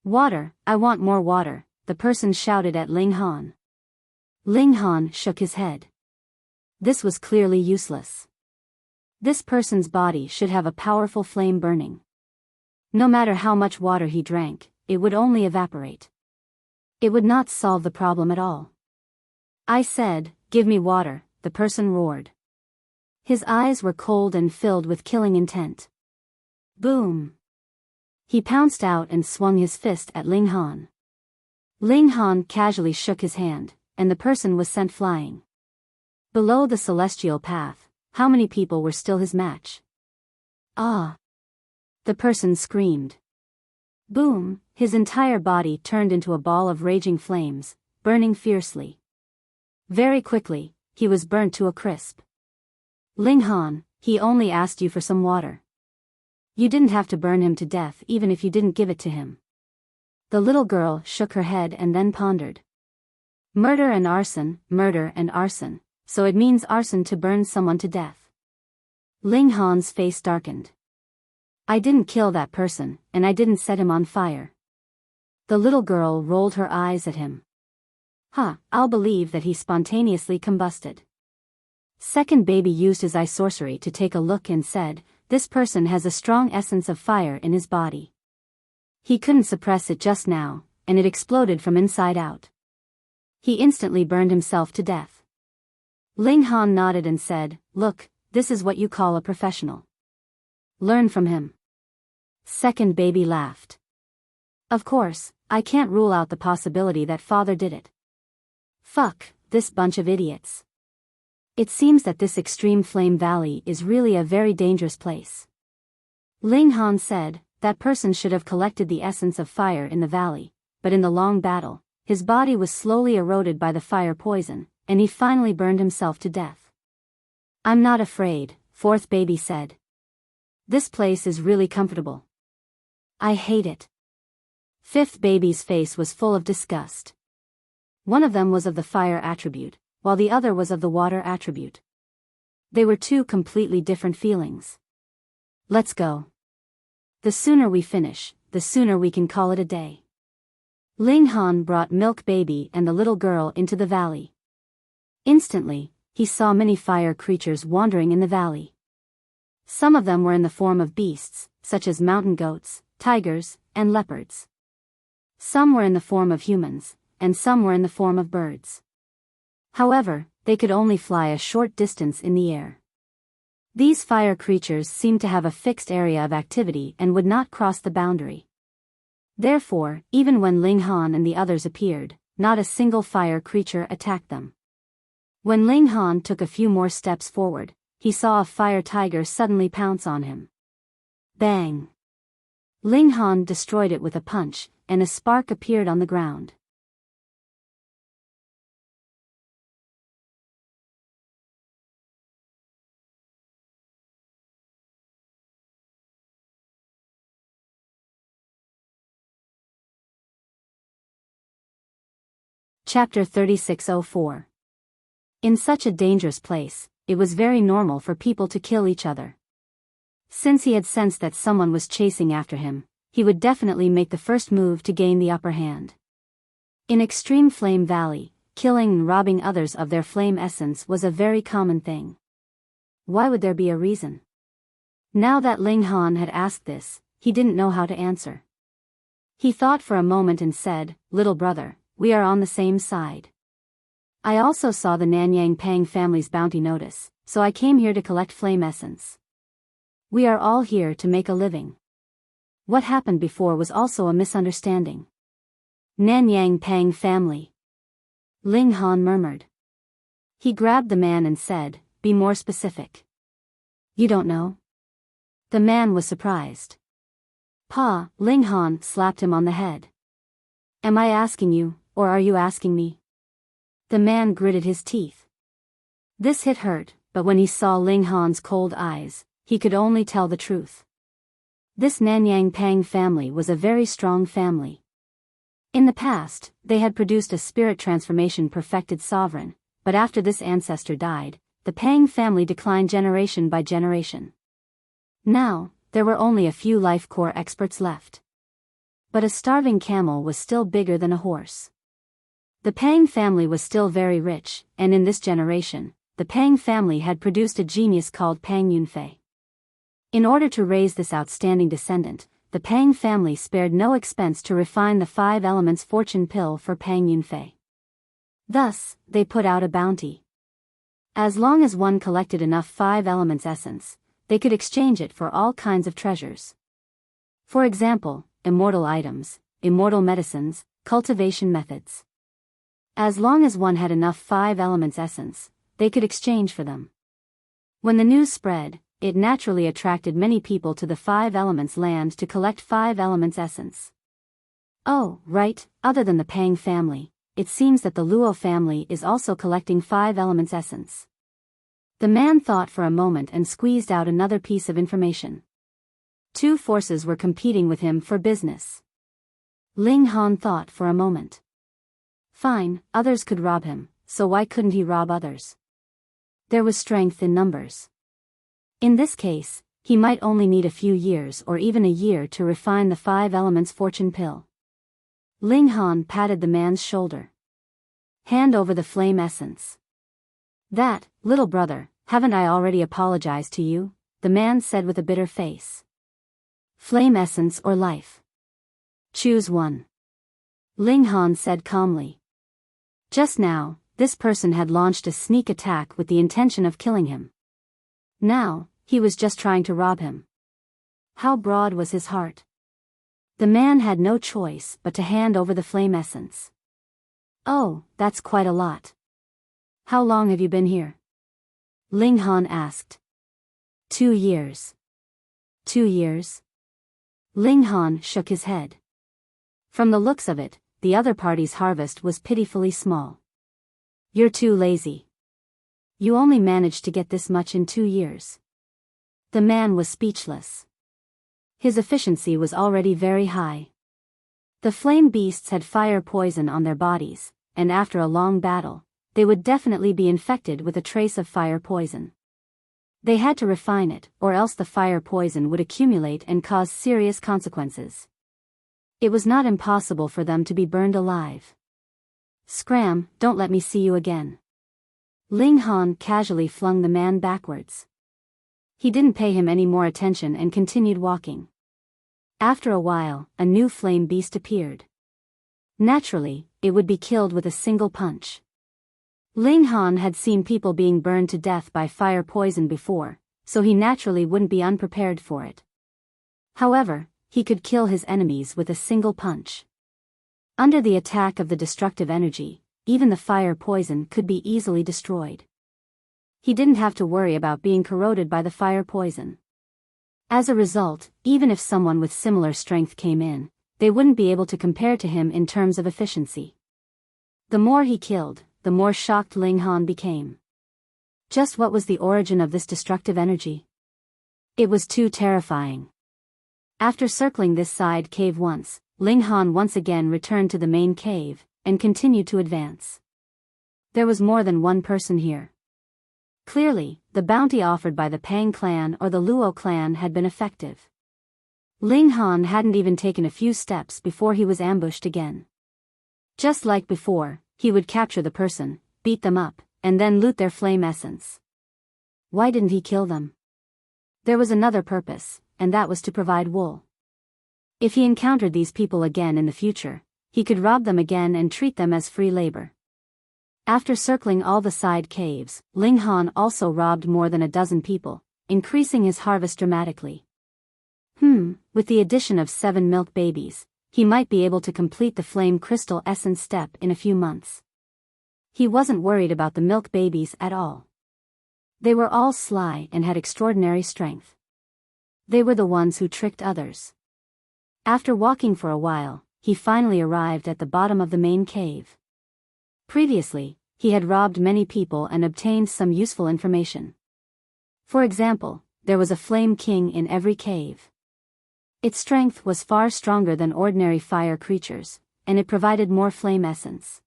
"Water, I want more water," the person shouted at Ling Han. Ling Han shook his head. This was clearly useless. This person's body should have a powerful flame burning. No matter how much water he drank, it would only evaporate. It would not solve the problem at all. "I said, give me water," the person roared. His eyes were cold and filled with killing intent. Boom! He pounced out and swung his fist at Ling Han. Ling Han casually shook his hand, and the person was sent flying. Below the celestial path, how many people were still his match? Ah! The person screamed. Boom! His entire body turned into a ball of raging flames, burning fiercely. Very quickly, he was burnt to a crisp. Ling Han, he only asked you for some water. You didn't have to burn him to death even if you didn't give it to him. The little girl shook her head and then pondered. Murder and arson, so it means arson to burn someone to death. Ling Han's face darkened. I didn't kill that person, and I didn't set him on fire. The little girl rolled her eyes at him. I'll believe that he spontaneously combusted. Second baby used his eye sorcery to take a look and said, this person has a strong essence of fire in his body. He couldn't suppress it just now, and it exploded from inside out. He instantly burned himself to death. Ling Han nodded and said, look, this is what you call a professional. Learn from him. Second baby laughed. Of course, I can't rule out the possibility that father did it. Fuck, this bunch of idiots. It seems that this extreme flame valley is really a very dangerous place. Ling Han said, that person should have collected the essence of fire in the valley, but in the long battle, his body was slowly eroded by the fire poison, and he finally burned himself to death. I'm not afraid, fourth baby said. This place is really comfortable. I hate it. Fifth baby's face was full of disgust. One of them was of the fire attribute, while the other was of the water attribute. They were two completely different feelings. Let's go. The sooner we finish, the sooner we can call it a day. Ling Han brought Milk Baby and the little girl into the valley. Instantly, he saw many fire creatures wandering in the valley. Some of them were in the form of beasts, such as mountain goats, tigers, and leopards. Some were in the form of humans, and some were in the form of birds. However, they could only fly a short distance in the air. These fire creatures seemed to have a fixed area of activity and would not cross the boundary. Therefore, even when Ling Han and the others appeared, not a single fire creature attacked them. When Ling Han took a few more steps forward, he saw a fire tiger suddenly pounce on him. Bang! Ling Han destroyed it with a punch, and a spark appeared on the ground. Chapter 3604. In such a dangerous place, it was very normal for people to kill each other. Since he had sensed that someone was chasing after him, he would definitely make the first move to gain the upper hand. In Extreme Flame Valley, killing and robbing others of their flame essence was a very common thing. Why would there be a reason? Now that Ling Han had asked this, he didn't know how to answer. He thought for a moment and said, little brother, we are on the same side. I also saw the Nanyang Pang family's bounty notice, so I came here to collect flame essence. We are all here to make a living. What happened before was also a misunderstanding. Nanyang Pang family. Ling Han murmured. He grabbed the man and said, be more specific. You don't know? The man was surprised. Pa, Ling Han slapped him on the head. Am I asking you, or are you asking me? The man gritted his teeth. This hit hurt, but when he saw Ling Han's cold eyes, he could only tell the truth. This Nanyang Pang family was a very strong family. In the past, they had produced a spirit transformation perfected sovereign, but after this ancestor died, the Pang family declined generation by generation. Now, there were only a few life core experts left. But a starving camel was still bigger than a horse. The Pang family was still very rich, and in this generation, the Pang family had produced a genius called Pang Yunfei. In order to raise this outstanding descendant, the Pang family spared no expense to refine the 5 elements fortune pill for Pang Yunfei. Thus, they put out a bounty. As long as one collected enough 5 elements essence, they could exchange it for all kinds of treasures. For example, immortal items, immortal medicines, cultivation methods. As long as one had enough 5 elements essence, they could exchange for them. When the news spread, it naturally attracted many people to the 5 elements land to collect 5 elements essence. Oh, right, other than the Pang family, it seems that the Luo family is also collecting 5 elements essence. The man thought for a moment and squeezed out another piece of information. 2 forces were competing with him for business. Ling Han thought for a moment. Fine, others could rob him, so why couldn't he rob others? There was strength in numbers. In this case, he might only need a few years or even a year to refine the 5 elements fortune pill. Ling Han patted the man's shoulder. Hand over the flame essence. That, little brother, haven't I already apologized to you? The man said with a bitter face. Flame essence or life? Choose one. Ling Han said calmly. Just now, this person had launched a sneak attack with the intention of killing him. Now, he was just trying to rob him. How broad was his heart? The man had no choice but to hand over the flame essence. Oh, that's quite a lot. How long have you been here? Ling Han asked. 2 years. 2 years? Ling Han shook his head. From the looks of it, the other party's harvest was pitifully small. You're too lazy. You only managed to get this much in 2 years. The man was speechless. His efficiency was already very high. The flame beasts had fire poison on their bodies, and after a long battle, they would definitely be infected with a trace of fire poison. They had to refine it, or else the fire poison would accumulate and cause serious consequences. It was not impossible for them to be burned alive. Scram, don't let me see you again. Ling Han casually flung the man backwards. He didn't pay him any more attention and continued walking. After a while, a new flame beast appeared. Naturally, it would be killed with a single punch. Ling Han had seen people being burned to death by fire poison before, so he naturally wouldn't be unprepared for it. However, he could kill his enemies with a single punch. Under the attack of the destructive energy, even the fire poison could be easily destroyed. He didn't have to worry about being corroded by the fire poison. As a result, even if someone with similar strength came in, they wouldn't be able to compare to him in terms of efficiency. The more he killed, the more shocked Ling Han became. Just what was the origin of this destructive energy? It was too terrifying. After circling this side cave once, Ling Han once again returned to the main cave, and continued to advance. There was more than one person here. Clearly, the bounty offered by the Pang clan or the Luo clan had been effective. Ling Han hadn't even taken a few steps before he was ambushed again. Just like before, he would capture the person, beat them up, and then loot their flame essence. Why didn't he kill them? There was another purpose, and that was to provide wool. If he encountered these people again in the future, he could rob them again and treat them as free labor. After circling all the side caves, Ling Han also robbed more than a dozen people, increasing his harvest dramatically. With the addition of 7 milk babies, he might be able to complete the flame crystal essence step in a few months. He wasn't worried about the milk babies at all. They were all sly and had extraordinary strength. They were the ones who tricked others. After walking for a while, he finally arrived at the bottom of the main cave. Previously, he had robbed many people and obtained some useful information. For example, there was a flame king in every cave. Its strength was far stronger than ordinary fire creatures, and it provided more flame essence.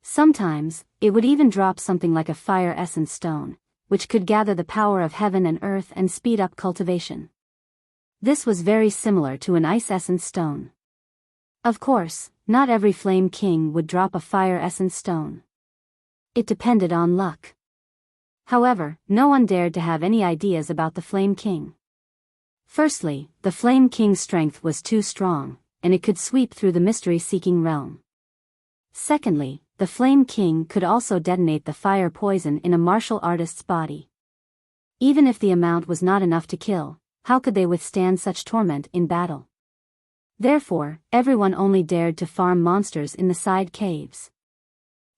Sometimes, it would even drop something like a fire essence stone, which could gather the power of heaven and earth and speed up cultivation. This was very similar to an ice essence stone. Of course, not every flame king would drop a fire essence stone. It depended on luck. However, no one dared to have any ideas about the flame king. Firstly, the flame king's strength was too strong, and it could sweep through the mystery-seeking realm. Secondly, the flame king could also detonate the fire poison in a martial artist's body. Even if the amount was not enough to kill, how could they withstand such torment in battle? Therefore, everyone only dared to farm monsters in the side caves.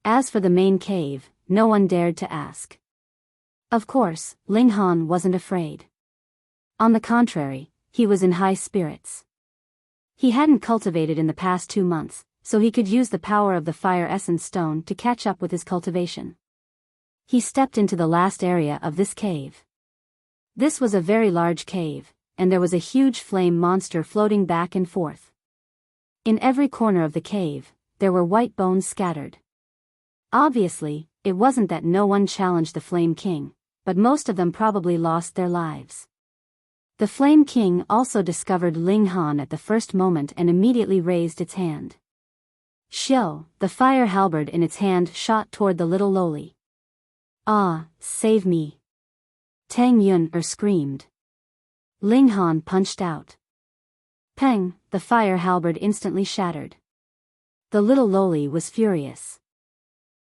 As for the main cave, no one dared to ask. Of course, Ling Han wasn't afraid. On the contrary, he was in high spirits. He hadn't cultivated in the past 2 months, so he could use the power of the fire essence stone to catch up with his cultivation. He stepped into the last area of this cave. This was a very large cave, and there was a huge flame monster floating back and forth. In every corner of the cave, there were white bones scattered. Obviously, it wasn't that no one challenged the Flame King, but most of them probably lost their lives. The Flame King also discovered Ling Han at the first moment and immediately raised its hand. Xiao, the fire halberd in its hand, shot toward the little lowly. "Ah, save me!" Tang Yun screamed. Ling Han punched out. Peng, the fire halberd instantly shattered. The little lowly was furious.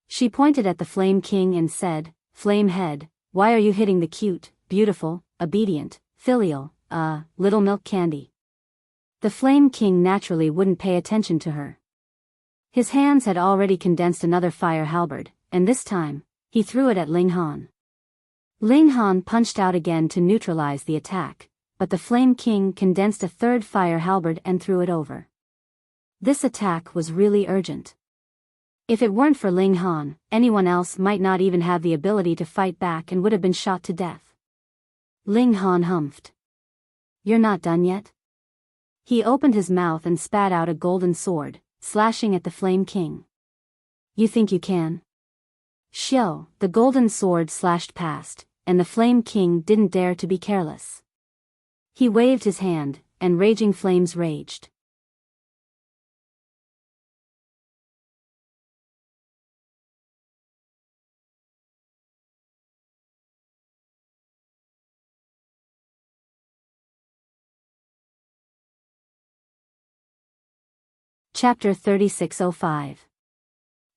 She pointed at the Flame King and said, "Flame Head, why are you hitting the cute, beautiful, obedient, filial, little milk candy?" The Flame King naturally wouldn't pay attention to her. His hands had already condensed another fire halberd, and this time, he threw it at Ling Han. Ling Han punched out again to neutralize the attack, but the Flame King condensed a third fire halberd and threw it over. This attack was really urgent. If it weren't for Ling Han, anyone else might not even have the ability to fight back and would have been shot to death. Ling Han humphed. "You're not done yet?" He opened his mouth and spat out a golden sword, slashing at the Flame King. "You think you can?" Xiao, the golden sword slashed past, and the Flame King didn't dare to be careless. He waved his hand, and raging flames raged. Chapter 3605.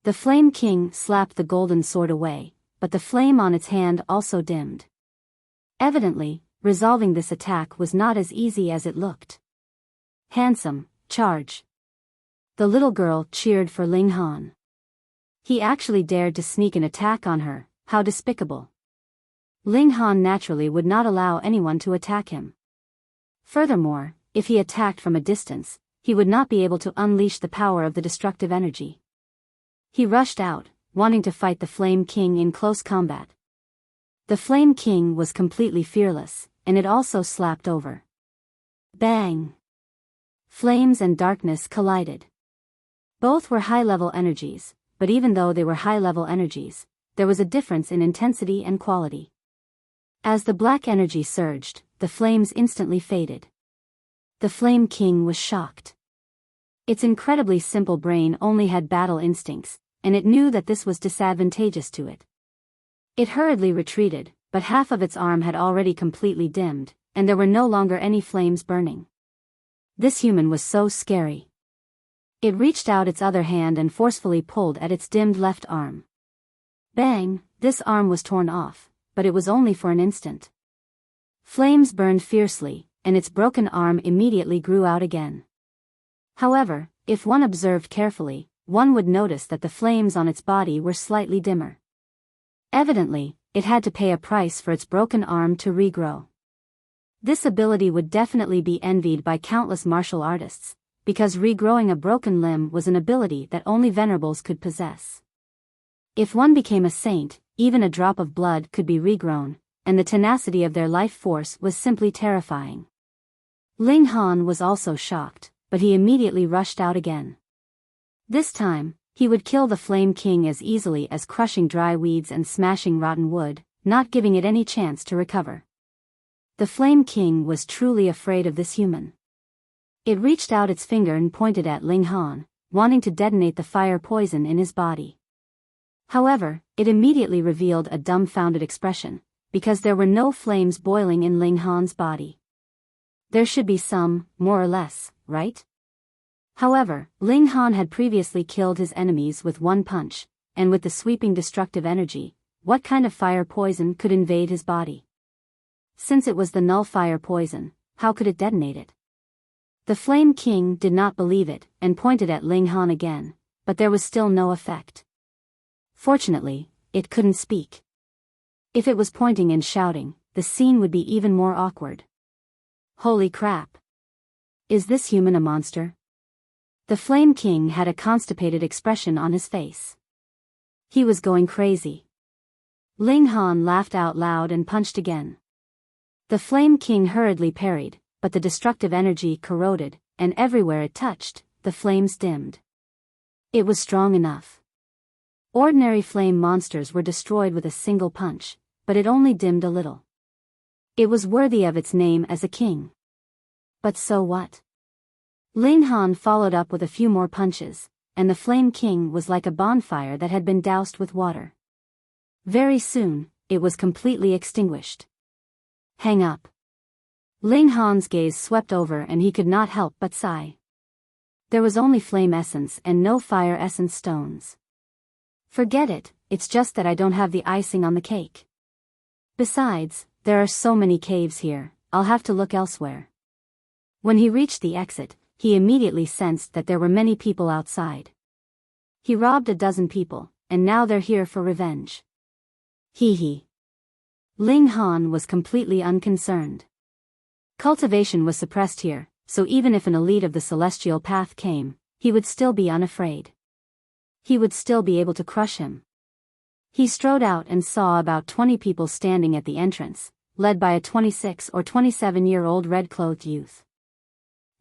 The Flame King slapped the golden sword away, but the flame on its hand also dimmed. Evidently, resolving this attack was not as easy as it looked. "Handsome, charge!" The little girl cheered for Ling Han. He actually dared to sneak an attack on her, how despicable. Ling Han naturally would not allow anyone to attack him. Furthermore, if he attacked from a distance, he would not be able to unleash the power of the destructive energy. He rushed out, wanting to fight the Flame King in close combat. The Flame King was completely fearless, and it also slapped over. Bang! Flames and darkness collided. Both were high-level energies, but even though they were high-level energies, there was a difference in intensity and quality. As the black energy surged, the flames instantly faded. The Flame King was shocked. Its incredibly simple brain only had battle instincts, and it knew that this was disadvantageous to it. It hurriedly retreated, but half of its arm had already completely dimmed, and there were no longer any flames burning. This human was so scary. It reached out its other hand and forcefully pulled at its dimmed left arm. Bang! This arm was torn off, but it was only for an instant. Flames burned fiercely, and its broken arm immediately grew out again. However, if one observed carefully, one would notice that the flames on its body were slightly dimmer. Evidently, it had to pay a price for its broken arm to regrow. This ability would definitely be envied by countless martial artists, because regrowing a broken limb was an ability that only venerables could possess. If one became a saint, even a drop of blood could be regrown, and the tenacity of their life force was simply terrifying. Ling Han was also shocked, but he immediately rushed out again. This time, he would kill the Flame King as easily as crushing dry weeds and smashing rotten wood, not giving it any chance to recover. The Flame King was truly afraid of this human. It reached out its finger and pointed at Ling Han, wanting to detonate the fire poison in his body. However, it immediately revealed a dumbfounded expression, because there were no flames boiling in Ling Han's body. There should be some, more or less, right? However, Ling Han had previously killed his enemies with one punch, and with the sweeping destructive energy, what kind of fire poison could invade his body? Since it was the null fire poison, how could it detonate it? The Flame King did not believe it, and pointed at Ling Han again, but there was still no effect. Fortunately, it couldn't speak. If it was pointing and shouting, the scene would be even more awkward. Holy crap! Is this human a monster? The Flame King had a constipated expression on his face. He was going crazy. Ling Han laughed out loud and punched again. The Flame King hurriedly parried, but the destructive energy corroded, and everywhere it touched, the flames dimmed. It was strong enough. Ordinary flame monsters were destroyed with a single punch, but it only dimmed a little. It was worthy of its name as a king. But so what? Ling Han followed up with a few more punches, and the Flame King was like a bonfire that had been doused with water. Very soon, it was completely extinguished. Hang up. Ling Han's gaze swept over and he could not help but sigh. There was only flame essence and no fire essence stones. Forget it, it's just that I don't have the icing on the cake. Besides, there are so many caves here, I'll have to look elsewhere. When he reached the exit, he immediately sensed that there were many people outside. He robbed a dozen people, and now they're here for revenge. Hee. Ling Han was completely unconcerned. Cultivation was suppressed here, so even if an elite of the celestial path came, he would still be unafraid. He would still be able to crush him. He strode out and saw about 20 people standing at the entrance, led by a 26 or 27-year-old red-clothed youth.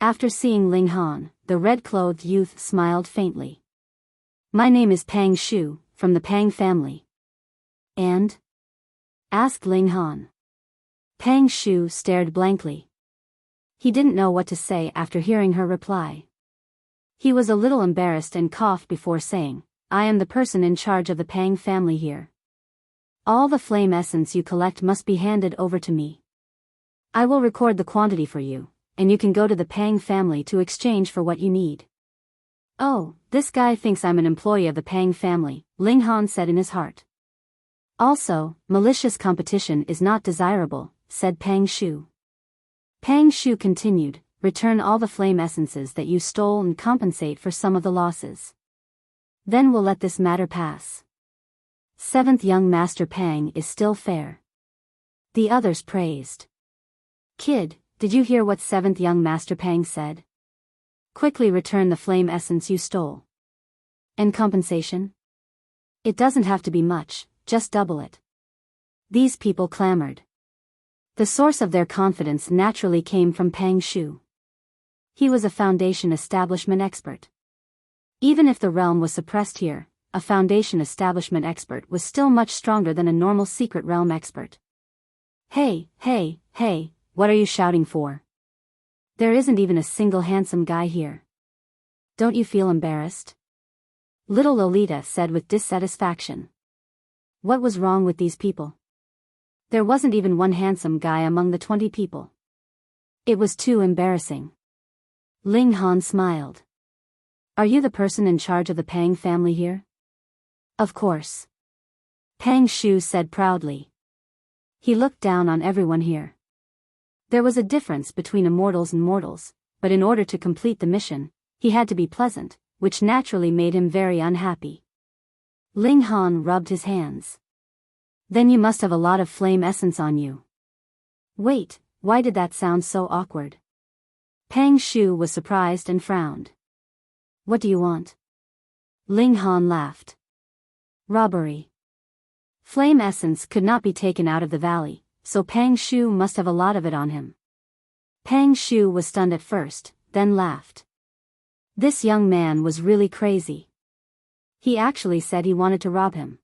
After seeing Ling Han, the red-clothed youth smiled faintly. My name is Pang Shu, from the Pang family. And? Asked Ling Han. Pang Shu stared blankly. He didn't know what to say after hearing her reply. He was a little embarrassed and coughed before saying, I am the person in charge of the Pang family here. All the flame essence you collect must be handed over to me. I will record the quantity for you, and you can go to the Pang family to exchange for what you need. Oh, this guy thinks I'm an employee of the Pang family, Ling Han said in his heart. Also, malicious competition is not desirable, said Pang Shu. Pang Shu continued, return all the flame essences that you stole and compensate for some of the losses. Then we'll let this matter pass. Seventh young Master Pang is still fair. The others praised. Kid, did you hear what seventh young Master Pang said? Quickly return the flame essence you stole. And compensation? It doesn't have to be much, just double it. These people clamored. The source of their confidence naturally came from Pang Shu. He was a Foundation establishment expert. Even if the realm was suppressed here, a Foundation establishment expert was still much stronger than a normal secret realm expert. Hey, what are you shouting for? There isn't even a single handsome guy here. Don't you feel embarrassed? Little Lolita said with dissatisfaction. What was wrong with these people? There wasn't even one handsome guy among the 20 people. It was too embarrassing. Ling Han smiled. Are you the person in charge of the Pang family here? Of course. Pang Shu said proudly. He looked down on everyone here. There was a difference between immortals and mortals, but in order to complete the mission, he had to be pleasant, which naturally made him very unhappy. Ling Han rubbed his hands. Then you must have a lot of flame essence on you. Wait, why did that sound so awkward? Pang Shu was surprised and frowned. What do you want? Ling Han laughed. Robbery. Flame essence could not be taken out of the valley, so Pang Shu must have a lot of it on him. Pang Shu was stunned at first, then laughed. This young man was really crazy. He actually said he wanted to rob him.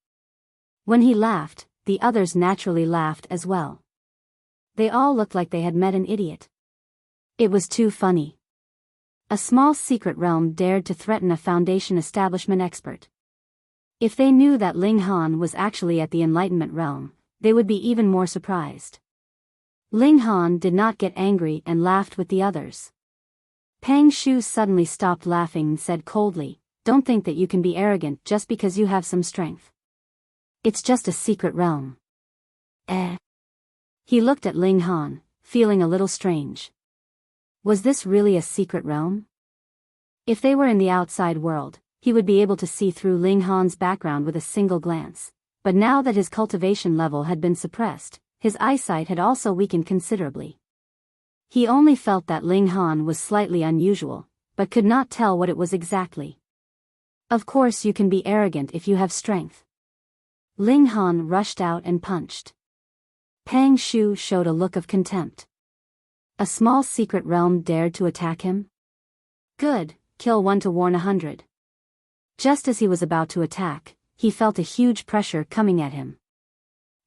When he laughed, the others naturally laughed as well. They all looked like they had met an idiot. It was too funny. A small secret realm dared to threaten a Foundation establishment expert. If they knew that Ling Han was actually at the Enlightenment realm, they would be even more surprised. Ling Han did not get angry and laughed with the others. Pang Shu suddenly stopped laughing and said coldly, don't think that you can be arrogant just because you have some strength. It's just a secret realm. He looked at Ling Han, feeling a little strange. Was this really a secret realm? If they were in the outside world, he would be able to see through Ling Han's background with a single glance, but now that his cultivation level had been suppressed, his eyesight had also weakened considerably. He only felt that Ling Han was slightly unusual, but could not tell what it was exactly. Of course you can be arrogant if you have strength. Ling Han rushed out and punched. Pang Shu showed a look of contempt. A small secret realm dared to attack him? Good, kill one to warn 100. Just as he was about to attack, he felt a huge pressure coming at him.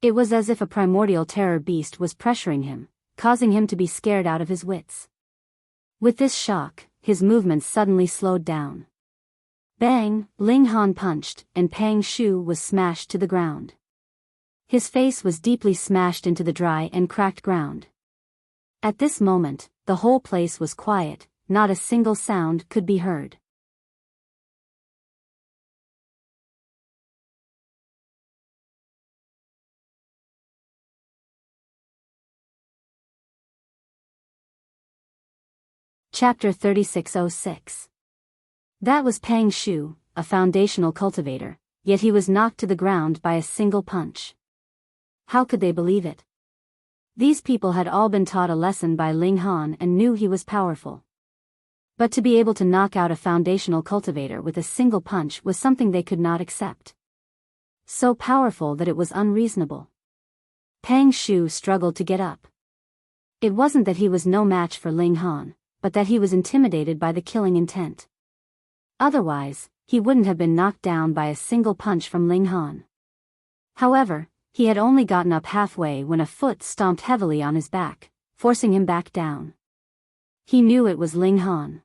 It was as if a primordial terror beast was pressuring him, causing him to be scared out of his wits. With this shock, his movements suddenly slowed down. Bang! Ling Han punched, and Pang Shu was smashed to the ground. His face was deeply smashed into the dry and cracked ground. At this moment, the whole place was quiet, not a single sound could be heard. Chapter 3606. That was Pang Shu, a foundational cultivator, yet he was knocked to the ground by a single punch. How could they believe it? These people had all been taught a lesson by Ling Han and knew he was powerful. But to be able to knock out a foundational cultivator with a single punch was something they could not accept. So powerful that it was unreasonable. Pang Shu struggled to get up. It wasn't that he was no match for Ling Han, but that he was intimidated by the killing intent. Otherwise, he wouldn't have been knocked down by a single punch from Ling Han. However, he had only gotten up halfway when a foot stomped heavily on his back, forcing him back down. He knew it was Ling Han.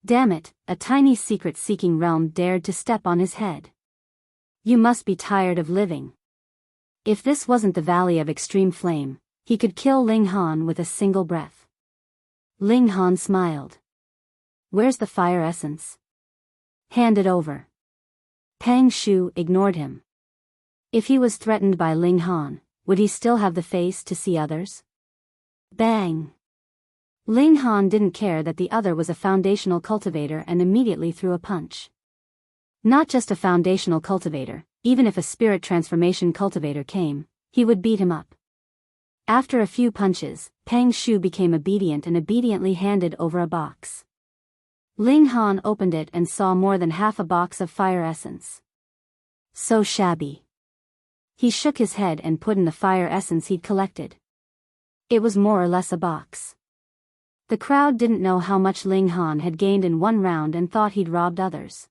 Damn it, a tiny secret-seeking realm dared to step on his head. You must be tired of living. If this wasn't the Valley of Extreme Flame, he could kill Ling Han with a single breath. Ling Han smiled. Where's the fire essence? Hand it over. Pang Shu ignored him. If he was threatened by Ling Han, would he still have the face to see others? Bang! Ling Han didn't care that the other was a foundational cultivator and immediately threw a punch. Not just a foundational cultivator, even if a spirit transformation cultivator came, he would beat him up. After a few punches, Pang Shu became obedient and obediently handed over a box. Ling Han opened it and saw more than half a box of fire essence. So shabby. He shook his head and put in the fire essence he'd collected. It was more or less a box. The crowd didn't know how much Ling Han had gained in one round and thought he'd robbed others.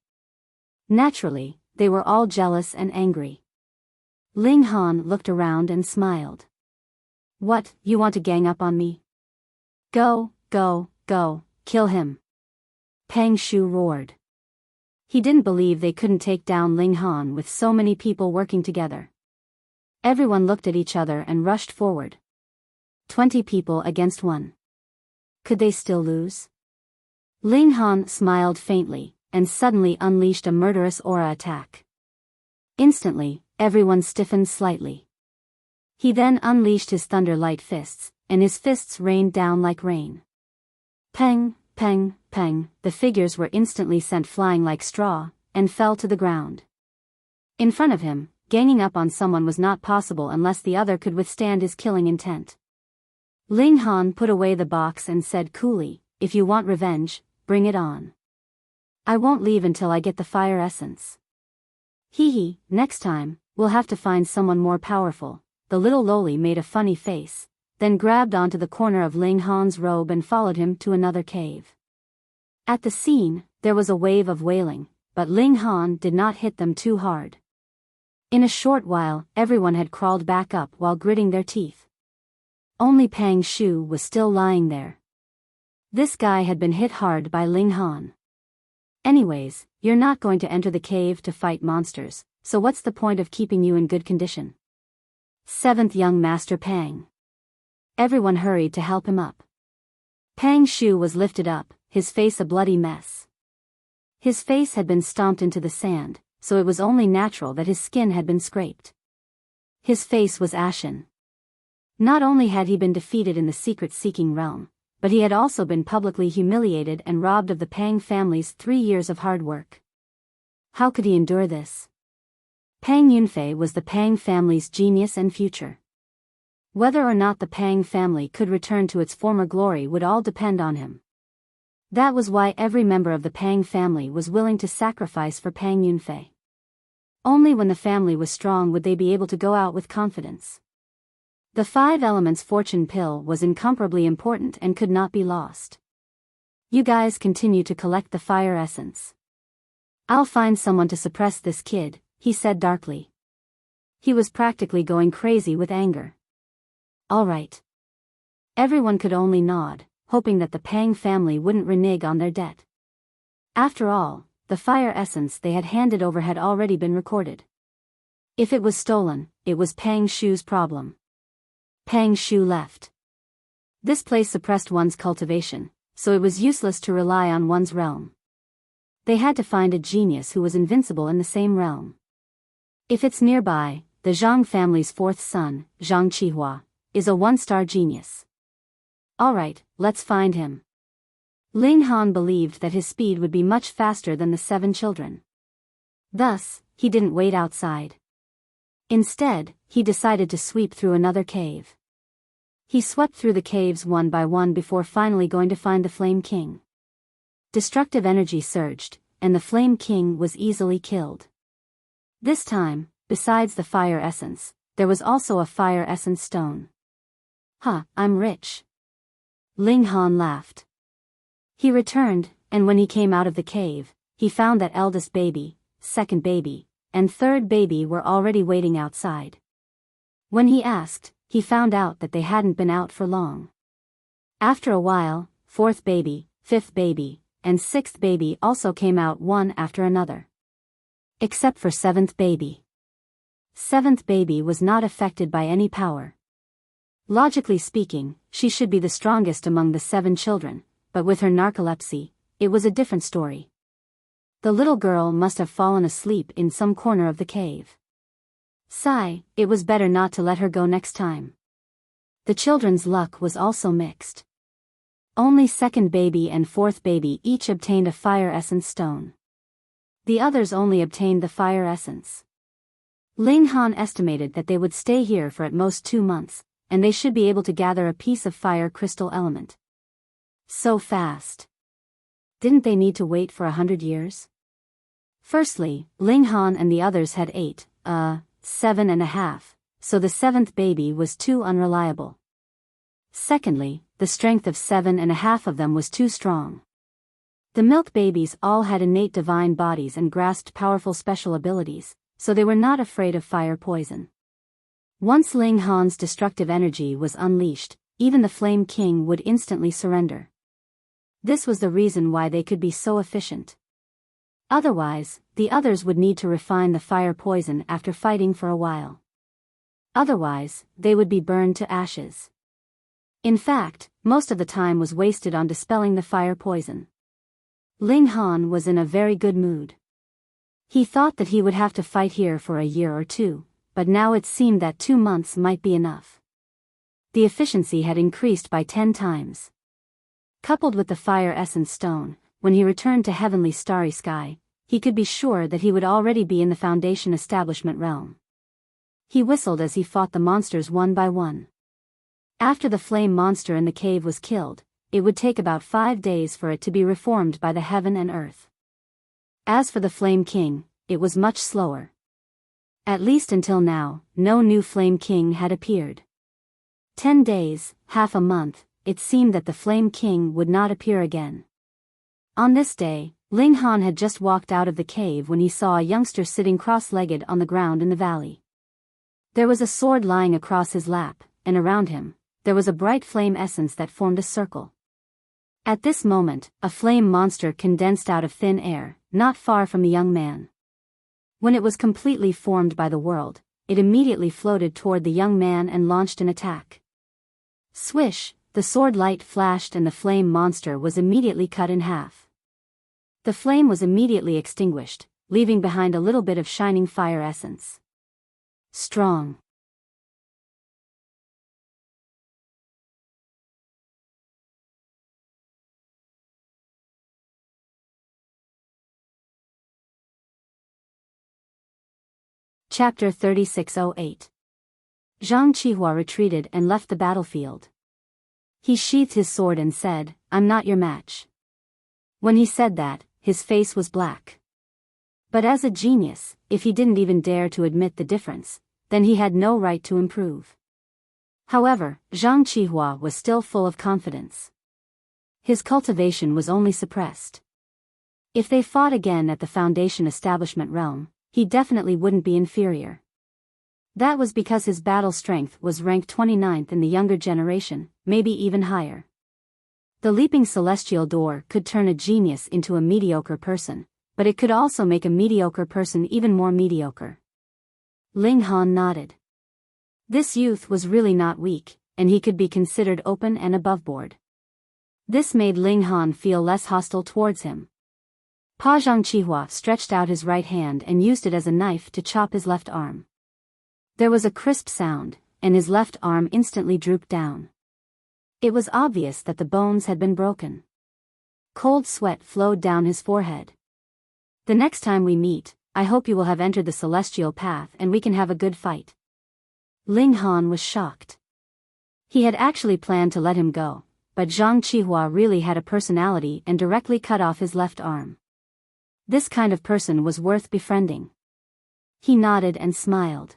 Naturally, they were all jealous and angry. Ling Han looked around and smiled. What, you want to gang up on me? Go, go, go, kill him. Pang Shu roared. He didn't believe they couldn't take down Ling Han with so many people working together. Everyone looked at each other and rushed forward. 20 people against 1. Could they still lose? Ling Han smiled faintly, and suddenly unleashed a murderous aura attack. Instantly, everyone stiffened slightly. He then unleashed his thunder-light fists, and his fists rained down like rain. Peng, peng, peng, the figures were instantly sent flying like straw, and fell to the ground. In front of him, ganging up on someone was not possible unless the other could withstand his killing intent. Ling Han put away the box and said coolly, if you want revenge, bring it on. I won't leave until I get the fire essence. Hee hee, next time, we'll have to find someone more powerful. The little loli made a funny face, then grabbed onto the corner of Ling Han's robe and followed him to another cave. At the scene, there was a wave of wailing, but Ling Han did not hit them too hard. In a short while, everyone had crawled back up while gritting their teeth. Only Pang Shu was still lying there. This guy had been hit hard by Ling Han. Anyways, you're not going to enter the cave to fight monsters, so what's the point of keeping you in good condition? 7th Young Master Pang. Everyone hurried to help him up. Pang Shu was lifted up, his face a bloody mess. His face had been stomped into the sand, so it was only natural that his skin had been scraped. His face was ashen. Not only had he been defeated in the secret-seeking realm, but he had also been publicly humiliated and robbed of the Pang family's 3 years of hard work. How could he endure this? Pang Yunfei was the Pang family's genius and future. Whether or not the Pang family could return to its former glory would all depend on him. That was why every member of the Pang family was willing to sacrifice for Pang Yunfei. Only when the family was strong would they be able to go out with confidence. The 5 elements fortune pill was incomparably important and could not be lost. You guys continue to collect the fire essence. I'll find someone to suppress this kid, he said darkly. He was practically going crazy with anger. All right. Everyone could only nod, hoping that the Pang family wouldn't renege on their debt. After all, the fire essence they had handed over had already been recorded. If it was stolen, it was Pang Shu's problem. Pang Shu left. This place suppressed one's cultivation, so it was useless to rely on one's realm. They had to find a genius who was invincible in the same realm. If it's nearby, the Zhang family's fourth son, Zhang Qihua, is a one-star genius. Alright, let's find him. Ling Han believed that his speed would be much faster than the 7 children. Thus, he didn't wait outside. Instead, he decided to sweep through another cave. He swept through the caves one by one before finally going to find the Flame King. Destructive energy surged, and the Flame King was easily killed. This time, besides the fire essence, there was also a fire essence stone. I'm rich. Ling Han laughed. He returned, and when he came out of the cave, he found that eldest baby, second baby, and third baby were already waiting outside. When he asked, he found out that they hadn't been out for long. After a while, fourth baby, fifth baby, and sixth baby also came out one after another. Except for seventh baby. Seventh baby was not affected by any power. Logically speaking, she should be the strongest among the 7 children, but with her narcolepsy, it was a different story. The little girl must have fallen asleep in some corner of the cave. Sigh, it was better not to let her go next time. The children's luck was also mixed. Only second baby and fourth baby each obtained a fire essence stone. The others only obtained the fire essence. Ling Han estimated that they would stay here for at most 2 months, and they should be able to gather a piece of fire crystal element. So fast. Didn't they need to wait for 100 years? Firstly, Ling Han and the others had 7.5, so the 7th baby was too unreliable. Secondly, the strength of 7.5 of them was too strong. The milk babies all had innate divine bodies and grasped powerful special abilities, so they were not afraid of fire poison. Once Ling Han's destructive energy was unleashed, even the Flame King would instantly surrender. This was the reason why they could be so efficient. Otherwise, the others would need to refine the fire poison after fighting for a while. Otherwise, they would be burned to ashes. In fact, most of the time was wasted on dispelling the fire poison. Ling Han was in a very good mood. He thought that he would have to fight here for a year or 2, but now it seemed that 2 months might be enough. The efficiency had increased by 10 times. Coupled with the fire essence stone, when he returned to heavenly starry sky, he could be sure that he would already be in the Foundation establishment realm. He whistled as he fought the monsters one by one. After the flame monster in the cave was killed, it would take about 5 days for it to be reformed by the heaven and earth. As for the Flame King, it was much slower. At least until now, no new Flame King had appeared. 10 days, half a month, it seemed that the Flame King would not appear again. On this day, Ling Han had just walked out of the cave when he saw a youngster sitting cross-legged on the ground in the valley. There was a sword lying across his lap, and around him, there was a bright flame essence that formed a circle. At this moment, a flame monster condensed out of thin air, not far from the young man. When it was completely formed by the world, it immediately floated toward the young man and launched an attack. Swish, the sword light flashed and the flame monster was immediately cut in half. The flame was immediately extinguished, leaving behind a little bit of shining fire essence. Strong. Chapter 3608. Zhang Qihua retreated and left the battlefield. He sheathed his sword and said, "I'm not your match." When he said that, his face was black. But as a genius, if he didn't even dare to admit the difference, then he had no right to improve. However, Zhang Qihua was still full of confidence. His cultivation was only suppressed. If they fought again at the Foundation Establishment realm, he definitely wouldn't be inferior. That was because his battle strength was ranked 29th in the younger generation, maybe even higher. The leaping celestial door could turn a genius into a mediocre person, but it could also make a mediocre person even more mediocre. Ling Han nodded. This youth was really not weak, and he could be considered open and aboveboard. This made Ling Han feel less hostile towards him. Pa Zhangqihua stretched out his right hand and used it as a knife to chop his left arm. There was a crisp sound, and his left arm instantly drooped down. It was obvious that the bones had been broken. Cold sweat flowed down his forehead. The next time we meet, I hope you will have entered the celestial path and we can have a good fight. Ling Han was shocked. He had actually planned to let him go, but Zhang Qihua really had a personality and directly cut off his left arm. This kind of person was worth befriending. He nodded and smiled.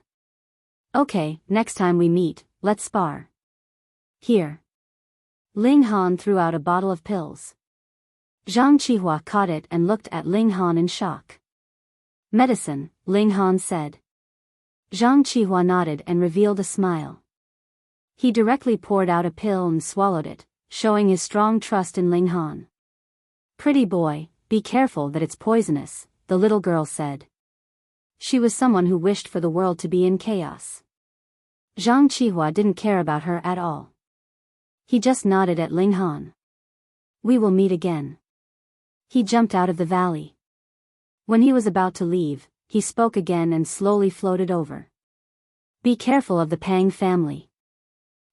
Okay, next time we meet, let's spar. Here. Ling Han threw out a bottle of pills. Zhang Qihua caught it and looked at Ling Han in shock. Medicine, Ling Han said. Zhang Qihua nodded and revealed a smile. He directly poured out a pill and swallowed it, showing his strong trust in Ling Han. Pretty boy, be careful that it's poisonous, the little girl said. She was someone who wished for the world to be in chaos. Zhang Qihua didn't care about her at all. He just nodded at Ling Han. We will meet again. He jumped out of the valley. When he was about to leave, he spoke again and slowly floated over. Be careful of the Pang family.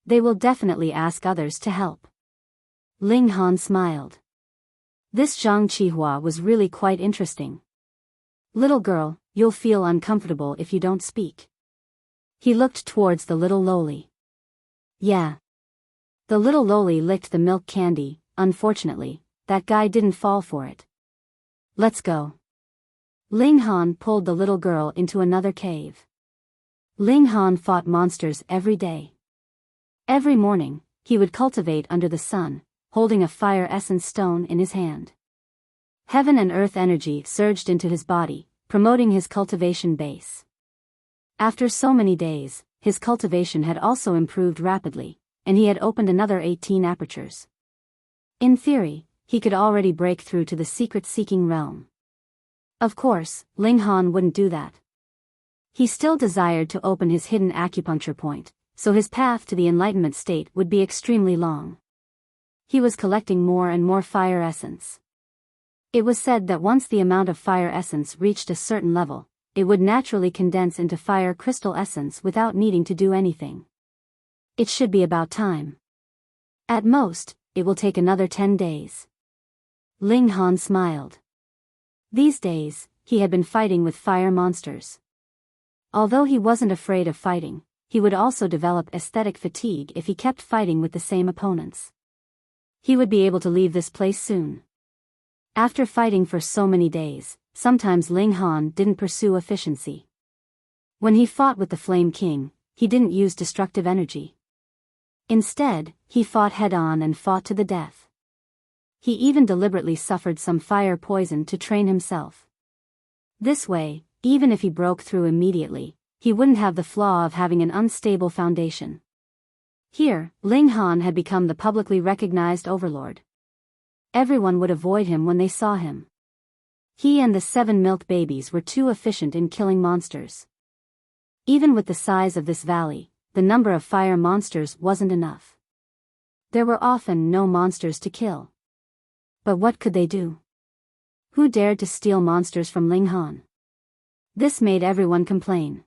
They will definitely ask others to help. Ling Han smiled. This Zhang Qihua was really quite interesting. Little girl, you'll feel uncomfortable if you don't speak. He looked towards the little loli. Yeah. The little loli licked the milk candy. Unfortunately, that guy didn't fall for it. Let's go. Ling Han pulled the little girl into another cave. Ling Han fought monsters every day. Every morning, he would cultivate under the sun, holding a fire essence stone in his hand. Heaven and earth energy surged into his body, promoting his cultivation base. After so many days, his cultivation had also improved rapidly, and he had opened another 18 apertures. In theory, he could already break through to the secret-seeking realm. Of course, Ling Han wouldn't do that. He still desired to open his hidden acupuncture point, so his path to the enlightenment state would be extremely long. He was collecting more and more fire essence. It was said that once the amount of fire essence reached a certain level, it would naturally condense into fire crystal essence without needing to do anything. It should be about time. At most, it will take another 10 days. Ling Han smiled. These days, he had been fighting with fire monsters. Although he wasn't afraid of fighting, he would also develop aesthetic fatigue if he kept fighting with the same opponents. He would be able to leave this place soon. After fighting for so many days, sometimes Ling Han didn't pursue efficiency. When he fought with the Flame King, he didn't use destructive energy. Instead, he fought head-on and fought to the death. He even deliberately suffered some fire poison to train himself. This way, even if he broke through immediately, he wouldn't have the flaw of having an unstable foundation. Here, Ling Han had become the publicly recognized overlord. Everyone would avoid him when they saw him. He and the 7 milk babies were too efficient in killing monsters. Even with the size of this valley, the number of fire monsters wasn't enough. There were often no monsters to kill. But what could they do? Who dared to steal monsters from Ling Han? This made everyone complain.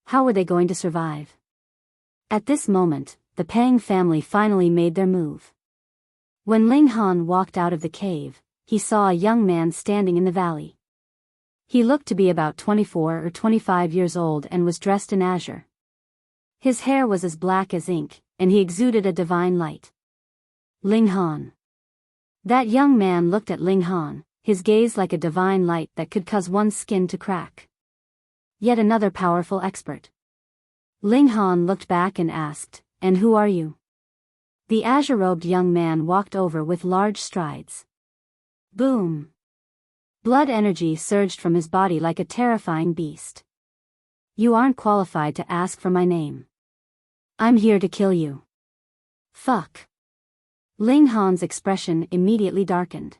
How were they going to survive? At this moment, the Pang family finally made their move. When Ling Han walked out of the cave, he saw a young man standing in the valley. He looked to be about 24 or 25 years old and was dressed in azure. His hair was as black as ink, and he exuded a divine light. Ling Han. That young man looked at Ling Han, his gaze like a divine light that could cause one's skin to crack. Yet another powerful expert. Ling Han looked back and asked, "And who are you?" The azure-robed young man walked over with large strides. Boom! Blood energy surged from his body like a terrifying beast. You aren't qualified to ask for my name. I'm here to kill you. Fuck. Ling Han's expression immediately darkened.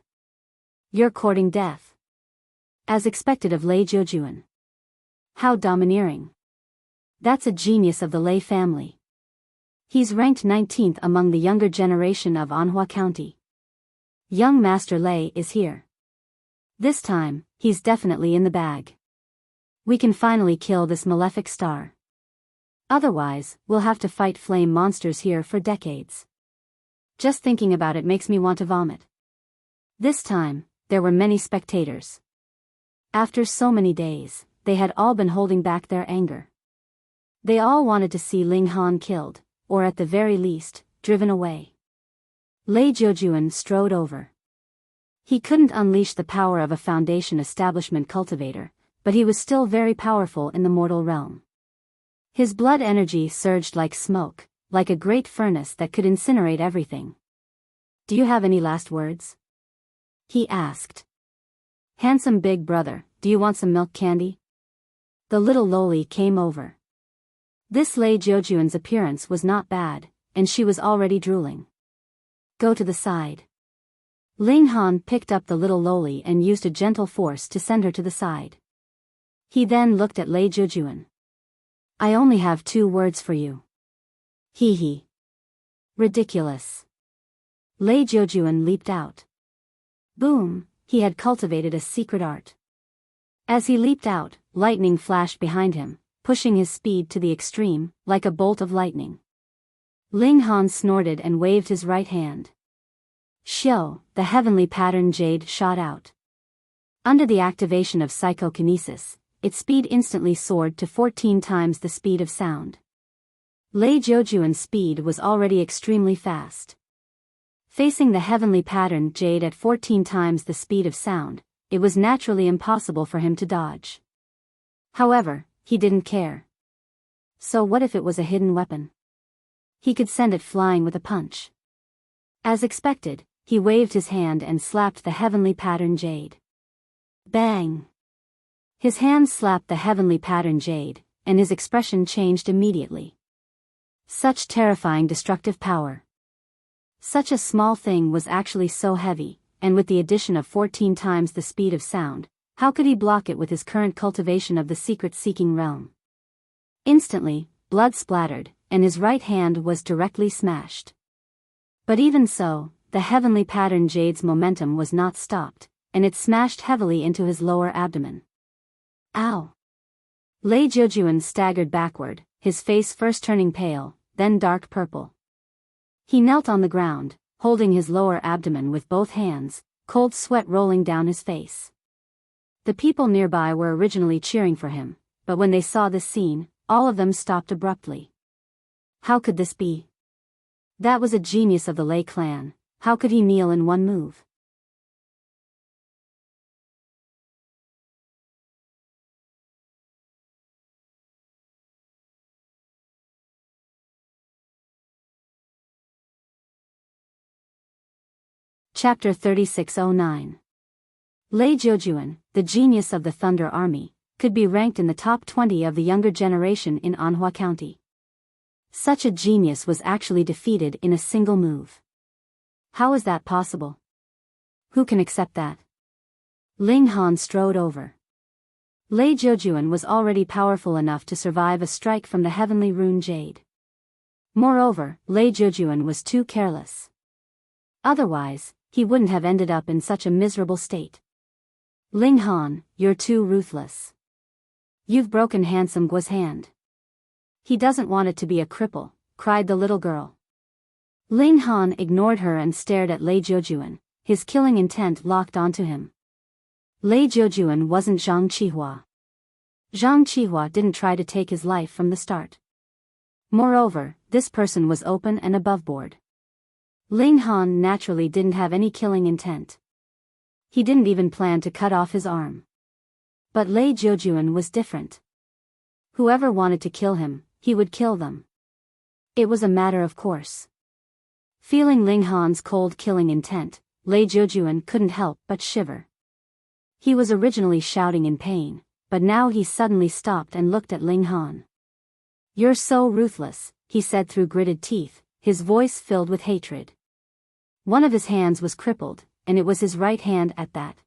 You're courting death. As expected of Lei Zhejuan. How domineering. That's a genius of the Lei family. He's ranked 19th among the younger generation of Anhua County. Young Master Lei is here. This time, he's definitely in the bag. We can finally kill this malefic star. Otherwise, we'll have to fight flame monsters here for decades. Just thinking about it makes me want to vomit. This time, there were many spectators. After so many days, they had all been holding back their anger. They all wanted to see Ling Han killed, or at the very least, driven away. Lei Zhejuan strode over. He couldn't unleash the power of a Foundation establishment cultivator, but he was still very powerful in the mortal realm. His blood energy surged like smoke, like a great furnace that could incinerate everything. Do you have any last words? He asked. Handsome big brother, do you want some milk candy? The little loli came over. This Lei Zhejuan's appearance was not bad, and she was already drooling. Go to the side. Ling Han picked up the little loli and used a gentle force to send her to the side. He then looked at Lei Zhejuan. I only have 2 words for you. Hee hee. Ridiculous. Lei Zhejuan leaped out. Boom, he had cultivated a secret art. As he leaped out, lightning flashed behind him, pushing his speed to the extreme, like a bolt of lightning. Ling Han snorted and waved his right hand. Xiao, the heavenly pattern jade shot out. Under the activation of psychokinesis, its speed instantly soared to 14 times the speed of sound. Lei Zhejuan's speed was already extremely fast. Facing the heavenly pattern jade at 14 times the speed of sound, it was naturally impossible for him to dodge. However, he didn't care. So what if it was a hidden weapon? He could send it flying with a punch. As expected, he waved his hand and slapped the heavenly pattern jade. Bang! His hand slapped the heavenly pattern jade, and his expression changed immediately. Such terrifying destructive power. Such a small thing was actually so heavy, and with the addition of 14 times the speed of sound, how could he block it with his current cultivation of the secret-seeking realm? Instantly, blood splattered, and his right hand was directly smashed. But even so, the heavenly pattern jade's momentum was not stopped, and it smashed heavily into his lower abdomen. Ow! Lei Zhejuan staggered backward, his face first turning pale, then dark purple. He knelt on the ground, holding his lower abdomen with both hands, cold sweat rolling down his face. The people nearby were originally cheering for him, but when they saw this scene, all of them stopped abruptly. How could this be? That was a genius of the Lei clan. How could he kneel in one move? Chapter 3609. Lei Zhejuan, the genius of the Thunder Army, could be ranked in the top 20 of the younger generation in Anhua County. Such a genius was actually defeated in a single move. How is that possible? Who can accept that? Ling Han strode over. Lei Zhejuan was already powerful enough to survive a strike from the heavenly rune jade. Moreover, Lei Zhejuan was too careless. Otherwise, he wouldn't have ended up in such a miserable state. Ling Han, you're too ruthless. You've broken handsome Guo's hand. He doesn't want it to be a cripple, cried the little girl. Ling Han ignored her and stared at Lei Zhejuan, his killing intent locked onto him. Lei Zhejuan wasn't Zhang Qihua. Zhang Qihua didn't try to take his life from the start. Moreover, this person was open and aboveboard. Ling Han naturally didn't have any killing intent. He didn't even plan to cut off his arm. But Lei Zhejuan was different. Whoever wanted to kill him, he would kill them. It was a matter of course. Feeling Ling Han's cold killing intent, Lei Zhejuan couldn't help but shiver. He was originally shouting in pain, but now he suddenly stopped and looked at Ling Han. "You're so ruthless," he said through gritted teeth, his voice filled with hatred. One of his hands was crippled, and it was his right hand at that.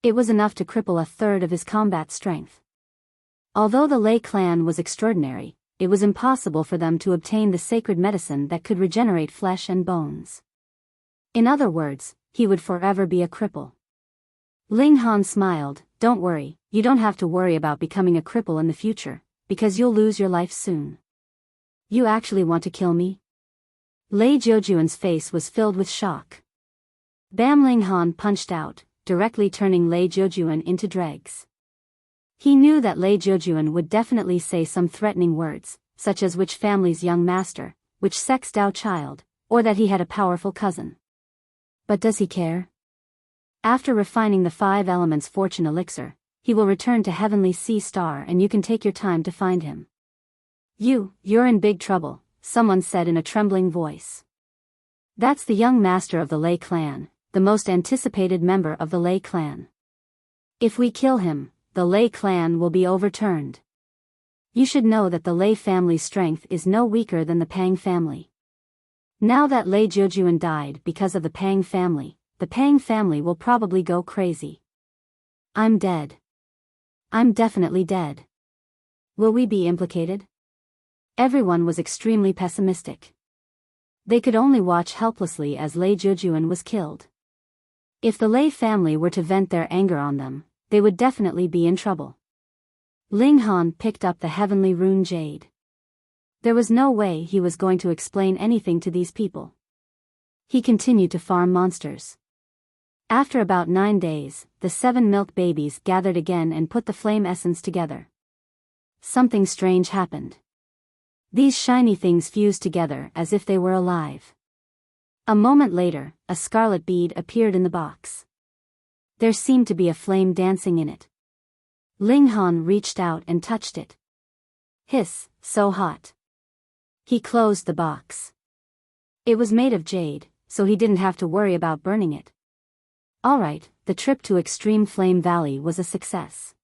It was enough to cripple a third of his combat strength. Although the Lei clan was extraordinary, it was impossible for them to obtain the sacred medicine that could regenerate flesh and bones. In other words, he would forever be a cripple. Ling Han smiled. "Don't worry, you don't have to worry about becoming a cripple in the future, because you'll lose your life soon." "You actually want to kill me?" Lei Zhejuan's face was filled with shock. Bam! Ling Han punched out, directly turning Lei Zhejuan into dregs. He knew that Lei Zhejuan would definitely say some threatening words, such as which family's young master, which sex Dao child, or that he had a powerful cousin. But does he care? After refining the 5 elements fortune elixir, he will return to Heavenly Sea Star and you can take your time to find him. You're in big trouble," someone said in a trembling voice. "That's the young master of the Lei clan, the most anticipated member of the Lei clan. If we kill him, the Lei clan will be overturned. You should know that the Lei family's strength is no weaker than the Pang family. Now that Lei Zhejuan died because of the Pang family will probably go crazy. I'm dead. I'm definitely dead. Will we be implicated?" Everyone was extremely pessimistic. They could only watch helplessly as Lei Zhejuan was killed. If the Lei family were to vent their anger on them, they would definitely be in trouble. Ling Han picked up the heavenly rune jade. There was no way he was going to explain anything to these people. He continued to farm monsters. After about 9 days, the 7 milk babies gathered again and put the flame essence together. Something strange happened. These shiny things fused together as if they were alive. A moment later, a scarlet bead appeared in the box. There seemed to be a flame dancing in it. Ling Han reached out and touched it. Hiss, so hot. He closed the box. It was made of jade, so he didn't have to worry about burning it. Alright, the trip to Extreme Flame Valley was a success.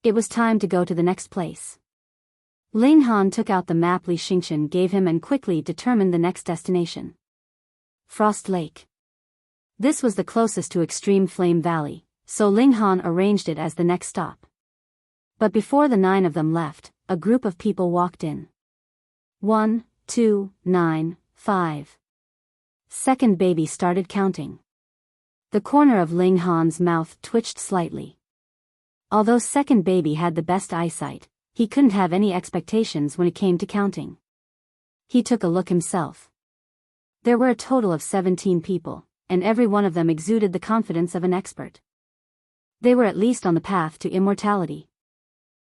It was time to go to the next place. Ling Han took out the map Li Xingchen gave him and quickly determined the next destination. Frost Lake. This was the closest to Extreme Flame Valley, so Ling Han arranged it as the next stop. But before the 9 of them left, a group of people walked in. 1, 2, 9, 5. Second baby started counting. The corner of Ling Han's mouth twitched slightly. Although second baby had the best eyesight, he couldn't have any expectations when it came to counting. He took a look himself. There were a total of 17 people, and every one of them exuded the confidence of an expert. They were at least on the path to immortality.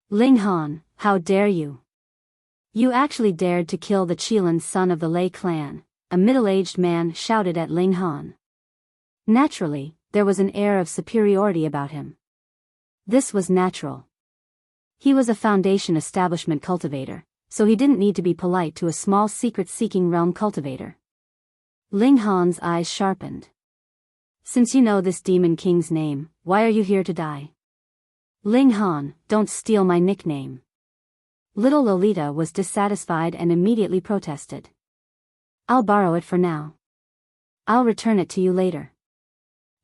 Ling Han, how dare you? You actually dared to kill the Qilan son of the Lei clan, a middle-aged man shouted at Ling Han. Naturally, there was an air of superiority about him. This was natural. He was a Foundation establishment cultivator, so he didn't need to be polite to a small secret-seeking realm cultivator. Ling Han's eyes sharpened. Since you know this demon king's name, why are you here to die? Ling Han, don't steal my nickname. Little Lolita was dissatisfied and immediately protested. I'll borrow it for now. I'll return it to you later.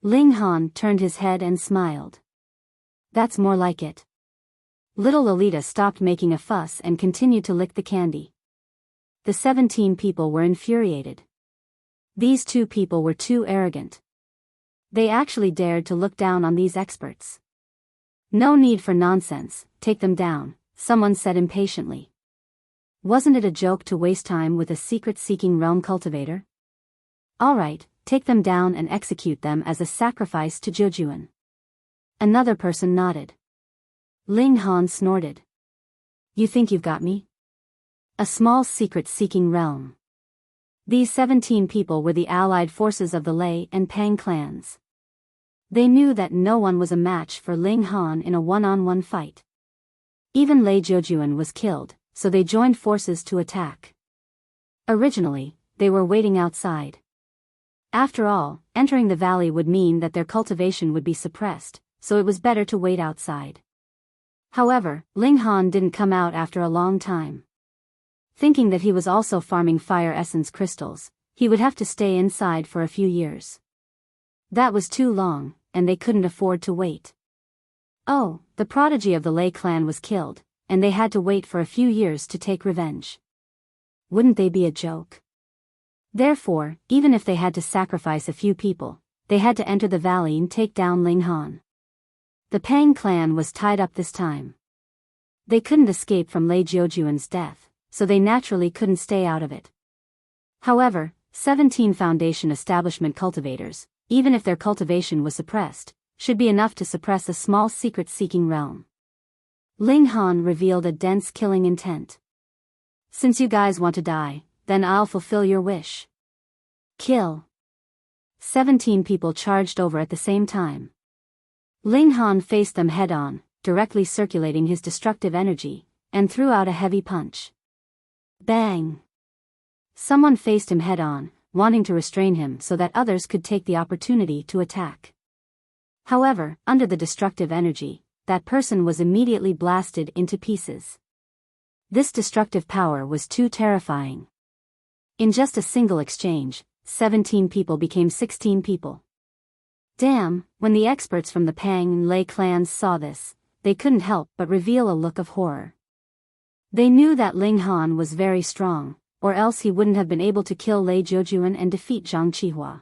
Ling Han turned his head and smiled. That's more like it. Little Lolita stopped making a fuss and continued to lick the candy. The 17 people were infuriated. These 2 people were too arrogant. They actually dared to look down on these experts. No need for nonsense, take them down, someone said impatiently. Wasn't it a joke to waste time with a secret-seeking realm cultivator? Alright, take them down and execute them as a sacrifice to Zhejuan. Another person nodded. Ling Han snorted. You think you've got me? A small secret-seeking realm. These 17 people were the allied forces of the Lei and Pang clans. They knew that no one was a match for Ling Han in a one-on-one fight. Even Lei Zhejuan was killed, so they joined forces to attack. Originally, they were waiting outside. After all, entering the valley would mean that their cultivation would be suppressed, so it was better to wait outside. However, Ling Han didn't come out after a long time. Thinking that he was also farming fire essence crystals, he would have to stay inside for a few years. That was too long, and they couldn't afford to wait. Oh, the prodigy of the Lei clan was killed, and they had to wait for a few years to take revenge. Wouldn't they be a joke? Therefore, even if they had to sacrifice a few people, they had to enter the valley and take down Ling Han. The Pang clan was tied up this time. They couldn't escape from Lei Jiujuan's death, so they naturally couldn't stay out of it. However, 17 Foundation establishment cultivators, even if their cultivation was suppressed, should be enough to suppress a small secret-seeking realm. Ling Han revealed a dense killing intent. Since you guys want to die, then I'll fulfill your wish. Kill. 17 people charged over at the same time. Ling Han faced them head-on, directly circulating his destructive energy, and threw out a heavy punch. Bang! Someone faced him head-on, wanting to restrain him so that others could take the opportunity to attack. However, under the destructive energy, that person was immediately blasted into pieces. This destructive power was too terrifying. In just a single exchange, 17 people became 16 people. Damn, when the experts from the Pang and Lei clans saw this, they couldn't help but reveal a look of horror. They knew that Ling Han was very strong, or else he wouldn't have been able to kill Lei Jiujuan and defeat Zhang Qihua.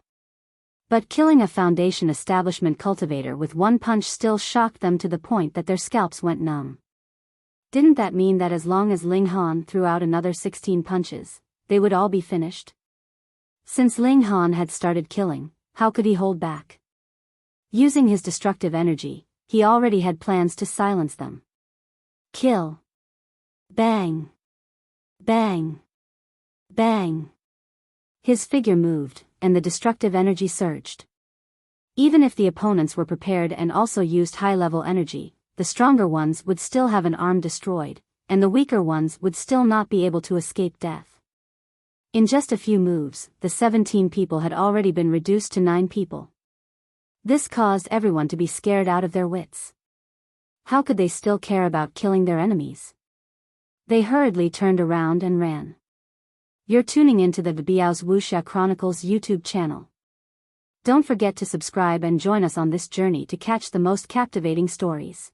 But killing a Foundation establishment cultivator with one punch still shocked them to the point that their scalps went numb. Didn't that mean that as long as Ling Han threw out another 16 punches, they would all be finished? Since Ling Han had started killing, how could he hold back? Using his destructive energy, he already had plans to silence them. Kill. Bang. Bang. Bang. His figure moved, and the destructive energy surged. Even if the opponents were prepared and also used high-level energy, the stronger ones would still have an arm destroyed, and the weaker ones would still not be able to escape death. In just a few moves, the 17 people had already been reduced to 9 people. This caused everyone to be scared out of their wits. How could they still care about killing their enemies? They hurriedly turned around and ran. You're tuning into the Biyao's Wuxia Chronicles YouTube channel. Don't forget to subscribe and join us on this journey to catch the most captivating stories.